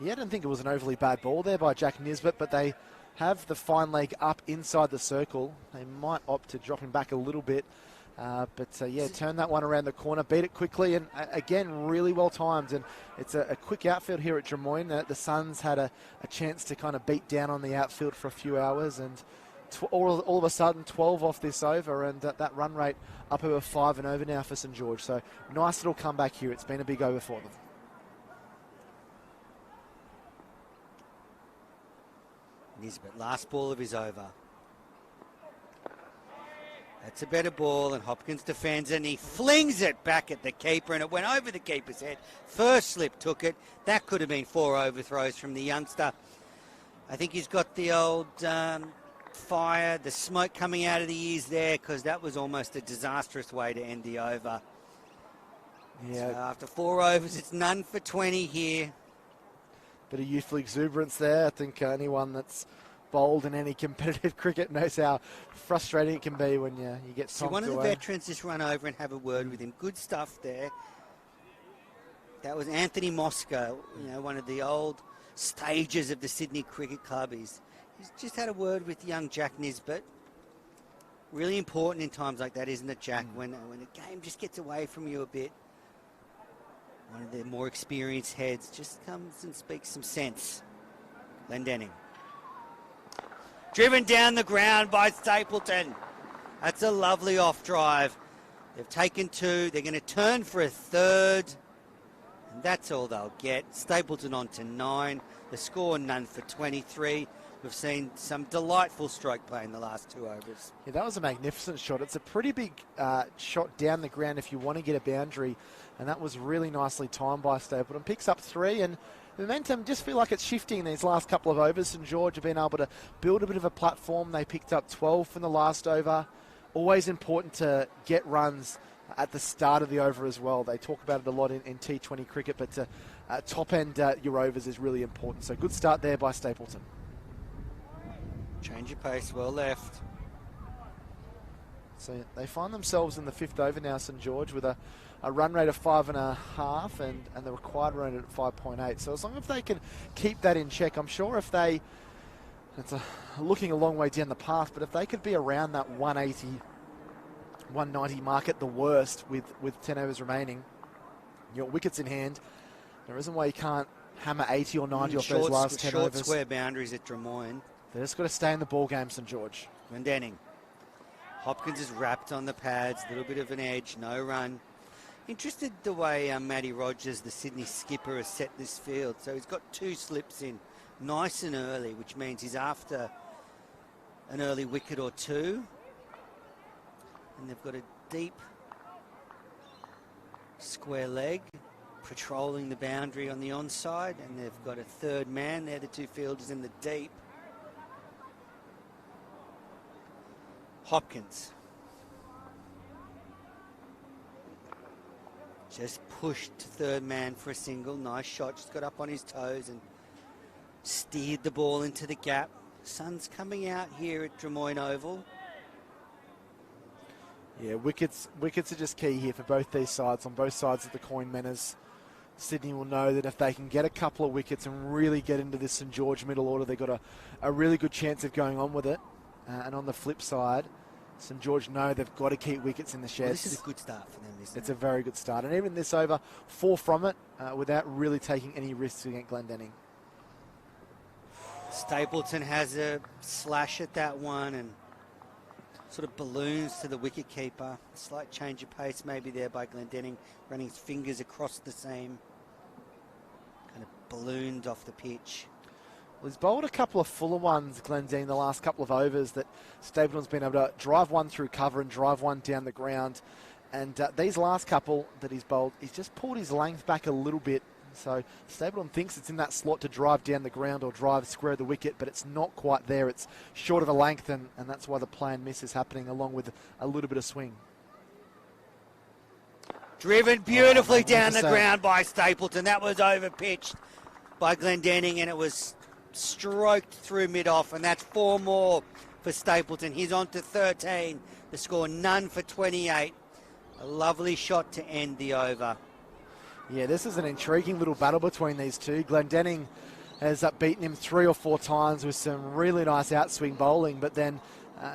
Speaker 1: Yeah, I don't think it was an overly bad ball there by Jack Nisbet, but they have the fine leg up inside the circle. They might opt to drop him back a little bit. Turn that one around the corner, beat it quickly, and again, really well timed. And it's a quick outfield here at Drummoyne. The Suns had a chance to kind of beat down on the outfield for a few hours, and all of a sudden 12 off this over, and that run rate up over 5 and over now for St George. So nice little comeback here. It's been a big over for them.
Speaker 2: Nisbet, last ball of his over. That's a better ball, and Hopkins defends, and he flings it back at the keeper, and it went over the keeper's head. First slip took it. That could have been 4 overthrows from the youngster. I think he's got the old fire, the smoke coming out of the ears there, because that was almost a disastrous way to end the over.
Speaker 1: Yeah.
Speaker 2: So after 4 overs, it's none for 20 here.
Speaker 1: bit of youthful exuberance there. I think anyone that's bowled in any competitive cricket knows how frustrating it can be when you get
Speaker 2: See,
Speaker 1: tonked
Speaker 2: one of the
Speaker 1: away.
Speaker 2: veterans just run over and have a word with him. Good stuff there. That was Anthony Moscow, one of the old stages of the Sydney Cricket Club. He's just had a word with young Jack Nisbet. Really important in times like that, isn't it, Jack? When a game just gets away from you a bit, one of the more experienced heads just comes and speaks some sense. Glendenning. Driven down the ground by Stapleton. That's a lovely off drive. They've taken 2. They're going to turn for a 3rd. And that's all they'll get. Stapleton on to 9. The score none for 23. We've seen some delightful stroke play in the last 2 overs.
Speaker 1: Yeah, that was a magnificent shot. It's a pretty big shot down the ground if you want to get a boundary. And that was really nicely timed by Stapleton. Picks up 3 and the momentum just feel like it's shifting these last couple of overs. St George have been able to build a bit of a platform. They picked up 12 from the last over. Always important to get runs at the start of the over as well. They talk about it a lot in T20 cricket, but to top end your overs is really important. So good start there by Stapleton.
Speaker 2: Change of pace, well left.
Speaker 1: So they find themselves in the 5th over now, St George, with a run rate of 5.5 and the required run rate at 5.8. So as long as they can keep that in check, I'm sure if they, it's looking a long way down the path, but if they could be around that 180, 190 mark at the worst with 10 overs remaining, your wickets in hand, there isn't why you can't hammer 80 or 90 off those last 10
Speaker 2: short
Speaker 1: overs.
Speaker 2: Square boundaries at Drummoyne.
Speaker 1: They've just got to stay in the ball game, St George.
Speaker 2: Glendenning. Hopkins is wrapped on the pads, a little bit of an edge, no run. Interested the way Matty Rogers, the Sydney skipper, has set this field. So he's got 2 slips in nice and early, which means he's after an early wicket or 2. And they've got a deep square leg patrolling the boundary on the onside, and they've got a 3rd man there, the 2 fielders in the deep. Hopkins. Just pushed to 3rd man for a single. Nice shot. Just got up on his toes and steered the ball into the gap. Sun's coming out here at Drummoyne Oval.
Speaker 1: Yeah, wickets are just key here for both these sides, on both sides of the coin, Manners. Sydney will know that if they can get a couple of wickets and really get into this St George middle order, they've got a really good chance of going on with it. And on the flip side, St George know they've got to keep wickets in the sheds.
Speaker 2: Well, this is a good start for them, isn't it?
Speaker 1: It's a very good start. And even this over, 4 from it without really taking any risks against Glendenning.
Speaker 2: Stapleton has a slash at that one and sort of balloons to the wicketkeeper. Slight change of pace maybe there by Glendenning, running his fingers across the seam. Kind of ballooned off the pitch.
Speaker 1: Well, he's bowled a couple of fuller ones, Glendenning, the last couple of overs that Stapleton's been able to drive one through cover and drive one down the ground. And these last couple that he's bowled, he's just pulled his length back a little bit. So Stapleton thinks it's in that slot to drive down the ground or drive square the wicket, but it's not quite there. It's short of a length, and that's why the play and miss is happening, along with a little bit of swing.
Speaker 2: Driven beautifully down the ground by Stapleton. That was over-pitched by Glendenning, and it was stroked through mid-off, and that's 4 more for Stapleton. He's on to 13. The score none for 28. A lovely shot to end the over.
Speaker 1: Yeah, this is an intriguing little battle between these two. Glendenning has beaten him 3 or 4 times with some really nice outswing bowling, but then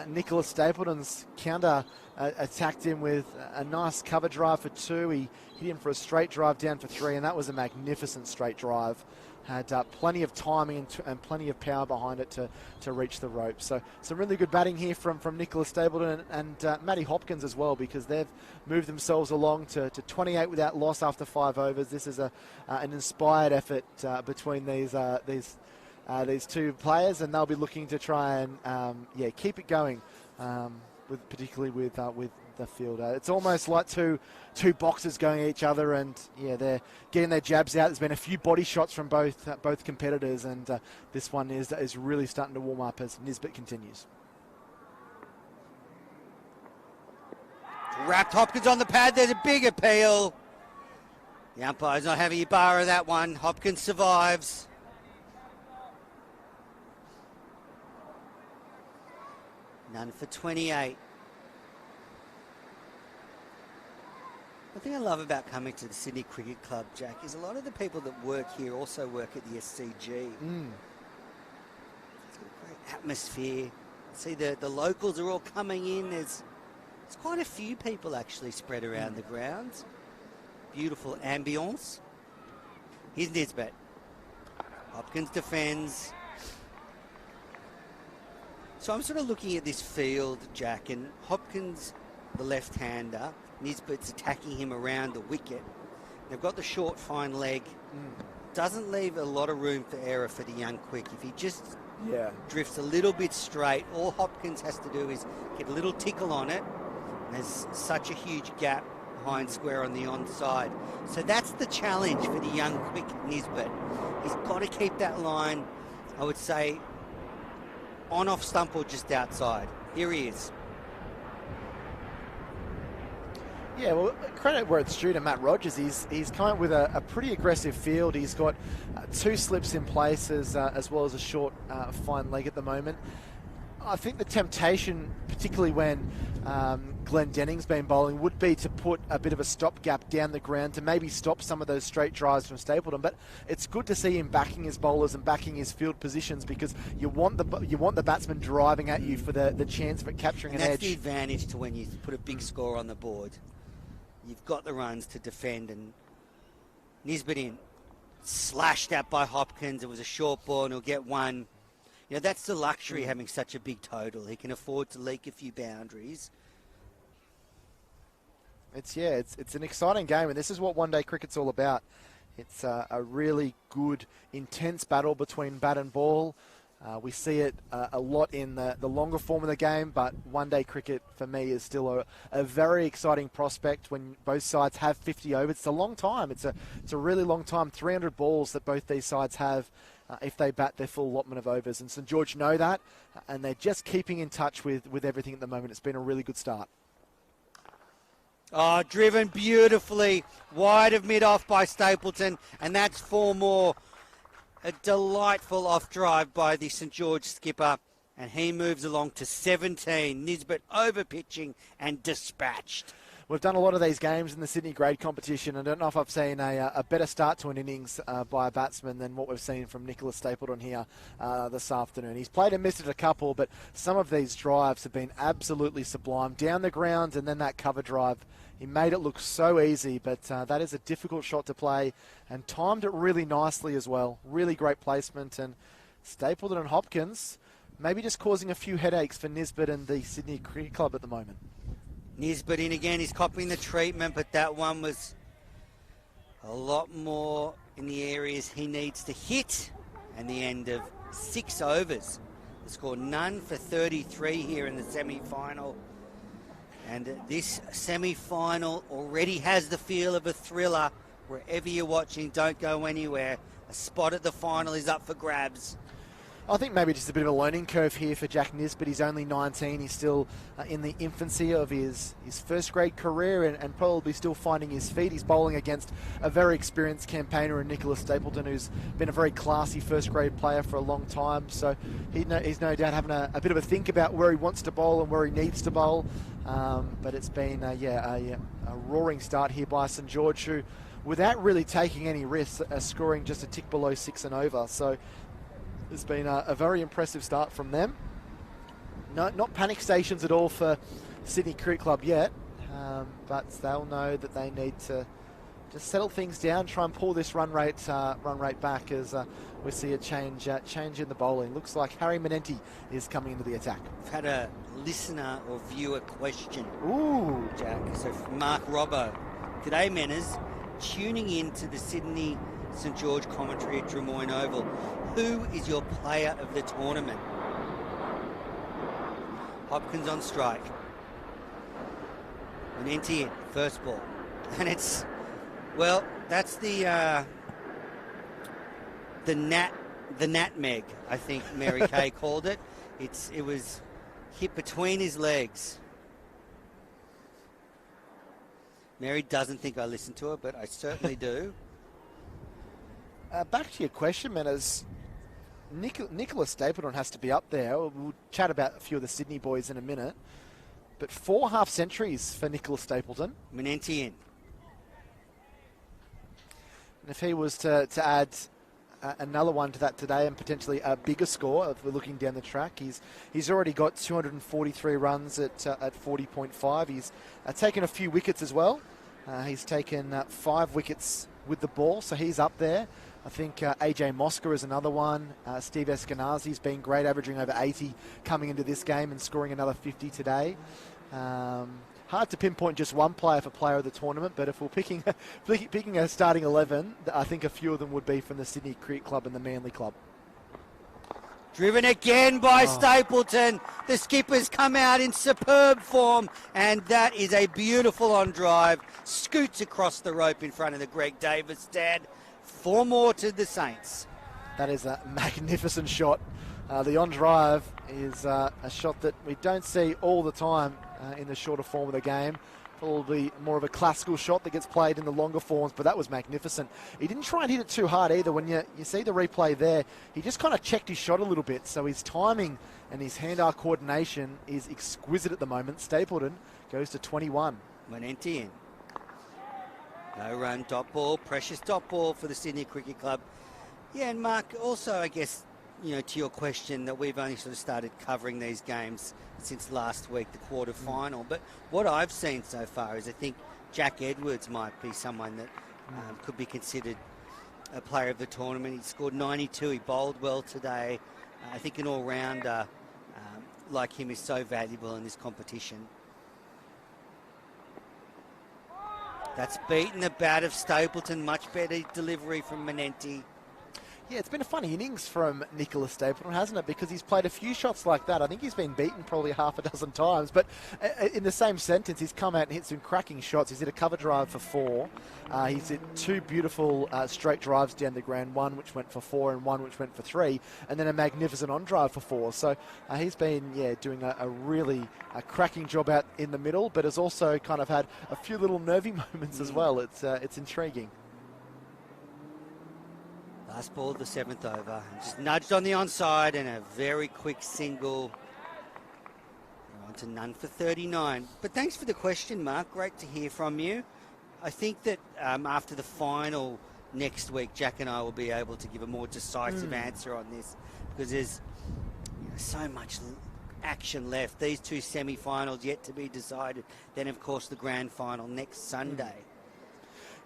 Speaker 1: Nicholas Stapleton's counter attacked him with a nice cover drive for 2. He hit him for a straight drive down for 3, and that was a magnificent straight drive. Had plenty of timing and plenty of power behind it to reach the rope. So some really good batting here from Nicholas Stapleton and Matty Hopkins as well, because they've moved themselves along to 28 without loss after 5 overs. This is an inspired effort between these 2 players, and they'll be looking to try and keep it going, particularly with the fielder. It's almost like two boxers going at each other, and they're getting their jabs out. There's been a few body shots from both competitors, and this one is really starting to warm up as Nisbet continues.
Speaker 2: Wrapped Hopkins on the pad. There's a big appeal. The umpire's not having a bar of that one. Hopkins survives. None for 28. The thing I love about coming to the Sydney Cricket Club, Jack, is a lot of the people that work here also work at the SCG. It's got a great atmosphere. See, the locals are all coming in. There's quite a few people actually spread around the grounds. Beautiful ambience. Here's Nisbet. Hopkins defends. So I'm sort of looking at this field, Jack, and Hopkins, the left-hander, Nisbet's attacking him around the wicket. They've got the short, fine leg. Doesn't leave a lot of room for error for the young quick. If he just drifts a little bit straight, all Hopkins has to do is get a little tickle on it. And there's such a huge gap behind square on the onside. So that's the challenge for the young quick Nisbet. He's got to keep that line, I would say, on off stump or just outside. Here he is.
Speaker 1: Yeah, well, credit where it's due to Matt Rogers. He's come up with a pretty aggressive field. He's got 2 slips in place as well as a short, fine leg at the moment. I think the temptation, particularly when Glenn Denning's been bowling, would be to put a bit of a stopgap down the ground to maybe stop some of those straight drives from Stapleton. But it's good to see him backing his bowlers and backing his field positions, because you want the batsman driving at you for the chance of it capturing an edge.
Speaker 2: That's the advantage to when you put a big score on the board. You've got the runs to defend, and Nisbet in, slashed at by Hopkins. It was a short ball, and he'll get one. You know, that's the luxury having such a big total. He can afford to leak a few boundaries.
Speaker 1: It's an exciting game, and this is what one-day cricket's all about. It's a really good, intense battle between bat and ball. We see it a lot in the longer form of the game, but one-day cricket for me is still a very exciting prospect when both sides have 50 overs. It's a long time. It's a really long time. 300 balls that both these sides have if they bat their full allotment of overs. And St George know that, and they're just keeping in touch with everything at the moment. It's been a really good start.
Speaker 2: Oh, driven beautifully wide of mid-off by Stapleton, and that's 4 more. A delightful off drive by the St George skipper, and he moves along to 17. Nisbet over pitching and dispatched.
Speaker 1: We've done a lot of these games in the Sydney grade competition. I don't know if I've seen a better start to an innings by a batsman than what we've seen from Nicholas Stapleton here this afternoon. He's played and missed it a couple, but some of these drives have been absolutely sublime. Down the ground and then that cover drive. He made it look so easy, but that is a difficult shot to play, and timed it really nicely as well. Really great placement, and Stapleton and Hopkins maybe just causing a few headaches for Nisbet and the Sydney Cricket Club at the moment.
Speaker 2: Nisbet in again. He's copying the treatment, but that one was a lot more in the areas he needs to hit. And the end of 6 overs. The score none for 33 here in the semi-final. And this semi-final already has the feel of a thriller. Wherever you're watching, don't go anywhere. A spot at the final is up for grabs.
Speaker 1: I think maybe just a bit of a learning curve here for Jack Nisbet. He's only 19. He's still in the infancy of his first grade career and probably still finding his feet. He's bowling against a very experienced campaigner in Nicholas Stapleton, who's been a very classy first grade player for a long time. So he's no doubt having a bit of a think about where he wants to bowl and where he needs to bowl. But it's been a roaring start here by St George, who, without really taking any risks, are scoring just a tick below 6 and over. So it's been a very impressive start from them. No, not panic stations at all for Sydney Cricket Club yet, but they'll know that they need to just settle things down, try and pull this run rate back as we see a change in the bowling. Looks like Harry Menenti is coming into the attack.
Speaker 2: We've had a listener or viewer question.
Speaker 1: Ooh,
Speaker 2: Jack. So from Mark Robbo. G'day, Menners. Tuning in to the Sydney St George commentary at Drummoyne Oval. Who is your player of the tournament? Hopkins on strike. Menenti in, first ball. And it's, well, that's the nutmeg, I think Mary Kay called it. It was hit between his legs. Mary doesn't think I listen to her, but I certainly do.
Speaker 1: Back to your question, Menners. Nicholas Stapleton has to be up there. We'll chat about a few of the Sydney boys in a minute. But 4 half centuries for Nicholas Stapleton.
Speaker 2: Manenti in.
Speaker 1: And if he was to add another one to that today and potentially a bigger score, if we're looking down the track, he's already got 243 runs at 40.5. He's taken a few wickets as well. He's taken 5 wickets with the ball, so he's up there. I think AJ Mosca is another one. Steve Eskenazi's been great, averaging over 80 coming into this game and scoring another 50 today. Hard to pinpoint just one player for player of the tournament, but if we're picking a starting 11, I think a few of them would be from the Sydney Cricket Club and the Manly Club.
Speaker 2: Driven again by Stapleton. The skipper's come out in superb form, and that is a beautiful on drive. Scoots across the rope in front of the Greg Davis stand. 4 more to the Saints.
Speaker 1: That is a magnificent shot. The on drive is a shot that we don't see all the time in the shorter form of the game. Probably more of a classical shot that gets played in the longer forms, but that was magnificent. He didn't try and hit it too hard either. When you see the replay there, he just kind of checked his shot a little bit. So his timing and his hand-eye coordination is exquisite at the moment. Stapleton goes to 21.
Speaker 2: Manenti in. No run, dot ball, precious dot ball for the Sydney Cricket Club. Yeah, and Mark, also I guess, to your question that we've only sort of started covering these games since last week, the quarter-final. But what I've seen so far is I think Jack Edwards might be someone that could be considered a player of the tournament. He scored 92. He bowled well today. I think an all-rounder like him is so valuable in this competition. That's beaten the bat of Stapleton. Much better delivery from Manenti.
Speaker 1: Yeah, it's been a funny innings from Nicholas Stapleton, hasn't it? Because he's played a few shots like that. I think he's been beaten probably half a dozen times. But in the same sentence, he's come out and hit some cracking shots. He's hit a cover drive for 4. He's hit 2 beautiful straight drives down the ground, one which went for 4 and one which went for 3, and then a magnificent on drive for 4. So he's been, doing a really cracking job out in the middle, but has also kind of had a few little nervy moments as well. It's intriguing.
Speaker 2: Last ball of the 7th over. Just nudged on the onside and a very quick single. We're on to none for 39. But thanks for the question, Mark. Great to hear from you. I think that after the final next week, Jack and I will be able to give a more decisive answer on this, because there's so much action left. These 2 semi-finals yet to be decided. Then, of course, the grand final next Sunday.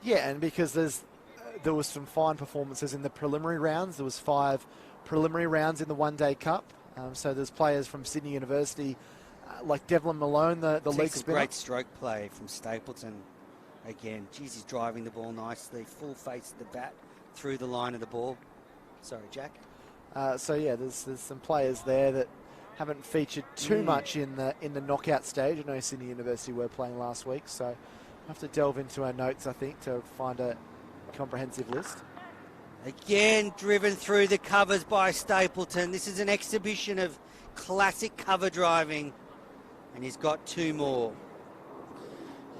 Speaker 1: Yeah, and because there was some fine performances in the preliminary rounds. There was 5 preliminary rounds in the One-Day Cup. So there's players from Sydney University, like Devlin Malone, the leg spinner.
Speaker 2: Great stroke play from Stapleton. Again, geez, he's driving the ball nicely. Full face of the bat through the line of the ball. Sorry, Jack.
Speaker 1: There's some players there that haven't featured too much in the knockout stage. I know Sydney University were playing last week, so we'll have to delve into our notes, I think, to find a comprehensive list.
Speaker 2: Again, driven through the covers by Stapleton. This is an exhibition of classic cover driving, and he's got 2 more.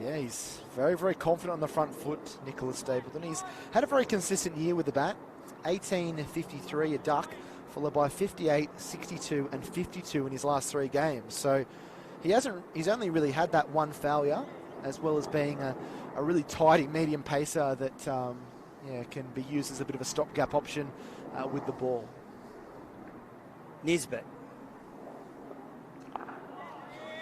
Speaker 1: Yeah, he's very, very confident on the front foot, Nicholas Stapleton. He's had a very consistent year with the bat. 18-53, a duck, followed by 58, 62, and 52 in his last 3 games. So he's only really had that one failure, as well as being a really tidy medium pacer that can be used as a bit of a stopgap option with the ball.
Speaker 2: Nisbet.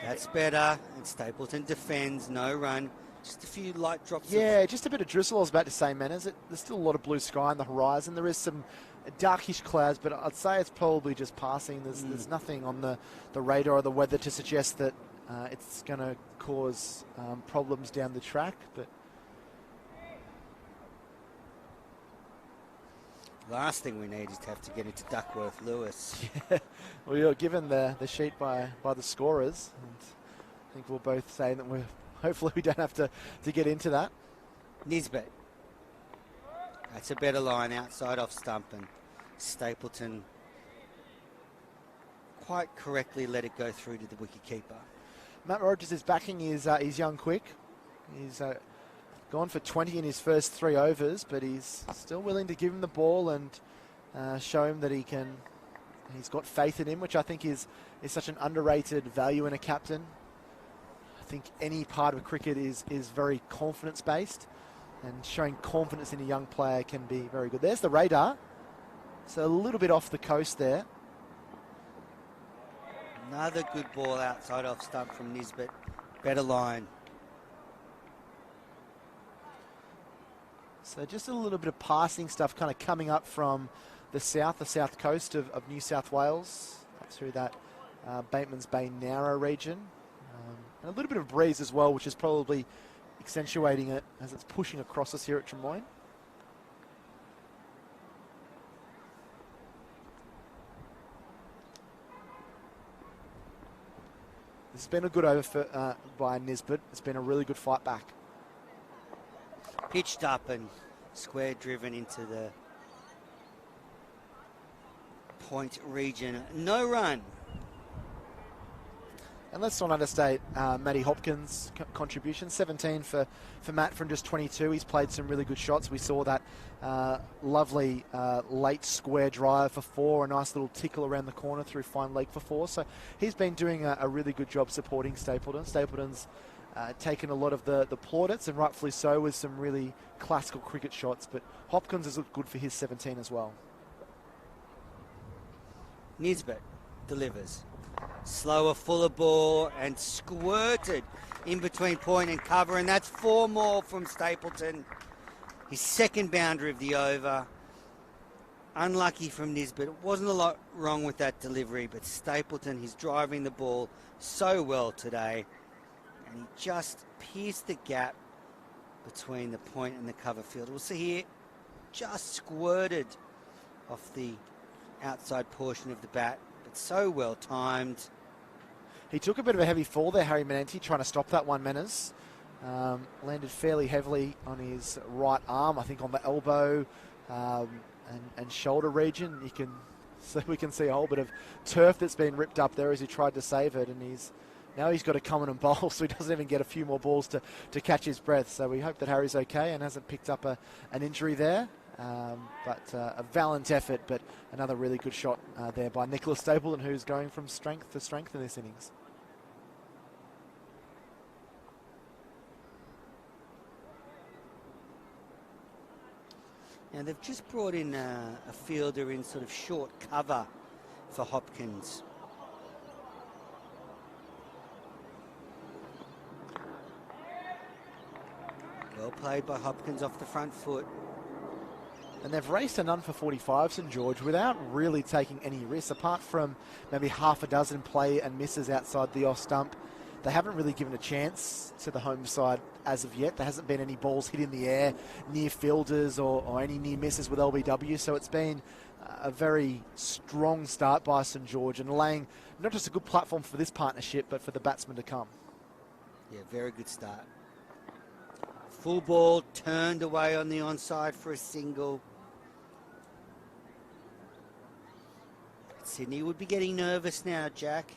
Speaker 2: That's better. And Stapleton defends. No run. Just a few light drops.
Speaker 1: Yeah, just a bit of drizzle. I was about to say, man. There's still a lot of blue sky on the horizon. There is some darkish clouds, but I'd say it's probably just passing. There's nothing on the radar or the weather to suggest that it's going to cause problems down the track. But
Speaker 2: last thing we need is to have to get into Duckworth Lewis.
Speaker 1: Yeah, well, you're given the sheet by the scorers, and I think we'll both say that hopefully we don't have to get into that.
Speaker 2: Nisbet. That's a better line outside off stump, and Stapleton quite correctly let it go through to the wicketkeeper.
Speaker 1: Matt Rogers is backing his young quick. He's gone for 20 in his first 3 overs, but he's still willing to give him the ball and show him that he's got faith in him, which I think is such an underrated value in a captain. I think any part of cricket is very confidence-based, and showing confidence in a young player can be very good. There's the radar. So a little bit off the coast there.
Speaker 2: Another good ball outside off stump from Nisbet. Better line.
Speaker 1: So just a little bit of passing stuff kind of coming up from the south coast of New South Wales, up through that Bateman's Bay Narrow region. And a little bit of breeze as well, which is probably accentuating it as it's pushing across us here at Drummoyne. It's been a good over by Nisbet. It's been a really good fight back.
Speaker 2: Pitched up and square driven into the point region. No run.
Speaker 1: And let's not understate Matty Hopkins' contribution. 17 for Matt from just 22. He's played some really good shots. We saw that lovely late square drive for 4, a nice little tickle around the corner through fine leg for 4. So he's been doing a really good job supporting Stapleton. Stapleton's taken a lot of the plaudits, and rightfully so, with some really classical cricket shots. But Hopkins has looked good for his 17 as well.
Speaker 2: Nisbet delivers. Slower, fuller ball and squirted in between point and cover, and that's 4 more from Stapleton. His second boundary of the over. Unlucky from Nisbet. Wasn't a lot wrong with that delivery, but Stapleton, he's driving the ball so well today, and he just pierced the gap between the point and the cover field. We'll see here, just squirted off the outside portion of the bat, but so well timed.
Speaker 1: He took a bit of a heavy fall there, Harry Manenti, trying to stop that one, Manners. Landed fairly heavily on his right arm, I think on the elbow and shoulder region. We can see a whole bit of turf that's been ripped up there as he tried to save it, and now he's got to come in and bowl, so he doesn't even get a few more balls to catch his breath. So we hope that Harry's okay and hasn't picked up an injury there. But a valiant effort, but another really good shot there by Nicholas Stapleton, who's going from strength to strength in this innings.
Speaker 2: Now they've just brought in a fielder in sort of short cover for Hopkins. Well played by Hopkins off the front foot.
Speaker 1: And they've raced a none for 45, St George, without really taking any risks, apart from maybe half a dozen play and misses outside the off stump. They haven't really given a chance to the home side as of yet. There hasn't been any balls hit in the air near fielders or any near misses with LBW. So it's been a very strong start by St George, and laying not just a good platform for this partnership, but for the batsmen to come.
Speaker 2: Yeah, very good start. Full ball turned away on the onside for a single. Sydney would be getting nervous now, Jack.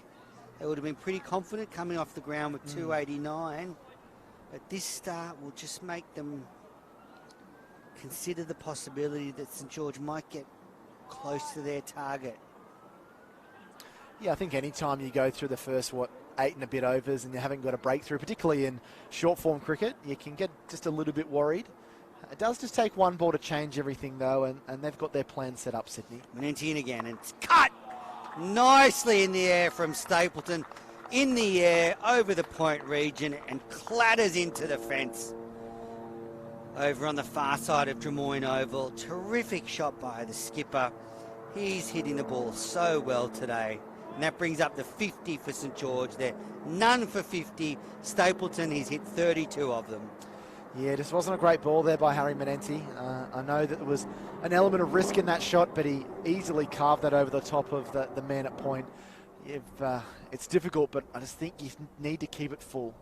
Speaker 2: They would have been pretty confident coming off the ground with 289. But this start will just make them consider the possibility that St George might get close to their target.
Speaker 1: Yeah, I think any time you go through the first, 8 and a bit overs and you haven't got a breakthrough, particularly in short form cricket, you can get just a little bit worried. It does just take one ball to change everything, though, and they've got their plan set up, Sydney.
Speaker 2: Manenti in again, and it's cut nicely in the air from Stapleton. In the air, over the point region, and clatters into the fence. Over on the far side of Drummoyne Oval. Terrific shot by the skipper. He's hitting the ball so well today. And that brings up the 50 for St George there. None for 50. Stapleton, he's hit 32 of them.
Speaker 1: Yeah, just wasn't a great ball there by Harry Manenti. I know that there was an element of risk in that shot, but he easily carved that over the top of the man at point. It's difficult, but I just think you need to keep it full.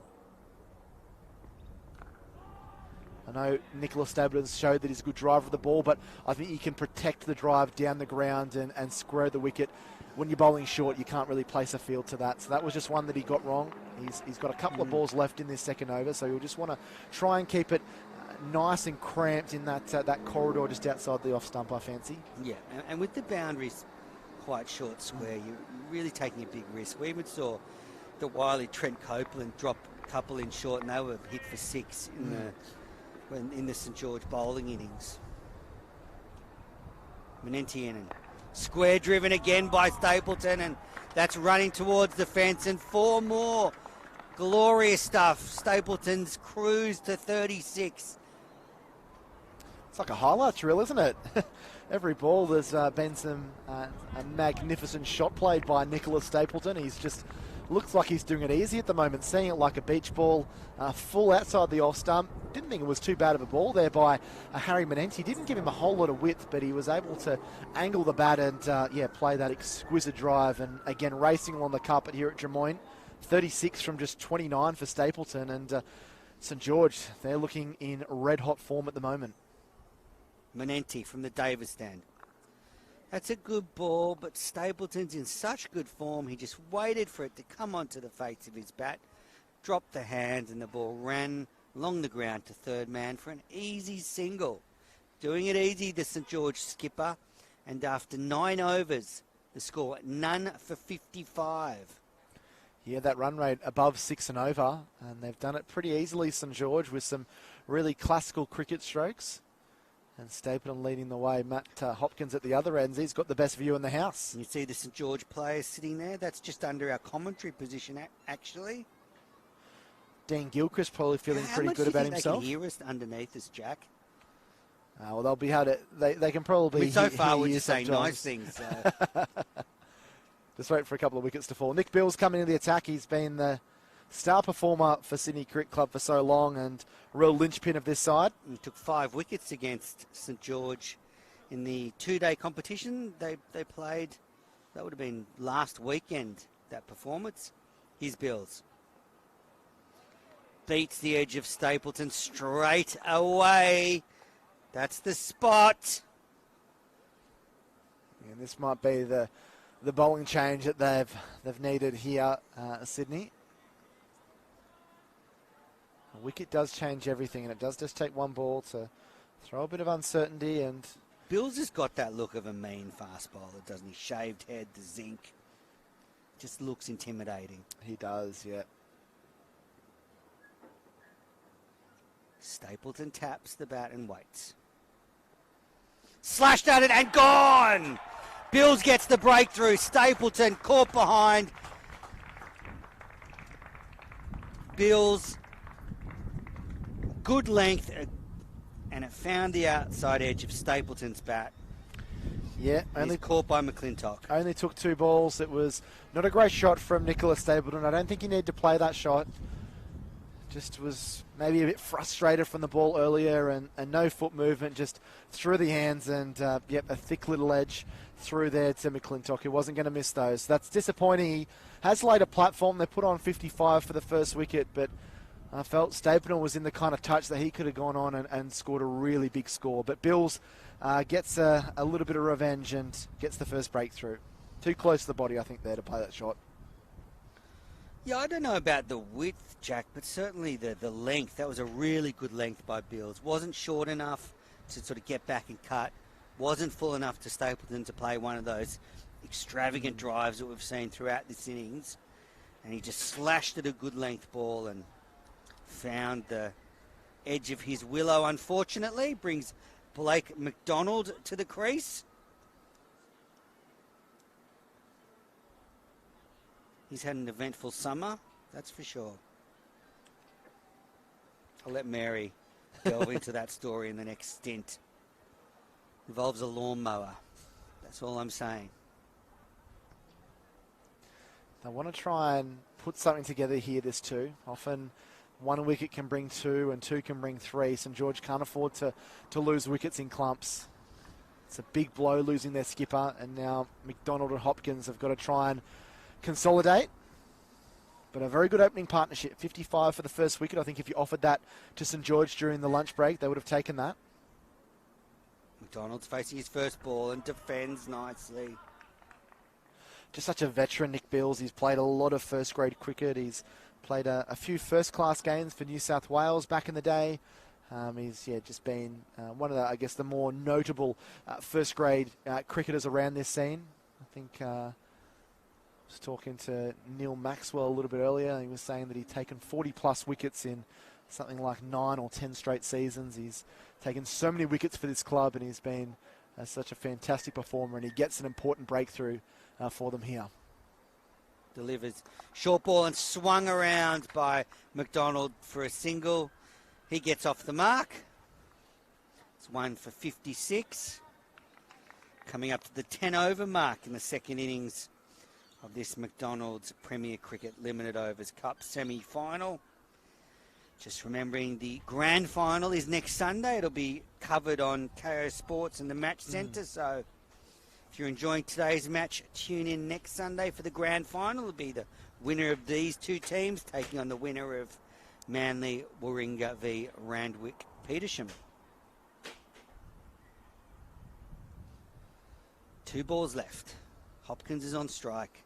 Speaker 1: I know Nicholas Stapleton showed that he's a good driver of the ball, but I think you can protect the drive down the ground and square the wicket. When you're bowling short, you can't really place a field to that. So that was just one that he got wrong. He's got a couple of balls left in this second over, so you'll just want to try and keep it nice and cramped in that corridor just outside the off stump, I fancy.
Speaker 2: Yeah, and with the boundaries quite short square, you're really taking a big risk. We even saw the wily Trent Copeland drop a couple in short, and they were hit for 6 in the St George bowling innings. Menentianen, square driven again by Stapleton, and that's running towards the fence, and 4 more. Glorious stuff. Stapleton's cruise to 36.
Speaker 1: It's like a highlights reel, isn't it? Every ball, there's been a magnificent shot played by Nicholas Stapleton. He's just looks like he's doing it easy at the moment, seeing it like a beach ball, full outside the off stump. Didn't think it was too bad of a ball there by Harry Menenti. Didn't give him a whole lot of width, but he was able to angle the bat and play that exquisite drive. And again, racing along the carpet here at Drummoyne. 36 from just 29 for Stapleton, and St George, they're looking in red-hot form at the moment.
Speaker 2: Menenti from the Davis stand. That's a good ball, but Stapleton's in such good form, he just waited for it to come onto the face of his bat, dropped the hands, and the ball ran along the ground to third man for an easy single. Doing it easy, the St George skipper, and after 9 overs, the score none for 55.
Speaker 1: Yeah, that run rate above 6 and over, and they've done it pretty easily, St George, with some really classical cricket strokes. And Stapleton leading the way. Matt Hopkins at the other end. He's got the best view in the house.
Speaker 2: You see the St George players sitting there. That's just under our commentary position, actually.
Speaker 1: Dean Gilchrist probably feeling pretty good about himself.
Speaker 2: They can hear us underneath us, Jack?
Speaker 1: Well, they'll be able to. They can probably.
Speaker 2: So far,
Speaker 1: hear
Speaker 2: we're
Speaker 1: you
Speaker 2: just saying
Speaker 1: sometimes.
Speaker 2: nice things. So.
Speaker 1: Just wait for a couple of wickets to fall. Nick Bill's coming into the attack. He's been the star performer for Sydney Cricket Club for so long and a real linchpin of this side.
Speaker 2: He took 5 wickets against St George in the 2-day competition they played. That would have been last weekend, that performance. Here's Bills. Beats the edge of Stapleton straight away. That's the spot.
Speaker 1: And this might be the bowling change that they've needed here, Sydney. A wicket does change everything, and it does just take one ball to throw a bit of uncertainty. And
Speaker 2: Bills has got that look of a mean fast bowler, doesn't he? Shaved head, the zinc. Just looks intimidating.
Speaker 1: He does, yeah.
Speaker 2: Stapleton taps the bat and waits. Slashed at it and gone! Bills gets the breakthrough. Stapleton caught behind. Bills, good length, and it found the outside edge of Stapleton's bat.
Speaker 1: Yeah,
Speaker 2: only caught by McClintock.
Speaker 1: Only took 2 balls. It was not a great shot from Nicholas Stapleton. I don't think he needed to play that shot. Just was maybe a bit frustrated from the ball earlier and no foot movement, just through the hands and, a thick little edge through there to McClintock, who wasn't going to miss those. That's disappointing. He has laid a platform. They put on 55 for the first wicket, but I felt Stapleton was in the kind of touch that he could have gone on and scored a really big score. But Bills gets a little bit of revenge and gets the first breakthrough. Too close to the body, I think, there to play that shot.
Speaker 2: Yeah, I don't know about the width, Jack, but certainly the length. That was a really good length by Bills. Wasn't short enough to sort of get back and cut. Wasn't full enough to Stapleton to play one of those extravagant drives that we've seen throughout this innings. And he just slashed at a good length ball and found the edge of his willow, unfortunately. Brings Blake McDonald to the crease. He's had an eventful summer, that's for sure. I'll let Mary delve into that story in the next stint. Involves a lawnmower. That's all I'm saying.
Speaker 1: I want to try and put something together here, this too. Often 1 wicket can bring 2 and 2 can bring 3. St George can't afford to lose wickets in clumps. It's a big blow losing their skipper, and now McDonald and Hopkins have got to try and consolidate. But a very good opening partnership. 55 for the first wicket. I think if you offered that to St George during the lunch break, they would have taken that.
Speaker 2: McDonald's facing his first ball and defends nicely.
Speaker 1: Just such a veteran, Nick Bills. He's played a lot of first-grade cricket. He's played a few first-class games for New South Wales back in the day. He's just been one of the, I guess, the more notable first grade cricketers around this scene. I think I was talking to Neil Maxwell a little bit earlier. He was saying that he'd taken 40 plus wickets in something like 9 or 10 straight seasons. He's taken so many wickets for this club, and he's been such a fantastic performer, and he gets an important breakthrough for them here.
Speaker 2: Delivers short ball and swung around by McDonald for a single. He gets off the mark. It's 1 for 56. Coming up to the 10 over mark in the second innings of this McDonald's Premier Cricket Limited Overs Cup semi-final. Just remembering the grand final is next Sunday. It'll be covered on KO Sports and the Match Centre. So if you're enjoying today's match, tune in next Sunday for the grand final. It'll be the winner of these two teams taking on the winner of Manly Warringah v Randwick Petersham. 2 balls left. Hopkins is on strike.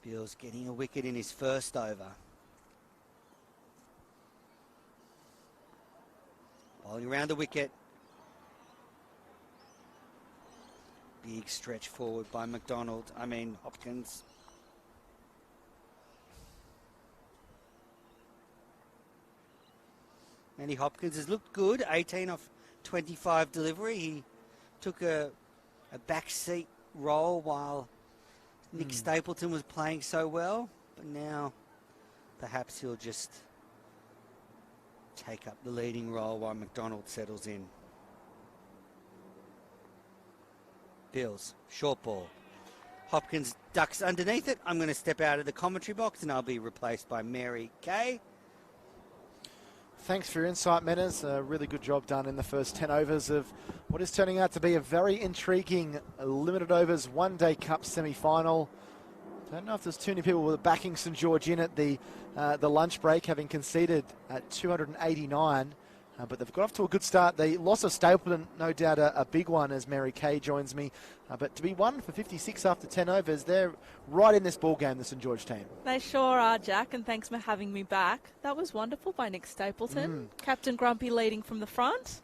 Speaker 2: Beals getting a wicket in his first over. Bowling around the wicket. Big stretch forward by Hopkins. Manny Hopkins has looked good. 18 off 25 delivery. He took a backseat role while Nick Stapleton was playing so well. But now perhaps he'll just take up the leading role while McDonald settles in. Bills, short ball. Hopkins ducks underneath it. I'm going to step out of the commentary box and I'll be replaced by Mary Kay.
Speaker 1: Thanks for your insight, Menas. A really good job done in the first 10 overs of what is turning out to be a very intriguing limited overs one-day cup semi-final. Don't know if there's too many people who were backing St George in at the lunch break, having conceded at 289. But they've got off to a good start. The loss of Stapleton, no doubt a big one, as Mary Kay joins me. But to be 1 for 56 after 10 overs, they're right in this ball game, the St George team.
Speaker 3: They sure are, Jack, and thanks for having me back. That was wonderful by Nick Stapleton. Captain Grumpy leading from the front.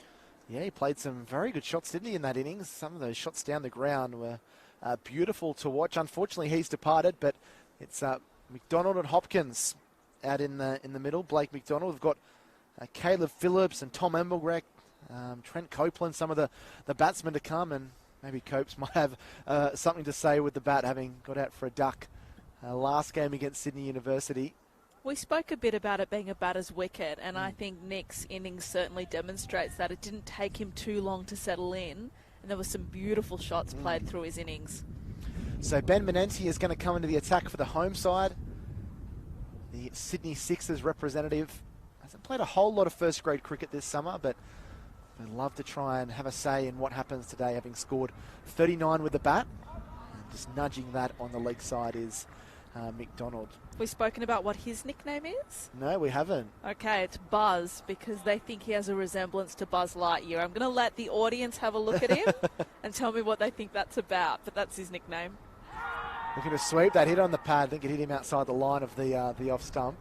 Speaker 3: Yeah,
Speaker 1: he played some very good shots, didn't he, in that innings? Some of those shots down the ground were beautiful to watch. Unfortunately, he's departed, but it's McDonald and Hopkins out in the middle. Blake McDonald. We've got Caleb Phillips and Tom Emblegrek, Trent Copeland, some of the batsmen to come, and maybe Copes might have something to say with the bat, having got out for a duck last game against Sydney University.
Speaker 3: We spoke a bit about it being a batter's wicket, and I think Nick's innings certainly demonstrates that. It didn't take him too long to settle in, and there were some beautiful shots played through his innings.
Speaker 1: So Ben Menenti is going to come into the attack for the home side. The Sydney Sixers representative hasn't played a whole lot of first grade cricket this summer, but I'd love to try and have a say in what happens today, having scored 39 with the bat. And just nudging that on the leg side is McDonald.
Speaker 3: We've spoken about what his nickname is?
Speaker 1: No, we haven't.
Speaker 3: Okay, it's Buzz, because they think he has a resemblance to Buzz Lightyear. I'm going to let the audience have a look at him and tell me what they think that's about, but that's his nickname.
Speaker 1: Looking to sweep that hit on the pad. I think it hit him outside the line of the off stump.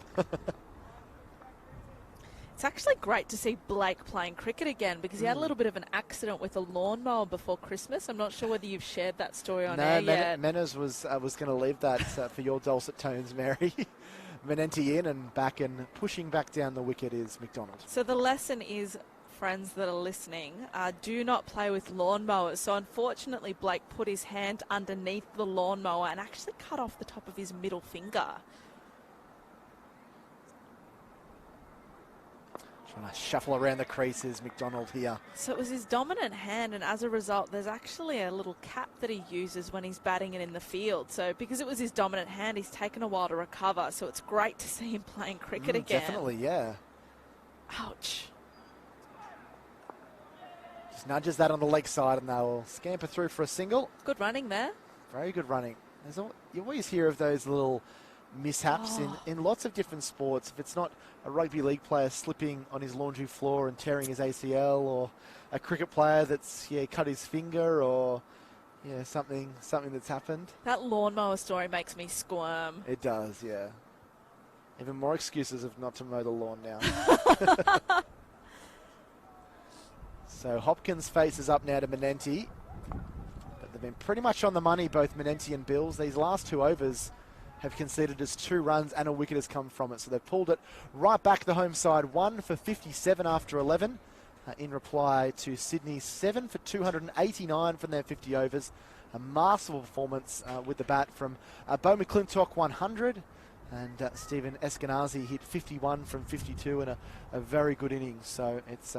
Speaker 3: It's actually great to see Blake playing cricket again, because he had a little bit of an accident with a lawnmower before Christmas. I'm not sure whether you've shared that story on air yet.
Speaker 1: Menas was going to leave that for your dulcet tones, Mary. Menenti in and back, and pushing back down the wicket is McDonald.
Speaker 3: So the lesson is, friends that are listening, do not play with lawnmowers. So unfortunately, Blake put his hand underneath the lawnmower and actually cut off the top of his middle finger.
Speaker 1: Trying to shuffle around the creases, McDonald here.
Speaker 3: So it was his dominant hand, and as a result, there's actually a little cap that he uses when he's batting it in the field. So because it was his dominant hand, he's taken a while to recover. So it's great to see him playing cricket again.
Speaker 1: Definitely, yeah.
Speaker 3: Ouch.
Speaker 1: Just nudges that on the leg side, and they'll scamper through for a single.
Speaker 3: Good running there.
Speaker 1: Very good running. You always hear of those little mishaps in lots of different sports. If it's not a rugby league player slipping on his laundry floor and tearing his ACL, or a cricket player that's cut his finger, or something that's happened.
Speaker 3: That lawnmower story makes me squirm.
Speaker 1: It does, yeah. Even more excuses of not to mow the lawn now. So Hopkins faces up now to Menenti. But they've been pretty much on the money, both Menenti and Bills. These last 2 overs have conceded as 2 runs and a wicket has come from it. So they've pulled it right back the home side. 1 for 57 after 11. In reply to Sydney's 7 for 289 from their 50 overs. A masterful performance with the bat from Beau McClintock, 100. And Stephen Eskenazi hit 51 from 52 in a very good innings. So it's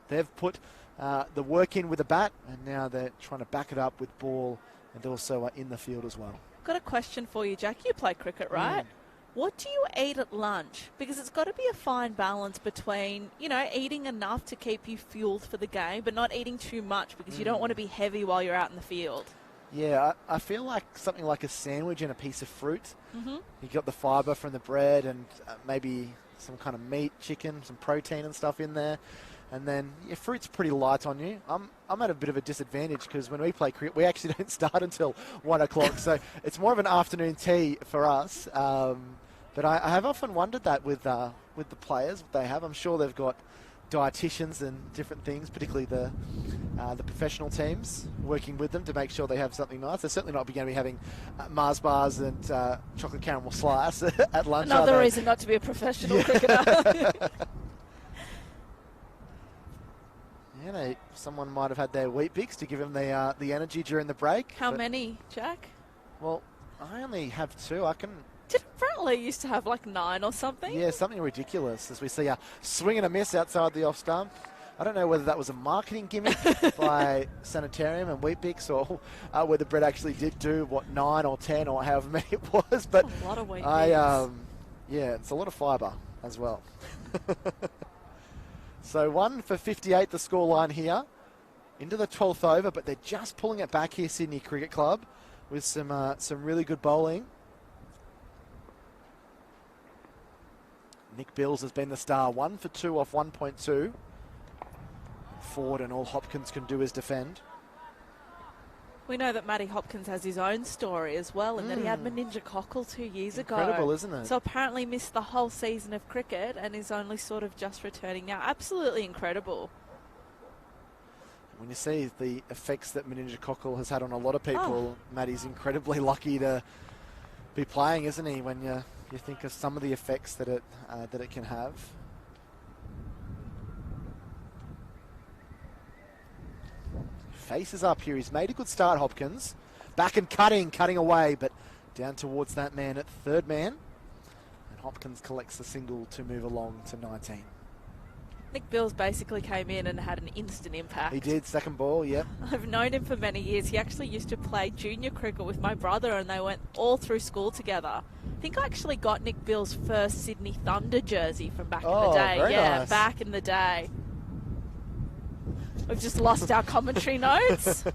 Speaker 1: they've put the work in with the bat, and now they're trying to back it up with ball and also in the field as well.
Speaker 3: Got a question for you, Jack. You play cricket, right? What do you eat at lunch? Because it's got to be a fine balance between, eating enough to keep you fueled for the game, but not eating too much because you don't want to be heavy while you're out in the field.
Speaker 1: Yeah, I feel like something like a sandwich and a piece of fruit.
Speaker 3: Mm-hmm.
Speaker 1: You got the fibre from the bread and maybe some kind of meat, chicken, some protein and stuff in there. And then fruit's pretty light on you. I'm at a bit of a disadvantage because when we play cricket, we actually don't start until 1 o'clock. So it's more of an afternoon tea for us. But I have often wondered that with the players, what they have. I'm sure they've got dietitians and different things, particularly the professional teams, working with them to make sure they have something nice. They're certainly not going to be having Mars bars and chocolate caramel slice at lunch.
Speaker 3: Another reason not to be a professional cricketer.
Speaker 1: Someone might have had their Wheat Bix to give them the energy during the break.
Speaker 3: How many, Jack?
Speaker 1: Well, I only have 2.
Speaker 3: Did Brantley used to have like 9 or something?
Speaker 1: Yeah, something ridiculous. As we see a swing and a miss outside the off stump. I don't know whether that was a marketing gimmick by Sanitarium and Wheat Bix or whether Brett actually did do, 9 or 10 or however many it was. But
Speaker 3: that's a lot of Wheat Bix.
Speaker 1: It's a lot of fibre as well. So 1 for 58 the scoreline here. Into the 12th over, but they're just pulling it back here, Sydney Cricket Club, with some really good bowling. Nick Bills has been the star. 1 for 2 off 1.2. Forward, and all Hopkins can do is defend.
Speaker 3: We know that Matty Hopkins has his own story as well, and that he had meningococcal 2 years ago.
Speaker 1: Incredible, isn't it?
Speaker 3: So apparently missed the whole season of cricket and is only sort of just returning now. Absolutely incredible.
Speaker 1: When you see the effects that meningococcal has had on a lot of people, Matty's incredibly lucky to be playing, isn't he? When you think of some of the effects that it can have. Faces up here. He's made a good start, Hopkins. Back and cutting away, but down towards that man at third man. And Hopkins collects the single to move along to 19.
Speaker 3: Nick Bills basically came in and had an instant impact.
Speaker 1: He did, second ball, yep.
Speaker 3: I've known him for many years. He actually used to play junior cricket with my brother and they went all through school together. I think I actually got Nick Bills' first Sydney Thunder jersey from back in the day.
Speaker 1: Very nice.
Speaker 3: Back in the day. We've just lost our commentary notes.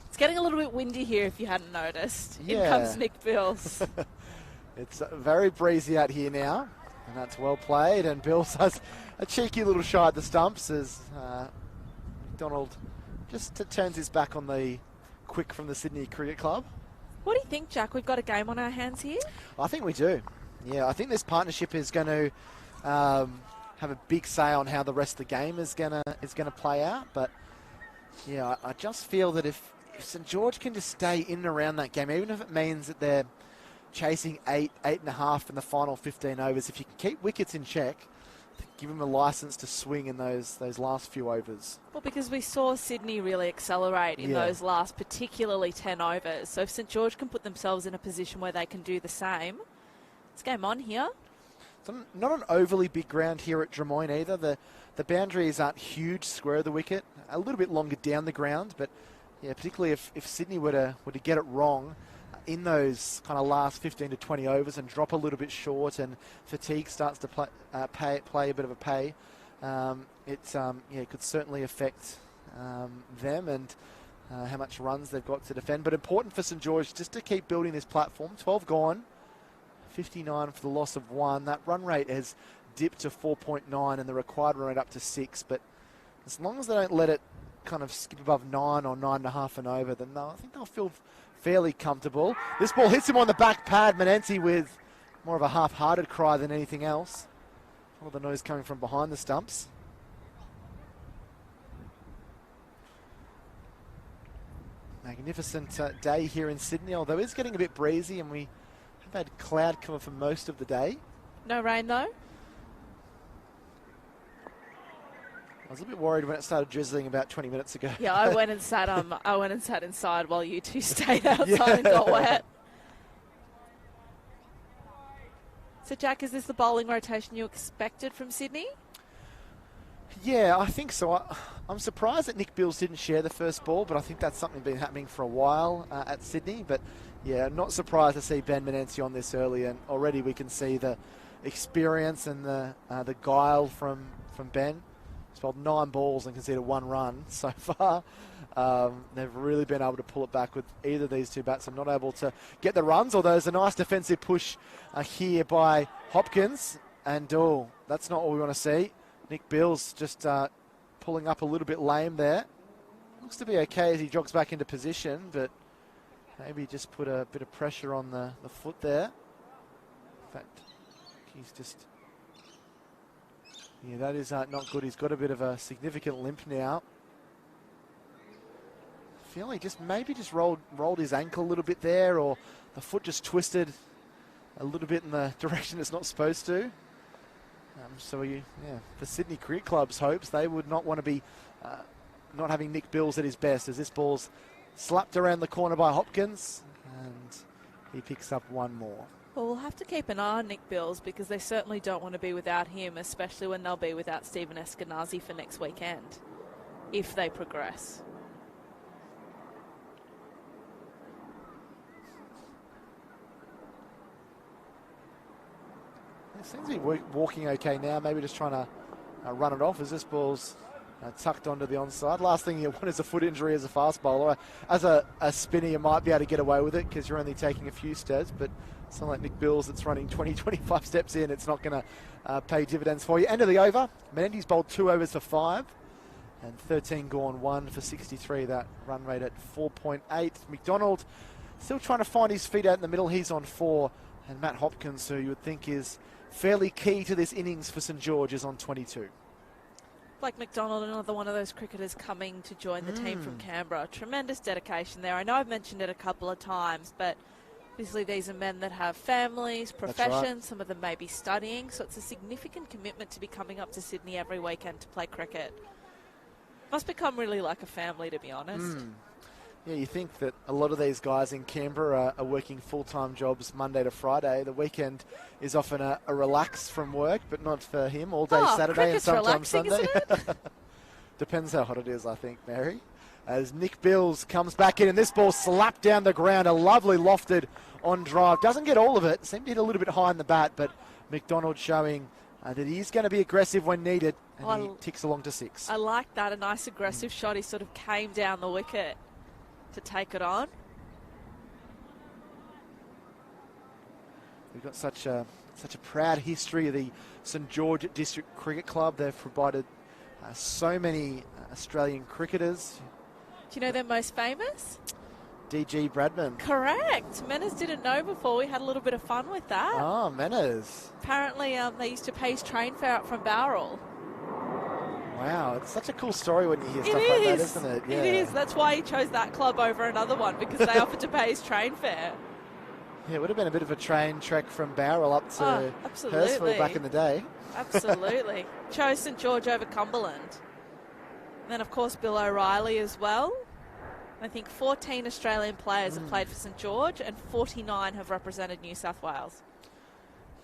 Speaker 3: It's getting a little bit windy here if you hadn't noticed.
Speaker 1: Yeah.
Speaker 3: In comes Nick Bills.
Speaker 1: It's very breezy out here now. And that's well played. And Bills has a cheeky little shot at the stumps as McDonald just turns his back on the quick from the Sydney Cricket Club.
Speaker 3: What do you think, Jack? We've got a game on our hands here?
Speaker 1: I think we do. Yeah, I think this partnership is going to have a big say on how the rest of the game is going to play out. But yeah, I just feel that if St George can just stay in and around that game, even if it means that they're chasing 8.5 in the final 15 overs, if you can keep wickets in check, give them a licence to swing in those last few overs.
Speaker 3: Well, because we saw Sydney really accelerate in those last, particularly 10 overs. So if St George can put themselves in a position where they can do the same, it's game on here.
Speaker 1: It's not an overly big ground here at Drummoyne either. The boundaries aren't huge, square of the wicket, a little bit longer down the ground, but yeah, particularly if Sydney were to get it wrong in those kind of last 15 to 20 overs and drop a little bit short and fatigue starts to play a bit of a pay, it could certainly affect them and how much runs they've got to defend. But important for St George just to keep building this platform. 12 gone, 59 for the loss of 1. That run rate has dipped to 4.9 and the required run rate up to 6. But as long as they don't let it kind of skip above 9 or 9.5 and over, then I think they'll feel fairly comfortable. This ball hits him on the back pad. Menenzi with more of a half-hearted cry than anything else. All the noise coming from behind the stumps. Magnificent day here in Sydney, although it's getting a bit breezy and we have had cloud cover for most of the day.
Speaker 3: No rain though?
Speaker 1: I was a bit worried when it started drizzling about 20 minutes ago.
Speaker 3: Yeah, I went and sat inside while you two stayed outside and got wet. So, Jack, is this the bowling rotation you expected from Sydney?
Speaker 1: Yeah, I think so. I'm surprised that Nick Bills didn't share the first ball, but I think that's something been happening for a while at Sydney. But yeah, not surprised to see Ben Menenzi on this early, and already we can see the experience and the guile from Ben. He's bowled 9 balls and conceded 1 run so far. They've really been able to pull it back with either of these two bats. I'm not able to get the runs, although there's a nice defensive push here by Hopkins. And that's not what we want to see. Nick Bills just pulling up a little bit lame there. Looks to be okay as he jogs back into position, but maybe just put a bit of pressure on the foot there. In fact, he's just... Yeah, that is not good. He's got a bit of a significant limp now. I feel he maybe just rolled his ankle a little bit there, or the foot just twisted a little bit in the direction it's not supposed to. The Sydney Cricket Club's hopes, they would not want to be not having Nick Bills at his best, as this ball's slapped around the corner by Hopkins, and he picks up 1 more.
Speaker 3: Well, we'll have to keep an eye on Nick Bills because they certainly don't want to be without him, especially when they'll be without Stephen Eskenazi for next weekend, if they progress.
Speaker 1: It seems to be walking okay now, maybe just trying to run it off as this ball's tucked onto the onside. Last thing you want is a foot injury as a fast bowler. As a spinner, you might be able to get away with it because you're only taking a few steps, but someone like Nick Bills that's running 20, 25 steps in, it's not going to pay dividends for you. End of the over. Menendi's bowled 2 overs for 5 and 13 gone, 1 for 63. That run rate at 4.8. McDonald still trying to find his feet out in the middle. He's on 4. And Matt Hopkins, who you would think is fairly key to this innings for St George, is on 22.
Speaker 3: Blake McDonald, another one of those cricketers coming to join the team from Canberra. Tremendous dedication there. I know I've mentioned it a couple of times, but obviously these are men that have families, professions, right. Some of them may be studying, so it's a significant commitment to be coming up to Sydney every weekend to play cricket. Must become really like a family, to be honest.
Speaker 1: Yeah, you think that a lot of these guys in Canberra are working full-time jobs Monday to Friday. The weekend is often a relax from work, but not for him. All day Saturday and sometimes Sunday. Depends how hot it is, I think, Mary. As Nick Bills comes back in, and this ball slapped down the ground. A lovely lofted on drive. Doesn't get all of it. Seemed to hit a little bit high in the bat, but McDonald showing that he is going to be aggressive when needed, and he ticks along to 6.
Speaker 3: I like that. A nice aggressive shot. He sort of came down the wicket to take it on.
Speaker 1: We've got such a proud history of the St George District Cricket Club. They've provided so many Australian cricketers.
Speaker 3: Do you know their most famous?
Speaker 1: D.G. Bradman.
Speaker 3: Correct. Menners didn't know before. We had a little bit of fun with that.
Speaker 1: Oh, Menners.
Speaker 3: Apparently they used to pay his train fare up from Bowral.
Speaker 1: Wow, it's such a cool story when you hear stuff like that, isn't it? Yeah.
Speaker 3: It is. That's why he chose that club over another one, because they offered to pay his train fare.
Speaker 1: Yeah, it would have been a bit of a train trek from Bowral up to Hurstville back in the day.
Speaker 3: Absolutely. Chose St George over Cumberland. And then, of course, Bill O'Reilly as well. I think 14 Australian players have played for St George and 49 have represented New South Wales.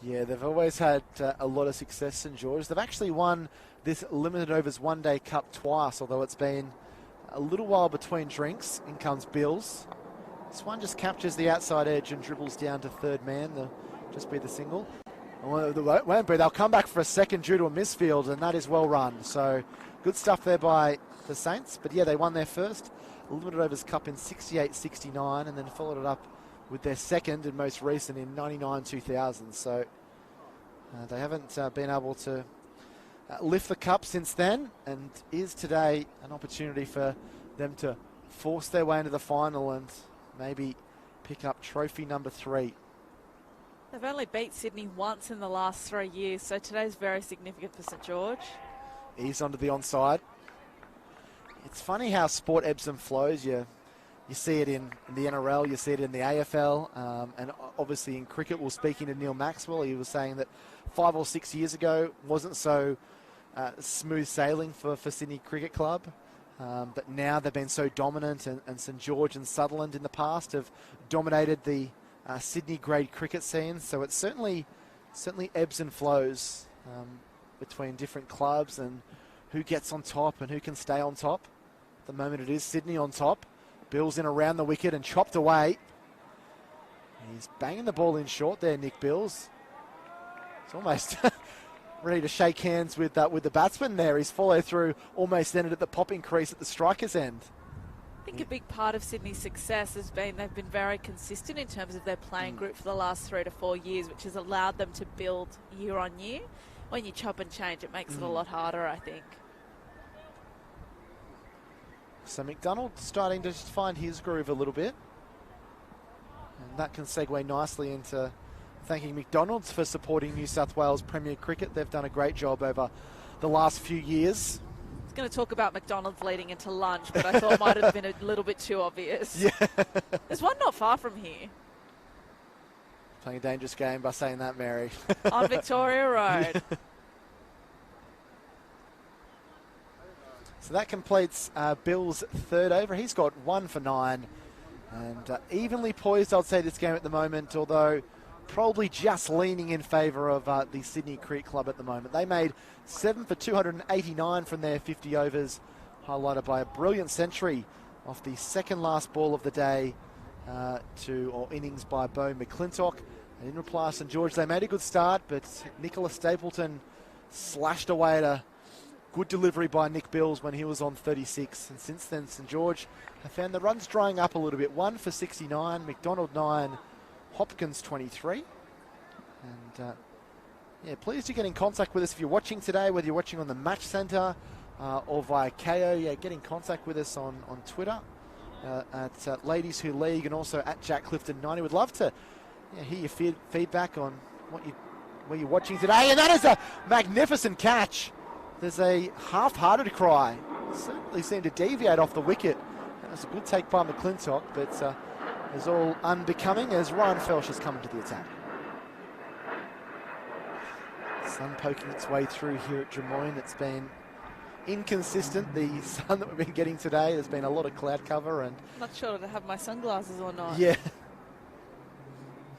Speaker 1: Yeah, they've always had a lot of success, St George. They've actually won this Limited Overs One Day Cup twice, although it's been a little while between drinks. In comes Bills. This one just captures the outside edge and dribbles down to third man. They'll just be the single. Won't be. They'll come back for a second due to a misfield, and that is well run. So good stuff there by the Saints. But yeah, they won their first Limited Overs Cup in 68-69 and then followed it up with their second and most recent in 99-2000. So they haven't been able to lift the cup since then, and is today an opportunity for them to force their way into the final and maybe pick up trophy number 3.
Speaker 3: They've only beat Sydney once in the last 3 years, so today's very significant for St George.
Speaker 1: He's onto the onside. It's funny how sport ebbs and flows. You see it in the NRL, you see it in the AFL, and obviously in cricket. We're speaking to Neil Maxwell. He was saying that 5 or 6 years ago wasn't so smooth sailing for Sydney Cricket Club. But now they've been so dominant, and St George and Sutherland in the past have dominated the Sydney grade cricket scene. So it certainly ebbs and flows between different clubs and who gets on top and who can stay on top. At the moment it is Sydney on top. Bills in around the wicket and chopped away. He's banging the ball in short there, Nick Bills. It's almost ready to shake hands with the batsman there. His follow through almost ended at the popping crease at the striker's end.
Speaker 3: I think a big part of Sydney's success has been they've been very consistent in terms of their playing group for the last 3 to 4 years, which has allowed them to build year on year. When you chop and change, it makes it a lot harder, I think.
Speaker 1: So McDonald starting to just find his groove a little bit. And that can segue nicely into thanking McDonald's for supporting New South Wales Premier Cricket. They've done a great job over the last few years.
Speaker 3: I was going to talk about McDonald's leading into lunch, but I thought it might have been a little bit too obvious.
Speaker 1: Yeah.
Speaker 3: There's one not far from here.
Speaker 1: Playing a dangerous game by saying that, Mary.
Speaker 3: On Victoria Road.
Speaker 1: So that completes Bill's third over. He's got 1 for 9. And evenly poised, I'd say, this game at the moment, although probably just leaning in favour of the Sydney Cricket Club at the moment. They made 7 for 289 from their 50 overs, highlighted by a brilliant century off the second last ball of the day or innings by Beau McClintock. And in reply, St George, they made a good start, but Nicholas Stapleton slashed away at a good delivery by Nick Bills when he was on 36. And since then, St George have found the runs drying up a little bit. 1 for 69, McDonald 9, Hopkins 23. And yeah, please do get in contact with us if you're watching today, whether you're watching on the Match Centre or via KO. Yeah, get in contact with us on Twitter at Ladies Who League and also at Jack Clifton 90. We'd love to hear your feedback on where you're watching today. And that is a magnificent catch. There's a half-hearted cry. Certainly seemed to deviate off the wicket. That was a good take by McClintock, but is all unbecoming as Ryan Felsh has come into the attack. Sun poking its way through here at Drummoyne. It's been inconsistent, the sun that we've been getting today. There's been a lot of cloud cover. And
Speaker 3: Not sure to have my sunglasses or not.
Speaker 1: yeah.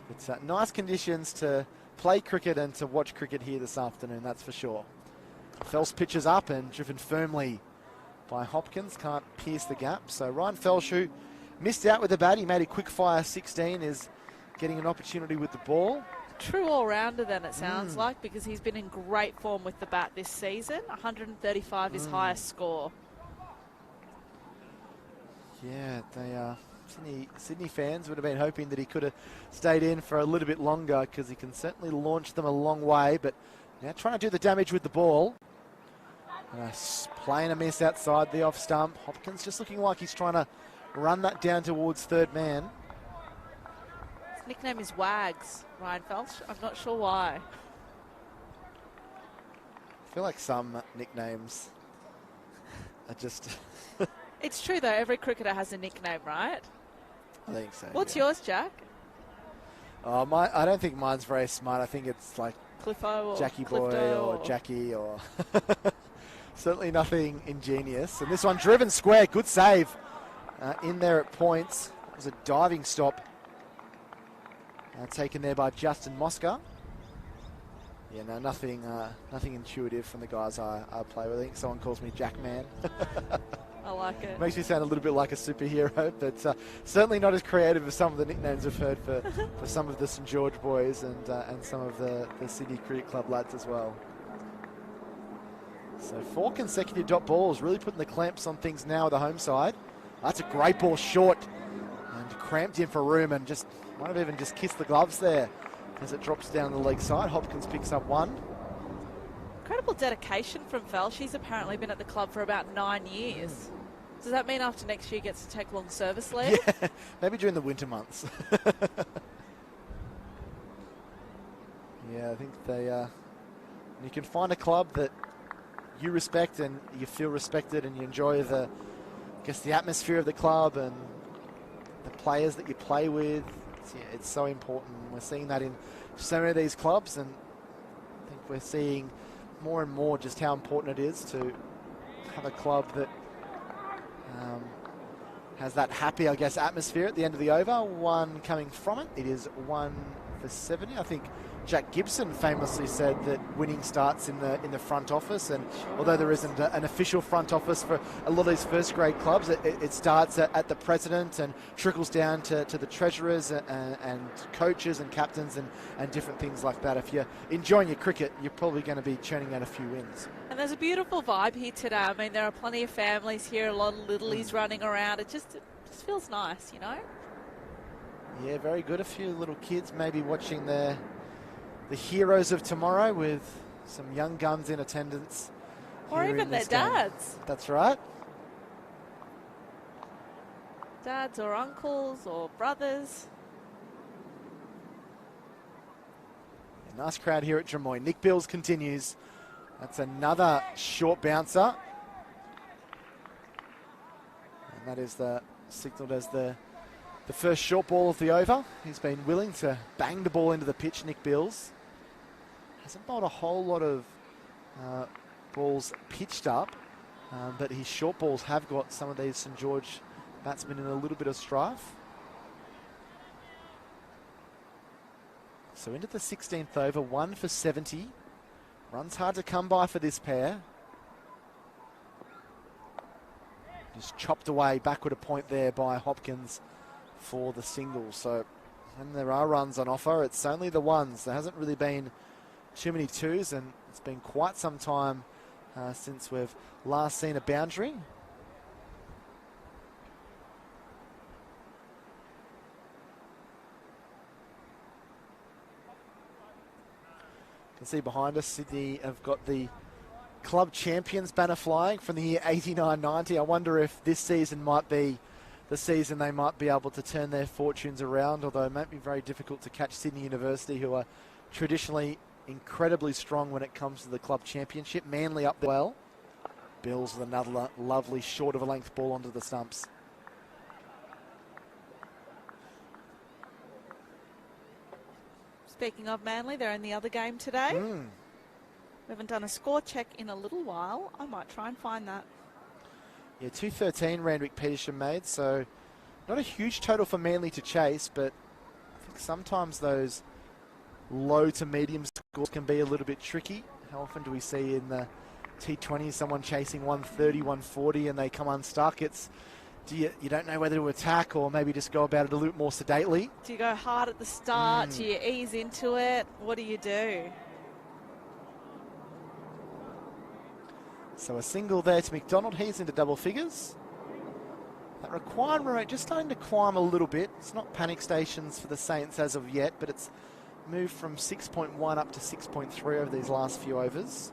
Speaker 1: It's nice conditions to play cricket and to watch cricket here this afternoon, that's for sure. Felsh pitches up and driven firmly by Hopkins. Can't pierce the gap. So Ryan Felsh, who missed out with the bat, he made a quick fire 16, is getting an opportunity with the ball.
Speaker 3: True all-rounder then, it sounds like, because he's been in great form with the bat this season. 135 his highest score.
Speaker 1: Yeah, they Sydney fans would have been hoping that he could have stayed in for a little bit longer, because he can certainly launch them a long way. But now trying to do the damage with the ball. Playing a miss outside the off stump. Hopkins just looking like he's trying to run that down towards third man.
Speaker 3: His nickname is Wags, Ryan Felsh. I'm not sure why.
Speaker 1: I feel like some nicknames are just...
Speaker 3: It's true, though. Every cricketer has a nickname, right?
Speaker 1: I think so.
Speaker 3: What's
Speaker 1: yeah.
Speaker 3: yours, Jack?
Speaker 1: I don't think mine's very smart. I think it's like
Speaker 3: Cliffo or
Speaker 1: Jackie
Speaker 3: Clifto
Speaker 1: Boy or Jackie or... Certainly nothing ingenious. And this one driven square. Good save in there at points. It was a diving stop taken there by Justin Mosca. Yeah, no, nothing intuitive from the guys I play with. I think someone calls me Jackman.
Speaker 3: I like it.
Speaker 1: Makes me sound a little bit like a superhero, but certainly not as creative as some of the nicknames I've heard for some of the St George boys and some of the Sydney Cricket Club lads as well. So 4 consecutive dot balls, really putting the clamps on things now with the home side. That's a great ball short and cramped in for room, and just might have even just kissed the gloves there as it drops down the leg side. Hopkins picks up 1.
Speaker 3: Incredible dedication from Felsh. He's apparently been at the club for about 9 years. Does that mean after next year he gets to take long service leave?
Speaker 1: Yeah, maybe during the winter months. Yeah, I think you can find a club that you respect and you feel respected and you enjoy the atmosphere of the club and the players that you play with. It's so important. We're seeing that in so many of these clubs, and I think we're seeing more and more just how important it is to have a club that has that happy, atmosphere at the end of the over. One coming from it. It is 1 for 70. I think Jack Gibson famously said that winning starts in the front office, and although there isn't an official front office for a lot of these first grade clubs, it starts at the president and trickles down to the treasurers and coaches and captains and different things like that. If you're enjoying your cricket, you're probably going to be churning out a few wins.
Speaker 3: And there's a beautiful vibe here today. I mean, there are plenty of families here, a lot of littlies running around. It just feels nice, you know?
Speaker 1: Yeah, very good. A few little kids maybe watching the heroes of tomorrow with some young guns in attendance.
Speaker 3: Or even their dads.
Speaker 1: That's right.
Speaker 3: Dads or uncles or brothers.
Speaker 1: A nice crowd here at Drummoy. Nick Bills continues. That's another short bouncer. And that is signalled as the first short ball of the over. He's been willing to bang the ball into the pitch, Nick Bills. Hasn't bowled a whole lot of balls pitched up, but his short balls have got some of these St George batsmen in a little bit of strife. So into the 16th over, 1 for 70. Runs hard to come by for this pair. Just chopped away backward a point there by Hopkins for the single. So when there are runs on offer, it's only the ones. There hasn't really been too many twos, and it's been quite some time since we've last seen a boundary. You can see behind us, Sydney have got the club champions banner flying from the year 89-90. I wonder if this season might be the season they might be able to turn their fortunes around, although it might be very difficult to catch Sydney University, who are traditionally incredibly strong when it comes to the club championship. Manly up there well. Bills with another lovely short of a length ball onto the stumps.
Speaker 3: Speaking of Manly, they're in the other game today. We haven't done a score check in a little while. I might try and find that.
Speaker 1: Yeah, 213 Randwick Petersham made, so not a huge total for Manly to chase, but I think sometimes those low to medium scores can be a little bit tricky. How often do we see in the T20 someone chasing 130, 140 and they come unstuck? You don't know whether to attack or maybe just go about it a little more sedately.
Speaker 3: Do you go hard at the start? Do you ease into it? What do you do?
Speaker 1: So a single there to McDonald. He's into double figures. That requirement rate just starting to climb a little bit. It's not panic stations for the Saints as of yet, but it's moved from 6.1 up to 6.3 over these last few overs.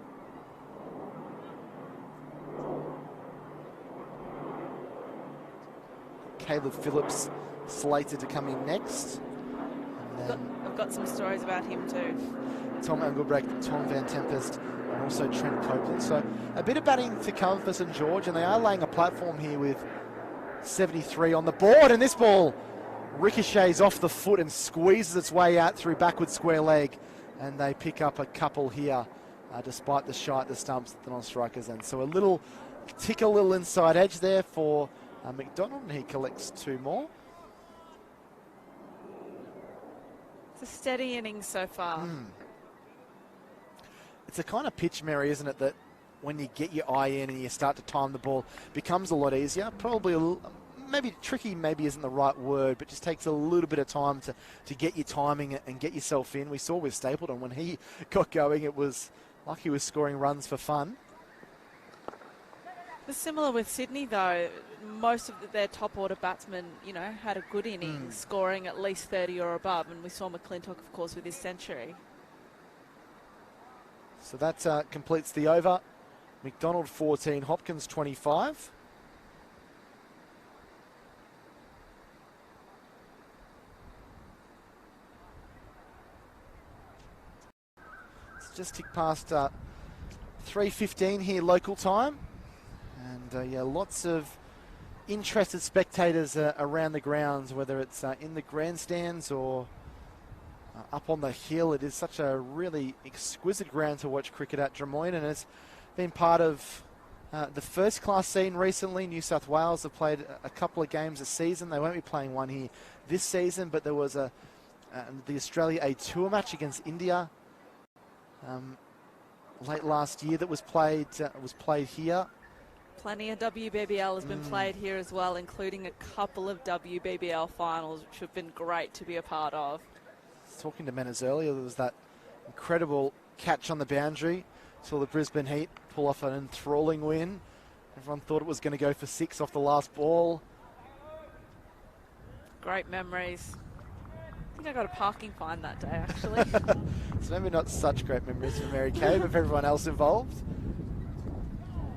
Speaker 1: Caleb Phillips slated to come in next. And then
Speaker 3: I've got some stories about him too.
Speaker 1: Tom Engelbrecht, Tom Van Tempest, and also Trent Copeland. So a bit of batting to come for St George, and they are laying a platform here with 73 on the board, and this ball ricochets off the foot and squeezes its way out through backward square leg, and they pick up a couple here despite the shot at the stumps at the non-strikers end. So a little inside edge there for McDonald, and he collects 2 more.
Speaker 3: It's a steady innings so far.
Speaker 1: It's a kind of pitch, Mary, isn't it, that when you get your eye in and you start to time the ball, it becomes a lot easier. Probably maybe tricky maybe isn't the right word, but just takes a little bit of time to get your timing and get yourself in. We saw with Stapleton when he got going, it was like he was scoring runs for fun.
Speaker 3: It's similar with Sydney, though. Most of their top order batsmen, had a good innings, scoring at least 30 or above, and we saw McClintock, of course, with his century. So that
Speaker 1: completes the over. McDonald 14, Hopkins 25. just ticked past 3:15 here local time. And yeah, lots of interested spectators around the grounds, whether it's in the grandstands or up on the hill. It is such a really exquisite ground to watch cricket at, Drummoyne, and it's been part of the first class scene recently. New South Wales have played a couple of games a season. They won't be playing one here this season, but there was the Australia A Tour match against India late last year that was played here.
Speaker 3: Plenty of WBBL has been played here as well, including a couple of WBBL finals, which have been great to be a part of.
Speaker 1: Talking to Menas earlier, there was that incredible catch on the boundary. Saw the Brisbane Heat pull off an enthralling win. Everyone thought it was going to go for 6 off the last ball.
Speaker 3: Great memories. I think I got a parking fine that day, actually.
Speaker 1: So maybe not such great memories for Mary Kay, but for everyone else involved.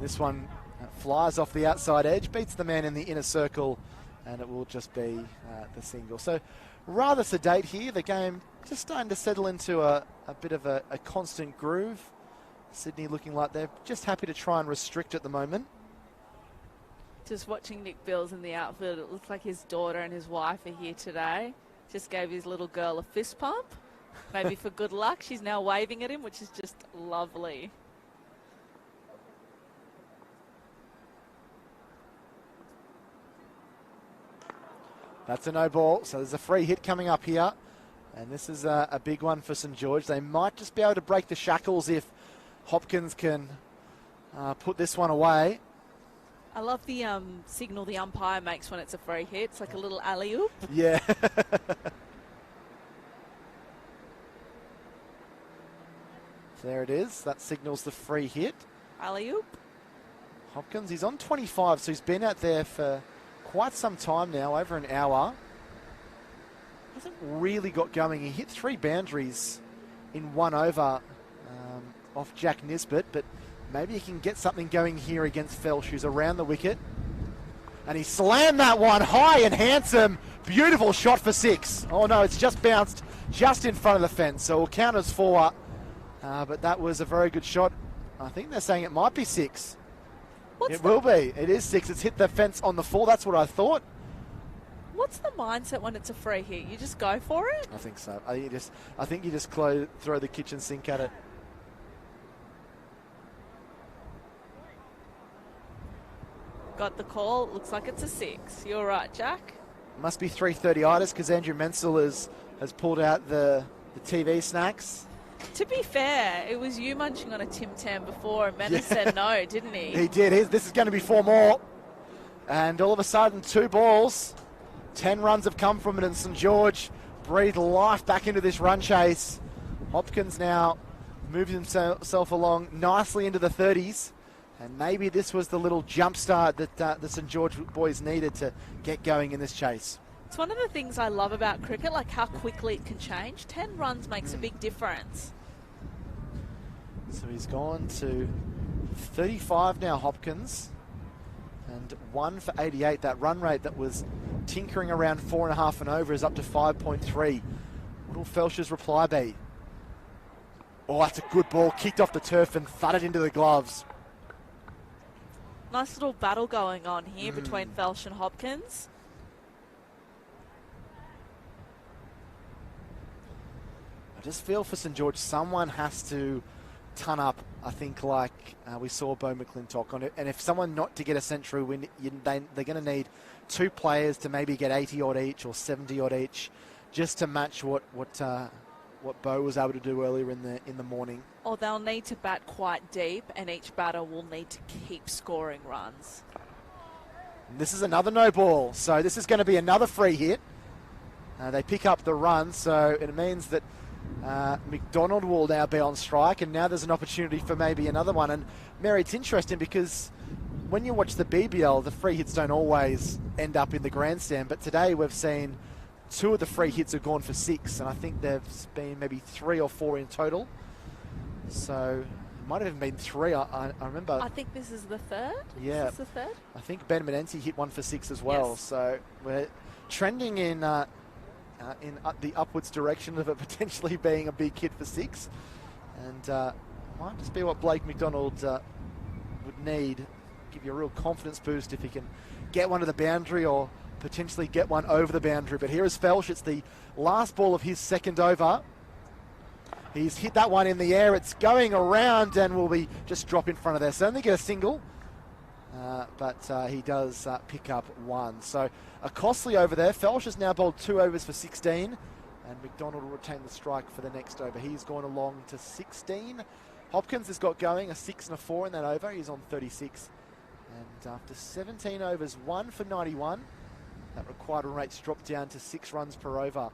Speaker 1: This one flies off the outside edge, beats the man in the inner circle, and it will just be the single. So rather sedate here. The game just starting to settle into a bit of a constant groove. Sydney looking like they're just happy to try and restrict at the moment.
Speaker 3: Just watching Nick Bills in the outfield, it looks like his daughter and his wife are here today. Just gave his little girl a fist pump, maybe for good luck. She's now waving at him, which is just lovely.
Speaker 1: That's a no ball, so there's a free hit coming up here. And this is a big one for St George. They might just be able to break the shackles if Hopkins can put this one away.
Speaker 3: I love the signal the umpire makes when it's a free hit. It's like a little alley-oop.
Speaker 1: Yeah. There it is. That signals the free hit.
Speaker 3: Alley-oop.
Speaker 1: Hopkins, he's on 25, so he's been out there for quite some time now, over an hour. Hasn't really got going. He hit 3 boundaries in 1 over off Jack Nisbet, but maybe he can get something going here against Felsh, who's around the wicket. And he slammed that one high and handsome. Beautiful shot for 6. Oh no, it's just bounced just in front of the fence, so it'll count as 4. But that was a very good shot. I think they're saying it might be 6. It will be. It is 6. It's hit the fence on the 4. That's what I thought.
Speaker 3: What's the mindset when it's a free hit? You just go for it?
Speaker 1: I think so. I think you just throw the kitchen sink at it.
Speaker 3: Got the call. Looks like it's a 6. You're right, Jack.
Speaker 1: Must be 3:30itis because Andrew Menzel has pulled out the TV snacks.
Speaker 3: To be fair, it was you munching on a Tim Tam before, and Menas said no, didn't he?
Speaker 1: He did. This is going to be 4 more. And all of a sudden, 2 balls. 10 runs have come from it, and St George breathed life back into this run chase. Hopkins now moves himself along nicely into the 30s. And maybe this was the little jump start that the St George boys needed to get going in this chase.
Speaker 3: It's one of the things I love about cricket, like how quickly it can change. 10 runs makes a big difference.
Speaker 1: So he's gone to 35 now, Hopkins. And 1 for 88. That run rate that was tinkering around 4.5 and over is up to 5.3. What will Felsh's reply be? Oh, that's a good ball. Kicked off the turf and thudded into the gloves.
Speaker 3: Nice little battle going on here between Felsh and Hopkins.
Speaker 1: I just feel for St George, someone has to ton up, I think, like we saw Beau McClintock on it. And if someone not to get a century win, they're going to need 2 players to maybe get 80-odd each or 70-odd each just to match what Beau was able to do earlier in the morning.
Speaker 3: Or they'll need to bat quite deep, and each batter will need to keep scoring runs.
Speaker 1: And this is another no ball, so this is going to be another free hit. They pick up the run, so it means that McDonald will now be on strike, and now there's an opportunity for maybe another one. And Mary, it's interesting because when you watch the BBL, the free hits don't always end up in the grandstand, but today we've seen 2 of the free hits have gone for 6, and I think there's been maybe 3 or 4 in total. So it might have even been 3. I remember.
Speaker 3: I think this is the 3rd.
Speaker 1: Yeah.
Speaker 3: Is this the 3rd?
Speaker 1: I think Ben Menenzi hit 1 for 6 as well.
Speaker 3: Yes.
Speaker 1: So we're trending in the upwards direction of it potentially being a big hit for 6. And might just be what Blake McDonald would need. Give you a real confidence boost if he can get one to the boundary or potentially get one over the boundary. But here is Felsch. It's the last ball of his second over. He's hit that one in the air. It's going around and will be just drop in front of there. Certainly get a single, but he does pick up one. So a costly over there. Felsch has now bowled 2 overs for 16, and McDonald will retain the strike for the next over. He's gone along to 16. Hopkins has got going a 6 and a 4 in that over. He's on 36. And after 17 overs, 1 for 91. That required run rate's dropped down to 6 runs per over.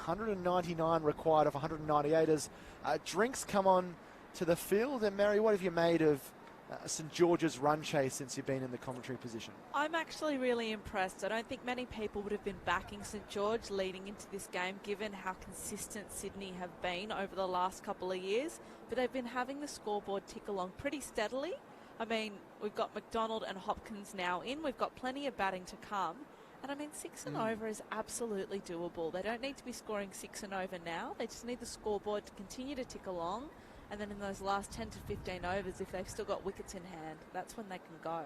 Speaker 1: 199 required of 198 as drinks come on to the field. And Mary, what have you made of St George's run chase since you've been in the commentary position?
Speaker 3: I'm actually really impressed. I don't think many people would have been backing St George leading into this game, given how consistent Sydney have been over the last couple of years. But they've been having the scoreboard tick along pretty steadily. I mean, we've got McDonald and Hopkins now in. We've got plenty of batting to come. And I mean, 6 and over is absolutely doable. They don't need to be scoring 6 and over now. They just need the scoreboard to continue to tick along. And then in those last 10 to 15 overs, if they've still got wickets in hand, that's when they can go.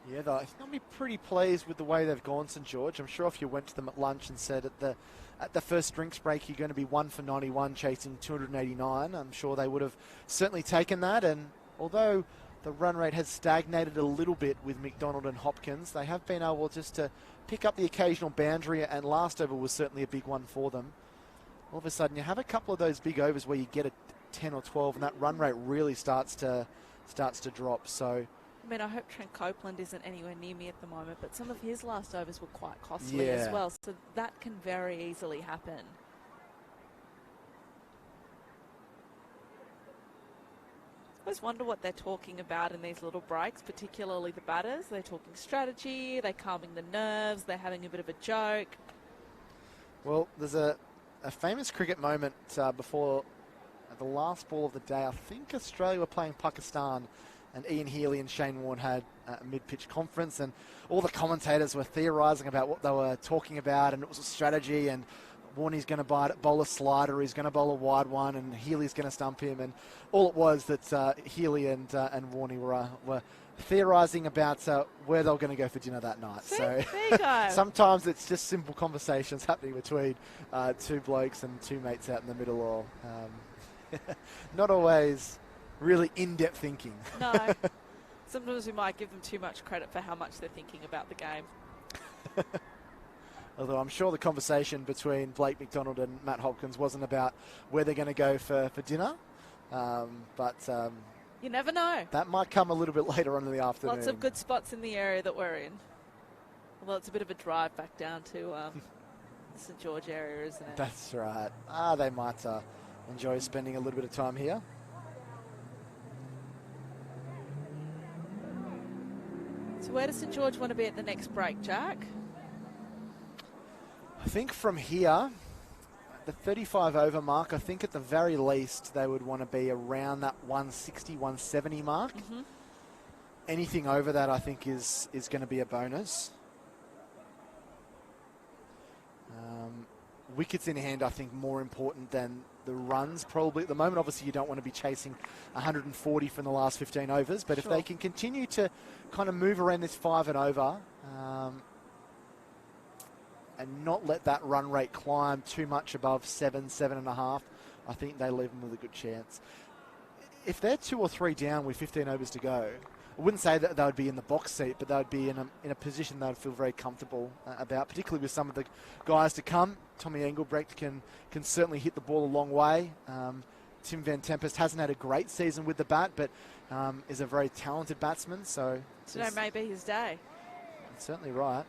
Speaker 1: Yeah, they'll be pretty pleased with the way they've gone, St George. I'm sure if you went to them at lunch and said at the first drinks break you're going to be 1 for 91 chasing 289, I'm sure they would have certainly taken that. And although the run rate has stagnated a little bit with McDonald and Hopkins, they have been able just to pick up the occasional boundary, and last over was certainly a big one for them. All of a sudden you have a couple of those big overs where you get a 10 or 12 and that run rate really starts to drop. So
Speaker 3: I mean, I hope Trent Copeland isn't anywhere near me at the moment, but some of his last overs were quite costly as well, so that can very easily happen. I always wonder what they're talking about in these little breaks, particularly the batters. They're talking strategy, they're calming the nerves, they're having a bit of a joke.
Speaker 1: Well, there's a famous cricket moment before the last ball of the day. I think Australia were playing Pakistan, and Ian Healy and Shane Warne had a mid-pitch conference, and all the commentators were theorising about what they were talking about, and it was a strategy, and Warney's going to bowl a slider, he's going to bowl a wide one, and Healy's going to stump him, and all it was that Healy and Warney were theorising about where they were going to go for dinner that night.
Speaker 3: See?
Speaker 1: So
Speaker 3: there you go.
Speaker 1: Sometimes it's just simple conversations happening between two blokes and two mates out in the middle, or not always really in-depth thinking.
Speaker 3: No. Sometimes we might give them too much credit for how much they're thinking about the game.
Speaker 1: Although I'm sure the conversation between Blake McDonald and Matt Hopkins wasn't about where they're going to go for dinner. But
Speaker 3: you never know.
Speaker 1: That might come a little bit later on in the afternoon.
Speaker 3: Lots of good spots in the area that we're in. Although it's a bit of a drive back down to the St George area, isn't it?
Speaker 1: That's right. They might enjoy spending a little bit of time here.
Speaker 3: So where does St George want to be at the next break, Jack?
Speaker 1: I think from here, the 35 over mark, I think at the very least they would want to be around that 160, 170 mark. Mm-hmm. Anything over that I think is going to be a bonus. Wickets in hand I think more important than the runs probably at the moment. Obviously you don't want to be chasing 140 from the last 15 overs, but if they can continue to kind of move around this 5 and over and not let that run rate climb too much above 7.5, I think they leave them with a good chance. If they're 2 or 3 down with 15 overs to go, I wouldn't say that they would be in the box seat, but they would be in a position they would feel very comfortable about, particularly with some of the guys to come. Tommy Engelbrecht can certainly hit the ball a long way. Tim Van Tempest hasn't had a great season with the bat, but is a very talented batsman. So
Speaker 3: today may be his day.
Speaker 1: That's certainly right.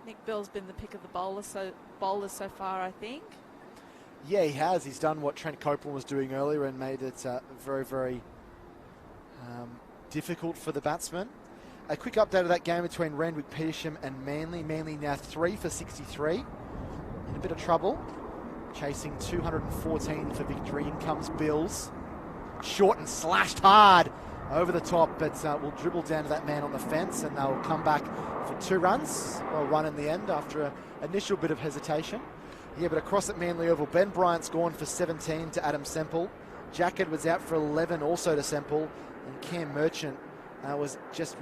Speaker 3: Nick Bill's been the pick of the bowlers so far, I think.
Speaker 1: Yeah, he has. He's done what Trent Copeland was doing earlier and made it very, very difficult for the batsman. A quick update of that game between Randwick Petersham and Manly. Manly now 3 for 63. In a bit of trouble. chasing 214 for victory. In comes Bills. Short and slashed hard over the top, but will dribble down to that man on the fence, and they'll come back for 2 runs. Well, 1 in the end after an initial bit of hesitation. Yeah, but across at Manly Oval, Ben Bryant's gone for 17 to Adam Semple. Jack Edwards out for 11 also to Semple, and Cam Merchant was just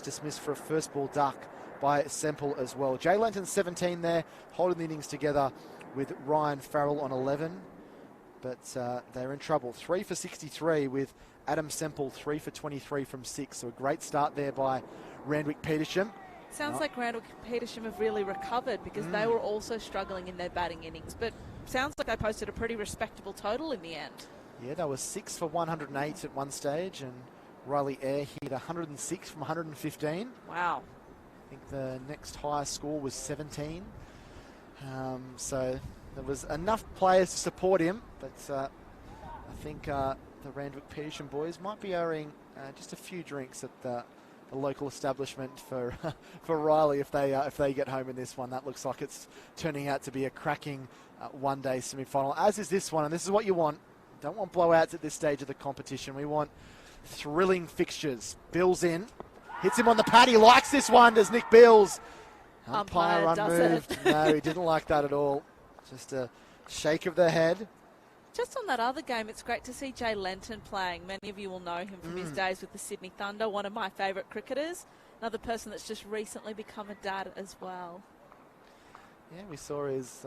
Speaker 1: dismissed for a first ball duck by Semple as well. Jay Lenton 17 there, holding the innings together with Ryan Farrell on 11. But they're in trouble. 3 for 63 with Adam Semple, 3 for 23 from 6. So a great start there by Randwick Petersham.
Speaker 3: Sounds like Randwick Petersham have really recovered, because they were also struggling in their batting innings. But sounds like they posted a pretty respectable total in the end. Yeah,
Speaker 1: they were 6 for 108 at one stage, and Riley Eyre hit 106 from 115.
Speaker 3: Wow.
Speaker 1: I think the next highest score was 17. So there was enough players to support him, but I think the Randwick Petersham boys might be owing just a few drinks at the local establishment for for Riley if they get home in this one. That looks like it's turning out to be a cracking one-day semi-final, as is this one, and this is what you want. Don't want blowouts at this stage of the competition. We want thrilling fixtures. Bills in, hits him on the pad. He likes this one, does Nick Bills. Umpire unmoved. No, he didn't like that at all. Just a shake of the head.
Speaker 3: Just on that other game, it's great to see Jay Lenton playing. Many of you will know him from his days with the Sydney Thunder, one of my favourite cricketers. Another person that's just recently become a dad as well.
Speaker 1: Yeah, we saw his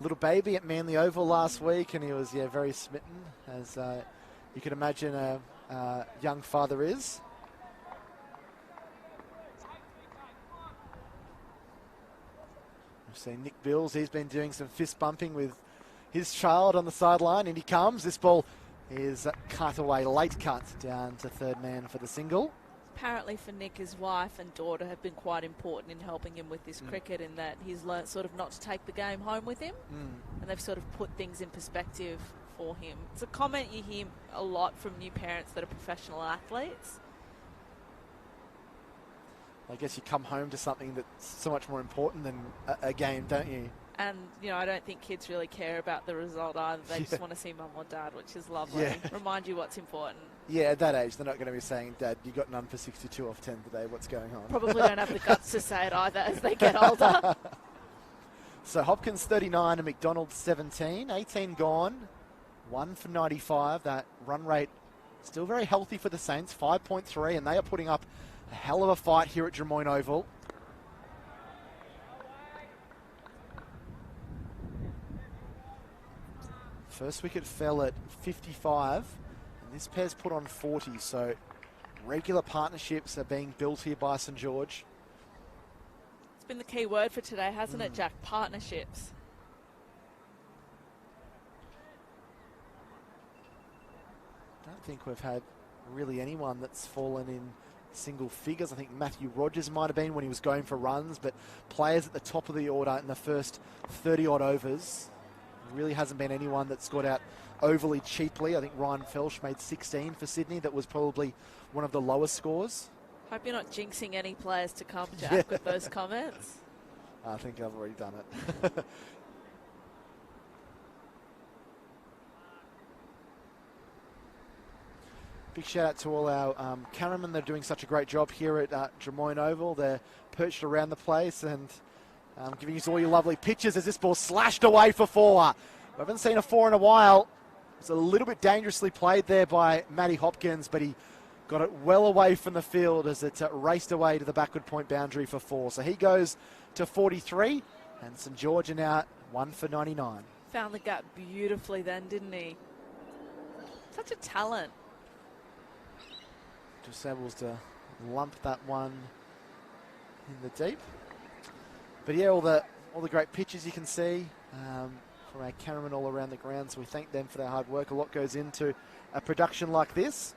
Speaker 1: little baby at Manly Oval last week, and he was very smitten, as you can imagine a young father is. We've seen Nick Bills. He's been doing some fist bumping with his child on the sideline, and he comes. This ball is cut away, late cut down to third man for the single.
Speaker 3: Apparently for Nick, his wife and daughter have been quite important in helping him with his cricket, in that he's learnt sort of not to take the game home with him, and they've sort of put things in perspective for him. It's a comment you hear a lot from new parents that are professional athletes.
Speaker 1: I guess you come home to something that's so much more important than a game, don't you?
Speaker 3: And, I don't think kids really care about the result either. They just want to see mum or dad, which is lovely.
Speaker 1: Yeah.
Speaker 3: Remind you what's important.
Speaker 1: Yeah, at that age, they're not going to be saying, Dad, you got none for 62 off 10 today. What's going on?
Speaker 3: Probably don't have the guts to say it either as they get older.
Speaker 1: So Hopkins 39 and McDonald 17. 18 gone. 1 for 95. That run rate still very healthy for the Saints. 5.3, and they are putting up a hell of a fight here at Drummoyne Oval. First wicket fell at 55, and this pair's put on 40, so regular partnerships are being built here by St George.
Speaker 3: It's been the key word for today, hasn't it, Jack? Partnerships.
Speaker 1: I don't think we've had really anyone that's fallen in single figures. I think Matthew Rogers might have been when he was going for runs, but players at the top of the order in the first 30-odd overs, really hasn't been anyone that's got out overly cheaply. I think Ryan Felsh made 16 for Sydney. That was probably one of the lowest scores.
Speaker 3: Hope you're not jinxing any players to come, Jack, with those comments.
Speaker 1: I think I've already done it. Big shout out to all our cameramen. They're doing such a great job here at Drummoyne Oval. They're perched around the place and giving us all your lovely pictures as this ball slashed away for 4. We haven't seen a 4 in a while. It's a little bit dangerously played there by Matty Hopkins, but he got it well away from the field as it raced away to the backward point boundary for 4. So he goes to 43, and St George are now 1 for 99.
Speaker 3: Found the gap beautifully then, didn't he? Such a talent.
Speaker 1: Just able to lump that one in the deep. But yeah, all the great pictures you can see from our cameramen all around the ground. So we thank them for their hard work. A lot goes into a production like this.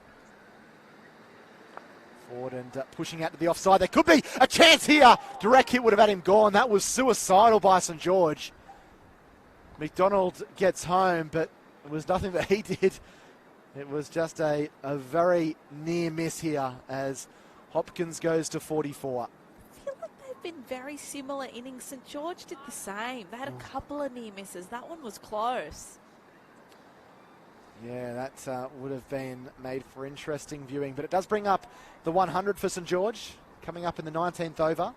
Speaker 1: Forward and pushing out to the offside. There could be a chance here. Direct hit would have had him gone. That was suicidal by St George. McDonald gets home, but it was nothing that he did. It was just a very near miss here as Hopkins goes to 44.
Speaker 3: I feel like they've have been very similar innings. St George did the same. They had a couple of near misses. That one was close.
Speaker 1: Yeah, that would have been made for interesting viewing. But it does bring up the 100 for St George, coming up in the 19th over.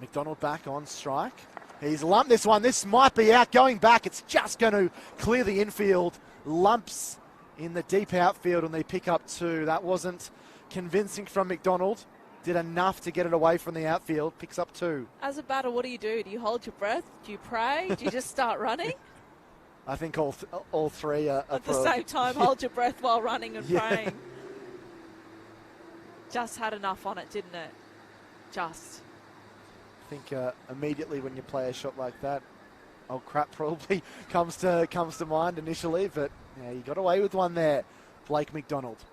Speaker 1: McDonald back on strike. He's lumped this one. This might be out. Going back, it's just going to clear the infield. Lumps in the deep outfield, and they pick up 2. That wasn't convincing from McDonald. Did enough to get it away from the outfield. Picks up 2.
Speaker 3: As a batter, what do? Do you hold your breath? Do you pray? Do you just start running?
Speaker 1: I think all three are
Speaker 3: at the same time. Hold your breath while running and praying. Just had enough on it, didn't it? Just.
Speaker 1: I think immediately when you play a shot like that, oh crap probably comes to mind initially, but yeah, you got away with one there. Blake McDonald.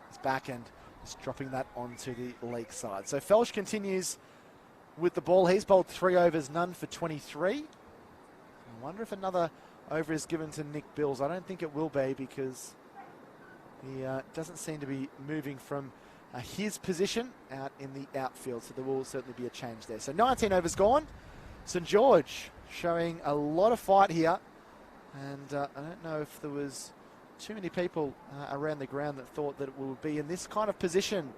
Speaker 1: His backhand is dropping that onto the leg side. So Felsch continues with the ball. He's bowled 3 overs, none for 23. I wonder if another over is given to Nick Bills. I don't think it will be, because he doesn't seem to be moving from his position out in the outfield, so there will certainly be a change there. So 19 overs gone. St George showing a lot of fight here, and I don't know if there was too many people around the ground that thought that it would be in this kind of position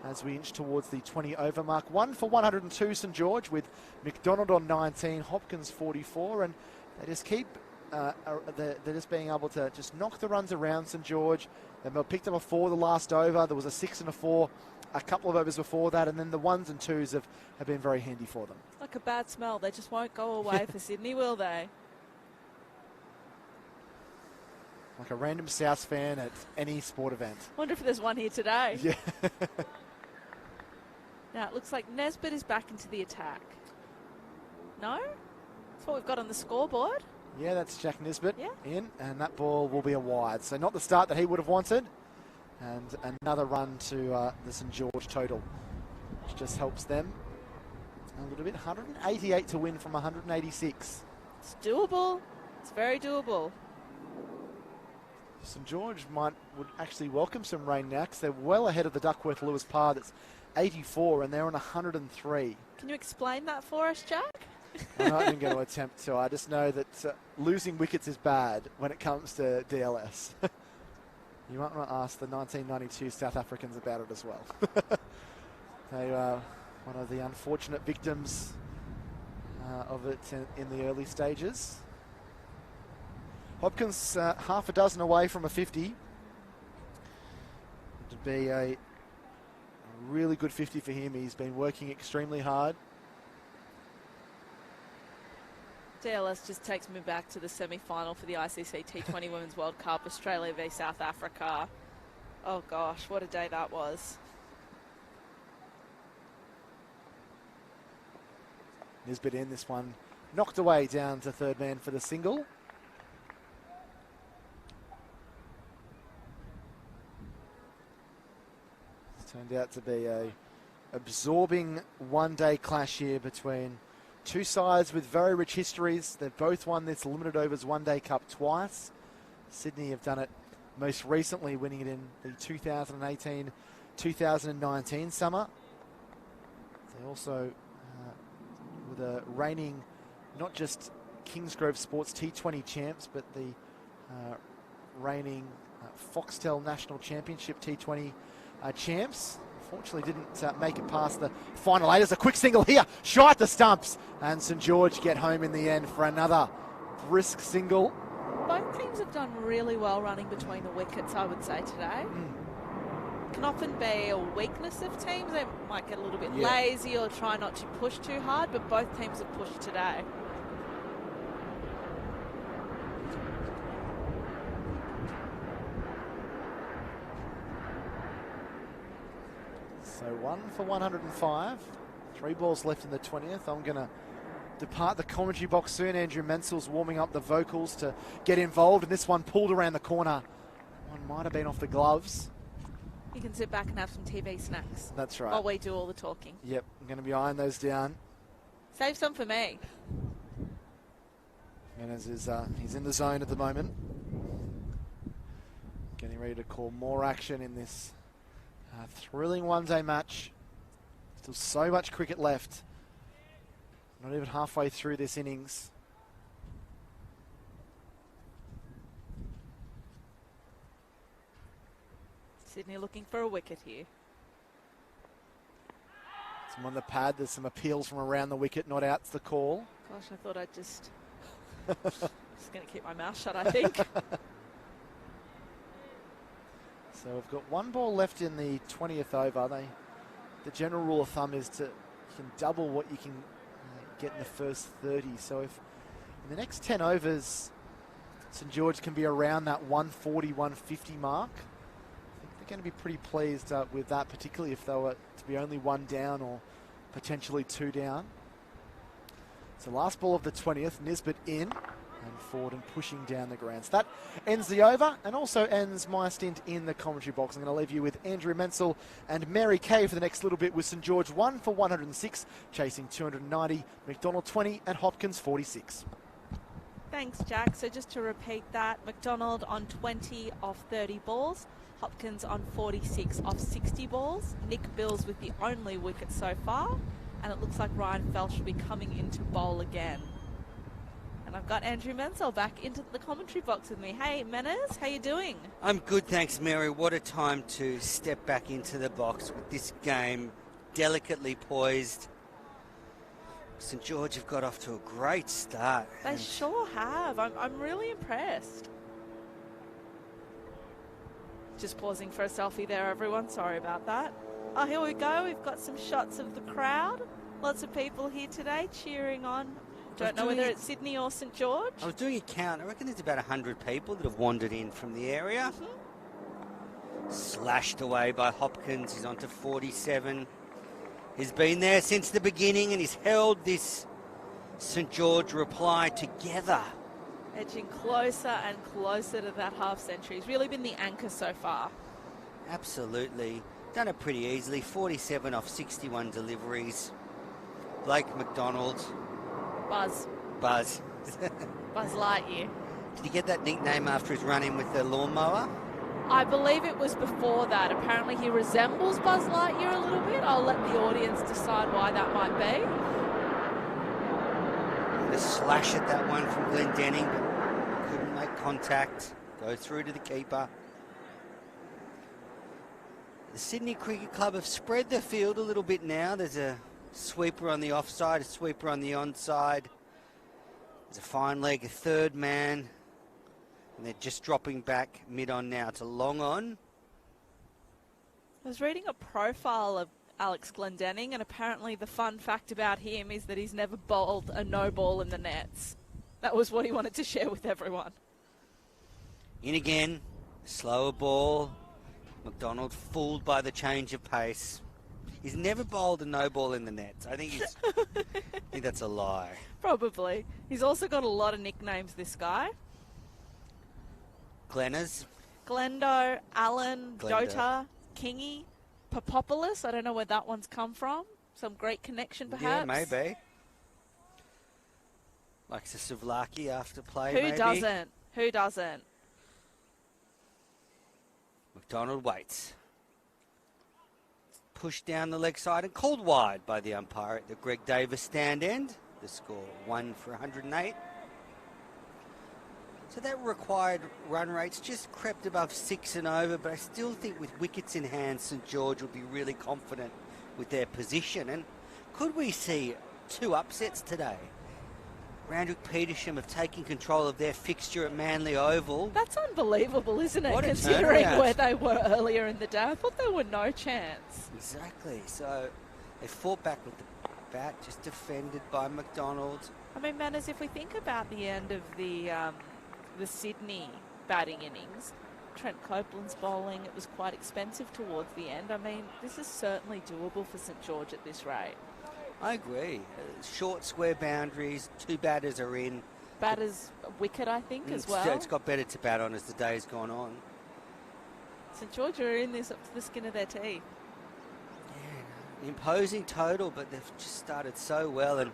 Speaker 1: as we inch towards the 20 over mark. 1 for 102 St George, with McDonald on 19, Hopkins 44, and they just keep they're just being able to just knock the runs around St George. They've picked up a 4 the last over. There was a 6 and a 4 a couple of overs before that, and then the 1s and 2s have been very handy for them.
Speaker 3: Like a bad smell. They just won't go away for Sydney, will they?
Speaker 1: Like a random South fan at any sport event.
Speaker 3: Wonder if there's one here today.
Speaker 1: Yeah.
Speaker 3: Now, it looks like Nesbitt is back into the attack. No? That's what we've got on the scoreboard.
Speaker 1: Yeah, that's Jack Nisbet in, and that ball will be a wide. So not the start that he would have wanted. And another run to the St George total, which just helps them a little bit. 188 to win from 186.
Speaker 3: It's doable. It's very doable.
Speaker 1: St George would actually welcome some rain now, because they're well ahead of the Duckworth-Lewis par. That's 84, and they're on 103.
Speaker 3: Can you explain that for us, Jack?
Speaker 1: I'm not even going to attempt to. I just know that losing wickets is bad when it comes to DLS. You might want to ask the 1992 South Africans about it as well. They were one of the unfortunate victims of it in the early stages. Hopkins half a dozen away from a 50. It'd be a really good 50 for him. He's been working extremely hard.
Speaker 3: DLS just takes me back to the semi-final for the ICC T20 Women's World Cup, Australia v South Africa. Oh gosh, what a day that was.
Speaker 1: Nisbet in this one, knocked away down to third man for the single. It's turned out to be a absorbing one-day clash here between two sides with very rich histories. They've both won this Limited Overs One Day Cup twice. Sydney have done it most recently, winning it in the 2018-2019 summer. They also were the reigning, not just Kingsgrove Sports T20 champs, but the reigning Foxtel National Championship T20 champs. Unfortunately didn't make it past the final 8. There's a quick single here, shy at the stumps, and St George get home in the end for another brisk single.
Speaker 3: Both teams have done really well running between the wickets, I would say, today. Can often be a weakness of teams. They might get a little bit lazy or try not to push too hard, but both teams have pushed today.
Speaker 1: So 1 for 105. 3 balls left in the 20th. I'm going to depart the commentary box soon. Andrew Mensel's warming up the vocals to get involved, and this one pulled around the corner. One might have been off the gloves.
Speaker 3: You can sit back and have some TV snacks.
Speaker 1: That's right.
Speaker 3: While we do all the talking.
Speaker 1: Yep, I'm going to be eyeing those down.
Speaker 3: Save some for me.
Speaker 1: Menez is he's in the zone at the moment. Getting ready to call more action in this A thrilling one-day match. Still so much cricket left. Not even halfway through this innings.
Speaker 3: Sydney looking for a wicket here.
Speaker 1: Some on the pad. There's some appeals from around the wicket. Not out's the call.
Speaker 3: Gosh, I thought I'd just going to keep my mouth shut, I think.
Speaker 1: So we've got one ball left in the 20th over. The general rule of thumb is you can double what you can get in the first 30. So if in the next 10 overs, St George can be around that 140, 150 mark, I think they're going to be pretty pleased with that, particularly if they were to be only one down or potentially two down. So last ball of the 20th, Nisbet in. And forward and pushing down the grounds. That ends the over and also ends my stint in the commentary box. I'm going to leave you with Andrew Menzel and Mary Kay for the next little bit with St George 1 for 106, chasing 290, McDonald 20 and Hopkins 46.
Speaker 3: Thanks, Jack. So just to repeat that, McDonald on 20 off 30 balls, Hopkins on 46 off 60 balls, Nick Bills with the only wicket so far, and it looks like Ryan Felsh will be coming into bowl again. And I've got Andrew Menzel back into the commentary box with me. Hey, Menas, how you doing?
Speaker 2: I'm good, thanks, Mary. What a time to step back into the box with this game delicately poised. St George have got off to a great start.
Speaker 3: They sure have. I'm really impressed. Just pausing for a selfie there, everyone. Sorry about that. Oh, here we go. We've got some shots of the crowd. Lots of people here today cheering on. Don't know whether it's Sydney or St George.
Speaker 2: I was doing a count. I reckon there's about 100 people that have wandered in from the area. Slashed away by Hopkins. He's on to 47. He's been there since the beginning and he's held this St George reply together.
Speaker 3: Edging closer and closer to that half century. He's really been the anchor so far.
Speaker 2: Absolutely. Done it pretty easily. 47 off 61 deliveries. Blake McDonald.
Speaker 3: Buzz.
Speaker 2: Buzz
Speaker 3: Lightyear.
Speaker 2: Did he get that nickname after his run-in with the lawnmower?
Speaker 3: I believe it was before that. Apparently he resembles Buzz Lightyear a little bit. I'll let the audience decide why that might be.
Speaker 2: And a slash at that one from Glendenning, but couldn't make contact. Go through to the keeper. The Sydney Cricket Club have spread the field a little bit now. There's a sweeper on the offside, a sweeper on the onside. There's a fine leg, a third man. And they're just dropping back mid-on now to long on.
Speaker 3: I was reading a profile of Alex Glendenning, and apparently the fun fact about him is that he's never bowled a no ball in the nets. That was what he wanted to share with everyone.
Speaker 2: In again, slower ball. McDonald fooled by the change of pace. He's never bowled a no ball in the nets. I think that's a lie.
Speaker 3: Probably. He's also got a lot of nicknames, this guy.
Speaker 2: Glenners.
Speaker 3: Glendo, Allen,
Speaker 2: Glenda.
Speaker 3: Jota, Kingy, Popopoulos. I don't know where that one's come from. Some great connection, perhaps.
Speaker 2: Yeah, maybe. Likes a Souvlaki after play,
Speaker 3: Who
Speaker 2: maybe.
Speaker 3: doesn't? Who doesn't?
Speaker 2: McDonald waits. Pushed down the leg side and called wide by the umpire at the Greg Davis stand end. The score 1 for 108. So that required run rate's just crept above 6 and over, but I still think with wickets in hand, St George will be really confident with their position. And could we see 2 upsets today? Randwick Petersham have taken control of their fixture at Manly Oval.
Speaker 3: That's unbelievable, isn't it?
Speaker 2: What a
Speaker 3: Considering
Speaker 2: turnaround.
Speaker 3: where they were earlier in the day. I thought there were no chance.
Speaker 2: Exactly. So they fought back with the bat, just defended by McDonald.
Speaker 3: I mean, Manners, if we think about the end of the Sydney batting innings, Trent Copeland's bowling, it was quite expensive towards the end. I mean, this is certainly doable for St George at this rate.
Speaker 2: I agree. Short square boundaries, 2 batters are in.
Speaker 3: Batter's wicket, I think, as well.
Speaker 2: It's got better to bat on as the day's gone on.
Speaker 3: St George are in this up to the skin of their teeth.
Speaker 2: Yeah, imposing total, but they've just started so well and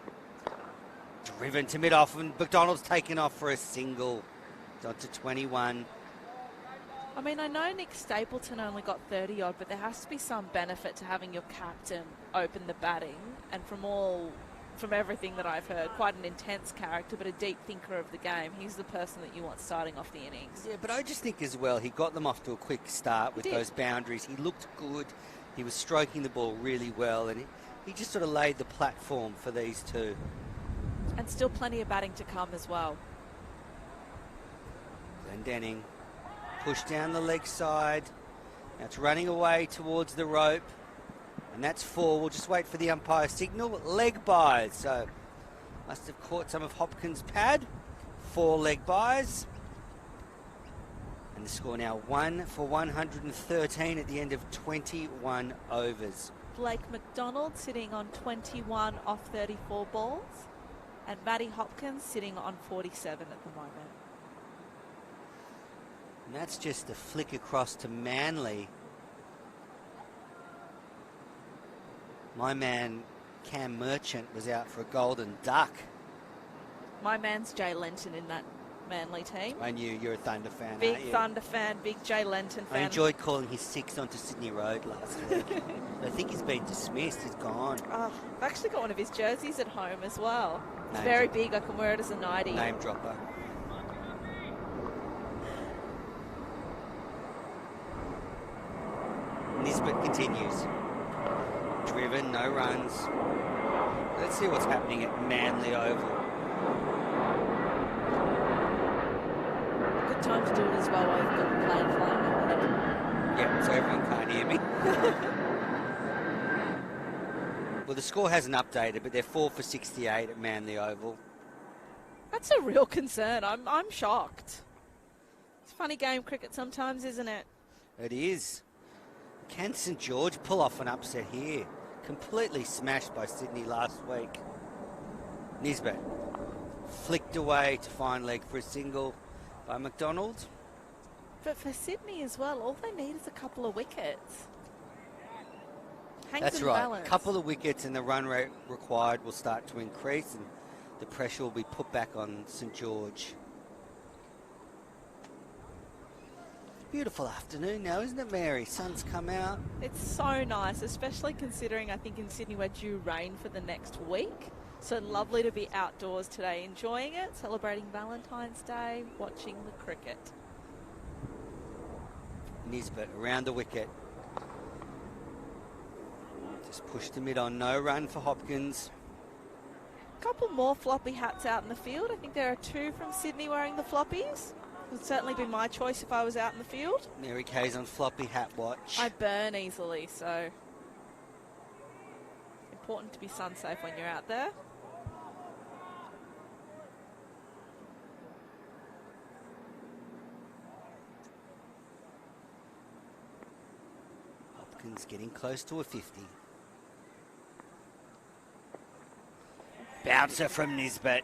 Speaker 2: driven to mid-off, and McDonald's taken off for a single. It's on to 21.
Speaker 3: I mean, I know Nick Stapleton only got 30 odd, but there has to be some benefit to having your captain open the batting. And from everything that I've heard, quite an intense character, but a deep thinker of the game. He's the person that you want starting off the innings.
Speaker 2: Yeah, but I just think as well, he got them off to a quick start with those boundaries. He looked good. He was stroking the ball really well, and he just sort of laid the platform for these two.
Speaker 3: And still plenty of batting to come as well.
Speaker 2: Glendenning pushed down the leg side. Now it's running away towards the rope. And that's 4. We'll just wait for the umpire signal. Leg byes. So must have caught some of Hopkins' pad. 4 leg byes. And the score now 1 for 113 at the end of 21 overs.
Speaker 3: Blake McDonald sitting on 21 off 34 balls. And Matty Hopkins sitting on 47 at the moment.
Speaker 2: And that's just a flick across to Manly. My man, Cam Merchant, was out for a golden duck.
Speaker 3: My man's Jay Lenton in that Manly team.
Speaker 2: I knew you're a Thunder fan,
Speaker 3: Big
Speaker 2: aren't you?
Speaker 3: Thunder fan, big Jay Lenton fan.
Speaker 2: I enjoyed calling his 6 onto Sydney Road last week. I think he's been dismissed. He's gone.
Speaker 3: Oh, I've actually got one of his jerseys at home as well. It's
Speaker 2: Name
Speaker 3: very
Speaker 2: drop.
Speaker 3: big. I can wear it as a nightie.
Speaker 2: Name dropper. Nisbet continues. Driven, no runs. Let's see what's happening at Manly Oval.
Speaker 3: Good time to do it as well while you've got the plane flying overhead.
Speaker 2: Yeah, so everyone can't hear me. Well, the score hasn't updated, but they're 4 for 68 at Manly Oval.
Speaker 3: That's a real concern. I'm shocked. It's a funny game, cricket, sometimes, isn't it?
Speaker 2: It is. Can St George pull off an upset here? Completely smashed by Sydney last week. Nisbet flicked away to find leg for a single by McDonald.
Speaker 3: But for Sydney as well, all they need is a couple of wickets. Hangs
Speaker 2: That's
Speaker 3: in
Speaker 2: right.
Speaker 3: balance.
Speaker 2: A couple of wickets and the run rate required will start to increase and the pressure will be put back on St George. Beautiful afternoon now, isn't it, Mary? Sun's come out.
Speaker 3: It's so nice, especially considering I think in Sydney we're due rain for the next week. So lovely to be outdoors today, enjoying it, celebrating Valentine's Day, watching the cricket.
Speaker 2: Nisbet around the wicket. Just pushed to mid on, no run for Hopkins.
Speaker 3: Couple more floppy hats out in the field. I think there are 2 from Sydney wearing the floppies. Would certainly be my choice if I was out in the field.
Speaker 2: Mary Kay's on floppy hat watch.
Speaker 3: I burn easily, so important to be sun safe when you're out there.
Speaker 2: Hopkins getting close to a 50. Bouncer from Nisbet.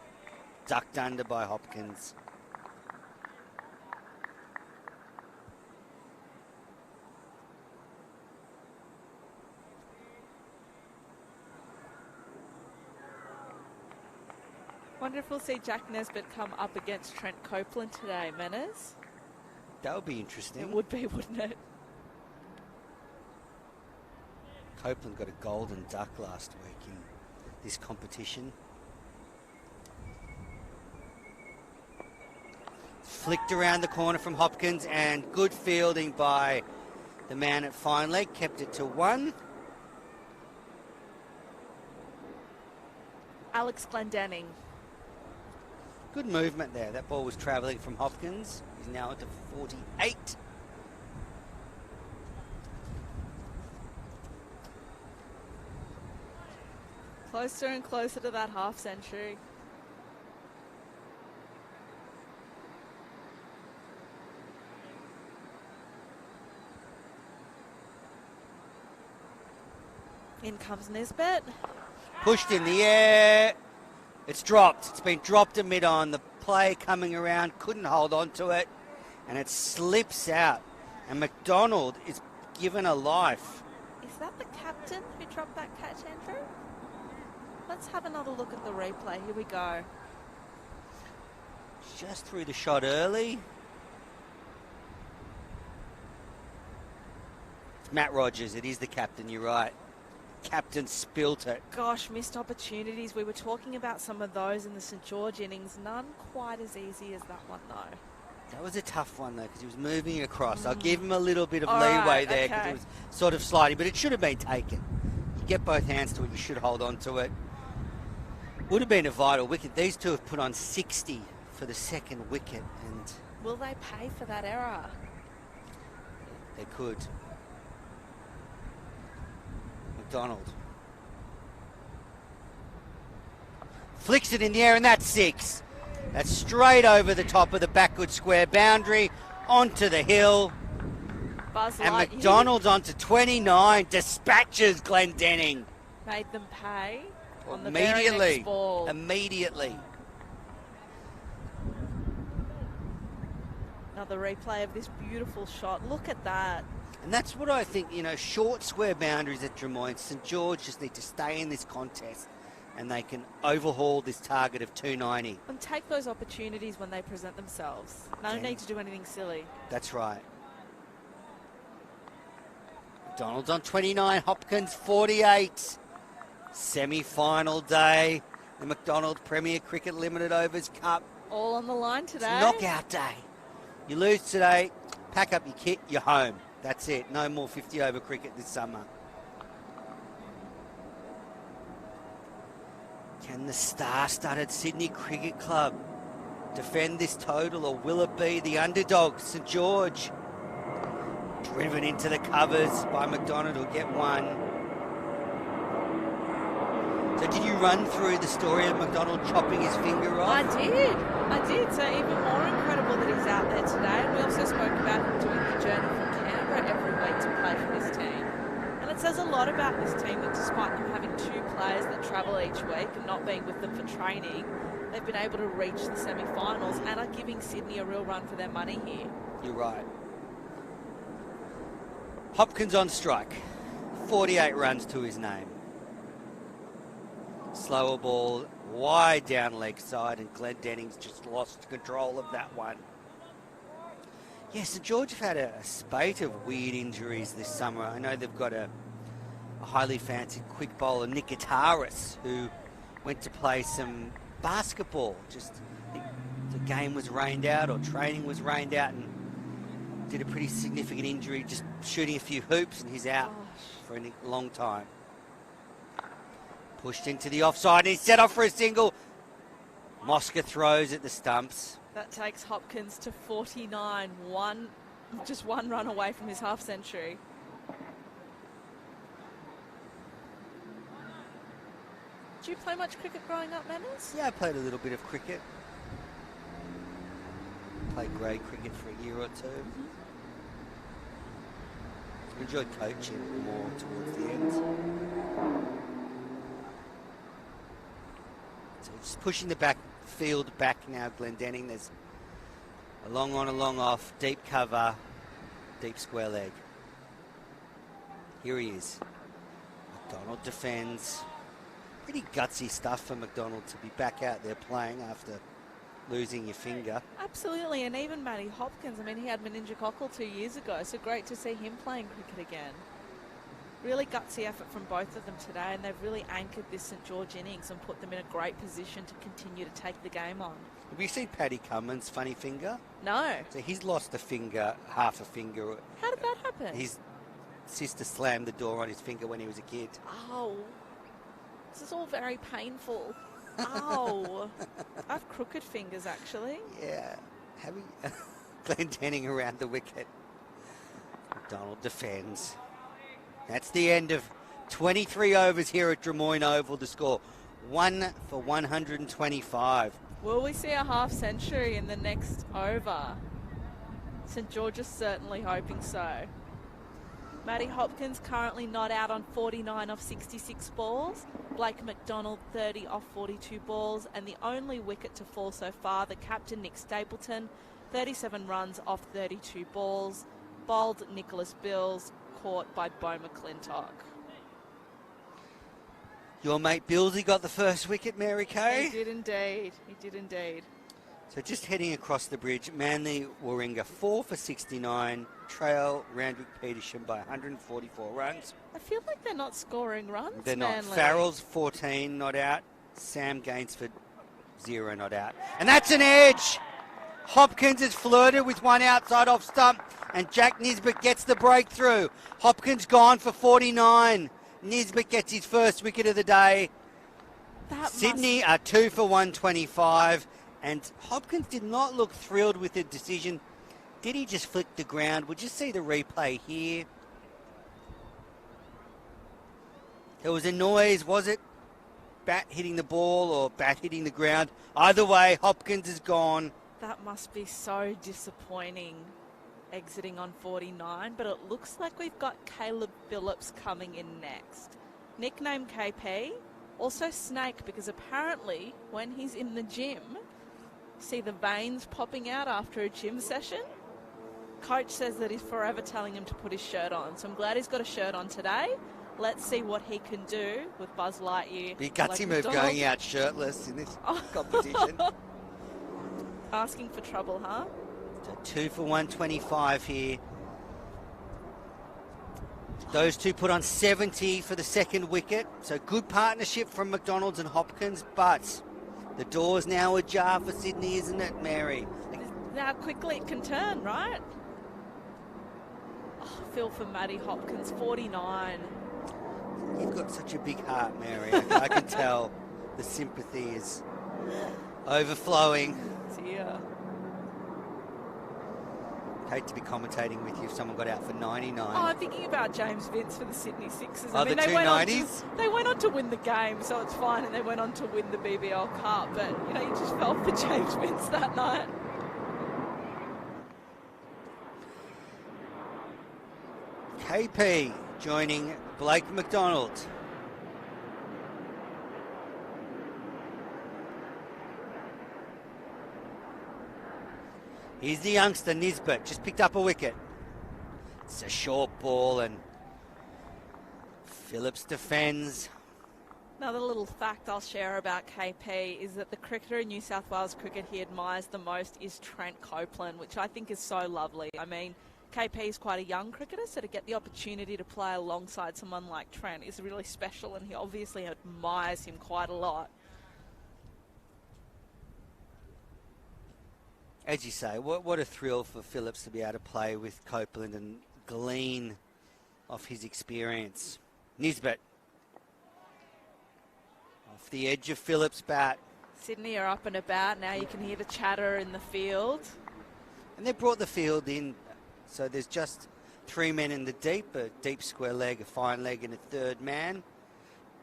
Speaker 2: Ducked under by Hopkins.
Speaker 3: Wonder if we'll see Jack Nesbitt come up against Trent Copeland today, Manners.
Speaker 2: That would be interesting.
Speaker 3: It would be, wouldn't it?
Speaker 2: Copeland got a golden duck last week in this competition. Flicked around the corner from Hopkins and good fielding by the man at fine leg. Kept it to 1.
Speaker 3: Alex Glendenning.
Speaker 2: Good movement there. That ball was travelling from Hopkins. He's now at 48.
Speaker 3: Closer and closer to that half century. In comes Nisbet.
Speaker 2: Pushed in the air. It's dropped. It's been dropped to mid-on. The play coming around, couldn't hold on to it, and it slips out. And McDonald is given a life.
Speaker 3: Is that the captain who dropped that catch, Andrew? Let's have another look at the replay. Here we go.
Speaker 2: Just threw the shot early. Matt Rogers, it is the captain, you're right. Captain spilt it.
Speaker 3: Gosh, missed opportunities. We were talking about some of those in the St George innings. None quite as easy as that one, though.
Speaker 2: That was a tough one, though, because he was moving across. I'll give him a little bit of
Speaker 3: All
Speaker 2: leeway
Speaker 3: right,
Speaker 2: there because
Speaker 3: okay.
Speaker 2: it was sort of sliding, but it should have been taken. You get both hands to it, you should hold on to it. Would have been a vital wicket. These two have put on 60 for the second wicket, and
Speaker 3: Will they pay for that error?
Speaker 2: they could. McDonald flicks it in the air, and that's 6. That's straight over the top of the backward square boundary, onto the hill.
Speaker 3: Buzz
Speaker 2: And
Speaker 3: Lightyear
Speaker 2: McDonald's onto 29, dispatches Glendenning.
Speaker 3: made them pay on the very next ball.
Speaker 2: Immediately.
Speaker 3: Another replay of this beautiful shot. Look at that.
Speaker 2: And that's what I think, short square boundaries at Drummoyne. St George just need to stay in this contest and they can overhaul this target of 290.
Speaker 3: And take those opportunities when they present themselves. No need to do anything silly.
Speaker 2: That's right. McDonald's on 29, Hopkins 48. Semi-final day. The McDonald Premier Cricket Limited Overs Cup.
Speaker 3: All on the line
Speaker 2: It's
Speaker 3: today.
Speaker 2: knockout day. You lose today, pack up your kit, you're home. That's it. No more 50-over cricket this summer. Can the star-studded Sydney Cricket Club defend this total, or will it be the underdog, St George? Driven into the covers by McDonald, who'll get one. So did you run through the story of McDonald chopping his finger off?
Speaker 3: I did. So even more incredible that he's out there today. And we also spoke about him doing the journey from Canberra every week to play for this team. And it says a lot about this team that despite them having 2 players that travel each week and not being with them for training, they've been able to reach the semi-finals and are giving Sydney a real run for their money here.
Speaker 2: You're right. Hopkins on strike. 48 runs to his name. Slower ball, wide down leg side, and Glendenning's just lost control of that one. Yeah, St George have had a spate of weird injuries this summer. I know they've got a highly fancied quick bowler, Nick Guitaris, who went to play some basketball. Just the game was rained out, or training was rained out, and did a pretty significant injury, just shooting a few hoops, and he's out for a long time. Pushed into the offside, and he's set off for a single. Mosca throws at the stumps.
Speaker 3: That takes Hopkins to 49, just one run away from his half century. Did you play much cricket growing up, Manners?
Speaker 2: Yeah, I played a little bit of cricket. Played grade cricket for a year or two. Enjoyed coaching more towards the end. So just pushing the field back now, Glendenning. There's a long on, a long off, deep cover, deep square leg. Here he is. McDonald defends. Pretty gutsy stuff for McDonald to be back out there playing after losing your finger.
Speaker 3: Absolutely, and even Matty Hopkins, I mean, he had meningococcal 2 years ago, so great to see him playing cricket again. Really gutsy effort from both of them today, and they've really anchored this St George innings and put them in a great position to continue to take the game on.
Speaker 2: Have you seen Paddy Cummins' funny finger?
Speaker 3: No.
Speaker 2: So he's lost a finger, half a finger.
Speaker 3: How did that happen?
Speaker 2: His sister slammed the door on his finger when he was a kid.
Speaker 3: Oh, this is all very painful. Oh, I have crooked fingers, actually.
Speaker 2: Yeah. Glendenning around the wicket. McDonald defends. That's the end of 23 overs here at Drummoyne Oval. The score 1 for 125.
Speaker 3: Will we see a half century in the next over? St George is certainly hoping so. Matty Hopkins currently not out on 49 off 66 balls. Blake McDonald 30 off 42 balls. And the only wicket to fall so far, the captain Nick Stapleton, 37 runs off 32 balls. Bowled Nicholas Bills, caught by Beau McClintock.
Speaker 2: Your mate Billsy got the first wicket, Mary Kay.
Speaker 3: He did indeed. He did indeed.
Speaker 2: So just heading across the bridge, Manly Warringah 4 for 69, trail Randwick Petersham by 144 runs.
Speaker 3: I feel like they're not scoring runs.
Speaker 2: They're not.
Speaker 3: Manly.
Speaker 2: Farrell's 14 not out. Sam Gainsford 0 not out. And that's an edge. Hopkins has flirted with one outside off stump, and Jack Nisbet gets the breakthrough. Hopkins gone for 49. Nisbet gets his first wicket of the day. Sydney are 2 for 125, and Hopkins did not look thrilled with the decision. Did he just flick the ground? We'll just see the replay here. There was a noise. Was it bat hitting the ball or bat hitting the ground? Either way, Hopkins is gone.
Speaker 3: That must be so disappointing, exiting on 49, but it looks like we've got Caleb Phillips coming in next. Nickname KP, also Snake, because apparently when he's in the gym, see the veins popping out after a gym session? Coach says that he's forever telling him to put his shirt on, so I'm glad he's got a shirt on today. Let's see what he can do with Buzz Lightyear.
Speaker 2: Be a gutsy move going out shirtless in this competition.
Speaker 3: Asking for trouble, huh?
Speaker 2: So 2 for 125 here. Those two put on 70 for the second wicket. So good partnership from McDonald's and Hopkins, but the door's now ajar for Sydney, isn't it, Mary?
Speaker 3: How quickly it can turn, right? Oh, feel for Matty Hopkins, 49.
Speaker 2: You've got such a big heart, Mary. I can tell the sympathy is overflowing.
Speaker 3: Yeah.
Speaker 2: Hate to be commentating with you if someone got out for 99.
Speaker 3: Oh, I'm thinking about James Vince for the Sydney Sixers.
Speaker 2: Oh, the 290s?
Speaker 3: They went on to win the game, so it's fine, and they went on to win the BBL Cup. But, you know, you just felt for James Vince that night.
Speaker 2: KP joining Blake McDonald. Here's the youngster, Nisbet, just picked up a wicket. It's a short ball and Phillips defends.
Speaker 3: Another little fact I'll share about KP is that the cricketer in New South Wales cricket he admires the most is Trent Copeland, which I think is so lovely. I mean, KP is quite a young cricketer, so to get the opportunity to play alongside someone like Trent is really special, and he obviously admires him quite a lot.
Speaker 2: As you say, what a thrill for Phillips to be able to play with Copeland and glean off his experience. Nisbet. Off the edge of Phillips' bat.
Speaker 3: Sydney are up and about now. You can hear the chatter in the field.
Speaker 2: And they brought the field in, so there's just 3 men in the deep, a deep square leg, a fine leg and a third man.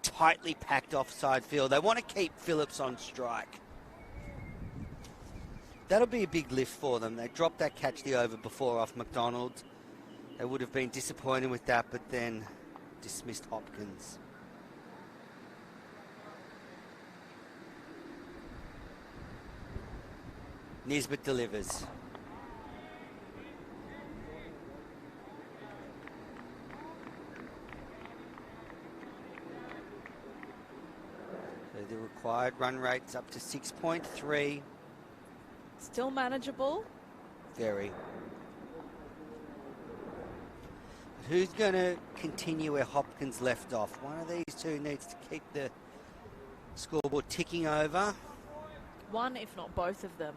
Speaker 2: Tightly packed offside field. They want to keep Phillips on strike. That'll be a big lift for them. They dropped that catch the over before off McDonald. They would have been disappointed with that, but then dismissed Hopkins. Nisbet delivers. So the required run rate's up to 6.3.
Speaker 3: Still manageable.
Speaker 2: Very. But who's going to continue where Hopkins left off? One of these two needs to keep the scoreboard ticking over.
Speaker 3: One, if not both of them,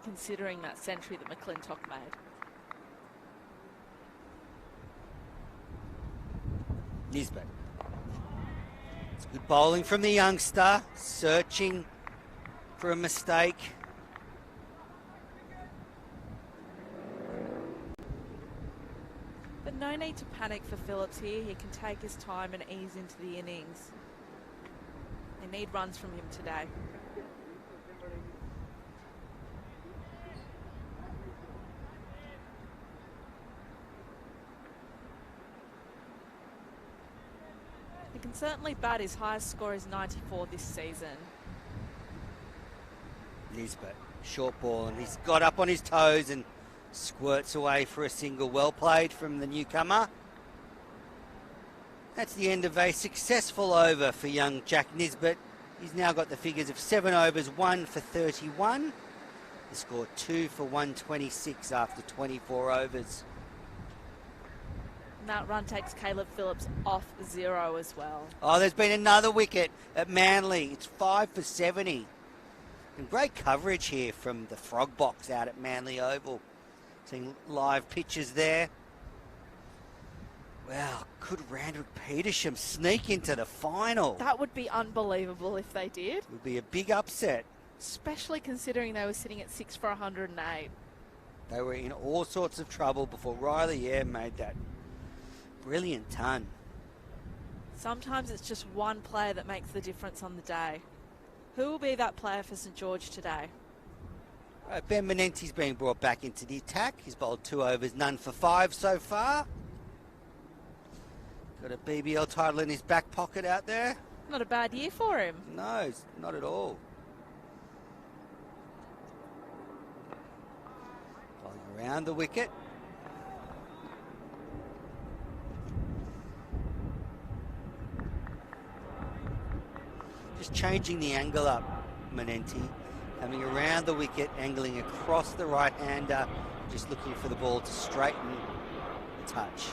Speaker 3: considering that century that McClintock made.
Speaker 2: Nisbet. It's good bowling from the youngster, searching for a mistake.
Speaker 3: But no need to panic for Phillips here. He can take his time and ease into the innings. They need runs from him today. He can certainly bat. His highest score is 94 this season.
Speaker 2: Nisbet, short ball, and he's got up on his toes and squirts away for a single. Well played from the newcomer. That's the end of a successful over for young Jack Nisbet. He's now got the figures of 7 overs, 1 for 31. He scored 2 for 126 after 24 overs.
Speaker 3: And that run takes Caleb Phillips off 0 as well.
Speaker 2: Oh, there's been another wicket at Manly. It's 5 for 70. And great coverage here from the Frog Box out at Manly Oval. Seeing live pictures there. Wow, could Randwick Petersham sneak into the final?
Speaker 3: That would be unbelievable if they did.
Speaker 2: It would be a big upset.
Speaker 3: Especially considering they were sitting at 6 for 108.
Speaker 2: They were in all sorts of trouble before Riley Eyre made that brilliant ton.
Speaker 3: Sometimes it's just one player that makes the difference on the day. Who will be that player for St George today?
Speaker 2: Ben Menente's being brought back into the attack. He's bowled 2 overs, none for 5 so far. Got a BBL title in his back pocket out there.
Speaker 3: Not a bad year for him.
Speaker 2: No, it's not at all. Bowling around the wicket. Just changing the angle up, Menente. Coming around the wicket, angling across the right-hander. Just looking for the ball to straighten the touch.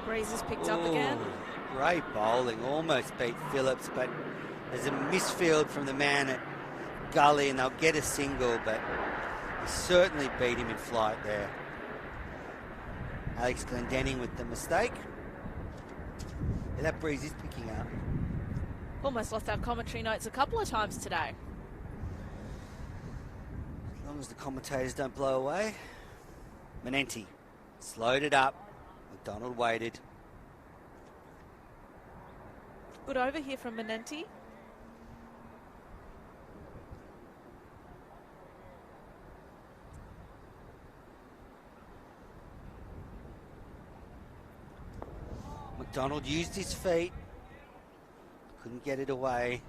Speaker 3: Breeze has picked up again.
Speaker 2: Great bowling, almost beat Phillips, but there's a misfield from the man at Gully and they'll get a single, but he certainly beat him in flight there. Alex Glendenning with the mistake. Yeah, that breeze is picking up.
Speaker 3: Almost lost our commentary notes a couple of times today.
Speaker 2: As long as the commentators don't blow away. Menente slowed it up. McDonald waited.
Speaker 3: Good over here from Menente.
Speaker 2: McDonald used his feet. Couldn't get it away.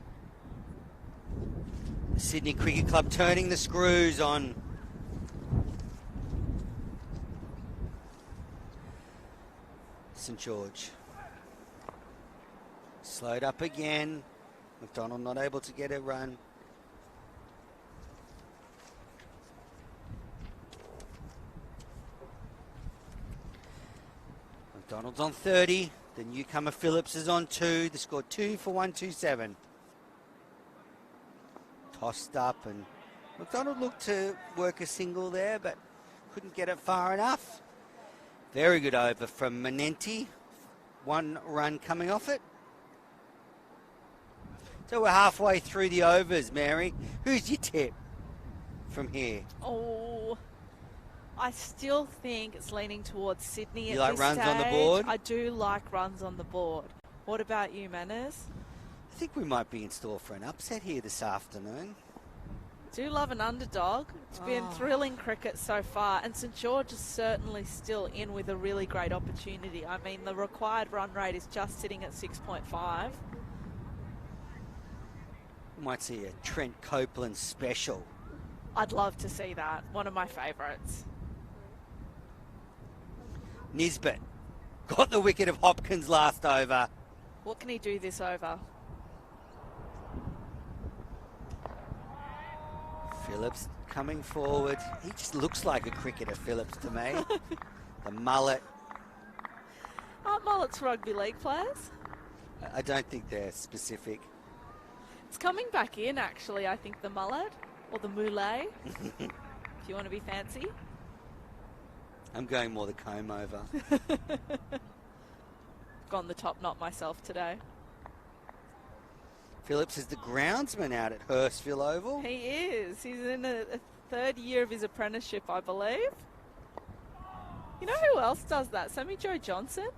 Speaker 2: The Sydney Cricket Club turning the screws on St George. Slowed up again. McDonald not able to get a run. McDonald's on 30. The newcomer Phillips is on 2. They scored 2 for 127. Tossed up and McDonald looked to work a single there, but couldn't get it far enough. Very good over from Menente. 1 run coming off it. So we're halfway through the overs, Mary. Who's your tip from here?
Speaker 3: Oh, I still think it's leaning towards Sydney
Speaker 2: You
Speaker 3: at
Speaker 2: like
Speaker 3: this
Speaker 2: runs
Speaker 3: stage.
Speaker 2: on the board?
Speaker 3: I do like runs on the board. What about you, Manners?
Speaker 2: I think we might be in store for an upset here this afternoon.
Speaker 3: Do love an underdog. It's been thrilling cricket so far, and St George is certainly still in with a really great opportunity. I mean, the required run rate is just sitting at 6.5.
Speaker 2: We might see a Trent Copeland special.
Speaker 3: I'd love to see that. One of my favourites.
Speaker 2: Nisbet got the wicket of Hopkins last over.
Speaker 3: What can he do this over?
Speaker 2: Phillips coming forward. He just looks like a cricketer, Phillips, to me. The mullet.
Speaker 3: Aren't mullets rugby league players?
Speaker 2: I don't think they're specific.
Speaker 3: It's coming back in, actually, I think, the mullet. Or the moulet, if you want to be fancy.
Speaker 2: I'm going more the comb over.
Speaker 3: Gone the top knot myself today.
Speaker 2: Phillips is the groundsman out at Hurstville Oval.
Speaker 3: He is. He's in a 3rd year of his apprenticeship, I believe. You know who else does that? Sammy Joe Johnson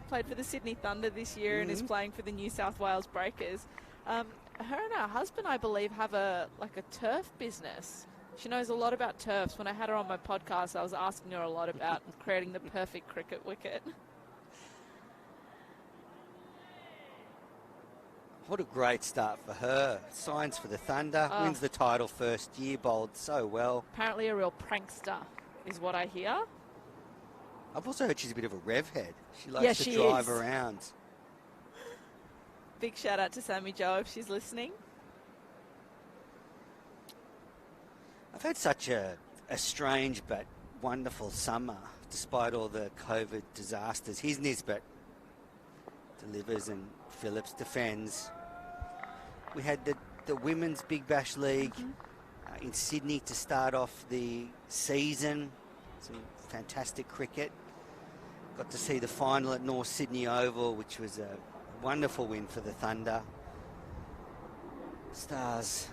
Speaker 3: played for the Sydney Thunder this year and is playing for the New South Wales Breakers. Her and her husband, I believe, have a turf business. She knows a lot about turfs. When I had her on my podcast, I was asking her a lot about creating the perfect cricket wicket.
Speaker 2: What a great start for her. Signs for the Thunder, wins the title first year, bowled so well.
Speaker 3: Apparently a real prankster is what I hear.
Speaker 2: I've also heard she's a bit of a rev head. She likes to drive around.
Speaker 3: Big shout out to Sammy Jo if she's listening.
Speaker 2: I've had such a strange but wonderful summer. despite all the COVID disasters. Here's Nisbet. Delivers and Phillips defends. We had the Women's Big Bash League in Sydney to start off the season. Some fantastic cricket. Got to see the final at North Sydney Oval, which was a wonderful win for the Thunder. Stars.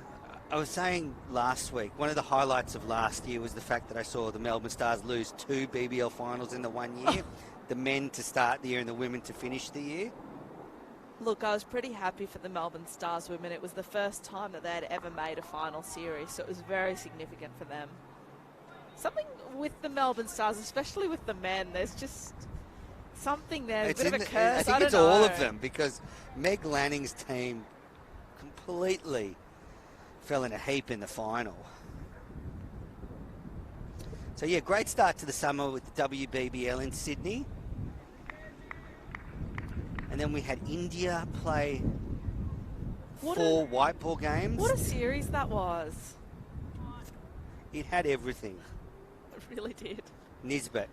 Speaker 2: I was saying last week, one of the highlights of last year was the fact that I saw the Melbourne Stars lose 2 BBL finals in the 1 year. The men to start the year and the women to finish the year.
Speaker 3: Look, I was pretty happy for the Melbourne Stars women. It was the first time that they had ever made a final series, so it was very significant for them. Something with the Melbourne Stars, especially with the men, there's just something there. There's a bit of a curse.
Speaker 2: I think it's all of them, because Meg Lanning's team completely fell in a heap in the final. So yeah, great start to the summer with the WBBL in Sydney. And then we had India play 4 white ball games.
Speaker 3: What a series that was.
Speaker 2: It had everything.
Speaker 3: It really did.
Speaker 2: Nisbet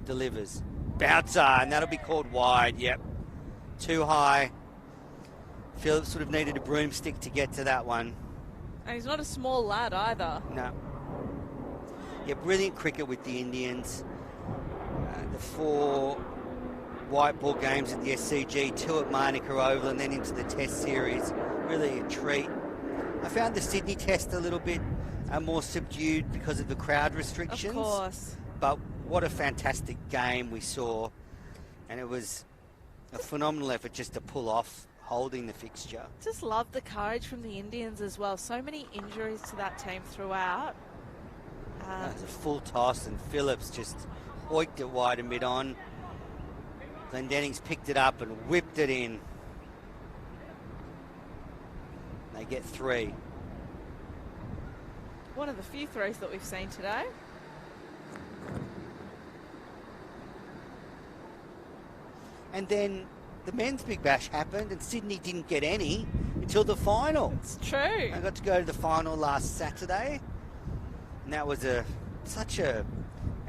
Speaker 2: delivers. Bouncer, and that'll be called wide. Yep. Too high. Phillips would have needed a broomstick to get to that one.
Speaker 3: And he's not a small lad either.
Speaker 2: No. Yeah, brilliant cricket with the Indians. The 4 white ball games at the SCG, 2 at Manuka Oval, and then into the Test series. Really a treat. I found the Sydney Test a little bit more subdued because of the crowd restrictions.
Speaker 3: Of course.
Speaker 2: But what a fantastic game we saw. And it was a phenomenal effort just to pull off holding the fixture.
Speaker 3: Just love the courage from the Indians as well. So many injuries to that team throughout.
Speaker 2: It was a full toss, and Phillips just hoiked it wide and mid-on. Glendenning's picked it up and whipped it in. They get 3.
Speaker 3: One of the few throws that we've seen today.
Speaker 2: And then the men's Big Bash happened, and Sydney didn't get any until the final.
Speaker 3: It's true.
Speaker 2: I got to go to the final last Saturday, and that was such an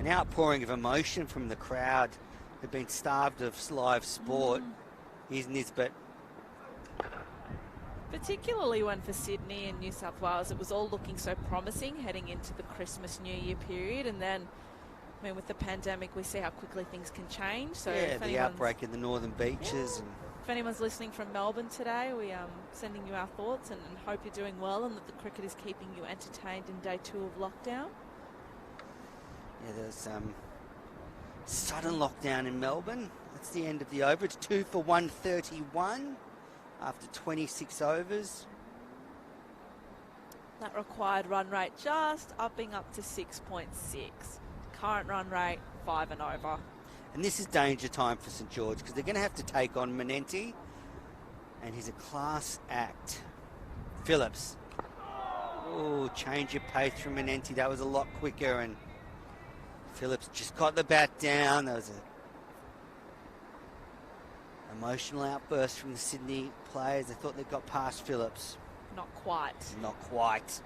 Speaker 2: outpouring of emotion from the crowd who'd been starved of live sport. Here's Nisbet.
Speaker 3: Particularly when for Sydney and New South Wales, it was all looking so promising heading into the Christmas New Year period, and then, I mean, with the pandemic, we see how quickly things can change. So
Speaker 2: yeah, the outbreak in the northern beaches.
Speaker 3: Yeah. If anyone's listening from Melbourne today, we are sending you our thoughts and hope you're doing well and that the cricket is keeping you entertained in day 2 of lockdown.
Speaker 2: Yeah, there's sudden lockdown in Melbourne. That's the end of the over. It's 2 for 131 after 26 overs.
Speaker 3: That required run rate just upping up to 6.6. Current run rate 5 and over.
Speaker 2: And this is danger time for St George, because they're going to have to take on Manenti, and he's a class act. Phillips. Oh, change of pace from Manenti. That was a lot quicker, and Phillips just got the bat down. That was an emotional outburst from the Sydney players. They thought they got past Phillips.
Speaker 3: Not quite.
Speaker 2: Not quite.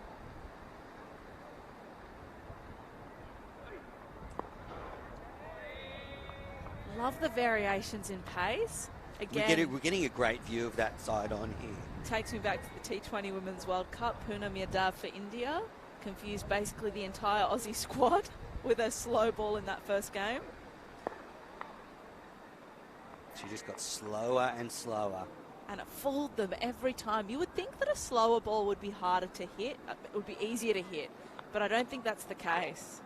Speaker 3: Love the variations in pace. Again,
Speaker 2: We're getting a great view of that side on here.
Speaker 3: Takes me back to the T20 Women's World Cup. Poonam Yadav for India. Confused basically the entire Aussie squad with a slow ball in that first game.
Speaker 2: She just got slower and slower.
Speaker 3: And it fooled them every time. You would think that a slower ball would be harder to hit. It would be easier to hit. But I don't think that's the case.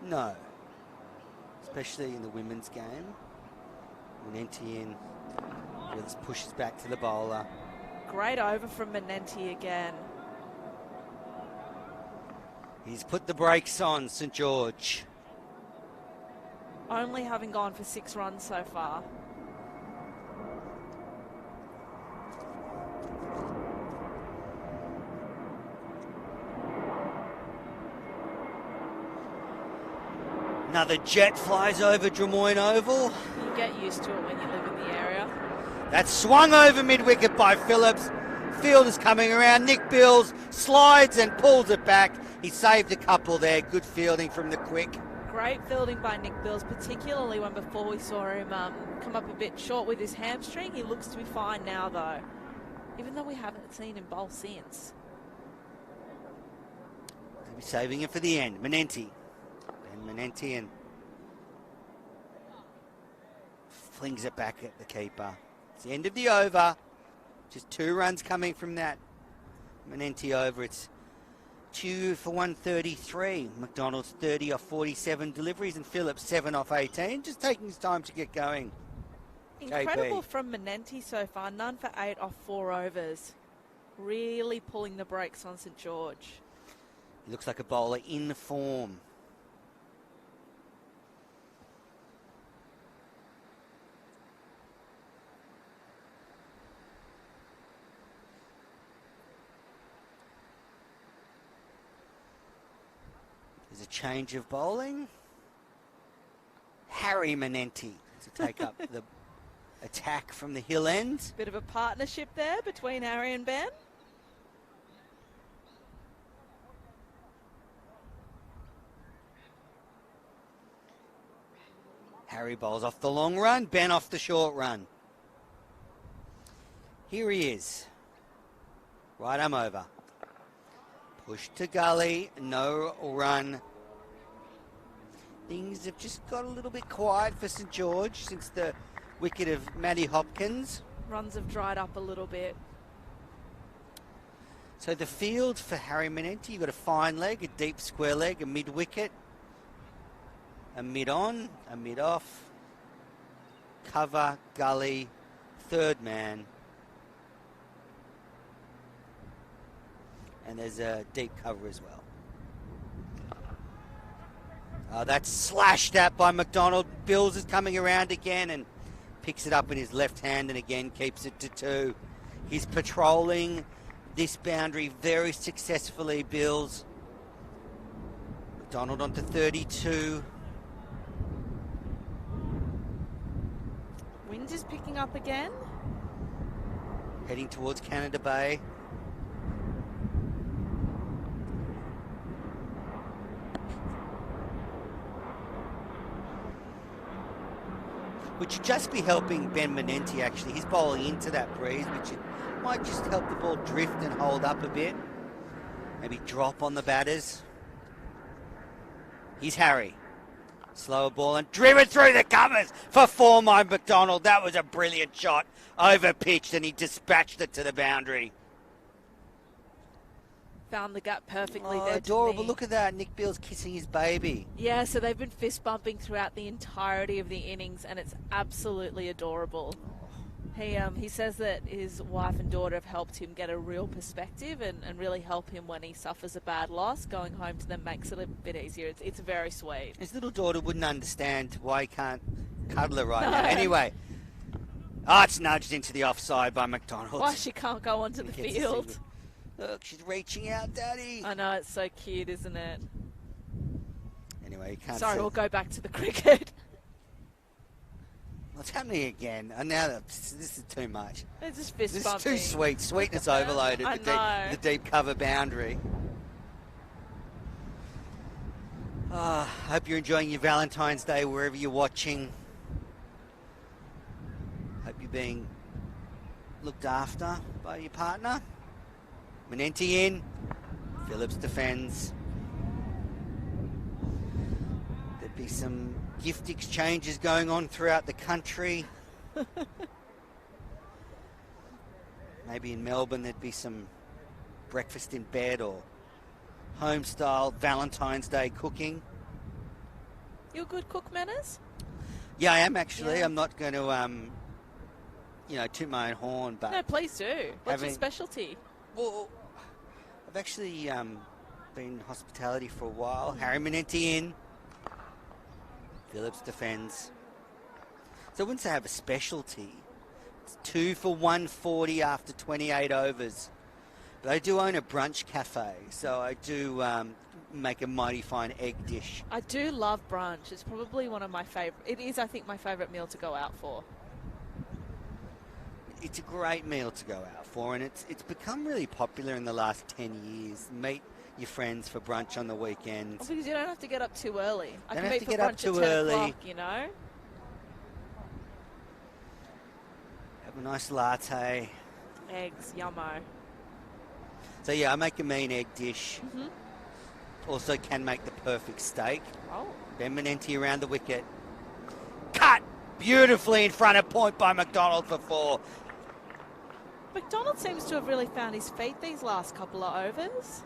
Speaker 2: No. Especially in the women's game. Manenti in. Phillips pushes back to the bowler.
Speaker 3: Great over from Manenti again.
Speaker 2: He's put the brakes on, St George.
Speaker 3: Only having gone for 6 runs so far.
Speaker 2: Another jet flies over Drummoyne Oval.
Speaker 3: You get used to it when you live in the area.
Speaker 2: That's swung over mid-wicket by Phillips. Fielder's coming around. Nick Bills slides and pulls it back. He saved a couple there. Good fielding from the quick.
Speaker 3: great fielding by Nick Bills, particularly when before we saw him come up a bit short with his hamstring. He looks to be fine now, though, even though we haven't seen him bowl since.
Speaker 2: Maybe saving it for the end. Manenti. And Manenti and flings it back at the keeper. It's the end of the over. Just 2 runs coming from that Manenti over. It's 2 for 133. McDonald's 30 off 47 deliveries and Phillips 7 off 18. Just taking his time to get going.
Speaker 3: Incredible from Manenti so far. None for 8 off 4 overs. Really pulling the brakes on St George.
Speaker 2: He looks like a bowler in form. There's a change of bowling. Harry Manenti to take up the attack from the hill end.
Speaker 3: Bit of a partnership there between Harry and Ben.
Speaker 2: Harry bowls off the long run, Ben off the short run. Here he is. Right arm over. Push to gully, no run. Things have just got a little bit quiet for St George since the wicket of Matty Hopkins.
Speaker 3: Runs have dried up a little bit.
Speaker 2: So the field for Harry Manenti, you've got a fine leg, a deep square leg, a mid-wicket, a mid-on, a mid-off, cover, gully, third man. And there's a deep cover as well. That's slashed at by McDonald. Bills is coming around again and picks it up in his left hand and again keeps it to 2. He's patrolling this boundary very successfully, Bills. McDonald onto 32.
Speaker 3: Wind is picking up again.
Speaker 2: Heading towards Canada Bay. Which should just be helping Ben Manenti, actually. He's bowling into that breeze, which might just help the ball drift and hold up a bit. Maybe drop on the batters. Here's Harry. Slower ball and driven through the covers for 4 by McDonald. That was a brilliant shot. Over pitched and he dispatched it to the boundary.
Speaker 3: Found the gap perfectly
Speaker 2: Oh,
Speaker 3: there.
Speaker 2: adorable. Look at that. Nick Beale's kissing his baby.
Speaker 3: Yeah, so they've been fist bumping throughout the entirety of the innings, and it's absolutely adorable. He says that his wife and daughter have helped him get a real perspective and really help him when he suffers a bad loss. Going home to them makes it a bit easier. It's very sweet.
Speaker 2: His little daughter wouldn't understand why he can't cuddle her right now. Anyway, it's nudged into the offside by McDonald.
Speaker 3: Why she can't go onto the field.
Speaker 2: Look, she's reaching out, Daddy.
Speaker 3: I know, it's so cute, isn't it?
Speaker 2: Anyway, you can't
Speaker 3: Sorry,
Speaker 2: see.
Speaker 3: we'll go back to the cricket.
Speaker 2: What's happening again? And now this is too much.
Speaker 3: It's just fist
Speaker 2: This
Speaker 3: bumping.
Speaker 2: is too sweet. Sweetness overloaded.
Speaker 3: I
Speaker 2: the
Speaker 3: know.
Speaker 2: deep cover boundary. Hope you're enjoying your Valentine's Day wherever you're watching. Hope you're being looked after by your partner. Manenti in. Phillips defends. There'd be some gift exchanges going on throughout the country. Maybe in Melbourne there'd be some breakfast in bed or home-style Valentine's Day cooking.
Speaker 3: You a good cook, Manners?
Speaker 2: Yeah, I am actually.
Speaker 3: Yeah.
Speaker 2: I'm not going to, toot my own horn, but
Speaker 3: No, please do. What's your specialty?
Speaker 2: well, I've actually been hospitality for a while. Harry Manenti in. Phillips defends. So I wouldn't say I have a specialty. It's 2 for 140 after 28 overs. But I do own a brunch cafe, so I do make a mighty fine egg dish.
Speaker 3: I do love brunch. It's probably one of my favourite. It is, I think, my favourite meal to go out for.
Speaker 2: It's a great meal to go out for, and it's become really popular in the last 10 years. Meat your friends for brunch on the weekend.
Speaker 3: Well, because you don't have to get up too early. I
Speaker 2: Don't
Speaker 3: can
Speaker 2: have
Speaker 3: meet
Speaker 2: to
Speaker 3: for
Speaker 2: get up
Speaker 3: brunch
Speaker 2: too
Speaker 3: at 10
Speaker 2: early.
Speaker 3: o'clock, you know?
Speaker 2: Have a nice latte.
Speaker 3: Eggs, yummo.
Speaker 2: So yeah, I make a mean egg dish.
Speaker 3: Mm-hmm.
Speaker 2: Also can make the perfect steak.
Speaker 3: Oh.
Speaker 2: Ben Menenti around the wicket. Cut beautifully in front of point by McDonald for 4.
Speaker 3: McDonald seems to have really found his feet these last couple of overs.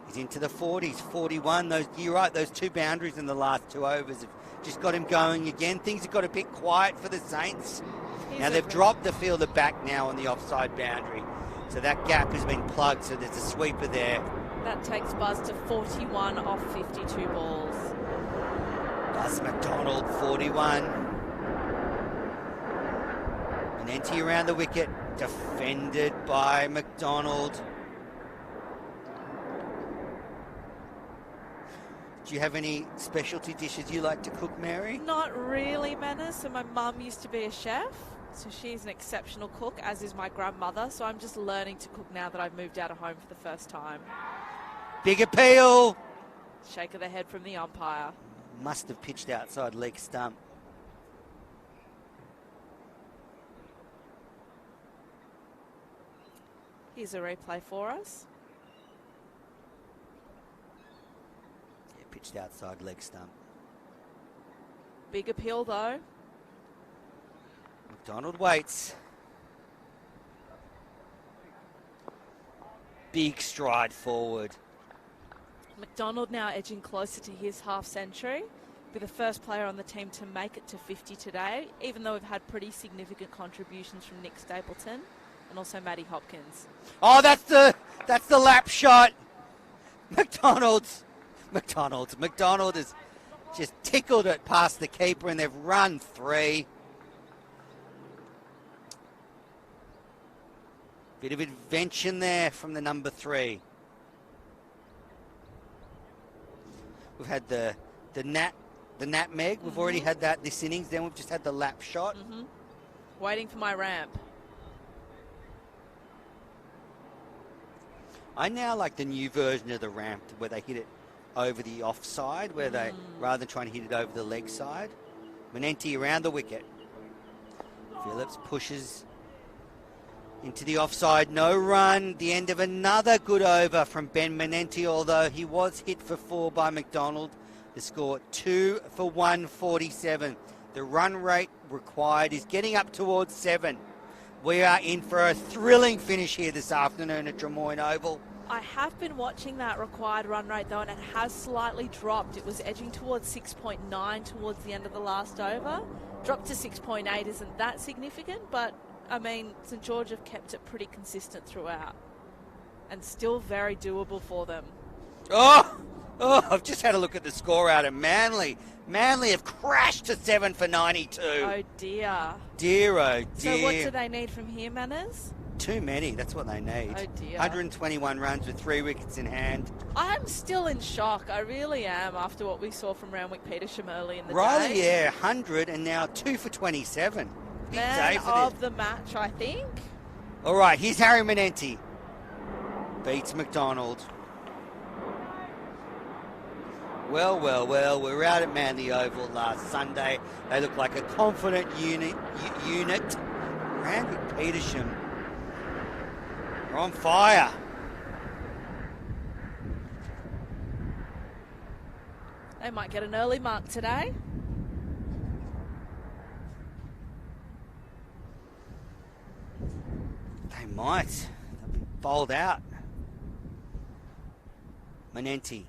Speaker 2: He's into the 40s, 41. You're right, those 2 boundaries in the last 2 overs have just got him going again. Things have got a bit quiet for the Saints. Now they've dropped the fielder back now on the offside boundary. So that gap has been plugged, so there's a sweeper there.
Speaker 3: That takes Buzz to 41 off 52 balls.
Speaker 2: Buzz McDonald, 41. Menenti around the wicket, defended by McDonald. Do you have any specialty dishes you like to cook, Mary?
Speaker 3: Not really, Manners. So my mum used to be a chef, so she's an exceptional cook, as is my grandmother. So I'm just learning to cook now that I've moved out of home for the first time.
Speaker 2: Big appeal.
Speaker 3: Shake of the head from the umpire.
Speaker 2: Must have pitched outside leg stump.
Speaker 3: Here's a replay for us.
Speaker 2: Yeah, pitched outside leg stump.
Speaker 3: Big appeal, though.
Speaker 2: McDonald waits. Big stride forward.
Speaker 3: McDonald now edging closer to his half century. Be the first player on the team to make it to 50 today, even though we've had pretty significant contributions from Nick Stapleton and also Matty Hopkins.
Speaker 2: Oh, that's the lap shot. McDonald has just tickled it past the keeper, and they've run 3. Bit of invention there from the number 3. We've had the nutmeg. We've already had that this innings. Then we've just had the lap shot.
Speaker 3: Mm-hmm. Waiting for my ramp.
Speaker 2: I now like the new version of the ramp where they hit it over the offside, where they, rather than trying to hit it over the leg side. Menenti around the wicket. Phillips pushes into the offside. No run. The end of another good over from Ben Menenti, although he was hit for 4 by McDonald. The score 2 for 147. The run rate required is getting up towards 7. We are in for a thrilling finish here this afternoon at Drummoyne Oval.
Speaker 3: I have been watching that required run rate, though, and it has slightly dropped. It was edging towards 6.9 towards the end of the last over. Dropped to 6.8 isn't that significant, but, I mean, St George have kept it pretty consistent throughout. And still very doable for them.
Speaker 2: Oh, I've just had a look at the score out of Manly. Manly have crashed to 7 for 92.
Speaker 3: Oh, dear.
Speaker 2: Dear, oh, dear.
Speaker 3: So what do they need from here, Manners?
Speaker 2: Too many. That's what they need.
Speaker 3: Oh, dear.
Speaker 2: 121 runs with 3 wickets in hand.
Speaker 3: I'm still in shock. I really am after what we saw from Randwick Petersham early in the
Speaker 2: Riley,
Speaker 3: day.
Speaker 2: yeah, 100 and now 2 for 27. Big
Speaker 3: Man
Speaker 2: day for
Speaker 3: of
Speaker 2: this.
Speaker 3: the match, I think.
Speaker 2: All right, here's Harry Menenti. Beats McDonald. Well, we're out at Manly Oval last Sunday. They look like a confident unit. Randwick Petersham are on fire.
Speaker 3: They might get an early mark today.
Speaker 2: They might. They'll be bowled out. Menenti.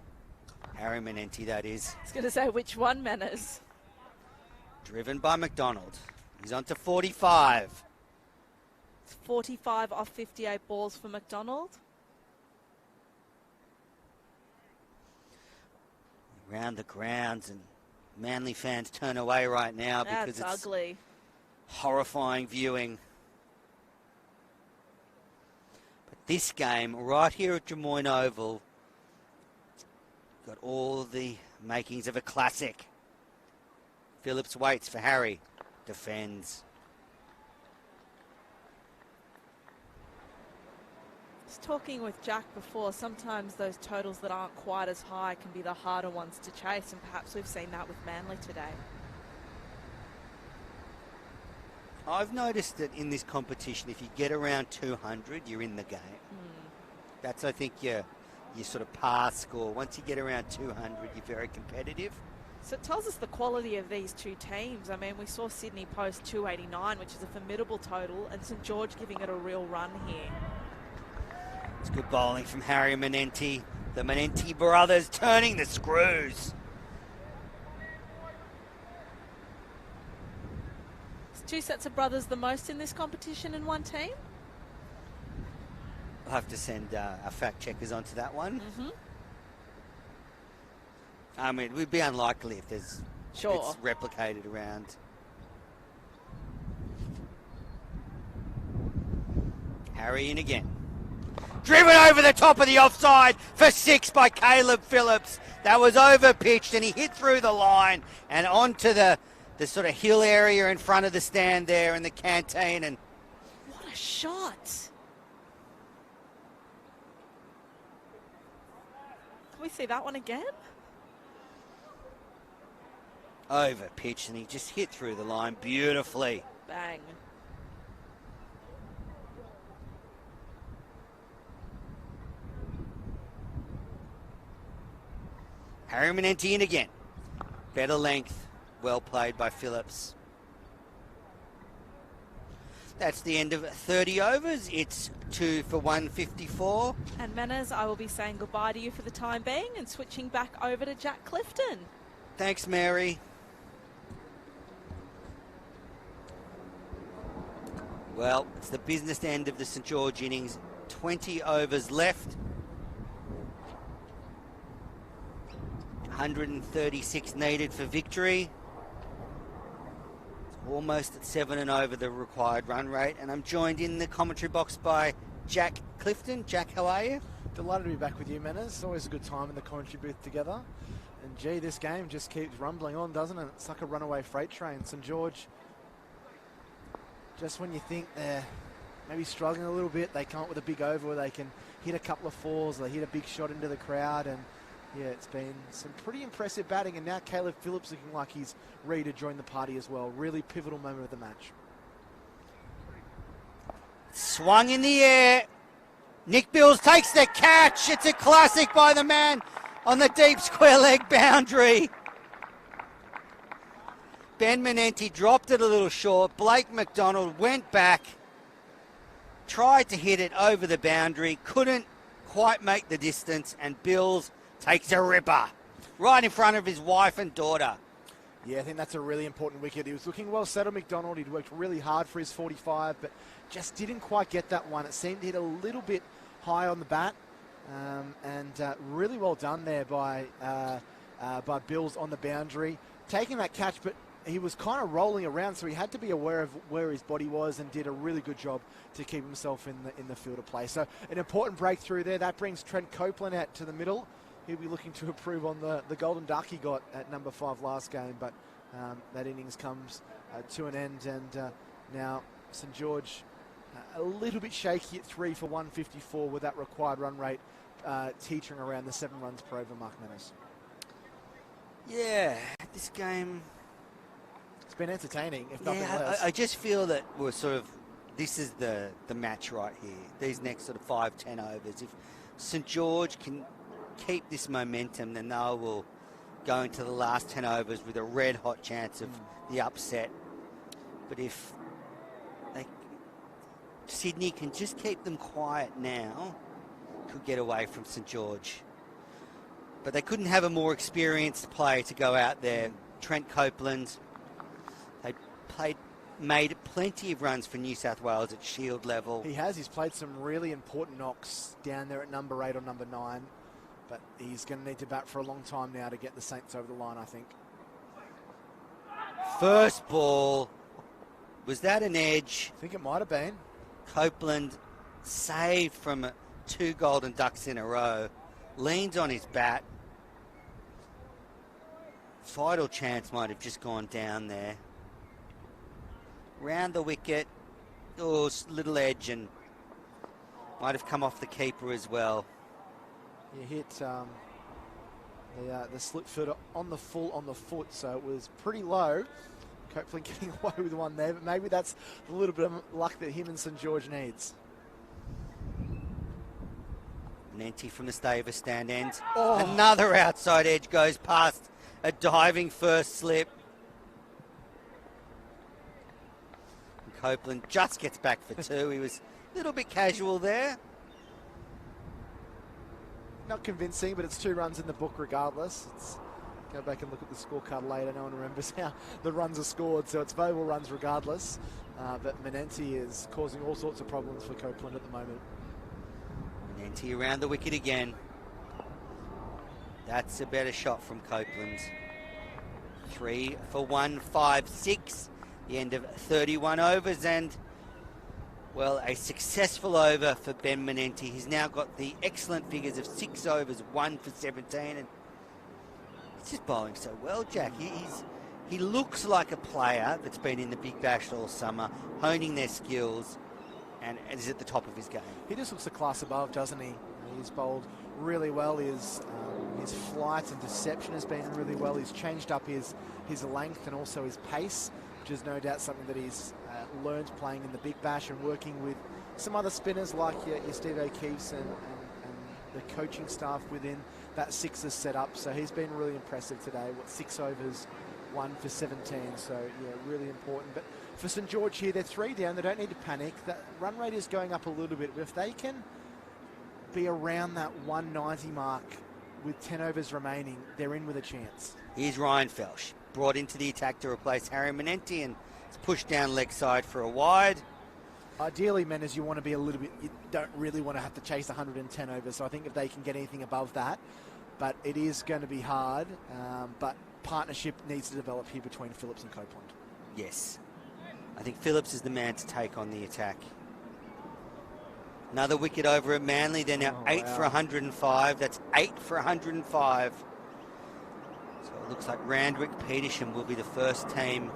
Speaker 2: Harry Menenti, that is.
Speaker 3: I was going to say, which one, Manners?
Speaker 2: Driven by McDonald. He's on to 45.
Speaker 3: It's 45 off 58 balls for McDonald.
Speaker 2: Around the grounds, and Manly fans turn away right now because
Speaker 3: That's
Speaker 2: it's
Speaker 3: ugly.
Speaker 2: horrifying viewing. But this game, right here at Drummoyne Oval, got all the makings of a classic. Phillips waits for Harry. Defends.
Speaker 3: was talking with Jack before, sometimes those totals that aren't quite as high can be the harder ones to chase, and perhaps we've seen that with Manly today.
Speaker 2: I've noticed that in this competition, if you get around 200, you're in the game. That's, I think, your sort of pass score. Once you get around 200, you're very competitive.
Speaker 3: So it tells us the quality of these two teams. I mean, we saw Sydney post 289, which is a formidable total, and St George giving it a real run here.
Speaker 2: It's good bowling from Harry Manenti. The Manenti brothers turning the screws.
Speaker 3: Is two sets of brothers the most in this competition in one team?
Speaker 2: I'll have to send our fact checkers onto that one. I mean, it would be unlikely if it's replicated around. Harry in again. Driven over the top of the offside for 6 by Caleb Phillips. That was over pitched and he hit through the line and onto the sort of hill area in front of the stand there in the canteen. And
Speaker 3: what a shot! Can we see that one again?
Speaker 2: Over pitch and he just hit through the line beautifully.
Speaker 3: Bang.
Speaker 2: Harry Manenti in again. Better length. Well played by Phillips. That's the end of 30 overs. It's 2 for 154.
Speaker 3: And Manners, I will be saying goodbye to you for the time being and switching back over to Jack Clifton.
Speaker 2: Thanks, Mary. Well, it's the business end of the St George innings. 20 overs left. 136 needed for victory. It's almost at 7 and over the required run rate. And I'm joined in the commentary box by Jack Clifton. Jack, how are you?
Speaker 1: Delighted to be back with you, Manners. It's always a good time in the commentary booth together. And gee, this game just keeps rumbling on, doesn't it? It's like a runaway freight train. St George, just when you think they're maybe struggling a little bit, they come up with a big over where they can hit a couple of fours, they hit a big shot into the crowd, and yeah, it's been some pretty impressive batting, and now Caleb Phillips looking like he's ready to join the party as well. Really pivotal moment of the match.
Speaker 2: Swung in the air. Nick Bills takes the catch. It's a classic by the man on the deep square leg boundary. Ben Manenti dropped it a little short. Blake McDonald went back, tried to hit it over the boundary, couldn't quite make the distance, and Bills takes a ripper right in front of his wife and daughter.
Speaker 1: Yeah, I think that's a really important wicket. He was looking well settled, McDonald. He'd worked really hard for his 45, but just didn't quite get that one. It seemed to hit a little bit high on the bat, and really well done there by Bills on the boundary. Taking that catch, but he was kind of rolling around, so he had to be aware of where his body was and did a really good job to keep himself in the field of play. So an important breakthrough there. That brings Trent Copeland out to the middle. He'll be looking to improve on the golden duck he got at number 5 last game, but that innings comes to an end, and now St George a little bit shaky at 3 for 154 with that required run rate teetering around the 7 runs per over mark. Manners.
Speaker 2: Yeah, this game,
Speaker 1: it's been entertaining, if nothing less.
Speaker 2: I just feel that we're sort of, this is the match right here. These next sort of 5-10 overs. If St George can keep this momentum, then they will go into the last 10 overs with a red hot chance of the upset. But if Sydney can just keep them quiet now, could get away from St George. But they couldn't have a more experienced player to go out there. Trent Copeland, they made plenty of runs for New South Wales at shield level.
Speaker 1: He has. He's played some really important knocks down there at number 8 or number 9. But he's going to need to bat for a long time now to get the Saints over the line, I think.
Speaker 2: First ball. Was that an edge?
Speaker 1: I think it might have been.
Speaker 2: Copeland saved from 2 golden ducks in a row. Leans on his bat. Vital chance might have just gone down there. Round the wicket. Oh, little edge, and Might have come off the keeper as well.
Speaker 1: He hit the slip footer on the foot, so it was pretty low. Copeland getting away with one there, but maybe that's a little bit of luck that him and St George needs.
Speaker 2: Nenty from the Staver stand end.
Speaker 1: Oh.
Speaker 2: Another outside edge goes past a diving first slip. And Copeland just gets back for two. He was a little bit casual there.
Speaker 1: Not convincing, but it's 2 runs in the book regardless. Go back and look at the scorecard later. No one remembers how the runs are scored, so it's valuable runs regardless. But Manenti is causing all sorts of problems for Copeland at the moment.
Speaker 2: Manenti around the wicket again. That's a better shot from Copeland. 3 for 1, 5, 6. The end of 31 overs, and well, a successful over for Ben Manenti. He's now got the excellent figures of 6 overs, 1 for 17, and he's just bowling so well, Jack. He looks like a player that's been in the Big Bash all summer, honing their skills, and is at the top of his game.
Speaker 1: He just looks a class above, doesn't he? He's bowled really well. His flight and deception has been really well. He's changed up his length and also his pace, which is no doubt something that he's learned playing in the Big Bash and working with some other spinners like your Steve O'Keefe's and the coaching staff within that Sixers setup. So he's been really impressive today. 6 overs, 1 for 17. So yeah, really important. But for St George here, they're 3 down. They don't need to panic. That run rate is going up a little bit. But if they can be around that 190 mark with 10 overs remaining, they're in with a chance.
Speaker 2: Here's Ryan Felsh, brought into the attack to replace Harry Manenti, and it's pushed down leg side for a wide.
Speaker 1: Ideally, Menners, you want to be a little bit, you don't really want to have to chase 110 overs, so I think if they can get anything above that, but it is going to be hard, but partnership needs to develop here between Phillips and Copeland.
Speaker 2: Yes. I think Phillips is the man to take on the attack. Another wicket over at Manly. They're now 8 for 105. That's 8 for 105. So it looks like Randwick Petersham will be the first team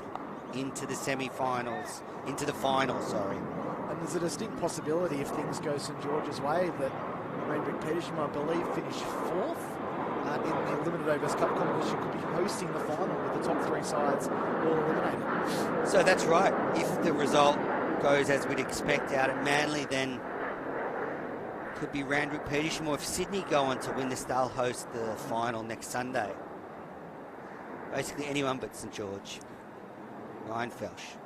Speaker 2: into the semi-finals. Into the final, sorry.
Speaker 1: And there's a distinct possibility if things go St George's way that Randwick Petersham, I believe, finished 4th in the Limited Overs Cup competition, could be hosting the final with the top 3 sides all eliminated.
Speaker 2: So that's right. If the result goes as we'd expect out at Manly, then could be Randwick Petersham, or if Sydney go on to win, they'll host the final next Sunday. Basically anyone but St George. Ryan Felsh,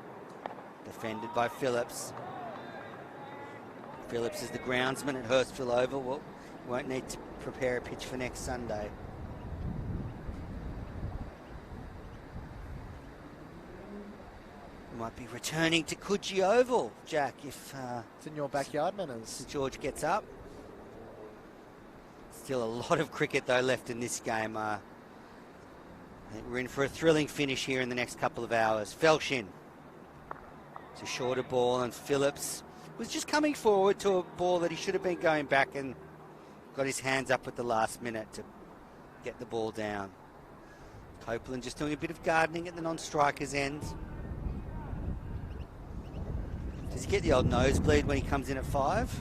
Speaker 2: defended by Phillips. Phillips is the groundsman at Hurstville Oval. Well, won't need to prepare a pitch for next Sunday. Might be returning to Coogee Oval, Jack, if
Speaker 1: it's in your backyard, Menners.
Speaker 2: St George gets up. Still a lot of cricket, though, left in this game. I think we're in for a thrilling finish here in the next couple of hours. Felsh in. It's a shorter ball, and Phillips was just coming forward to a ball that he should have been going back, and got his hands up at the last minute to get the ball down. Copeland just doing a bit of gardening at the non-striker's end. Does he get the old nosebleed when he comes in at 5?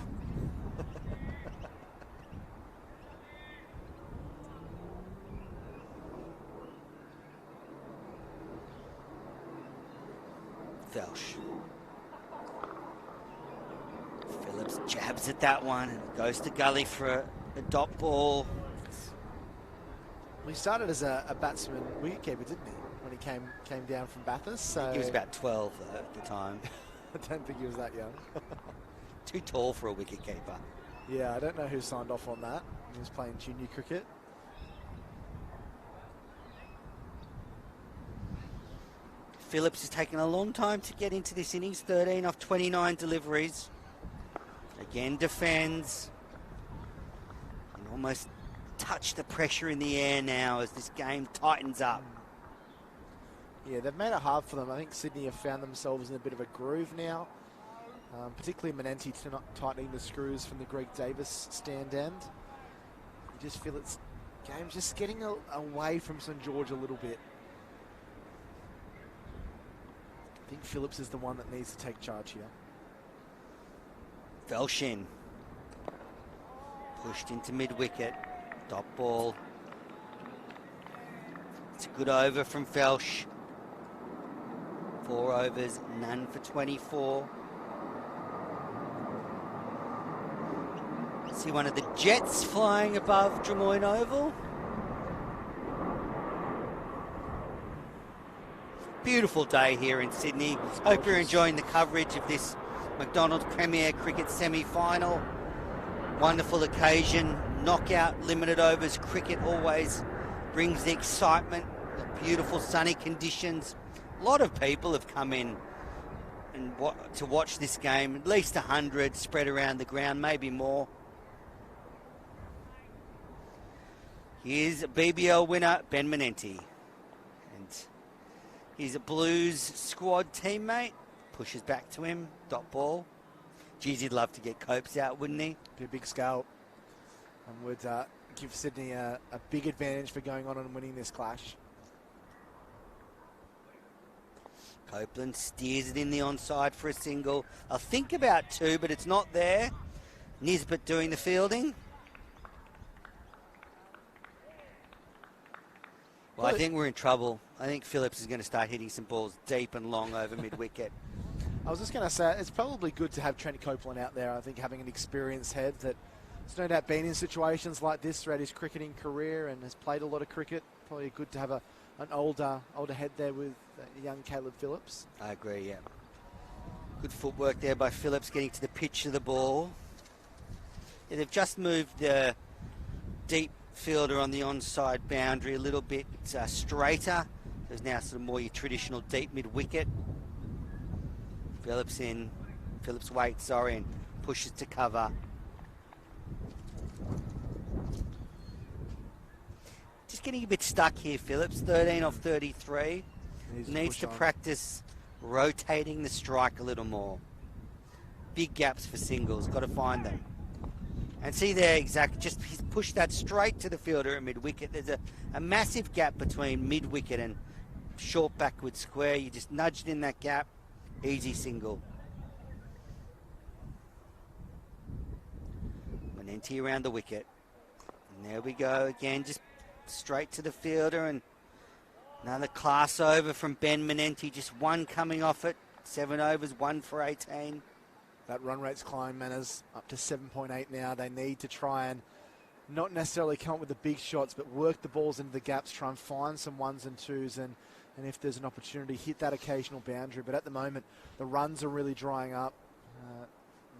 Speaker 2: Felsh. Phillips jabs at that one and goes to Gully for a dot ball.
Speaker 1: Well, he started as a batsman wicketkeeper, didn't he, when he came down from Bathurst? So
Speaker 2: He was about 12 though, at the time.
Speaker 1: I don't think he was that young.
Speaker 2: Too tall for a wicketkeeper.
Speaker 1: Yeah, I don't know who signed off on that. He was playing junior cricket.
Speaker 2: Phillips has taken a long time to get into this innings, 13 off 29 deliveries. Again defends. And almost touch the pressure in the air now as this game tightens up.
Speaker 1: Yeah, they've made it hard for them. I think Sydney have found themselves in a bit of a groove now. Particularly Manenti tightening the screws from the Greg Davis stand end. You just feel it's game's just getting away from St George a little bit. I think Phillips is the one that needs to take charge here.
Speaker 2: Felsh in. Pushed into mid-wicket. Dot ball. It's a good over from Felsch. 4 overs, none for 24. See one of the jets flying above Drummoyne Oval. Beautiful day here in Sydney. Hope you're enjoying the coverage of this McDonald's Premier Cricket semi-final. Wonderful occasion. Knockout limited overs cricket always brings the excitement. The beautiful sunny conditions. A lot of people have come in and to watch this game. At least 100 spread around the ground, maybe more. Here's BBL winner Ben Menenti. And he's a Blues squad teammate. Pushes back to him. Dot ball. Geez, he'd love to get Copes out, wouldn't he?
Speaker 1: Be a big scalp. And would give Sydney a big advantage for going on and winning this clash.
Speaker 2: Copeland steers it in the onside for a single. I'll think about 2, but it's not there. Nisbet doing the fielding. Well, I think we're in trouble. I think Phillips is going to start hitting some balls deep and long over mid-wicket.
Speaker 1: I was just going to say, it's probably good to have Trent Copeland out there. I think having an experienced head that's no doubt been in situations like this throughout his cricketing career and has played a lot of cricket. Probably good to have an older head there with young Caleb Phillips.
Speaker 2: I agree, yeah. Good footwork there by Phillips getting to the pitch of the ball. Yeah, they've just moved the deep fielder on the onside boundary a little bit straighter. There's now sort of more your traditional deep mid-wicket. Phillips waits, and pushes to cover. Just getting a bit stuck here, Phillips. 13 off 33. Needs to practice rotating the strike a little more. Big gaps for singles. Got to find them. And see there, exactly. Just he's pushed that straight to the fielder at mid-wicket. There's a massive gap between mid-wicket and short backward square. You just nudged in that gap. Easy single. Menenti around the wicket. And there we go again. Just straight to the fielder, and another class over from Ben Menenti. Just one coming off it. 7 overs, 1 for 18.
Speaker 1: That run rate's climbed, Manners, up to 7.8 now. They need to try and not necessarily come up with the big shots, but work the balls into the gaps, try and find some 1s and 2s, and if there's an opportunity, hit that occasional boundary. But at the moment, the runs are really drying up.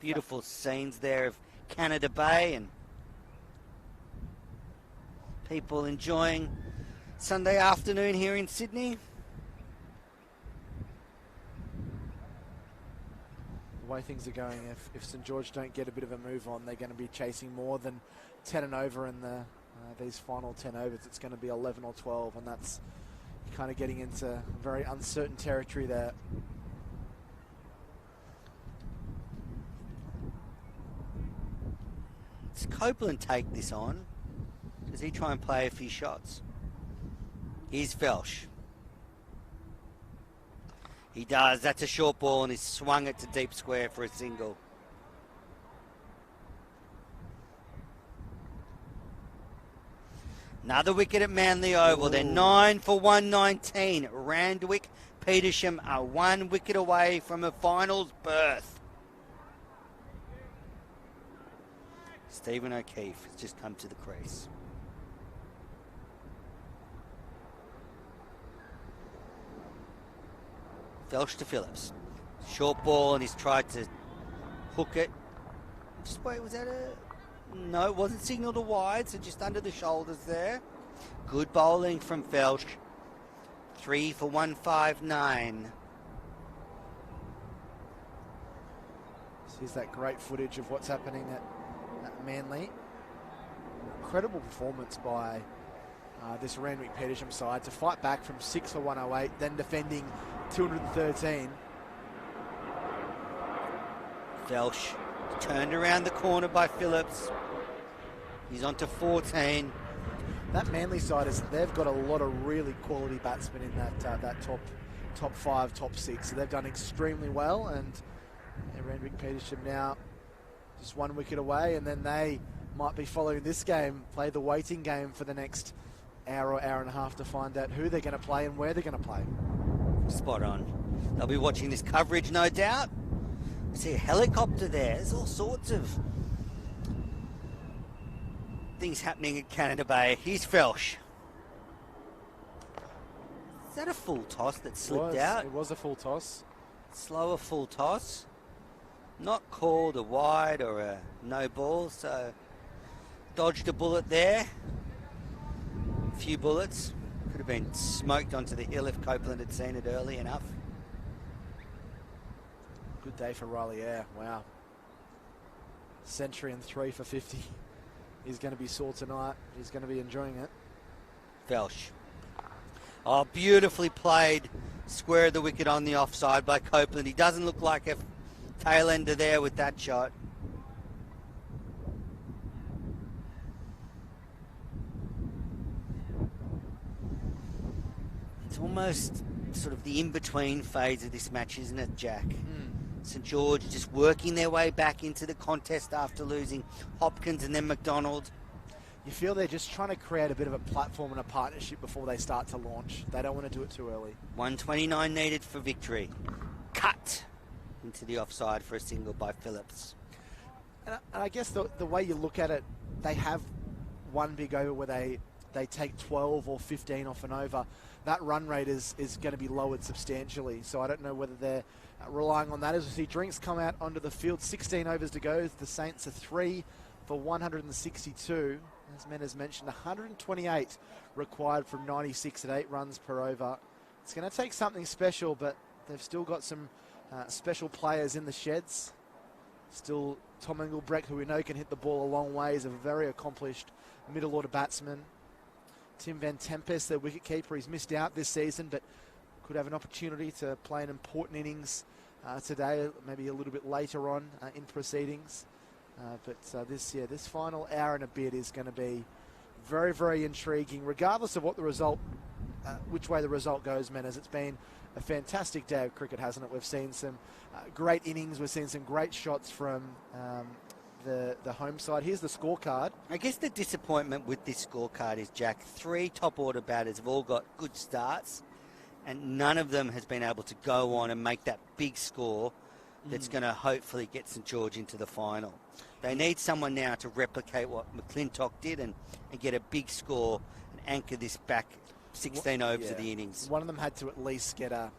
Speaker 2: Beautiful scenes there of Canada Bay and people enjoying Sunday afternoon here in Sydney.
Speaker 1: The way things are going, if St George don't get a bit of a move on, they're going to be chasing more than 10 and over in these final 10 overs. It's going to be 11 or 12, and that's kind of getting into very uncertain territory there.
Speaker 2: Does Copeland take this on? Does he try and play a few shots? Here's Felsch. He does. That's a short ball, and he's swung it to deep square for a single. Another wicket at Manly Oval. They're 9 for 119. Randwick, Petersham are 1 wicket away from a finals berth. Stephen O'Keefe has just come to the crease. Felsch to Phillips. Short ball, and he's tried to hook it. Just wait, was that a... No, it wasn't signalled a wide, so just under the shoulders there. Good bowling from Felsch. 3 for 159.
Speaker 1: Here's that great footage of what's happening at Manly. Incredible performance by this Randwick Petersham side to fight back from 6 for 108, then defending 213.
Speaker 2: Felsch turned around the corner by Phillips. He's on to 14.
Speaker 1: That Manly side they've got a lot of really quality batsmen in that top 5, top 6. So they've done extremely well, and Randwick Petersham now just 1 wicket away, and then they might be following this game, play the waiting game for the next hour or hour and a half to find out who they're going to play and where they're going to play.
Speaker 2: Spot on. They'll be watching this coverage, no doubt. I see a helicopter there. There's all sorts of things happening at Canada Bay. Here's Felsh. Is that a full toss that slipped out?
Speaker 1: It was a full toss.
Speaker 2: Slower full toss. Not called a wide or a no ball, so dodged a bullet there. A few bullets. Could have been smoked onto the hill if Copeland had seen it early enough.
Speaker 1: Good day for Riley Eyre. Wow. Century and 3 for 50. He's going to be sore tonight. He's going to be enjoying it.
Speaker 2: Felsh. Oh, beautifully played. Square of the wicket on the offside by Copeland. He doesn't look like a tail ender there with that shot. It's almost sort of the in-between phase of this match, isn't it, Jack? St George just working their way back into the contest after losing Hopkins and then McDonald.
Speaker 1: You feel they're just trying to create a bit of a platform and a partnership before they start to launch. They don't want to do it too early.
Speaker 2: 129 needed for victory. Cut into the offside for a single by Phillips.
Speaker 1: And I guess the way you look at it, they have one big over where they take 12 or 15 off an over. That run rate is going to be lowered substantially. So I don't know whether they're relying on that. As we see drinks come out onto the field, 16 overs to go. The Saints are 3 for 162. As Men has mentioned, 128 required from 96 at 8 runs per over. It's going to take something special, but they've still got some special players in the sheds. Still Tom Engelbrecht, who we know can hit the ball a long way, is a very accomplished middle order batsman. Tim Van Tempest, their wicketkeeper, he's missed out this season, but could have an opportunity to play an important innings today, maybe a little bit later on in proceedings. This final hour and a bit is going to be very, very intriguing, regardless of what the result, which way the result goes, men, as it's been a fantastic day of cricket, hasn't it? We've seen some great innings. We've seen some great shots from the home side. Here's the scorecard.
Speaker 2: I guess the disappointment with this scorecard is, Jack, 3 top order batters have all got good starts, and none of them has been able to go on and make that big score that's going to hopefully get St George into the final. They need someone now to replicate what McClintock did and get a big score and anchor this back 16 overs of the innings.
Speaker 1: One of them had to at least get a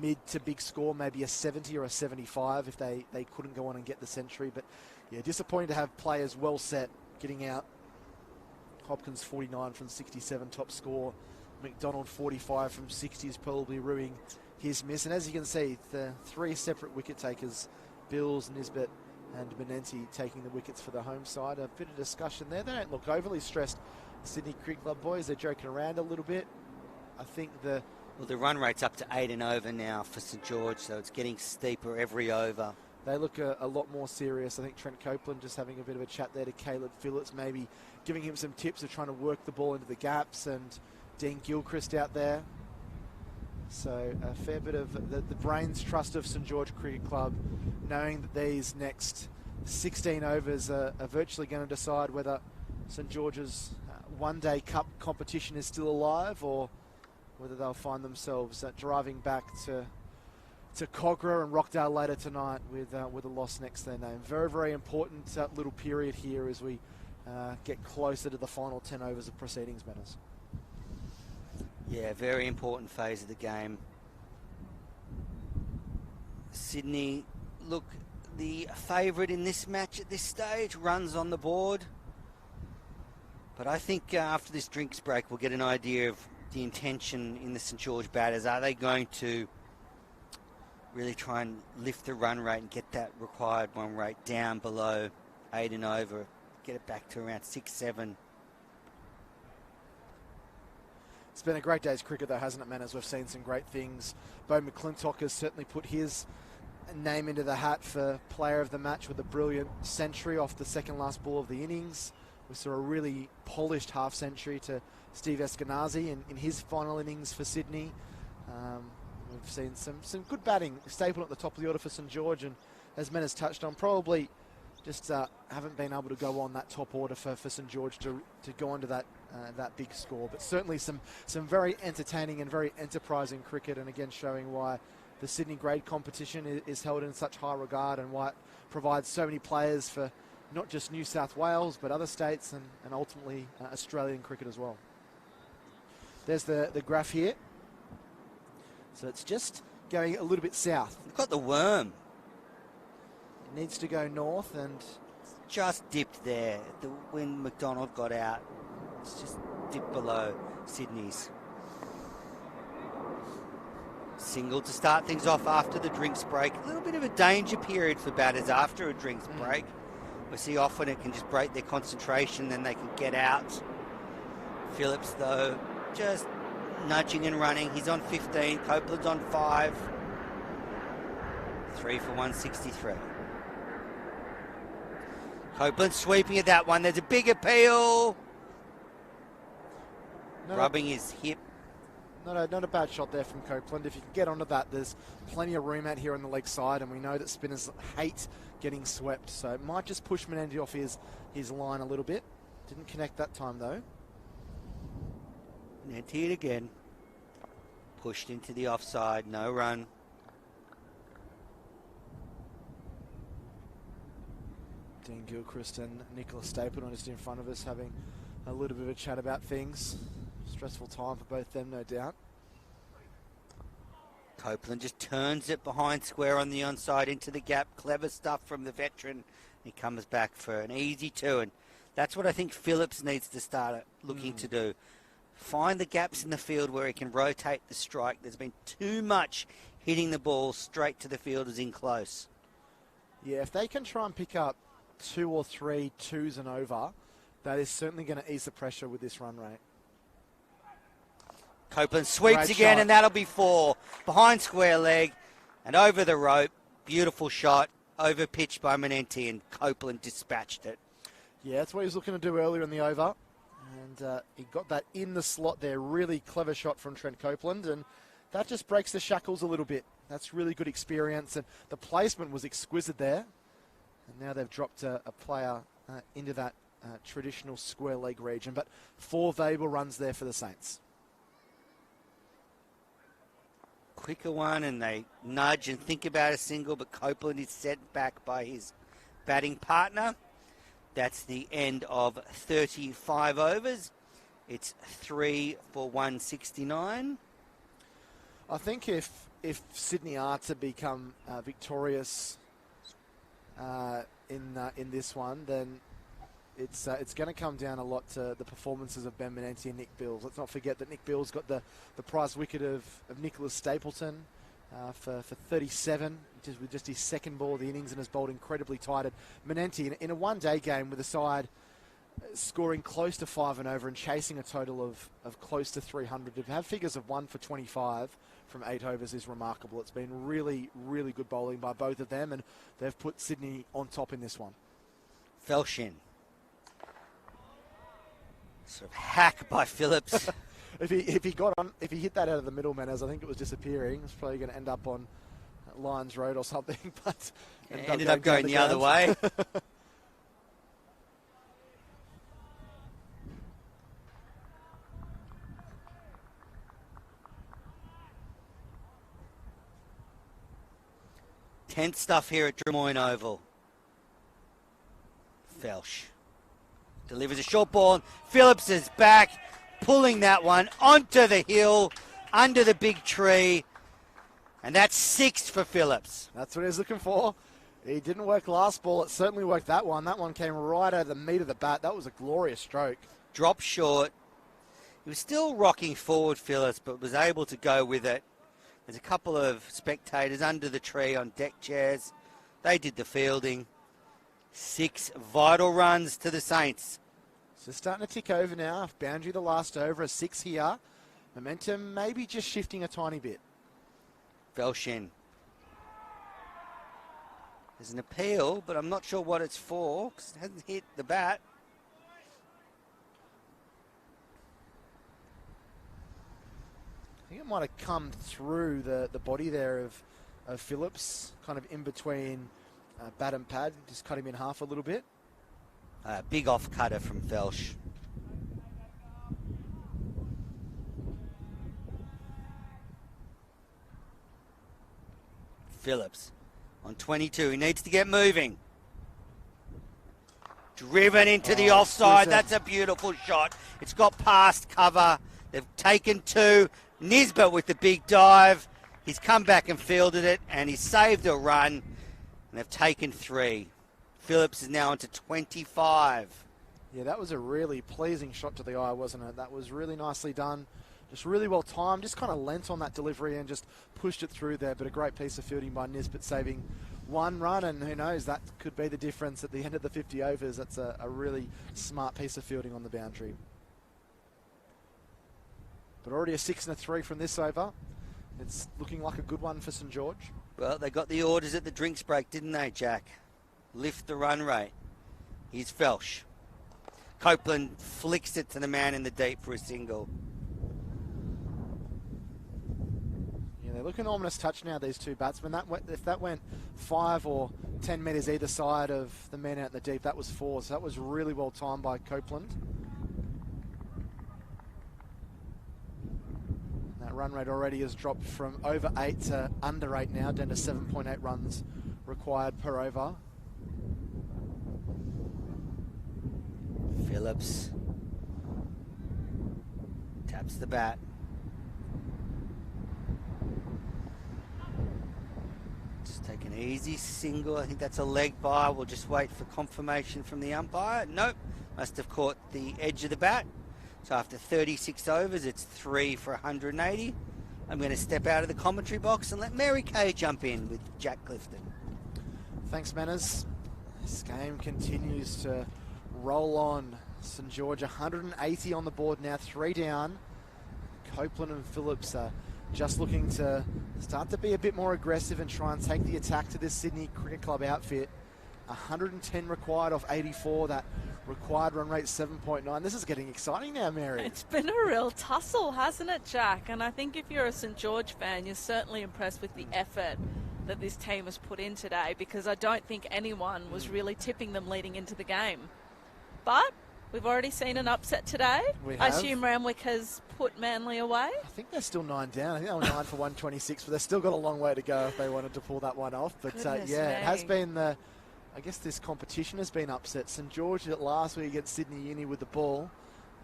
Speaker 1: mid to big score, maybe a 70 or a 75 if they couldn't go on and get the century. But yeah, disappointing to have players well set getting out. Hopkins 49 from 67 top score. McDonald 45 from 60 is probably ruining his miss. And as you can see, the 3 separate wicket takers, Bills, Nisbet and Benenti, taking the wickets for the home side. A bit of discussion there. They don't look overly stressed, Sydney Cricket Club boys. They're joking around a little bit. I think the
Speaker 2: run rate's up to 8 and over now for St George, so it's getting steeper every over.
Speaker 1: They look a lot more serious. I think Trent Copeland just having a bit of a chat there to Caleb Phillips, maybe giving him some tips of trying to work the ball into the gaps, and Dean Gilchrist out there. So a fair bit of the brains trust of St George Cricket Club, knowing that these next 16 overs are virtually going to decide whether St George's one-day cup competition is still alive, or whether they'll find themselves driving back to Cogra and Rockdale later tonight with a loss next to their name. Very, very important little period here as we get closer to the final 10 overs of proceedings matters.
Speaker 2: Yeah, very important phase of the game. Sydney, look, the favourite in this match at this stage, runs on the board. But I think after this drinks break, we'll get an idea of the intention in the St George batters. Are they going to really try and lift the run rate and get that required run rate down below 8 and over, get it back to around 6, 7?
Speaker 1: It's been a great day's cricket, though, hasn't it, man? As we've seen some great things. Bo McClintock has certainly put his name into the hat for player of the match with a brilliant century off the second last ball of the innings. We saw a really polished half century to Steve Eskenazi in his final innings for Sydney. We've seen some good batting, staple at the top of the order for St George, and as Men has touched on, probably just haven't been able to go on that top order for St George to go onto that big score. But certainly some very entertaining and very enterprising cricket, and again showing why the Sydney grade competition is held in such high regard and why it provides so many players for not just New South Wales but other states and ultimately Australian cricket as well. There's the graph here. So it's just going a little bit south.
Speaker 2: We've got the worm.
Speaker 1: It needs to go north and
Speaker 2: Just dipped there when McDonald got out. It's just dipped below Sydney's. Single to start things off after the drinks break. A little bit of a danger period for batters after a drinks break. We see often it can just break their concentration, then they can get out. Phillips, though, just nudging and running. He's on 15. Copeland's on 5. 3 for 163. Copeland sweeping at that one. There's a big appeal. Rubbing his hip.
Speaker 1: Not a bad shot there from Copeland. If you can get onto that, there's plenty of room out here on the leg side, and we know that spinners hate getting swept, so it might just push Menendez off his line a little bit. Didn't connect that time, though.
Speaker 2: Nanti again. Pushed into the offside. No run.
Speaker 1: Dean Gilchrist and Nicholas Stapleton just in front of us having a little bit of a chat about things. Stressful time for both them, no doubt.
Speaker 2: Copeland just turns it behind square on the onside into the gap. Clever stuff from the veteran. He comes back for an easy 2, and that's what I think Phillips needs to start looking to do. Find the gaps in the field where he can rotate the strike. There's been too much hitting the ball straight to the fielders in close.
Speaker 1: Yeah, if they can try and pick up 2 or 3 twos and over, that is certainly going to ease the pressure with this run rate.
Speaker 2: Copeland sweeps
Speaker 1: Great
Speaker 2: again,
Speaker 1: shot.
Speaker 2: and that'll be 4. Behind square leg and over the rope. Beautiful shot. Over pitched by Menenti, and Copeland dispatched it.
Speaker 1: Yeah, that's what he was looking to do earlier in the over. And he got that in the slot there. Really clever shot from Trent Copeland. And that just breaks the shackles a little bit. That's really good experience. And the placement was exquisite there. And now they've dropped a player into that traditional square leg region. But 4 valuable runs there for the Saints.
Speaker 2: Quicker one, and they nudge and think about a single, but Copeland is set back by his batting partner. That's the end of 35 overs. It's 3 for 169.
Speaker 1: I think if Sydney are to become victorious in this one, then it's going to come down a lot to the performances of Ben Menenti and Nick Bills. Let's not forget that Nick Bills got the prize wicket of Nicholas Stapleton for 37, with just his second ball of the innings, and has bowled incredibly tight. And Menenti, in a one-day game with the side scoring close to 5 and over and chasing a total of close to 300, to have figures of 1 for 25 from 8 overs is remarkable. It's been really, really good bowling by both of them, and they've put Sydney on top in this one.
Speaker 2: Felshin. Sort of hack by Phillips.
Speaker 1: If he hit that out of the middle, man, as I think it was disappearing, it's probably going to end up on Lions Road or something. But
Speaker 2: ended up going the other way. Tense stuff here at Drummoyne Oval. Felsh delivers a short ball, and Phillips is back, pulling that one onto the hill, under the big tree, and that's 6 for Phillips.
Speaker 1: That's what he was looking for. He didn't work last ball. It certainly worked that one. That one came right out of the meat of the bat. That was a glorious stroke.
Speaker 2: Drop short. He was still rocking forward, Phillips, but was able to go with it. There's a couple of spectators under the tree on deck chairs. They did the fielding. 6 vital runs to the Saints.
Speaker 1: So starting to tick over now. Boundary the last over, a 6 here. Momentum maybe just shifting a tiny bit.
Speaker 2: Felshin. There's an appeal, but I'm not sure what it's for, because it hasn't hit the bat.
Speaker 1: I think it might have come through the body there of Phillips, kind of in between bat and pad, just cut him in half a little bit.
Speaker 2: Big off cutter from Felsch. Phillips on 22. He needs to get moving. Driven into the offside. That's a beautiful shot. It's got past cover. They've taken 2. Nisbet with the big dive. He's come back and fielded it, and he's saved a run. And they've taken 3. Phillips is now onto 25.
Speaker 1: Yeah, that was a really pleasing shot to the eye, wasn't it? That was really nicely done. Just really well timed. Just kind of leant on that delivery and just pushed it through there. But a great piece of fielding by Nisbet, saving 1 run. And who knows, that could be the difference at the end of the 50 overs. That's a really smart piece of fielding on the boundary. But already a 6 and a 3 from this over. It's looking like a good one for St George.
Speaker 2: Well, they got the orders at the drinks break, didn't they, Jack? Lift the run rate. Here's Felsch. Copeland flicks it to the man in the deep for a single.
Speaker 1: Yeah, they look an ominous touch now, these two batsmen. If that went 5 or 10 metres either side of the man out in the deep, that was 4. So that was really well timed by Copeland. That run rate already has dropped from over 8 to under 8 now, down to 7.8 runs required per over.
Speaker 2: Phillips taps the bat. Just take an easy single. I think that's a leg by. We'll just wait for confirmation from the umpire. Nope, must have caught the edge of the bat. So after 36 overs, it's 3 for 180. I'm going to step out of the commentary box and let Mary Kay jump in with Jack Clifton.
Speaker 1: Thanks, Manners. This game continues to roll on. St George 180 on the board now, 3 down. Copeland and Phillips are just looking to start to be a bit more aggressive and try and take the attack to this Sydney Cricket Club outfit. 110 required off 84. That required run rate 7.9. This is getting exciting now, Mary.
Speaker 3: It's been a real tussle, hasn't it, Jack? And I think if you're a St George fan, you're certainly impressed with the effort that this team has put in today, because I don't think anyone was really tipping them leading into the game. But we've already seen an upset today. I assume Ramwick has put Manly away.
Speaker 1: I think they're still 9 down. I think they were 9 for 126, but they've still got a long way to go if they wanted to pull that one off. But yeah, it has been I guess this competition has been upset. St George did it last week against Sydney Uni with the ball.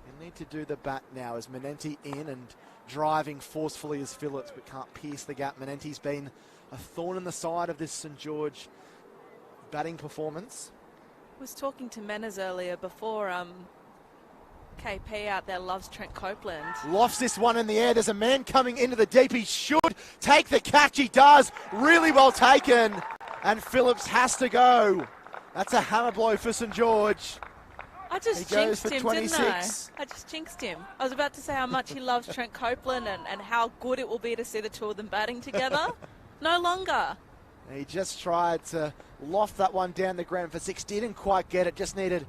Speaker 1: You need to do the bat now as Manenti in and driving forcefully as Phillips, but can't pierce the gap. Manenti's been a thorn in the side of this St George batting performance.
Speaker 3: I was talking to Menners earlier before KP out there loves Trent Copeland.
Speaker 1: Lofts this one in the air. There's a man coming into the deep. He should take the catch. He does. Really well taken. And Phillips has to go. That's a hammer blow for St George.
Speaker 3: I just jinxed him, didn't I? I just jinxed him. I was about to say how much he loves Trent Copeland and how good it will be to see the two of them batting together. No longer.
Speaker 1: He just tried to loft that one down the ground for 6. Didn't quite get it. Just needed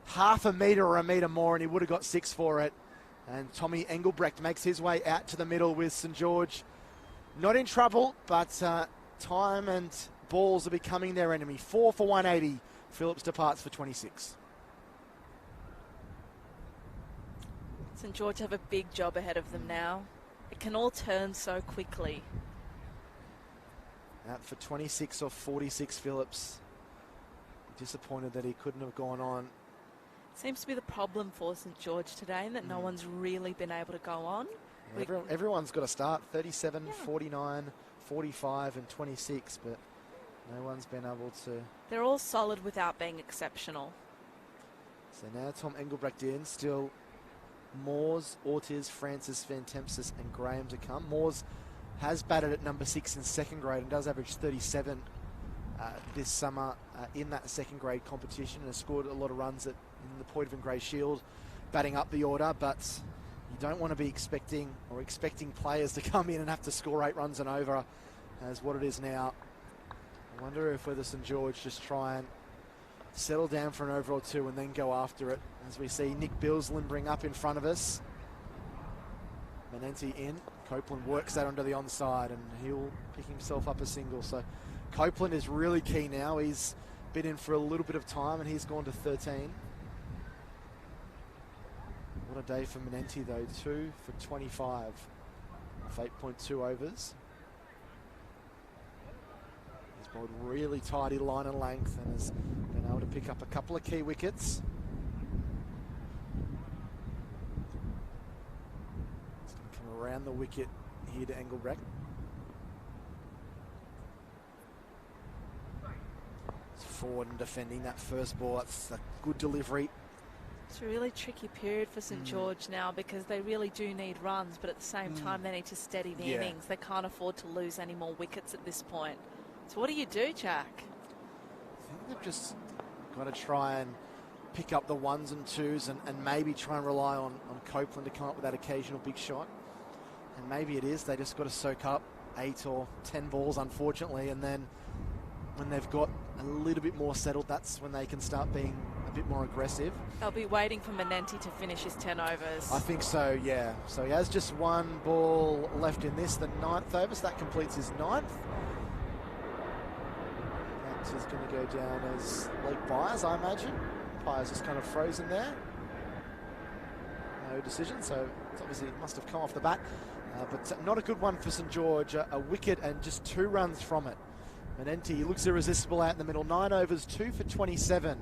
Speaker 1: half a metre or a metre more, and he would have got 6 for it. And Tommy Engelbrecht makes his way out to the middle with St George. Not in trouble, but time and balls are becoming their enemy. 4 for 180. Phillips departs for 26.
Speaker 3: St George have a big job ahead of them now. It can all turn so quickly.
Speaker 1: Out for 26 or 46, Phillips. Disappointed that he couldn't have gone on.
Speaker 3: Seems to be the problem for St George today, that no one's really been able to go on.
Speaker 1: Yeah, everyone's got to start. 37, 49, 45 and 26, but no one's been able to.
Speaker 3: They're all solid without being exceptional.
Speaker 1: So now Tom Engelbrecht in. Still Moores, Ortiz, Francis, Van Tempsis and Graham to come. Moores has batted at number 6 in second grade and does average 37 this summer in that second grade competition, and has scored a lot of runs in the Poitevin Grey Shield, batting up the order. But you don't want to be expecting players to come in and have to score 8 runs and over as what it is now. I wonder if whether St George just try and settle down for an over or 2 and then go after it, as we see Nick Bills limbering up in front of us. Manenti in. Copeland works that onto the onside and he'll pick himself up a single. So Copeland is really key now. He's been in for a little bit of time and he's gone to 13. What a day for Menenti though, 2 for 25 off 8.2 overs. He's bowled really tidy line and length and has been able to pick up a couple of key wickets. He's going to come around the wicket here to Engelbrecht. Forward and defending that first ball. That's a good delivery.
Speaker 3: It's a really tricky period for St George now because they really do need runs, but at the same time they need to steady the innings. They can't afford to lose any more wickets at this point. So what do you do, Jack?
Speaker 1: I think they've just got to try and pick up the ones and twos and maybe try and rely on Copeland to come up with that occasional big shot. And maybe it is. They just got to soak up 8 or 10 balls, unfortunately, and then when they've got a little bit more settled, that's when they can start being a bit more aggressive.
Speaker 3: They'll be waiting for Menenti to finish his 10 overs.
Speaker 1: I think so, yeah. So he has just one ball left in this, the 9th over, so that completes his 9th. That is going to go down as late Byers, I imagine. Byers just kind of frozen there. No decision, so it's obviously it must have come off the bat. But not a good one for St George. A wicket and just 2 runs from it. Menenti looks irresistible out in the middle. 9 overs, 2 for 27.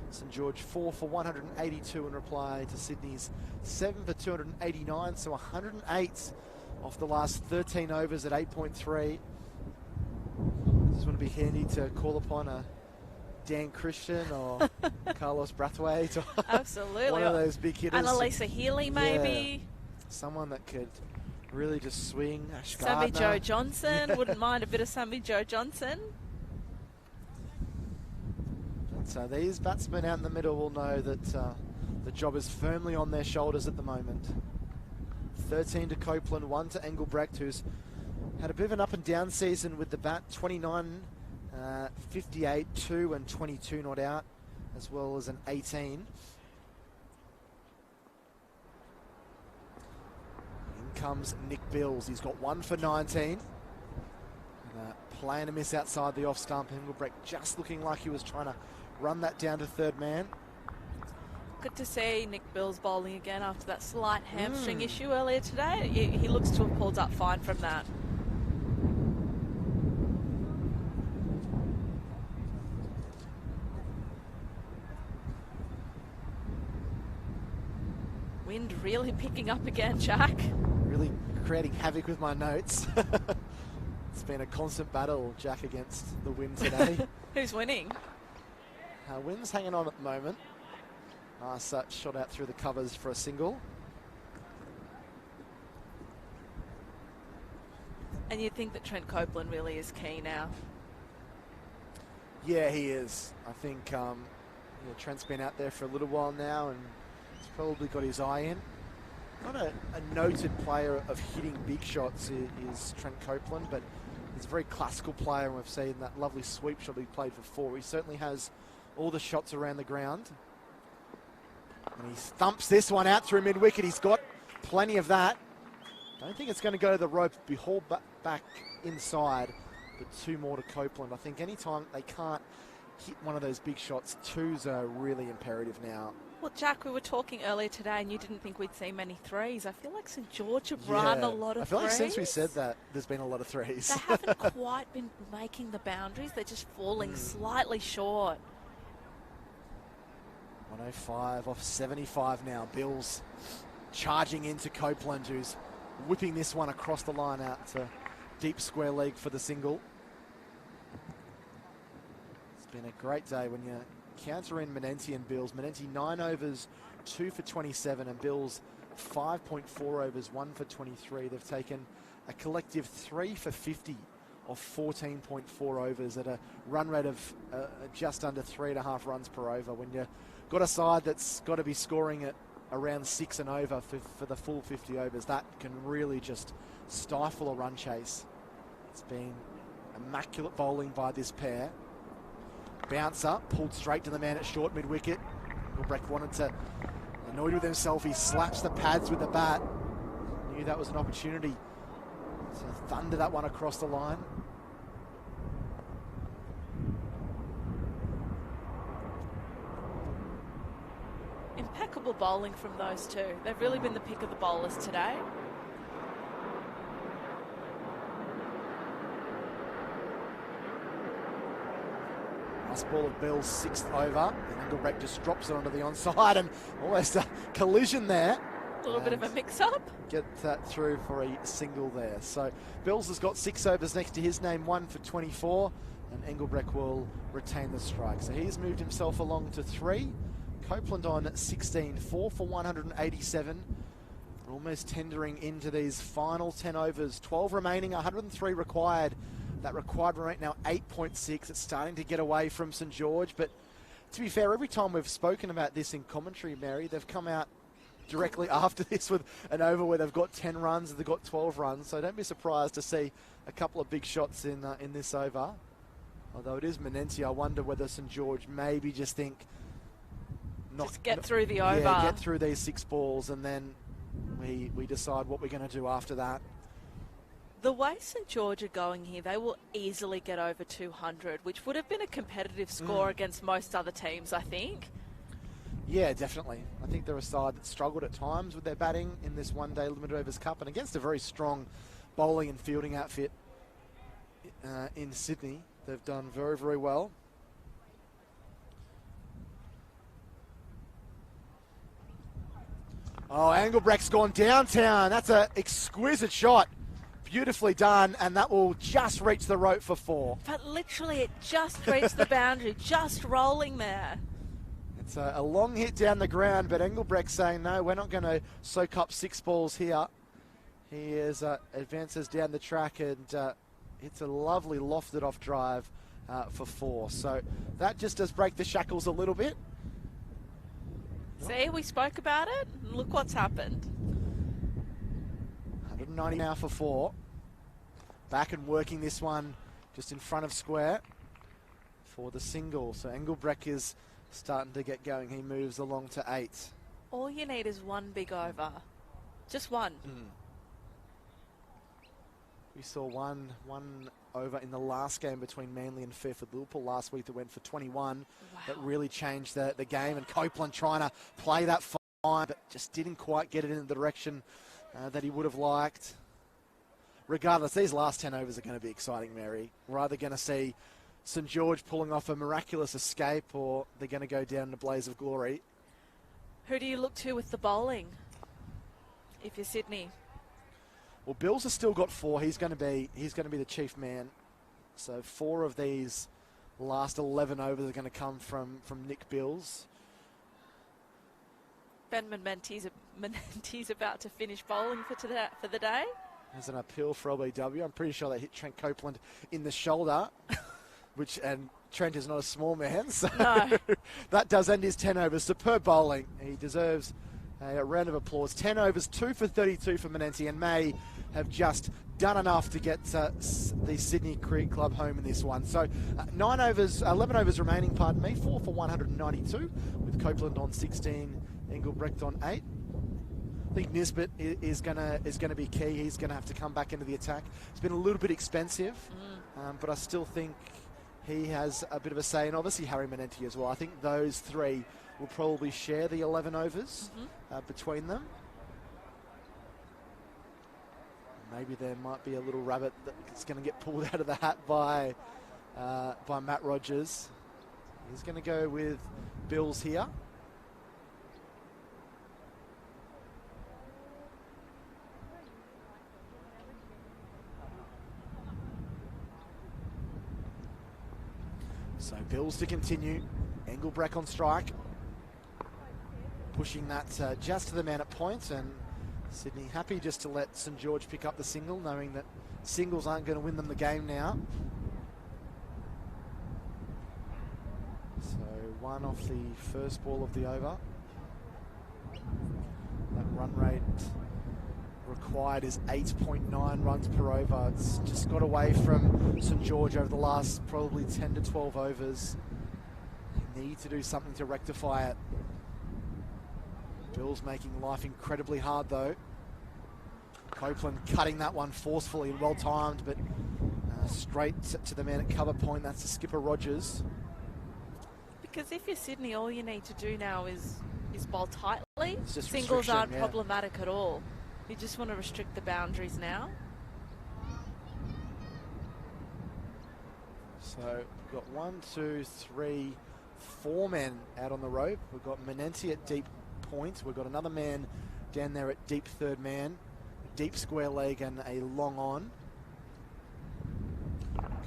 Speaker 1: St George 4 for 182 in reply to Sydney's 7 for 289. So 108 off the last 13 overs at 8.3. Just want to be handy to call upon a Dan Christian or Carlos Brathwaite. Or
Speaker 3: absolutely.
Speaker 1: One of those big hitters.
Speaker 3: Annalisa Healy, maybe.
Speaker 1: Yeah. Someone that could really just swing.
Speaker 3: Sammy Joe Johnson. Wouldn't mind a bit of Sammy Joe Johnson.
Speaker 1: So these batsmen out in the middle will know that the job is firmly on their shoulders at the moment. 13 to Copeland, 1 to Engelbrecht, who's had a bit of an up and down season with the bat. 29, 58, 2 and 22 not out, as well as an 18. In comes Nick Bills. He's got 1 for 19. Playing a miss outside the off stump. Engelbrecht just looking like he was trying to run that down to third man.
Speaker 3: Good to see Nick Bills bowling again after that slight hamstring issue earlier today. He looks to have pulled up fine from that. Wind really picking up again, Jack.
Speaker 1: Really creating havoc with my notes. It's been a constant battle, Jack, against the wind today.
Speaker 3: Who's winning?
Speaker 1: Wind's hanging on at the moment. Nice shot out through the covers for a single.
Speaker 3: And you think that Trent Copeland really is key now?
Speaker 1: Yeah, he is. I think Trent's been out there for a little while now and he's probably got his eye in. Not a noted player of hitting big shots is Trent Copeland, but he's a very classical player, and we've seen that lovely sweep shot he played for 4. He certainly has all the shots around the ground. And he thumps this one out through mid-wicket. He's got plenty of that. Don't think it's going to go to the rope. Be hauled back inside, but 2 more to Copeland. I think anytime they can't hit one of those big shots, 2s are really imperative now.
Speaker 3: Well, Jack, we were talking earlier today and you didn't think we'd see many 3s. I feel like St George have run a lot of 3s.
Speaker 1: I feel like since we said that, there's been a lot of 3s.
Speaker 3: They haven't quite been making the boundaries. They're just falling slightly short.
Speaker 1: 105 off 75 now. Bills charging into Copeland, who's whipping this one across the line out to deep square leg for the single. It's been a great day when you counter in Menenti and Bills. Menenti 9 overs, 2 for 27, and Bills 5.4 overs, 1 for 23. They've taken a collective 3 for 50 off 14.4 overs at a run rate of just under 3.5 runs per over. When you've got a side that's got to be scoring at around 6 and over for the full 50 overs, that can really just stifle a run chase. It's been immaculate bowling by this pair. Bouncer pulled straight to the man at short mid-wicket. Engelbrecht wanted to, annoyed with himself, he slaps the pads with the bat. Knew that was an opportunity to thunder that one across the line.
Speaker 3: Impeccable bowling from those two. They've really been the pick of the bowlers today.
Speaker 1: Last ball of Bill's 6th over. And Engelbrecht just drops it onto the onside and almost a collision there.
Speaker 3: A little bit of a mix-up.
Speaker 1: Get that through for a single there. So Bills has got 6 overs next to his name, 1 for 24, and Engelbrecht will retain the strike. So he's moved himself along to 3. Copeland on 16, 4 for 187. Almost tendering into these final 10 overs. 12 remaining, 103 required. That required rate now 8.6. It's starting to get away from St George, but to be fair, every time we've spoken about this in commentary, Mary, they've come out directly after this with an over where they've got 10 runs and they've got 12 runs. So don't be surprised to see a couple of big shots in this over. Although it is Menenti, I wonder whether St George maybe just think...
Speaker 3: Just get through the over.
Speaker 1: Yeah, get through these 6 balls and then we decide what we're going to do after that.
Speaker 3: The way St George are going here, they will easily get over 200, which would have been a competitive score against most other teams, I think.
Speaker 1: Yeah, definitely. I think they're a side that struggled at times with their batting in this one-day Limited Overs Cup and against a very strong bowling and fielding outfit in Sydney. They've done very, very well. Oh, Engelbrecht's gone downtown. That's an exquisite shot. Beautifully done, and that will just reach the rope for 4.
Speaker 3: But literally, it just reached the boundary, just rolling there.
Speaker 1: It's a long hit down the ground, but Engelbrecht saying, no, we're not going to soak up 6 balls here. He advances down the track and hits a lovely lofted off drive for 4. So that just does break the shackles a little bit.
Speaker 3: See, we spoke about it. Look what's happened.
Speaker 1: 190 now for 4. Back and working this one just in front of square for the single. So Engelbrecht is starting to get going. He moves along to 8.
Speaker 3: All you need is one big over. Just one.
Speaker 1: We saw one over in the last game between Manly and Fairfield Liverpool last week that went for 21.
Speaker 3: Wow.
Speaker 1: That really changed the game. And Copeland trying to play that fine, but just didn't quite get it in the direction that he would have liked. Regardless, these last 10 overs are going to be exciting, Mary. We're either going to see St George pulling off a miraculous escape or they're going to go down in a blaze of glory.
Speaker 3: Who do you look to with the bowling if you're Sydney?
Speaker 1: Well, Bills has still got 4. He's going to be the chief man. So 4 of these last 11 overs are going to come from Nick Bills.
Speaker 3: Ben Menenti's about to finish bowling for the day.
Speaker 1: There's an appeal for LBW. I'm pretty sure they hit Trent Copeland in the shoulder, and Trent is not a small man, so
Speaker 3: no.
Speaker 1: That does end his 10 overs. Superb bowling. He deserves a round of applause. 10 overs, 2 for 32 for Menenti, and May have just done enough to get the Sydney Cricket Club home in this one. So 11 overs remaining, 4 for 192, with Copeland on 16, Engelbrecht on 8. I think Nisbet is going to be key. He's going to have to come back into the attack. It's been a little bit expensive, but I still think he has a bit of a say, and obviously Harry Menenti as well. I think those 3 will probably share the 11 overs between them. Maybe there might be a little rabbit that's going to get pulled out of the hat by Matt Rogers. He's going to go with Bills here. So Bills to continue. Engelbrecht on strike. Pushing that just to the man at point, and Sydney happy just to let St George pick up the single, knowing that singles aren't going to win them the game now. So 1 off the first ball of the over. That run rate required is 8.9 runs per over. It's just got away from St George over the last probably 10 to 12 overs. They need to do something to rectify it. Bills making life incredibly hard though. Copeland cutting that one forcefully and well timed, but straight to the man at cover point. That's the skipper Rogers.
Speaker 3: Because if you're Sydney, all you need to do now is is bowl tightly.
Speaker 1: It's just
Speaker 3: Singles aren't
Speaker 1: yeah.
Speaker 3: problematic at all. You just want to restrict the boundaries now.
Speaker 1: So we've got 1, 2, 3, 4 men out on the rope. We've got Menenti at deep point. We've got another man down there at deep third man, deep square leg and a long on.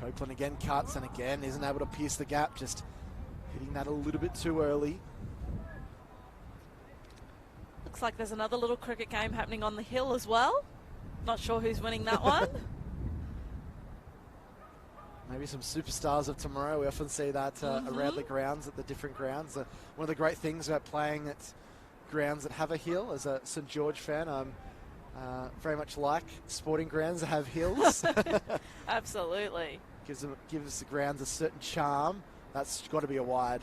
Speaker 1: Copeland again cuts and again isn't able to pierce the gap, just hitting that a little bit too early.
Speaker 3: Looks like there's another little cricket game happening on the hill as well. Not sure who's winning that one.
Speaker 1: Maybe some superstars of tomorrow. We often see that around the grounds, at the different grounds. One of the great things about playing at grounds that have a hill, as a St George fan, I'm very much like sporting grounds that have hills.
Speaker 3: Absolutely.
Speaker 1: Gives the grounds a certain charm. That's got to be a wide.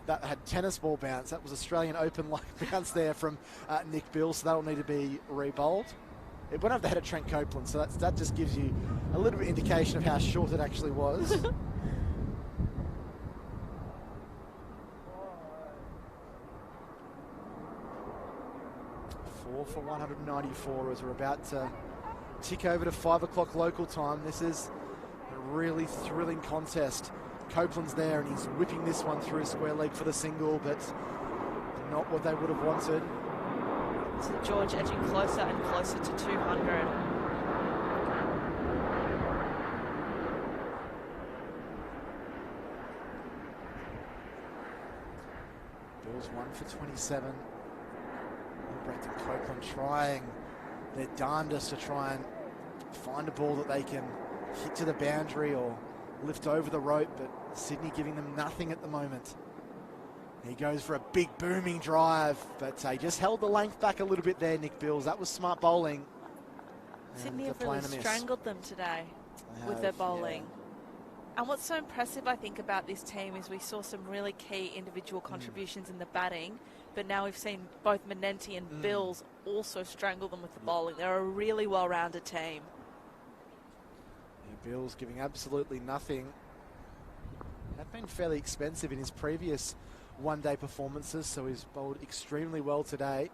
Speaker 1: That had tennis ball bounce. That was Australian Open-like bounce there from Nick Bill, so that'll need to be re-bowled. It went over the head of Trent Copeland, so that just gives you a little bit of indication of how short it actually was. 4 for 194 as we're about to tick over to 5 o'clock local time. This is a really thrilling contest. Copeland's there and he's whipping this one through square leg for the single, but not what they would have wanted.
Speaker 3: St George edging closer and closer to 200.
Speaker 1: Bill's 1 for 27. Brenton Copeland trying their darndest to try and find a ball that they can hit to the boundary or lift over the rope, but Sydney giving them nothing at the moment. He goes for a big booming drive, but he just held the length back a little bit there, Nick Bills. That was smart bowling.
Speaker 3: Sydney have really strangled them today with their bowling. Yeah. And what's so impressive, I think, about this team is we saw some really key individual contributions in the batting, but now we've seen both Menenti and Bills also strangle them with the bowling. They're a really well-rounded team.
Speaker 1: Yeah, Bills giving absolutely nothing. Had been fairly expensive in his previous one-day performances, so he's bowled extremely well today.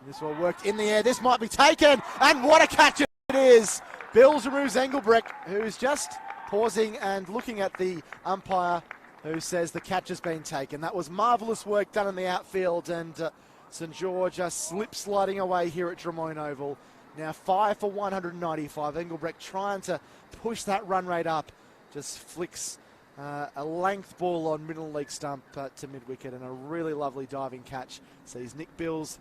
Speaker 1: This one worked in the air. This might be taken, and what a catch it is! Bills removes Engelbrecht, who's just pausing and looking at the umpire, who says the catch has been taken. That was marvellous work done in the outfield, and St George are slip-sliding away here at Drummoyne Oval. Now 5 for 195. Engelbrecht trying to push that run rate up, just flicks a length ball on middle leg stump to mid-wicket, and a really lovely diving catch. Sees Nick Bills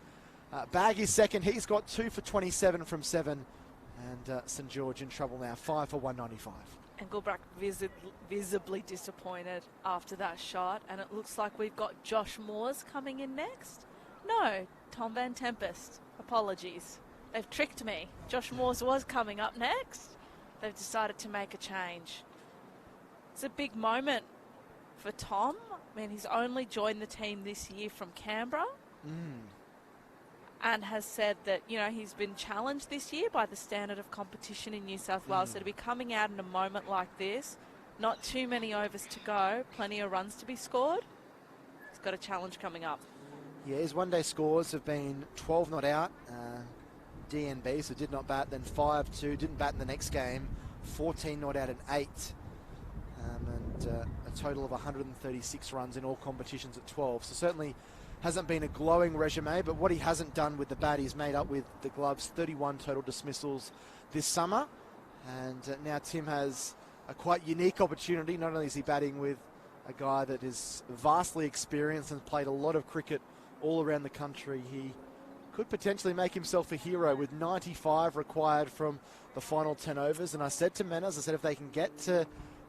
Speaker 1: bag his second. He's got 2 for 27 from 7, and St George in trouble now, 5 for 195.
Speaker 3: Engelbrecht visibly disappointed after that shot, and it looks like we've got Josh Moores coming in next. No, Tom Van Tempest. Apologies. They've tricked me. Josh Moores was coming up next. They've decided to make a change. It's a big moment for Tom. I mean, he's only joined the team this year from Canberra and has said that, you know, he's been challenged this year by the standard of competition in New South Wales. So to be coming out in a moment like this, not too many overs to go, plenty of runs to be scored, he's got a challenge coming up.
Speaker 1: Yeah, his one-day scores have been 12 not out, DNB, so did not bat, then 5-2, didn't bat in the next game, 14 not out and 8. And a total of 136 runs in all competitions at 12. So certainly hasn't been a glowing resume, but what he hasn't done with the bat, he's made up with the gloves. 31 total dismissals this summer. And now Tim has a quite unique opportunity. Not only is he batting with a guy that is vastly experienced and played a lot of cricket all around the country, he could potentially make himself a hero with 95 required from the final 10 overs. And I said to Menas, I said if they can get to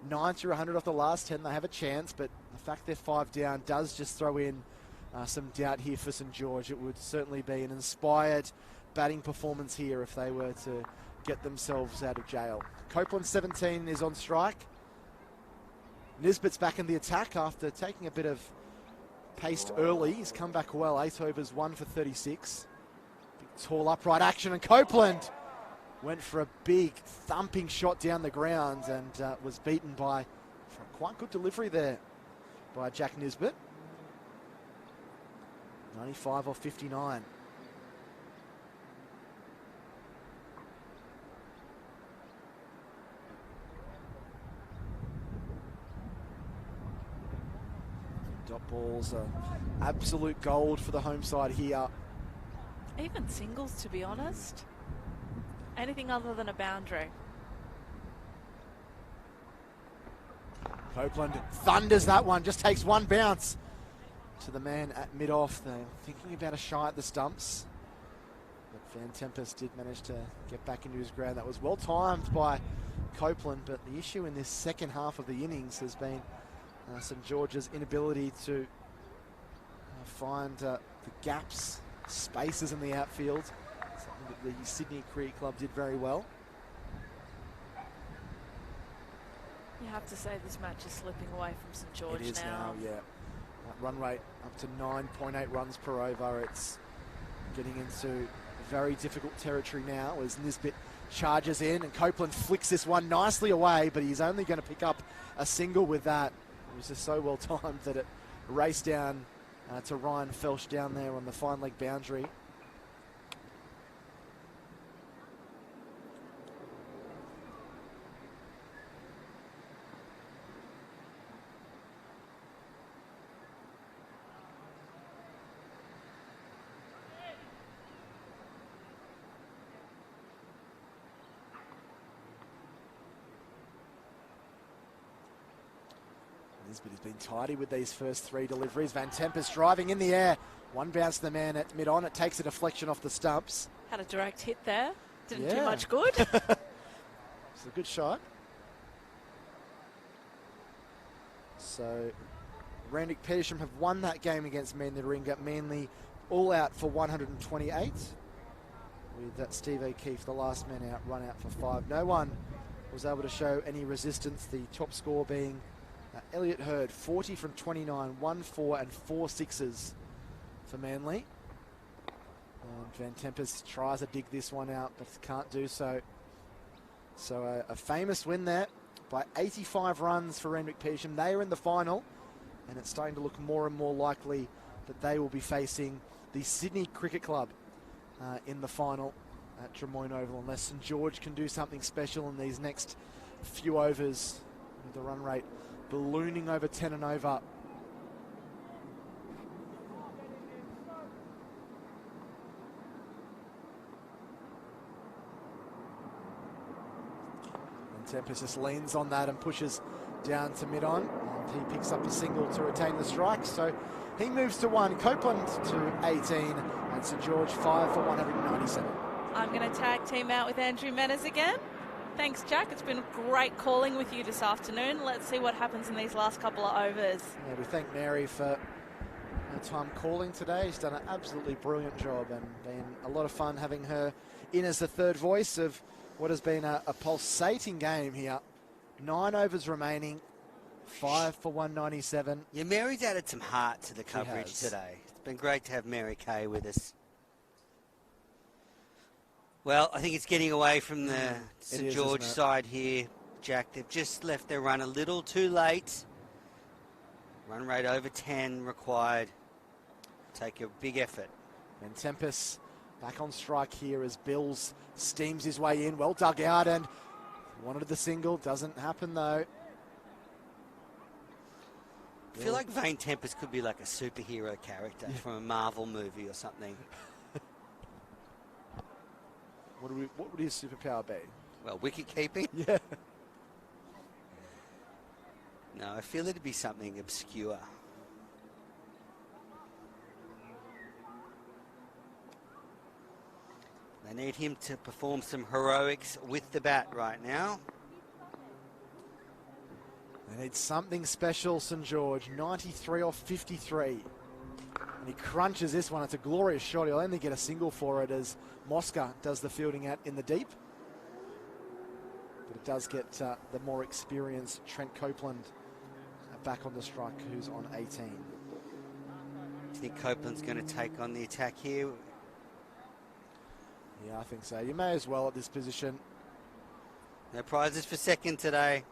Speaker 1: 90 or 100 off the last 10, they have a chance, but the fact they're 5 down does just throw in some doubt here for St George. It would certainly be an inspired batting performance here if they were to get themselves out of jail. Copeland 17 is on strike. Nisbet's back in the attack after taking a bit of pace early. He's come back well, 8 overs, 1 for 36. Big tall upright action, and Copeland went for a big thumping shot down the ground and was beaten by quite good delivery there by Jack Nisbet. 95 or 59. Dot balls are absolute gold for the home side here.
Speaker 3: Even singles, to be honest. Anything other than a boundary.
Speaker 1: Copeland thunders that one, just takes one bounce to the man at mid-off. They're thinking about a shy at the stumps. But Van Tempest did manage to get back into his ground. That was well timed by Copeland, but the issue in this second half of the innings has been St George's inability to find the gaps, spaces in the outfield. Something that the Sydney Cricket Club did very well.
Speaker 3: You have to say this match is slipping away from St George
Speaker 1: It is now, yeah. Run rate up to 9.8 runs per over. It's getting into very difficult territory now as Nisbet charges in and Copeland flicks this one nicely away, but he's only going to pick up a single with that. It was just so well timed that it raced down to Ryan Felsh down there on the fine leg boundary. Nisbet has been tidy with these first three deliveries. Van Tempest driving in the air. One bounce to the man at mid-on. It takes a deflection off the stumps.
Speaker 3: Had a direct hit there. Didn't do
Speaker 1: Yeah.
Speaker 3: much good.
Speaker 1: It's a good shot. So, Randwick Petersham have won that game against Manly Warringah. Manly all out for 128. With Steve O'Keefe, the last man out, run out for 5. No one was able to show any resistance. The top score being Elliot Hurd, 40 from 29, 1 4 and 4 sixes for Manly. And Van Tempest tries to dig this one out, but can't do so. So a famous win there by 85 runs for Randwick Petersham. They are in the final, and it's starting to look more and more likely that they will be facing the Sydney Cricket Club in the final at Drummoyne Oval, unless St George can do something special in these next few overs with the run rate ballooning over 10 and over. And Tempest just leans on that and pushes down to mid-on. And he picks up a single to retain the strike. So he moves to 1. Copeland to 18. And St George 5 for 197.
Speaker 3: I'm going to tag team out with Andrew Menas again. Thanks, Jack. It's been great calling with you this afternoon. Let's see what happens in these last couple of overs.
Speaker 1: Yeah, we thank Mary for her time calling today. She's done an absolutely brilliant job and been a lot of fun having her in as the third voice of what has been a pulsating game here. 9 overs remaining, 5 for 197.
Speaker 2: Yeah, Mary's added some heart to the coverage today. It's been great to have Mary Kay with us. Well, I think it's getting away from the St George side here, Jack. They've just left their run a little too late. Run rate over 10 required. Take a big effort.
Speaker 1: And Tempest back on strike here as Bills steams his way in. Well dug out and wanted the single. Doesn't happen though.
Speaker 2: I feel like Van Tempest could be like a superhero character from a Marvel movie or something.
Speaker 1: What would his superpower be?
Speaker 2: Well, wicket keeping?
Speaker 1: Yeah.
Speaker 2: No, I feel it'd be something obscure. They need him to perform some heroics with the bat right now.
Speaker 1: They need something special, St George. 93 off 53. And he crunches this one. It's a glorious shot. He'll only get a single for it as Mosca does the fielding out in the deep. But it does get the more experienced Trent Copeland back on the strike, who's on 18.
Speaker 2: Do you think Copeland's going to take on the attack here?
Speaker 1: Yeah, I think so. You may as well at this position.
Speaker 2: No prizes for second today.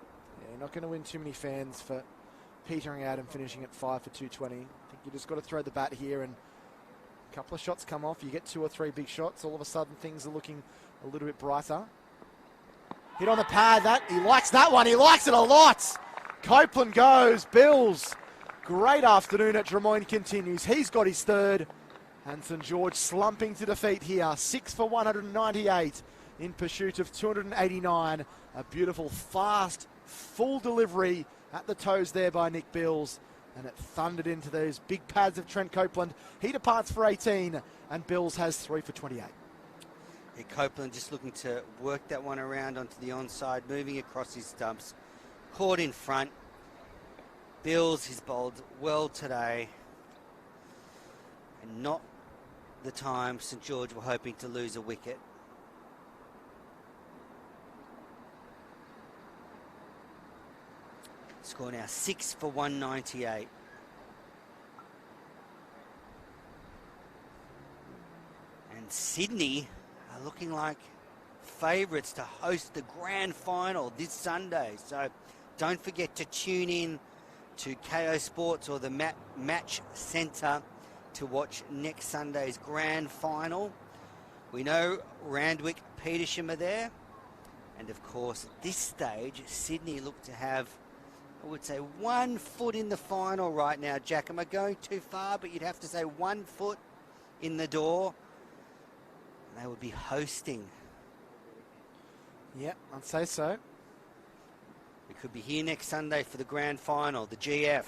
Speaker 1: Yeah, you're not going to win too many fans for petering out and finishing at 5 for 220. I think you just got to throw the bat here and A couple of shots come off. You get 2 or 3 big shots. All of a sudden, things are looking a little bit brighter. Hit on the pad. He likes that one. He likes it a lot. Copeland goes. Bills. Great afternoon at Drummoyne continues. He's got his third. And St George slumping to defeat here. 6 for 198 in pursuit of 289. A beautiful, fast, full delivery at the toes there by Nick Bills. And it thundered into those big pads of Trent Copeland. He departs for 18, and Bills has 3 for 28.
Speaker 2: Yeah, Copeland just looking to work that one around onto the onside, moving across his stumps. Caught in front. Bills has bowled well today. And not the time St George were hoping to lose a wicket. Score now 6 for 198. And Sydney are looking like favourites to host the grand final this Sunday. So don't forget to tune in to KO Sports or the Match Centre to watch next Sunday's grand final. We know Randwick, Petersham are there. And of course, at this stage, Sydney look to have, I would say, 1 foot in the final right now. Jack, am I going too far? But you'd have to say 1 foot in the door. And they would be hosting.
Speaker 1: Yeah, I'd say so.
Speaker 2: We could be here next Sunday for the grand final, the GF.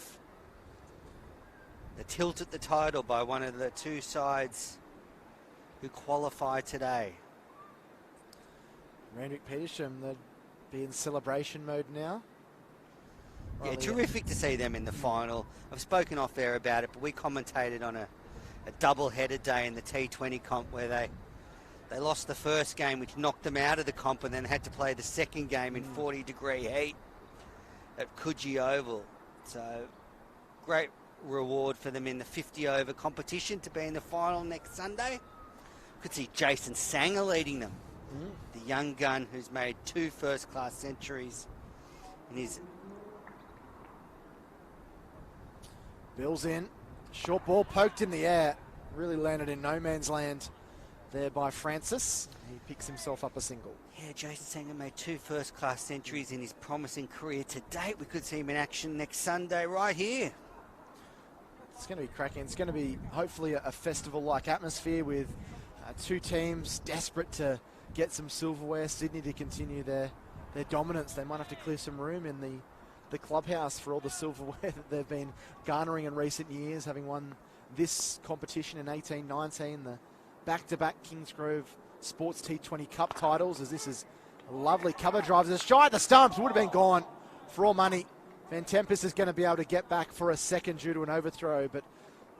Speaker 2: The tilt at the title by one of the 2 sides who qualify today.
Speaker 1: Randwick Petersham, they'd be in celebration mode now.
Speaker 2: Yeah, terrific to see them in the final. I've spoken off air about it, but we commentated on a double-headed day in the T20 comp where they lost the first game, which knocked them out of the comp, and then had to play the second game in 40-degree heat at Coogee Oval. So, great reward for them in the 50-over competition to be in the final next Sunday. Could see Jason Sanger leading them. The young gun who's made 2 first-class centuries in his...
Speaker 1: Bills in. Short ball poked in the air. Really landed in no man's land there by Francis. He picks himself up a single.
Speaker 2: Yeah, Jason Sanger made 2 first-class centuries in his promising career to date. We could see him in action next Sunday right here.
Speaker 1: It's going to be cracking. It's going to be hopefully a festival-like atmosphere with 2 teams desperate to get some silverware. Sydney to continue their dominance. They might have to clear some room in the clubhouse for all the silverware that they've been garnering in recent years, having won this competition in 18-19, the back-to-back Kingsgrove Sports T20 Cup titles, as this is a lovely cover drive. It's shy at the stumps, would have been gone for all money. Van Tempest is going to be able to get back for a second due to an overthrow, but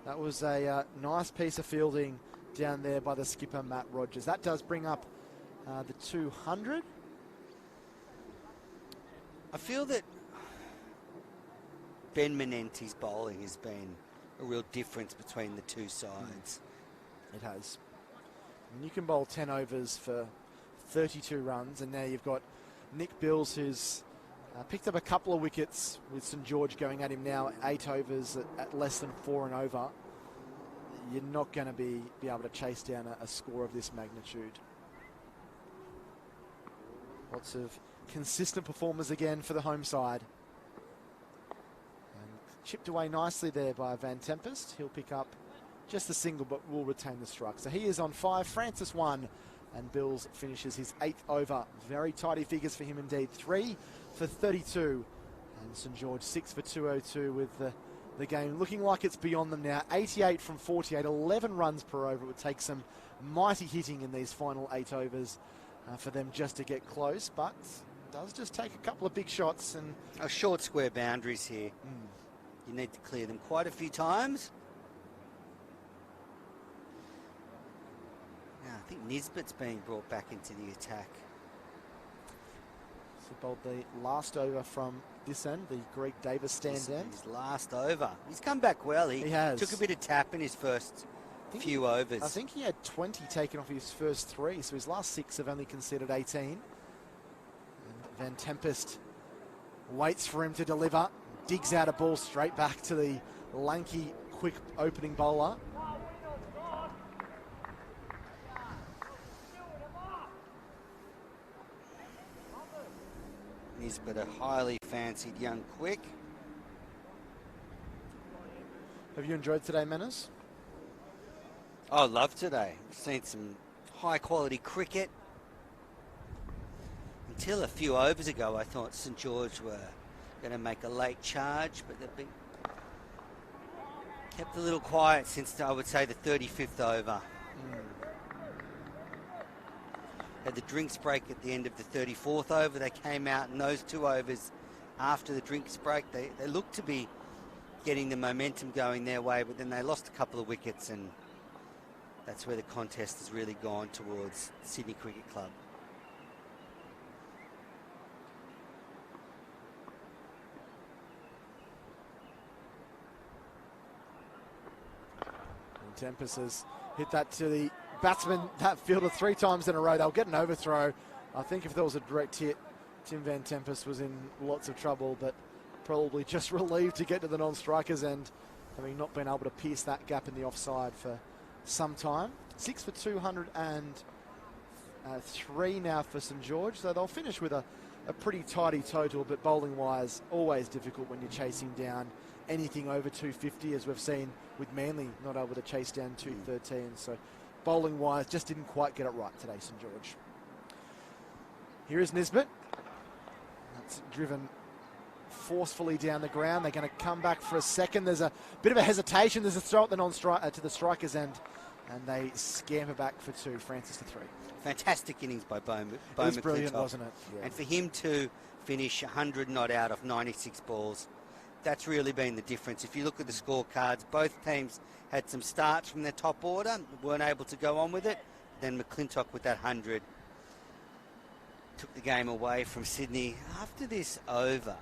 Speaker 1: that was a nice piece of fielding down there by the skipper, Matt Rogers. That does bring up the 200.
Speaker 2: I feel that Ben Menente's bowling has been a real difference between the 2 sides.
Speaker 1: It has. And you can bowl 10 overs for 32 runs, and now you've got Nick Bills, who's picked up a couple of wickets with St George going at him now, 8 overs at less than 4 and over. You're not going to be able to chase down a score of this magnitude. Lots of consistent performers again for the home side. And chipped away nicely there by Van Tempest. He'll pick up just a single, but will retain the strike. So he is on 5, Francis 1, and Bills finishes his 8th over. Very tidy figures for him indeed. 3 for 32, and St George 6 for 202 with the game looking like it's beyond them now. 88 from 48, 11 runs per over. It would take some mighty hitting in these final 8 overs for them just to get close, but it does just take a couple of big shots. And
Speaker 2: short square boundaries here. You need to clear them quite a few times. Now, I think Nisbet's being brought back into the attack.
Speaker 1: So bowled the last over from this end, the Greg Davis stand end.
Speaker 2: His last over. He's come back well. He
Speaker 1: has.
Speaker 2: Took a bit of tap in his first few overs.
Speaker 1: I think he had 20 taken off his first 3, so his last 6 have only conceded 18. And Van Tempest waits for him to deliver, digs out a ball straight back to the lanky, quick opening bowler.
Speaker 2: Nisbet, a highly fancied young quick.
Speaker 1: Have you enjoyed today, Manners?
Speaker 2: I love today. I've seen some high quality cricket. Until a few overs ago, I thought St George were going to make a late charge, but they've been kept a little quiet since, I would say, the 35th over. Had the drinks break at the end of the 34th over. They came out in those 2 overs after the drinks break. They looked to be getting the momentum going their way, but then they lost a couple of wickets, and that's where the contest has really gone towards Sydney Cricket Club.
Speaker 1: Tempest has hit that to the batsman, that fielder 3 times in a row. They'll get an overthrow. I think if there was a direct hit, Tim Van Tempest was in lots of trouble, but probably just relieved to get to the non-strikers end, having not been able to pierce that gap in the offside for some time. 6 for 203 now for St George, so they'll finish with a pretty tidy total, but bowling-wise, always difficult when you're chasing down anything over 250, as we've seen with Manly not able to chase down 213. So bowling-wise, just didn't quite get it right today, St George. Here is Nisbet. That's driven forcefully down the ground. They're going to come back for a second. There's a bit of a hesitation. There's a throw at the to the strikers end, and they scamper back for 2. Francis to 3.
Speaker 2: Fantastic innings by Bowman.
Speaker 1: It was brilliant, wasn't it? Yeah.
Speaker 2: And for him to finish 100 not out of 96 balls, that's really been the difference. If you look at the scorecards, both teams had some starts from their top order, weren't able to go on with it. Then McClintock with that 100 took the game away from Sydney. After this over,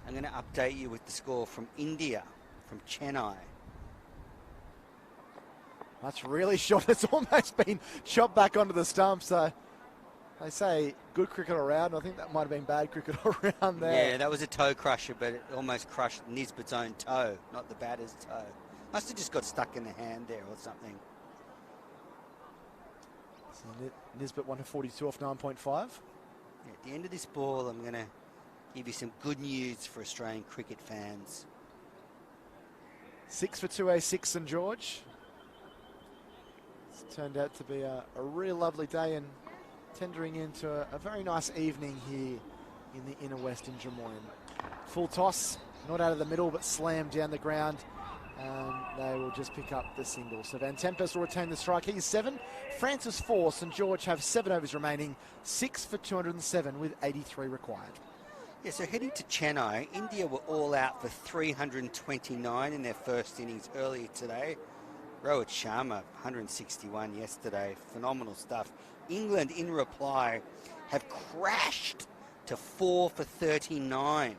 Speaker 2: I'm going to update you with the score from India, from Chennai.
Speaker 1: That's really short. It's almost been chopped back onto the stump. So they say good cricket around. I think that might have been bad cricket around there.
Speaker 2: Yeah, that was a toe crusher, but it almost crushed Nisbet's own toe, not the batter's toe. Must have just got stuck in the hand there or something.
Speaker 1: So Nisbet 142 off 9.5.
Speaker 2: Yeah, at the end of this ball, I'm going to give you some good news for Australian cricket fans.
Speaker 1: 6 for 206 St George. It's turned out to be a real lovely day and tendering into a very nice evening here in the inner west in Drummoyne. Full toss, not out of the middle, but slammed down the ground. And they will just pick up the single. So Van Tempest will retain the strike. He's 7. Francis 4. St George have 7 overs remaining. 6 for 207 with 83 required.
Speaker 2: Yeah, so heading to Chennai, India were all out for 329 in their first innings earlier today. Rohit Sharma, 161 yesterday. Phenomenal stuff. England, in reply, have crashed to 4 for 39.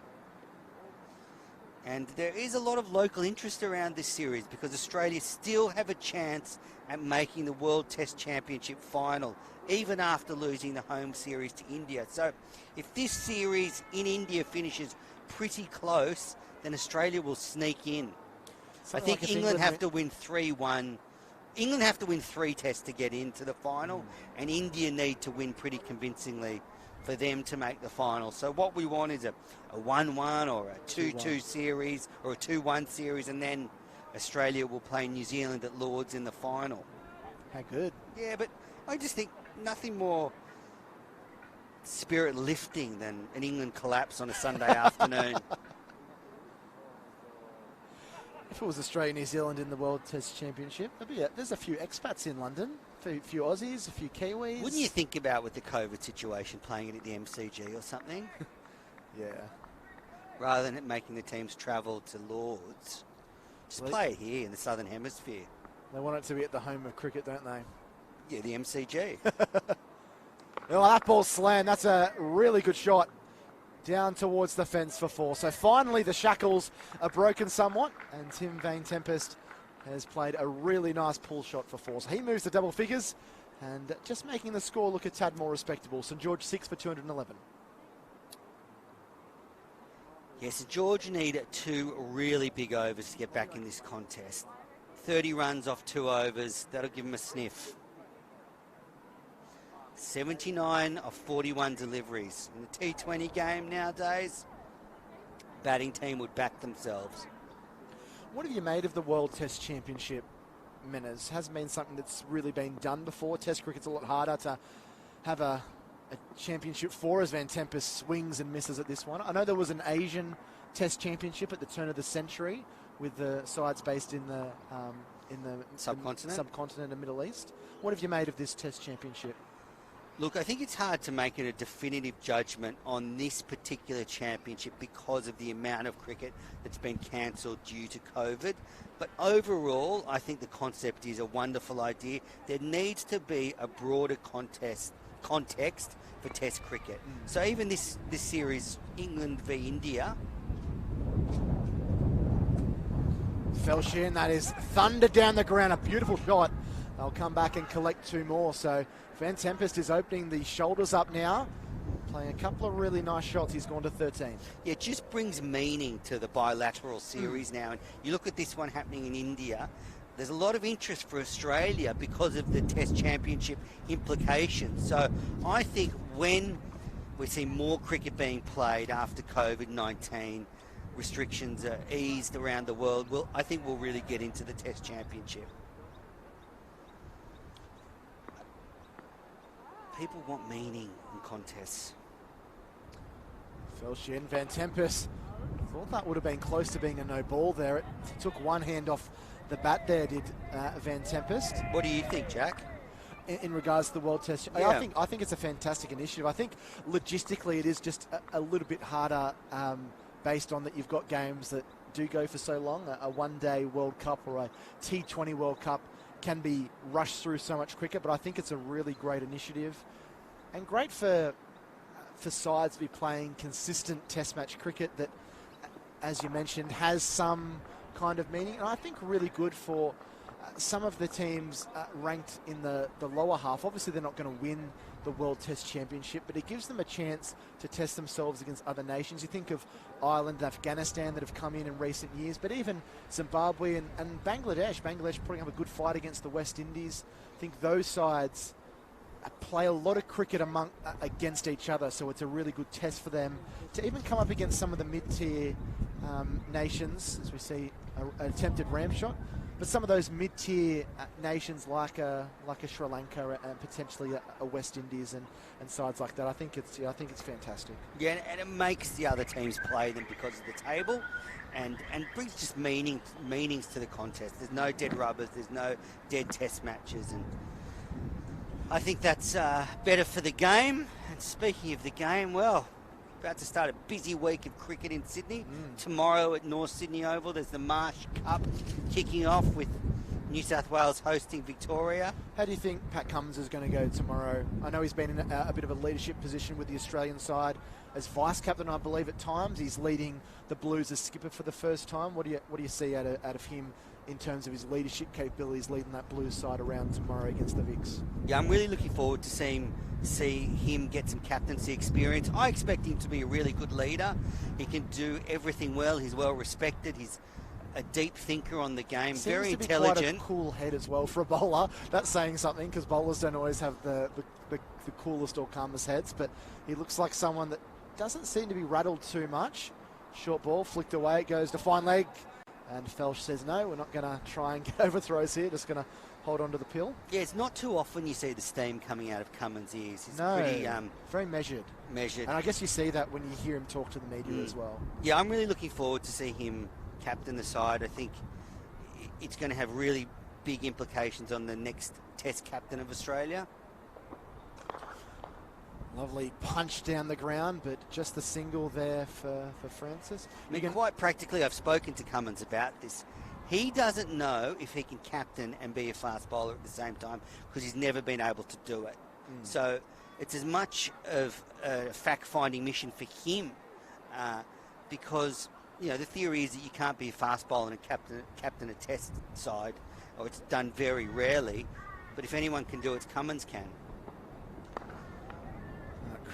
Speaker 2: And there is a lot of local interest around this series because Australia still have a chance at making the World Test Championship final, even after losing the home series to India. So if this series in India finishes pretty close, then Australia will sneak in. I think England have to win 3-1. England have to win 3 tests to get into the final, and India need to win pretty convincingly for them to make the final. So what we want is a 1-1 or a 2-2 series or a 2-1 series, and then Australia will play New Zealand at Lord's in the final.
Speaker 1: How good.
Speaker 2: Yeah, but I just think nothing more spirit lifting than an England collapse on a Sunday afternoon.
Speaker 1: If it was Australia-New Zealand in the World Test Championship, there's a few expats in London, a few Aussies, a few Kiwis.
Speaker 2: Wouldn't you think about, with the COVID situation, playing it at the MCG or something?
Speaker 1: Yeah.
Speaker 2: Rather than it making the teams travel to Lord's. Just play it here in the Southern Hemisphere.
Speaker 1: They want it to be at the home of cricket, don't they?
Speaker 2: Yeah, the MCG.
Speaker 1: Oh, that ball's slammed. That's a really good shot. Down towards the fence for 4. So finally the shackles are broken somewhat, and Tim Van Tempest has played a really nice pull shot for 4. So he moves to double figures and just making the score look a tad more respectable. St George 6 for 211.
Speaker 2: Yes, George need 2 really big overs to get back in this contest. 30 runs off 2 overs, that'll give them a sniff. 79 of 41 deliveries. In the T20 game nowadays, batting team would back themselves.
Speaker 1: What have you made of the World Test Championship, Menners? Hasn't been something that's really been done before. Test cricket's a lot harder to have a championship for, as Van Tempest swings and misses at this one. I know there was an Asian Test Championship at the turn of the century with the sides based in the subcontinent and Middle East. What have you made of this Test Championship?
Speaker 2: Look, I think it's hard to make it a definitive judgment on this particular championship because of the amount of cricket that's been cancelled due to COVID. But overall, I think the concept is a wonderful idea. There needs to be a broader context for Test cricket. So even this series, England v India.
Speaker 1: Felshin, that is thunder down the ground, a beautiful shot. They'll come back and collect two more. So Van Tempest is opening the shoulders up now, playing a couple of really nice shots. He's gone to 13.
Speaker 2: Yeah, it just brings meaning to the bilateral series now. And you look at this one happening in India, there's a lot of interest for Australia because of the Test Championship implications. So I think when we see more cricket being played after COVID-19, restrictions are eased around the world, I think we'll really get into the Test Championship. People want meaning in contests.
Speaker 1: Felshin, Van Tempest. Thought that would have been close to being a no ball there. It took one hand off the bat there, did Van Tempest.
Speaker 2: What do you think, Jack?
Speaker 1: In regards to the World Test,
Speaker 2: Yeah.
Speaker 1: I think it's a fantastic initiative. I think logistically it is just a little bit harder based on that you've got games that do go for so long. A one-day World Cup or a T20 World Cup can be rushed through so much quicker, but I think it's a really great initiative and great for sides to be playing consistent Test match cricket that, as you mentioned, has some kind of meaning. And I think really good for some of the teams ranked in the lower half. Obviously, they're not going to win the World Test Championship, but it gives them a chance to test themselves against other nations. You think of Ireland and Afghanistan that have come in recent years, but even Zimbabwe and Bangladesh. Bangladesh putting up a good fight against the West Indies. I think those sides play a lot of cricket against each other, so it's a really good test for them to even come up against some of the mid-tier nations, as we see an attempted ram shot. But some of those mid-tier nations like a Sri Lanka and potentially a West Indies and sides like that, I think it's fantastic.
Speaker 2: Yeah, and it makes the other teams play them because of the table, and brings just meanings to the contest. There's no dead rubbers, there's no dead Test matches, and I think that's better for the game. And speaking of the game, well, about to start a busy week of cricket in Sydney. Tomorrow at North Sydney Oval, there's the Marsh Cup kicking off with New South Wales hosting Victoria.
Speaker 1: How do you think Pat Cummins is going to go tomorrow? I know he's been in a bit of a leadership position with the Australian side as vice-captain, I believe, at times. He's leading the Blues as skipper for the first time. What do you see out of him in terms of his leadership capabilities leading that Blues side around tomorrow against the Vicks?
Speaker 2: Yeah, I'm really looking forward to see him get some captaincy experience. I expect him to be a really good leader. He can do everything well. He's well respected. He's a deep thinker on the game.
Speaker 1: Seems
Speaker 2: very
Speaker 1: to be
Speaker 2: intelligent.
Speaker 1: Quite a cool head as well for a bowler. That's saying something because bowlers don't always have the coolest or calmest heads. But he looks like someone that doesn't seem to be rattled too much. Short ball flicked away. It goes to fine leg. And Felsh says, no, we're not going to try and get overthrows here. Just going to hold on to the pill.
Speaker 2: Yeah, it's not too often you see the steam coming out of Cummins' ears. He's
Speaker 1: no,
Speaker 2: pretty
Speaker 1: very measured.
Speaker 2: Measured.
Speaker 1: And I guess you see that when you hear him talk to the media as well.
Speaker 2: Yeah, I'm really looking forward to see him captain the side. I think it's going to have really big implications on the next Test captain of Australia.
Speaker 1: Lovely punch down the ground, but just the single there for Francis.
Speaker 2: I mean, quite practically, I've spoken to Cummins about this. He doesn't know if he can captain and be a fast bowler at the same time because he's never been able to do it. So it's as much of a fact-finding mission for him because, you know, the theory is that you can't be a fast bowler and captain a Test side, or it's done very rarely. But if anyone can do it, Cummins can.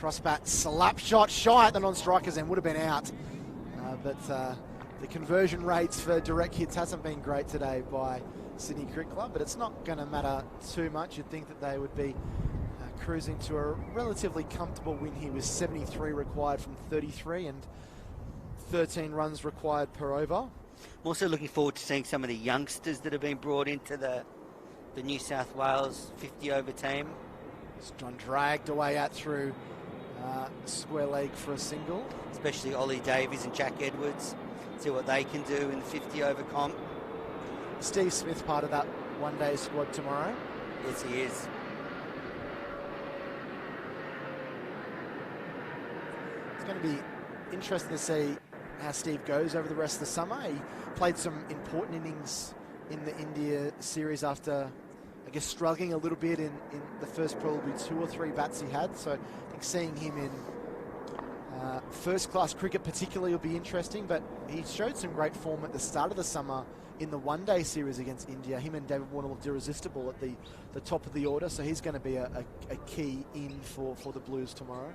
Speaker 1: Crossbat slap shot shy at the non-strikers and would have been out. But the conversion rates for direct hits hasn't been great today by Sydney Cricket Club, but it's not going to matter too much. You'd think that they would be cruising to a relatively comfortable win here with 73 required from 33 and 13 runs required per over.
Speaker 2: I'm also looking forward to seeing some of the youngsters that have been brought into the New South Wales 50-over team.
Speaker 1: It's John dragged away out through square leg for a single.
Speaker 2: Especially Ollie Davies and Jack Edwards. See what they can do in the 50-over comp.
Speaker 1: Steve Smith part of that one-day squad tomorrow.
Speaker 2: Yes, he is.
Speaker 1: It's going to be interesting to see how Steve goes over the rest of the summer. He played some important innings in the India series after, I guess, struggling a little bit in the first probably 2 or 3 bats he had. So I think seeing him in first-class cricket particularly will be interesting, but he showed some great form at the start of the summer in the one-day series against India. Him and David Warner looked irresistible at the top of the order, so he's going to be a key in for the Blues tomorrow.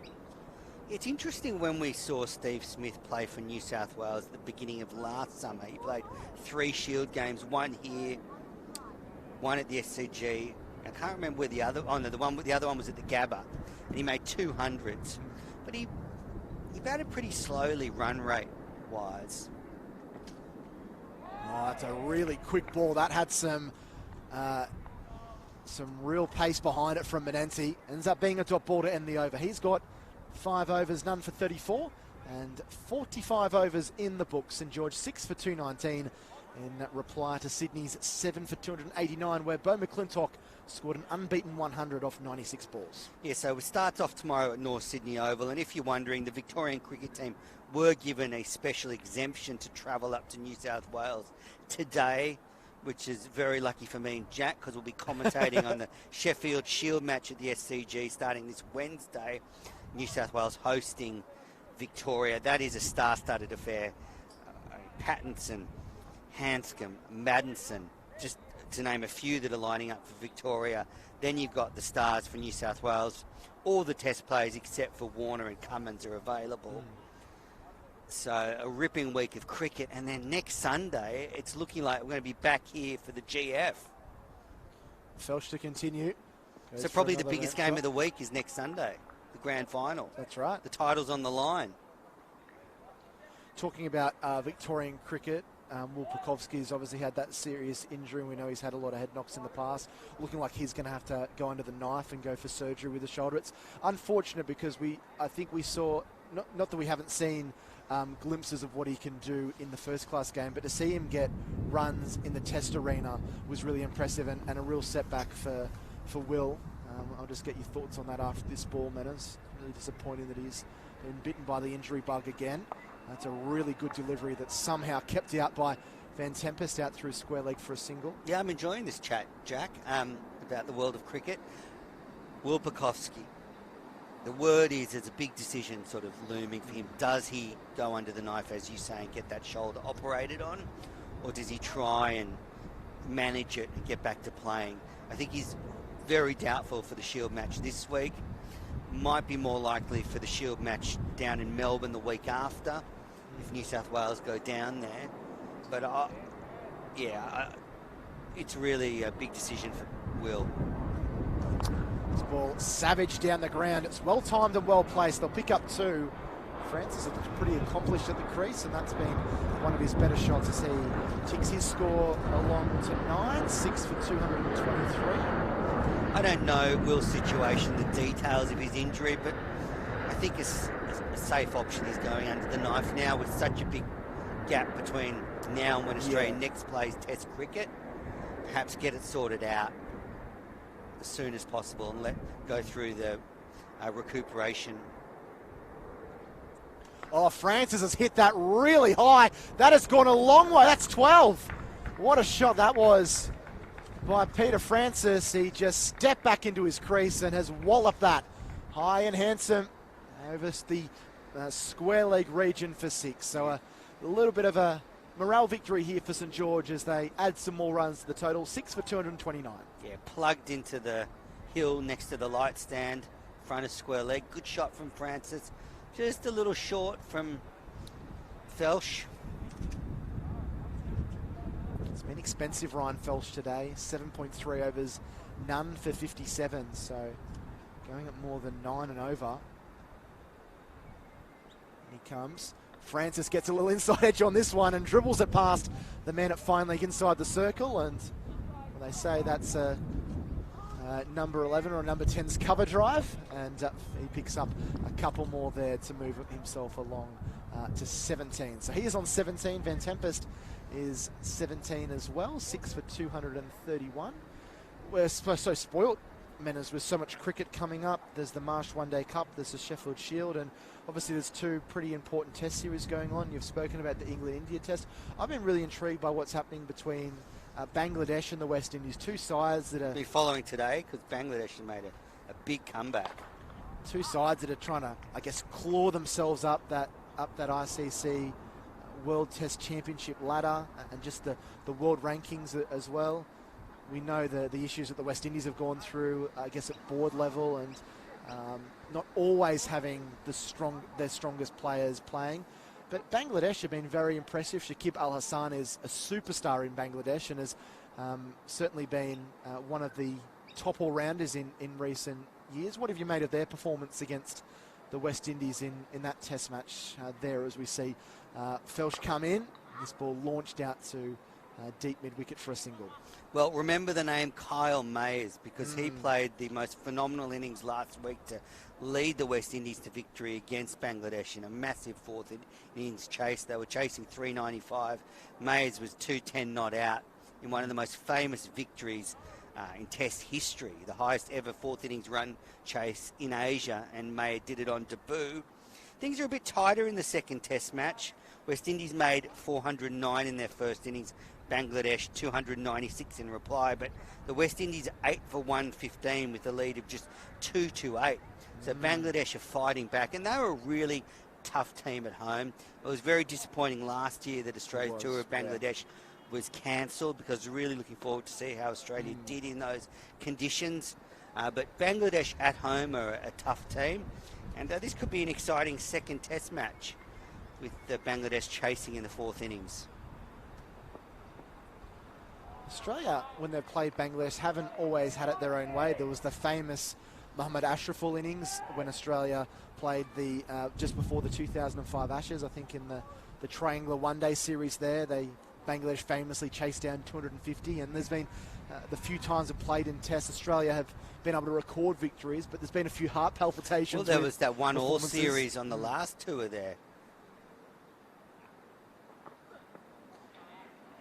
Speaker 2: It's interesting when we saw Steve Smith play for New South Wales at the beginning of last summer. He played 3 Shield games, 1 here, 1 at the SCG. I can't remember where the other. Oh no, the other one was at the Gabba, and he made 200s. But he batted pretty slowly, run rate wise.
Speaker 1: Oh, that's a really quick ball. That had some real pace behind it from Menanti. Ends up being a dot ball to end the over. He's got 5 overs, none for 34, and 45 overs in the book. St George 6 for 219 in reply to Sydney's 7 for 289, where Beau McClintock scored an unbeaten 100 off 96 balls.
Speaker 2: Yeah, so it starts off tomorrow at North Sydney Oval, and if you're wondering, the Victorian cricket team were given a special exemption to travel up to New South Wales today, which is very lucky for me and Jack, because we'll be commentating on the Sheffield Shield match at the SCG starting this Wednesday. New South Wales hosting Victoria. That is a star-studded affair. Pattinson, Hanscom, Maddinson, just to name a few that are lining up for Victoria. Then you've got the stars for New South Wales. All the test players except for Warner and Cummins are available. So a ripping week of cricket. And then next Sunday, it's looking like we're going to be back here for the GF.
Speaker 1: Felch to continue.
Speaker 2: So probably the biggest game of the week is next Sunday, the grand final.
Speaker 1: That's right.
Speaker 2: The title's on the line.
Speaker 1: Talking about Victorian cricket, Will Pukovsky's obviously had that serious injury. We know he's had a lot of head knocks in the past. Looking like he's going to have to go under the knife and go for surgery with the shoulder. It's unfortunate because I think we saw, not that we haven't seen glimpses of what he can do in the first-class game, but to see him get runs in the test arena was really impressive and a real setback for Will. I'll just get your thoughts on that after this ball, Manners. Really disappointing that he's been bitten by the injury bug again. That's a really good delivery that's somehow kept out by Van Tempest out through square leg for a single.
Speaker 2: Yeah, I'm enjoying this chat, Jack, about the world of cricket. Will Pukovsky. The word is there's a big decision sort of looming for him. Does he go under the knife, as you say, and get that shoulder operated on? Or does he try and manage it and get back to playing? I think he's very doubtful for the Shield match this week. Might be more likely for the Shield match down in Melbourne the week after, if New South Wales go down there. But it's really a big decision for Will.
Speaker 1: This ball savage down the ground. It's well timed and well placed. They'll pick up 2. Francis looks pretty accomplished at the crease, and that's been one of his better shots as he ticks his score along to 9, 6 for 223.
Speaker 2: I don't know Will's situation, the details of his injury, but I think a safe option is going under the knife now with such a big gap between now and when Australia next plays Test cricket. Perhaps get it sorted out as soon as possible and go through the recuperation.
Speaker 1: Oh, Francis has hit that really high. That has gone a long way. That's 12. What a shot that was by Peter Francis. He just stepped back into his crease and has walloped that high and handsome over the square leg region for 6. So a little bit of a morale victory here for St George as they add some more runs to the total. 6 for 229.
Speaker 2: Yeah, plugged into the hill next to the light stand, front of square leg. Good shot from Francis. Just a little short from Felch.
Speaker 1: It's been expensive, Ryan Felch, today. 7.3 overs, none for 57. So going at more than 9 and over. And he comes. Francis gets a little inside edge on this one and dribbles it past the man at fine leg inside the circle. And well, they say that's a number 11 or number 10's cover drive. And he picks up a couple more there to move himself along to 17. So he is on 17. Van Tempest is 17 as well, 6 for 231. We're so spoilt, Menners, with so much cricket coming up. There's the Marsh One Day Cup, there's the Sheffield Shield, and obviously there's two pretty important test series going on. You've spoken about the England-India test. I've been really intrigued by what's happening between Bangladesh and the West Indies, two sides that are...
Speaker 2: Be following today because Bangladesh has made a big comeback.
Speaker 1: Two sides that are trying to, I guess, claw themselves up that ICC World Test Championship ladder and just the world rankings as well. We know the issues that the West Indies have gone through, I guess, at board level and not always having their strongest players playing. But Bangladesh have been very impressive. Shakib Al Hassan is a superstar in Bangladesh and has certainly been one of the top all-rounders in recent years. What have you made of their performance against the West Indies in that test match there, as we see Felsh come in? This ball launched out to deep mid-wicket for a single.
Speaker 2: Well, remember the name Kyle Mayers because he played the most phenomenal innings last week to lead the West Indies to victory against Bangladesh in a massive fourth innings chase. They were chasing 395. Mayers was 210 not out in one of the most famous victories in Test history, the highest ever fourth innings run chase in Asia, and Mayer did it on debut. Things are a bit tighter in the second Test match. West Indies made 409 in their first innings. Bangladesh 296 in reply, but the West Indies 8 for 115 with a lead of just 2-8. So Bangladesh are fighting back, and they were a really tough team at home. It was very disappointing last year that Australia's tour of Bangladesh was cancelled because we're really looking forward to see how Australia did in those conditions. But Bangladesh at home are a tough team, and this could be an exciting second Test match with Bangladesh chasing in the fourth innings.
Speaker 1: Australia, when they've played Bangladesh, haven't always had it their own way. There was the famous Mohammad Ashraful innings when Australia played the just before the 2005 Ashes, I think in the triangular one-day series there. Bangladesh famously chased down 250, and there's been the few times they've played in Tests, Australia have been able to record victories, but there's been a few heart palpitations.
Speaker 2: Well, there was that 1-all series on the last tour there.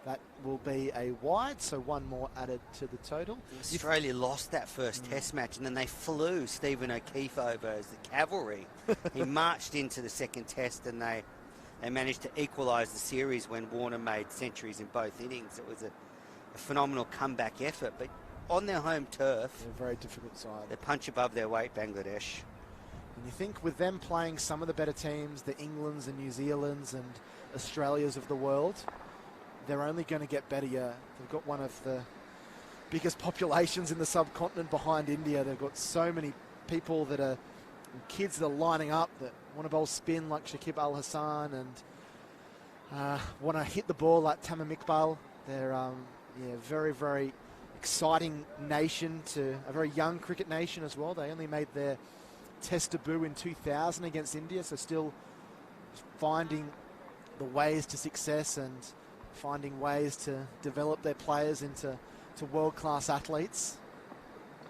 Speaker 1: That will be a wide, so one more added to the total.
Speaker 2: Australia lost that first Test match, and then they flew Stephen O'Keefe over as the cavalry. He marched into the second Test, and they managed to equalise the series when Warner made centuries in both innings. It was a phenomenal comeback effort, but on their home turf,
Speaker 1: they're a very difficult side.
Speaker 2: They punch above their weight, Bangladesh.
Speaker 1: And you think with them playing some of the better teams, the Englands and New Zealands and Australias of the world, they're only going to get better. They've got one of the biggest populations in the subcontinent behind India. They've got so many people kids that are lining up that want to bowl spin like Shakib Al Hassan and want to hit the ball like Tamim Iqbal. They're very, very exciting nation, a very young cricket nation as well. They only made their Test debut in 2000 against India, so still finding the ways to success and finding ways to develop their players into world-class athletes.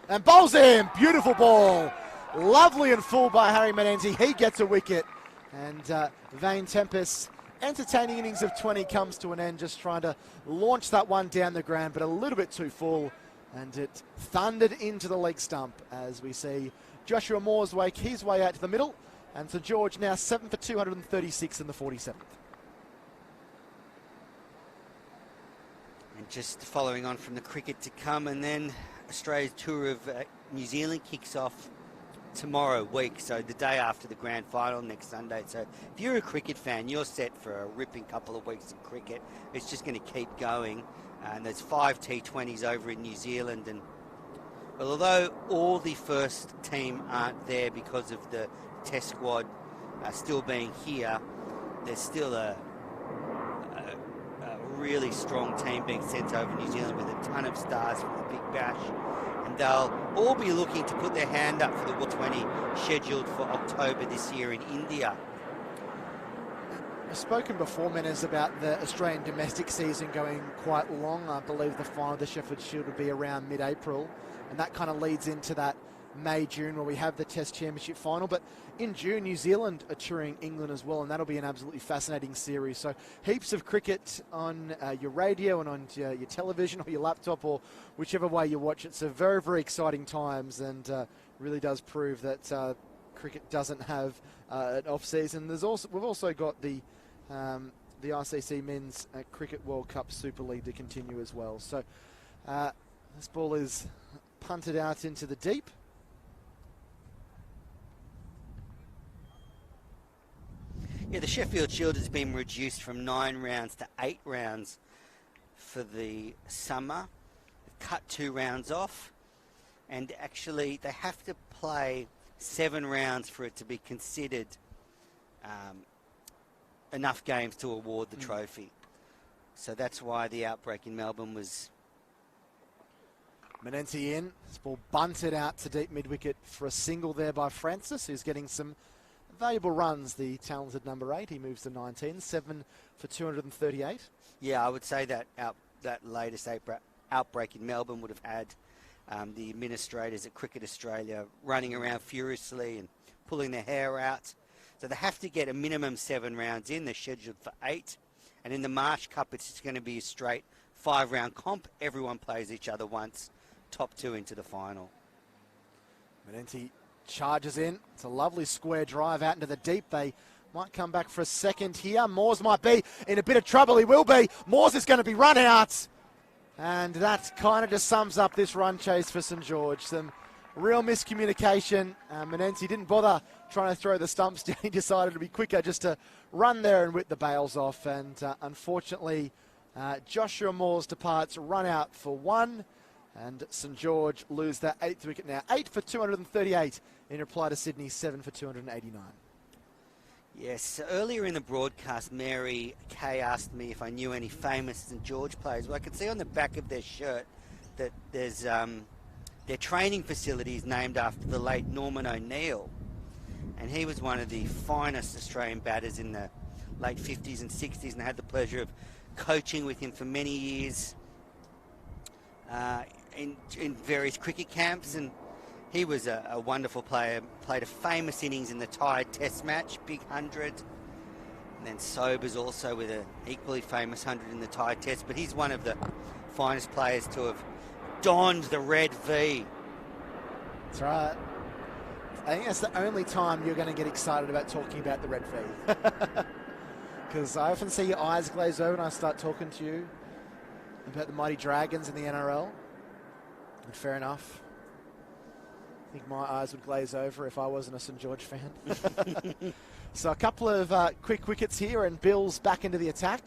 Speaker 1: And bowls him! Beautiful ball! Lovely and full by Harry Menenzi. He gets a wicket. And Van Tempest's entertaining innings of 20 comes to an end, just trying to launch that one down the ground, but a little bit too full. And it thundered into the leg stump as we see Joshua Moore's wake his way out to the middle. And St George now 7 for 236 in the 47th.
Speaker 2: And just following on from the cricket to come, and then Australia's tour of New Zealand kicks off tomorrow week, so the day after the grand final next Sunday. So if you're a cricket fan, you're set for a ripping couple of weeks of cricket. It's just going to keep going. And there's 5 T20s over in New Zealand, and although all the first team aren't there because of the Test squad still being here, there's still a really strong team being sent over New Zealand with a ton of stars for the Big Bash. And they'll all be looking to put their hand up for the World 20 scheduled for October this year in India.
Speaker 1: I've spoken before, Menes, about the Australian domestic season going quite long. I believe the final of the Sheffield Shield would be around mid-April, and that kind of leads into that May, June, where we have the Test Championship final. But in June, New Zealand are touring England as well, and that'll be an absolutely fascinating series. So heaps of cricket on your radio and on your television or your laptop or whichever way you watch it. So very, very exciting times, and really does prove that cricket doesn't have an off-season. We've also got the ICC Men's Cricket World Cup Super League to continue as well. So this ball is punted out into the deep.
Speaker 2: Yeah, the Sheffield Shield has been reduced from 9 rounds to 8 rounds for the summer. They've cut 2 rounds off, and actually they have to play 7 rounds for it to be considered enough games to award the trophy. So that's why the outbreak in Melbourne was...
Speaker 1: Menenti in. This ball bunted out to deep mid-wicket for a single there by Francis, who's getting some valuable runs, the talented number 8. He moves to 19, 7 for 238.
Speaker 2: Yeah, I would say that that latest outbreak in Melbourne would have had the administrators at Cricket Australia running around furiously and pulling their hair out. So they have to get a minimum 7 rounds in. They're scheduled for 8. And in the Marsh Cup, it's just going to be a straight 5-round comp. Everyone plays each other once, top 2 into the final.
Speaker 1: Menenti charges in. It's a lovely square drive out into the deep. They might come back for a second here. Moores might be in a bit of trouble. He will be. Moores is going to be run out. And that kind of just sums up this run chase for St George. Some real miscommunication. Menenti didn't bother trying to throw the stumps down. He decided to be quicker just to run there and whip the bails off. And unfortunately, Joshua Moores departs run out for 1. And St George lose their 8th wicket now. 8 for 238 in reply to Sydney's 7 for 289.
Speaker 2: Yes, earlier in the broadcast, Mary Kay asked me if I knew any famous St George players. Well, I could see on the back of their shirt that there's their training facilities named after the late Norman O'Neill. And he was one of the finest Australian batters in the late 50s and 60s, and I had the pleasure of coaching with him for many years in various cricket camps. And he was a wonderful player, played a famous innings in the Tide Test match, big 100. And then Sobers also with an equally famous 100 in the Tide Test. But he's one of the finest players to have donned the red V.
Speaker 1: That's right. I think that's the only time you're going to get excited about talking about the red V. Because I often see your eyes glaze over when I start talking to you about the mighty Dragons in the NRL. And fair enough. I think my eyes would glaze over if I wasn't a St George fan. So a couple of quick wickets here, and Bill's back into the attack.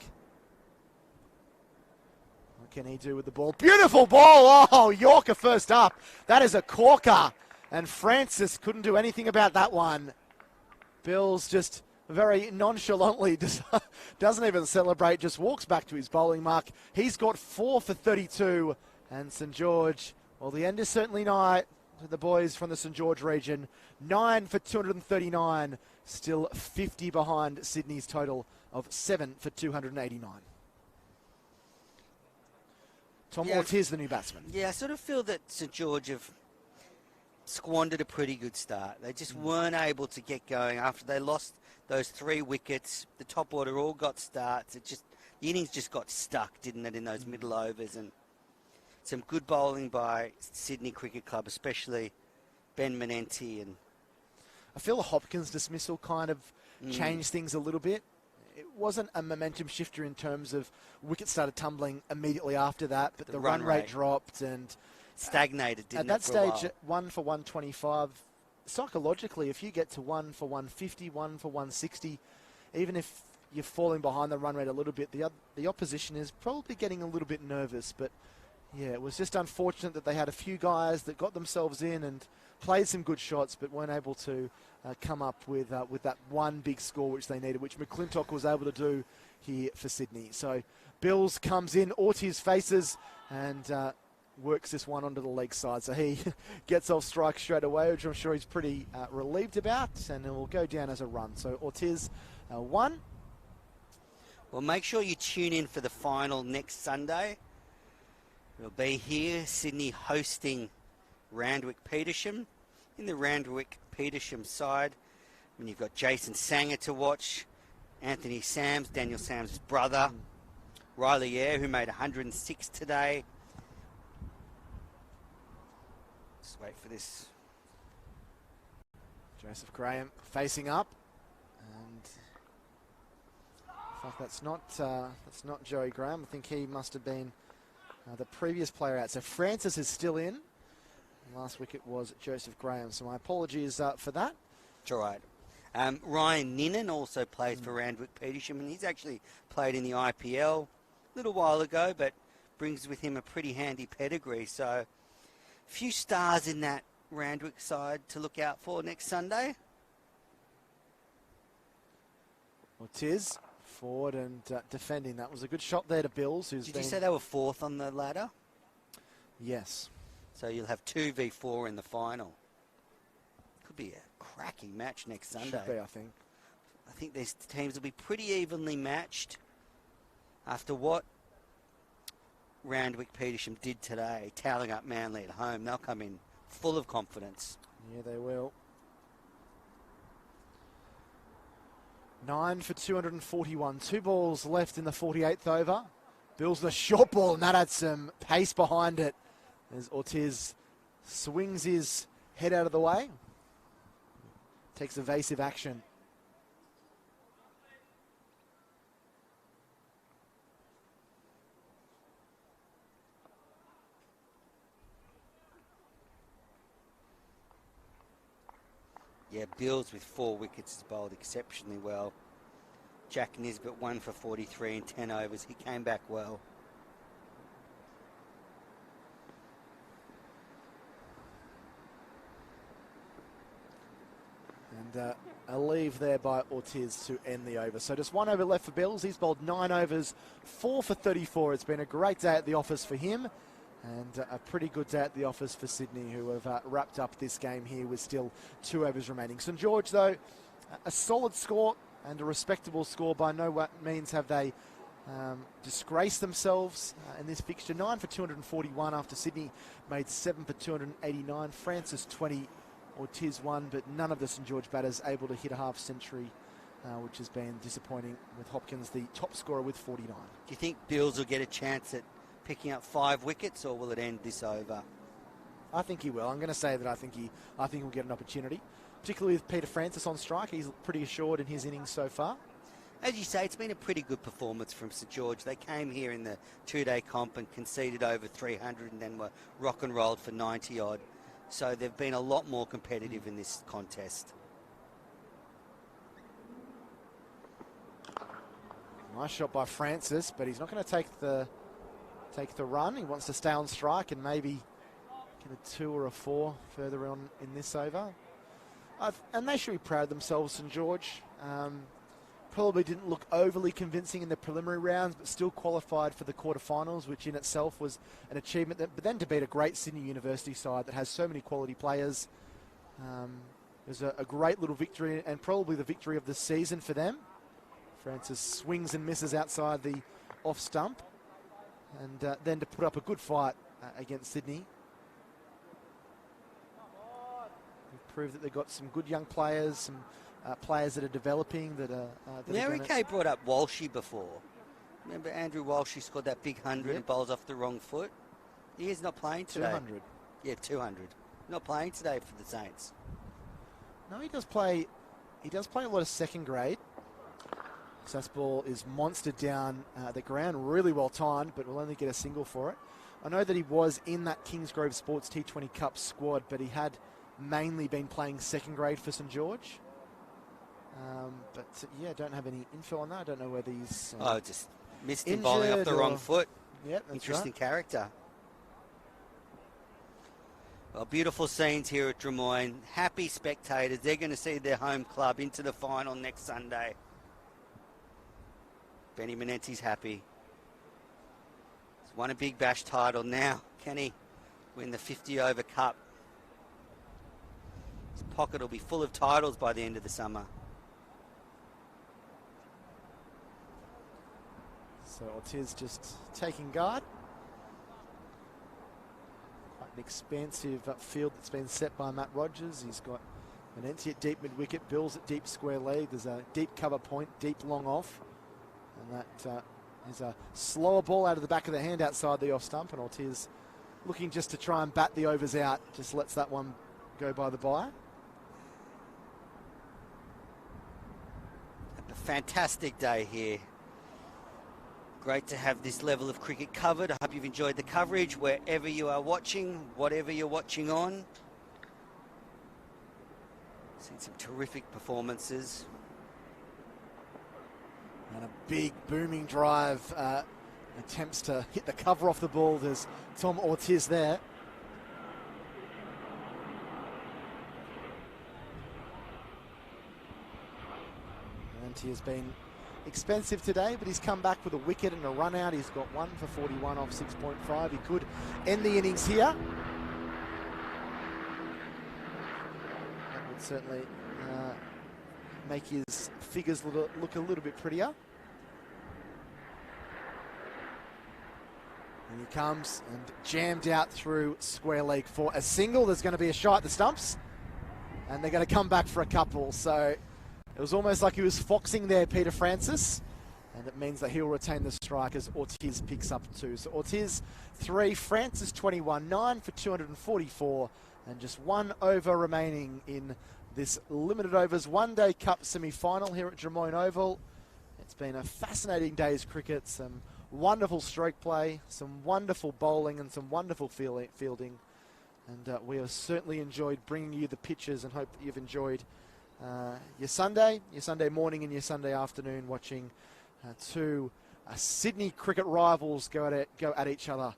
Speaker 1: What can he do with the ball? Beautiful ball! Oh, Yorker first up. That is a corker. And Francis couldn't do anything about that one. Bill's just very nonchalantly doesn't even celebrate, just walks back to his bowling mark. He's got 4 for 32. And St George, well, the end is certainly nigh to the boys from the St George region. 9 for 239. Still 50 behind Sydney's total of 7 for 289. Tom Ortiz, the new batsman.
Speaker 2: Yeah, I sort of feel that St George have squandered a pretty good start. They just weren't able to get going after they lost those 3 wickets. The top order all got starts. The innings just got stuck, didn't it, in those middle overs. And some good bowling by Sydney Cricket Club, especially Ben Menenti. And
Speaker 1: I feel the Hopkins dismissal kind of changed things a little bit. It wasn't a momentum shifter in terms of wickets started tumbling immediately after that, but the run rate dropped and
Speaker 2: stagnated, didn't it?
Speaker 1: At that stage, at 1 for 125, psychologically, if you get to 1 for 150, 1 for 160, even if you're falling behind the run rate a little bit, the opposition is probably getting a little bit nervous. But yeah, it was just unfortunate that they had a few guys that got themselves in and played some good shots, but weren't able to come up with that one big score which they needed, which McClintock was able to do here for Sydney. So Bills comes in, Ortiz faces and works this one onto the leg side. So he gets off strike straight away, which I'm sure he's pretty relieved about, and it will go down as a run. So Ortiz 1.
Speaker 2: Well, make sure you tune in for the final next Sunday. It'll be here, Sydney hosting Randwick-Petersham. In the Randwick-Petersham side, when you've got Jason Sanger to watch, Anthony Sams, Daniel Sams' brother, Riley Eyre, who made 106 today. Just wait for this.
Speaker 1: Joseph Graham facing up, and in fact that's not Joey Graham. I think he must have been the previous player out. So Francis is still in. Last wicket was Joseph Graham, so my apologies for that.
Speaker 2: It's all right. Ryan Ninnan also plays for Randwick-Petersham, and he's actually played in the IPL a little while ago, but brings with him a pretty handy pedigree. So a few stars in that Randwick side to look out for next Sunday.
Speaker 1: Ortiz forward and defending. That was a good shot there to Bills.
Speaker 2: Did you say they were 4th on the ladder?
Speaker 1: Yes.
Speaker 2: So you'll have 2v4 in the final. Could be a cracking match next Sunday.
Speaker 1: Should be, I think.
Speaker 2: I think these teams will be pretty evenly matched after what Randwick-Petersham did today, toweling up Manly at home. They'll come in full of confidence.
Speaker 1: Yeah, they will. 9 for 241. 2 balls left in the 48th over. Bills the short ball, and that had some pace behind it as Ortiz swings his head out of the way. Takes evasive action.
Speaker 2: Yeah, Bills with 4 wickets has bowled exceptionally well. Jack Nisbet 1 for 43 in 10 overs. He came back well.
Speaker 1: And a leave there by Ortiz to end the over. So just 1 over left for Bills. He's bowled 9 overs, 4 for 34. It's been a great day at the office for him. And a pretty good day at the office for Sydney, who have wrapped up this game here with still 2 overs remaining. St George, though, a solid score and a respectable score. By no means have they disgraced themselves in this fixture. 9 for 241 after Sydney made 7 for 289. Francis 20, Ortiz 1, but none of the St George batters able to hit a half century, which has been disappointing, with Hopkins the top scorer with 49.
Speaker 2: Do you think Bills will get a chance at picking up 5 wickets, or will it end this over?
Speaker 1: I think he will. I'm going to say that I think he'll get an opportunity, particularly with Peter Francis on strike. He's pretty assured in his innings so far.
Speaker 2: As you say, it's been a pretty good performance from St George. They came here in the 2-day comp and conceded over 300 and then were rock and rolled for 90 odd. So they've been a lot more competitive in this contest.
Speaker 1: Nice shot by Francis, but he's not going to take the run. He wants to stay on strike and maybe get a 2 or a 4 further on in this over. And they should be proud of themselves, St George. Probably didn't look overly convincing in the preliminary rounds, but still qualified for the quarterfinals, which in itself was an achievement. But then to beat a great Sydney University side that has so many quality players, it was a great little victory, and probably the victory of the season for them. Francis swings and misses outside the off stump, and then to put up a good fight against Sydney. They've proved that they've got some good young players, some players that are developing that are...
Speaker 2: Mary Kay brought up Walshy before. Remember Andrew Walshy scored that big 100 and bowls off the wrong foot? He is not playing today.
Speaker 1: 200.
Speaker 2: Yeah, 200. Not playing today for the Saints.
Speaker 1: No, he does play a lot of second grade. Sassball is monstered down the ground, really well timed, but will only get a single for it. I know that he was in that Kingsgrove Sports T20 Cup squad, but he had mainly been playing second grade for St George. Yeah, don't have any info on that. I don't know whether he's
Speaker 2: just missed him bowling off the wrong foot.
Speaker 1: Yeah, that's
Speaker 2: Interesting
Speaker 1: right.
Speaker 2: character. Well, beautiful scenes here at Drummoyne. Happy spectators. They're going to see their home club into the final next Sunday. Benny Manenti's happy. won a Big Bash title. Now, can he win the 50 over cup? His pocket will be full of titles by the end of the summer.
Speaker 1: So Ortiz just taking guard. Quite an expansive field that's been set by Matt Rogers. He's got Menenzi at deep mid-wicket, Bills at deep square leg. There's a deep cover point, deep long off. And that is a slower ball out of the back of the hand outside the off stump. And Ortiz looking just to try and bat the overs out. Just lets that one go by the by.
Speaker 2: A fantastic day here. Great to have this level of cricket covered. I hope you've enjoyed the coverage wherever you are watching, whatever you're watching on. Seen some terrific performances.
Speaker 1: And a big booming drive. Attempts to hit the cover off the ball. There's Tom Ortiz there. And he has been expensive today, but he's come back with a wicket and a run out. He's got 1 for 41 off 6.5. He could end the innings here. That would certainly make his figures look a little bit prettier. And he comes and jammed out through square leg for a single. There's going to be a shot at the stumps, and they're going to come back for a couple. So it was almost like he was foxing there, Peter Francis, and it means that he'll retain the strike as Ortiz picks up 2. So Ortiz 3, Francis 21, 9 for 244, and just 1 over remaining in this limited overs one-day cup semi-final here at Drummoyne Oval. It's been a fascinating day's cricket, some wonderful stroke play, some wonderful bowling, and some wonderful fielding. And we have certainly enjoyed bringing you the pictures, and hope that you've enjoyed your Sunday morning and your Sunday afternoon watching two Sydney cricket rivals go at each other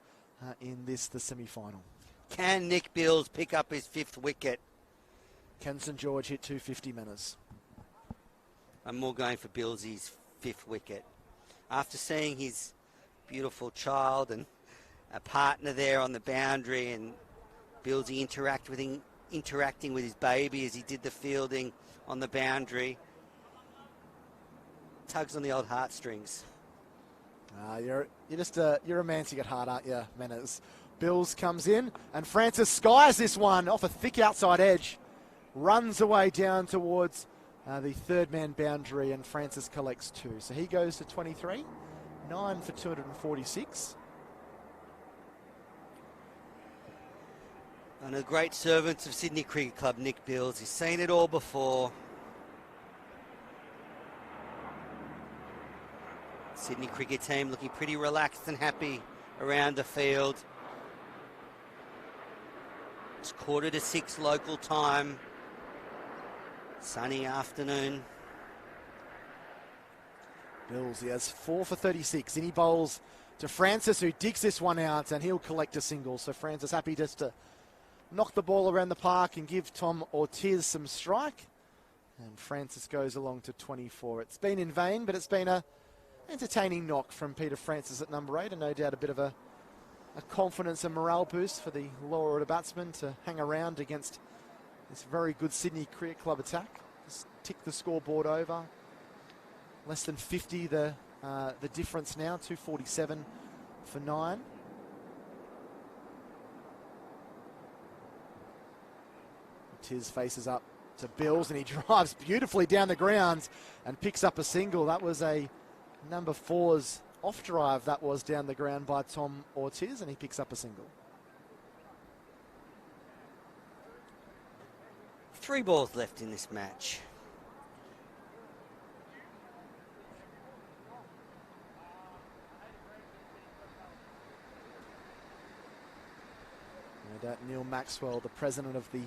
Speaker 1: in the semi-final.
Speaker 2: Can Nick Bills pick up his 5th wicket?
Speaker 1: Can St George hit 250 minutes?
Speaker 2: I'm more going for Billsy's 5th wicket. After seeing his beautiful child and a partner there on the boundary, and Billsy interacting with his baby as he did the fielding on the boundary, tugs on the old heartstrings.
Speaker 1: You're romantic at heart, aren't you, Manners? Bills comes in, and Francis skies this one off a thick outside edge, runs away down towards the third man boundary, and Francis collects 2. So he goes to 23, 9 for 246.
Speaker 2: One of the great servants of Sydney Cricket Club, Nick Bills. He's seen it all before. Sydney cricket team looking pretty relaxed and happy around the field. It's 5:45 local time. Sunny afternoon.
Speaker 1: Bills, he has 4 for 36, and he bowls to Francis, who digs this one out, and he'll collect a single. So Francis happy just to knock the ball around the park and give Tom Ortiz some strike. And Francis goes along to 24. It's been in vain, but it's been a entertaining knock from Peter Francis at number 8, and no doubt a bit of a confidence and morale boost for the lower order batsman to hang around against this very good Sydney Cricket Club attack. Just tick the scoreboard over. Less than 50 the difference now, 247 for 9. Ortiz faces up to Bills, and he drives beautifully down the grounds and picks up a single. That was a number 4's off drive that was down the ground by Tom Ortiz, and he picks up a single.
Speaker 2: 3 balls left in this match.
Speaker 1: No doubt Neil Maxwell, the president of the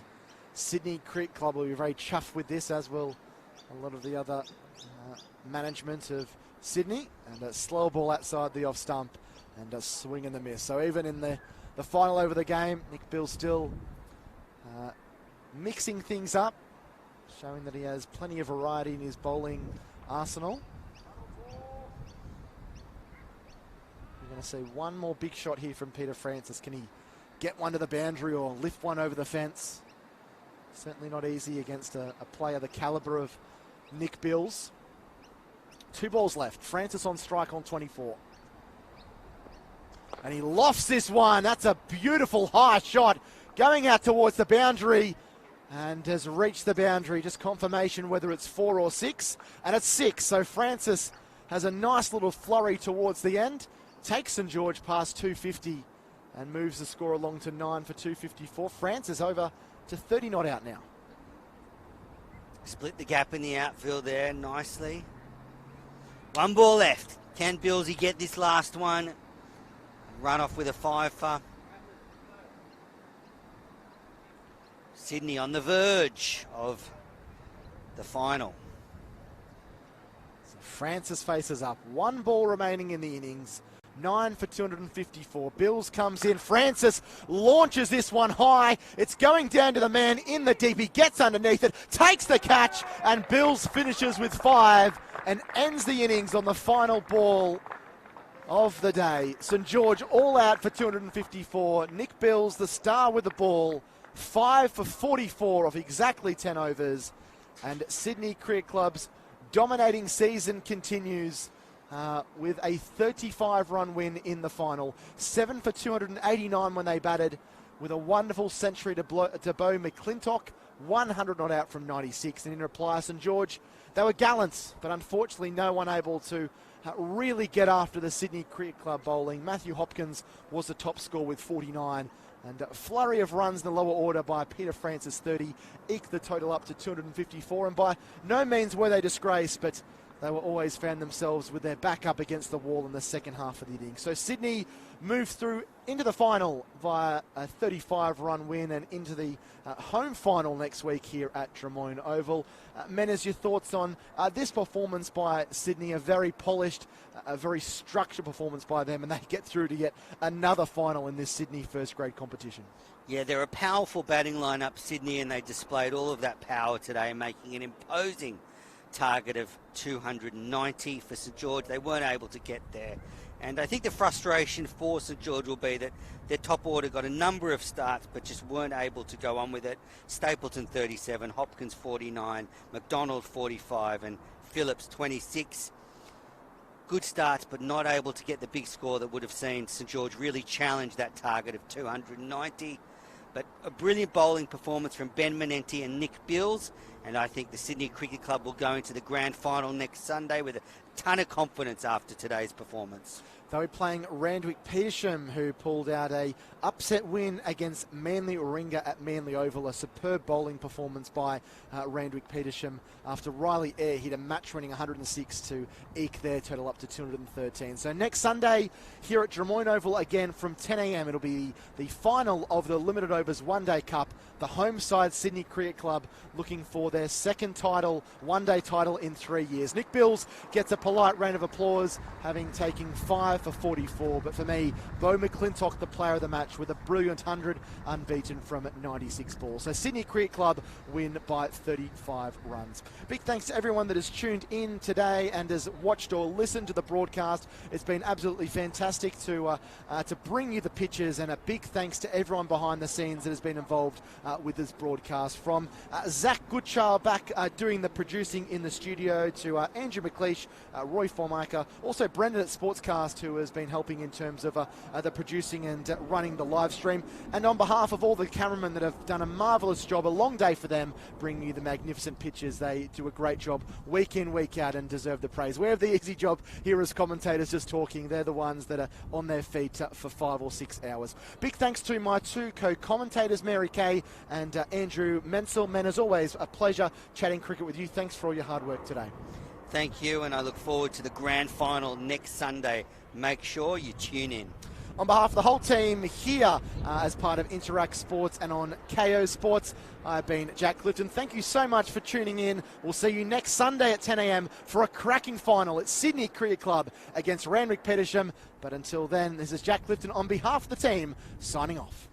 Speaker 1: Sydney Cricket Club, will be very chuffed with this, as will a lot of the other management of Sydney. And a slow ball outside the off stump and a swing and a miss. So even in the final over the game, Nick Bill still mixing things up, showing that he has plenty of variety in his bowling arsenal. going to see one more big shot here from Peter Francis. Can he get one to the boundary or lift one over the fence? Certainly not easy against a player the calibre of Nick Bills. 2 balls left. Francis on strike on 24. And he lofts this one. That's a beautiful high shot going out towards the boundary and has reached the boundary. Just confirmation whether it's 4 or 6. And it's 6. So Francis has a nice little flurry towards the end. Takes St George past 250 and moves the score along to 9 for 254. Francis over to 30 not out now.
Speaker 2: Split the gap in the outfield there nicely. 1 ball left. Can Billsy get this last one? Run off with a 5 for Sydney on the verge of the final.
Speaker 1: So Francis faces up. 1 ball remaining in the innings. 9 for 254. Bills comes in. Francis launches this one high. It's going down to the man in the deep. He gets underneath it, takes the catch, and Bills finishes with 5 and ends the innings on the final ball of the day. St George all out for 254. Nick Bills, the star with the ball, 5 for 44 of exactly 10 overs. And Sydney Cricket Club's dominating season continues with a 35-run win in the final. 7 for 289 when they batted, with a wonderful century to Bo McClintock, 100 not out from 96. And in reply, St George, they were gallant, but unfortunately no one able to really get after the Sydney Cricket Club bowling. Matthew Hopkins was the top scorer with 49. And a flurry of runs in the lower order by Peter Francis, 30, eked the total up to 254. And by no means were they disgraced, but they were always found themselves with their back up against the wall in the second half of the innings. So Sydney moves through into the final via a 35-run win and into the home final next week here at Drummoyne Oval. Menas, your thoughts on this performance by Sydney? A very polished, a very structured performance by them, and they get through to yet another final in this Sydney first-grade competition.
Speaker 2: Yeah, they're a powerful batting lineup, Sydney, and they displayed all of that power today, making an imposing target of 290 for St George. They weren't able to get there. And I think the frustration for St George will be that their top order got a number of starts but just weren't able to go on with it. Stapleton 37, Hopkins 49, McDonald 45 and Phillips 26. Good starts but not able to get the big score that would have seen St George really challenge that target of 290. But a brilliant bowling performance from Ben Manenti and Nick Bills, and I think the Sydney Cricket Club will go into the grand final next Sunday with a ton of confidence after today's performance.
Speaker 1: They'll be playing Randwick Petersham, who pulled out a upset win against Manly Warringah at Manly Oval. A superb bowling performance by Randwick Petersham after Riley Eyre hit a match-winning 106 to eke their total up to 213. So next Sunday here at Drummoyne Oval again from 10 a.m. it'll be the final of the Limited Overs One Day Cup. The home side Sydney Cricket Club looking for their second title, one-day title in 3 years. Nick Bills gets a polite round of applause, having taken 5 for 44. But for me, Bo McClintock, the player of the match, with a brilliant 100, unbeaten from 96 balls. So Sydney Cricket Club win by 35 runs. Big thanks to everyone that has tuned in today and has watched or listened to the broadcast. It's been absolutely fantastic to bring you the pictures, and a big thanks to everyone behind the scenes that has been involved with this broadcast. From Zach Goodchild back doing the producing in the studio, to Andrew McLeish, Roy Formica, also Brendan at Sportscast, who has been helping in terms of the producing and running the live stream. And on behalf of all the cameramen that have done a marvellous job, a long day for them, bringing you the magnificent pictures. They do a great job week in, week out, and deserve the praise. We have the easy job here as commentators just talking. They're the ones that are on their feet for 5 or 6 hours. Big thanks to my two co-commentators, Mary Kay and Andrew Menzel. Men, as always, a pleasure chatting cricket with you. Thanks for all your hard work today.
Speaker 2: Thank you, and I look forward to the grand final next Sunday. Make sure you tune in.
Speaker 1: On behalf of the whole team here as part of Interact Sports and on KO Sports, I've been Jack Clifton. Thank you so much for tuning in. We'll see you next Sunday at 10 a.m. for a cracking final at Sydney Cricket Club against Randwick Petersham. But until then, this is Jack Clifton on behalf of the team, signing off.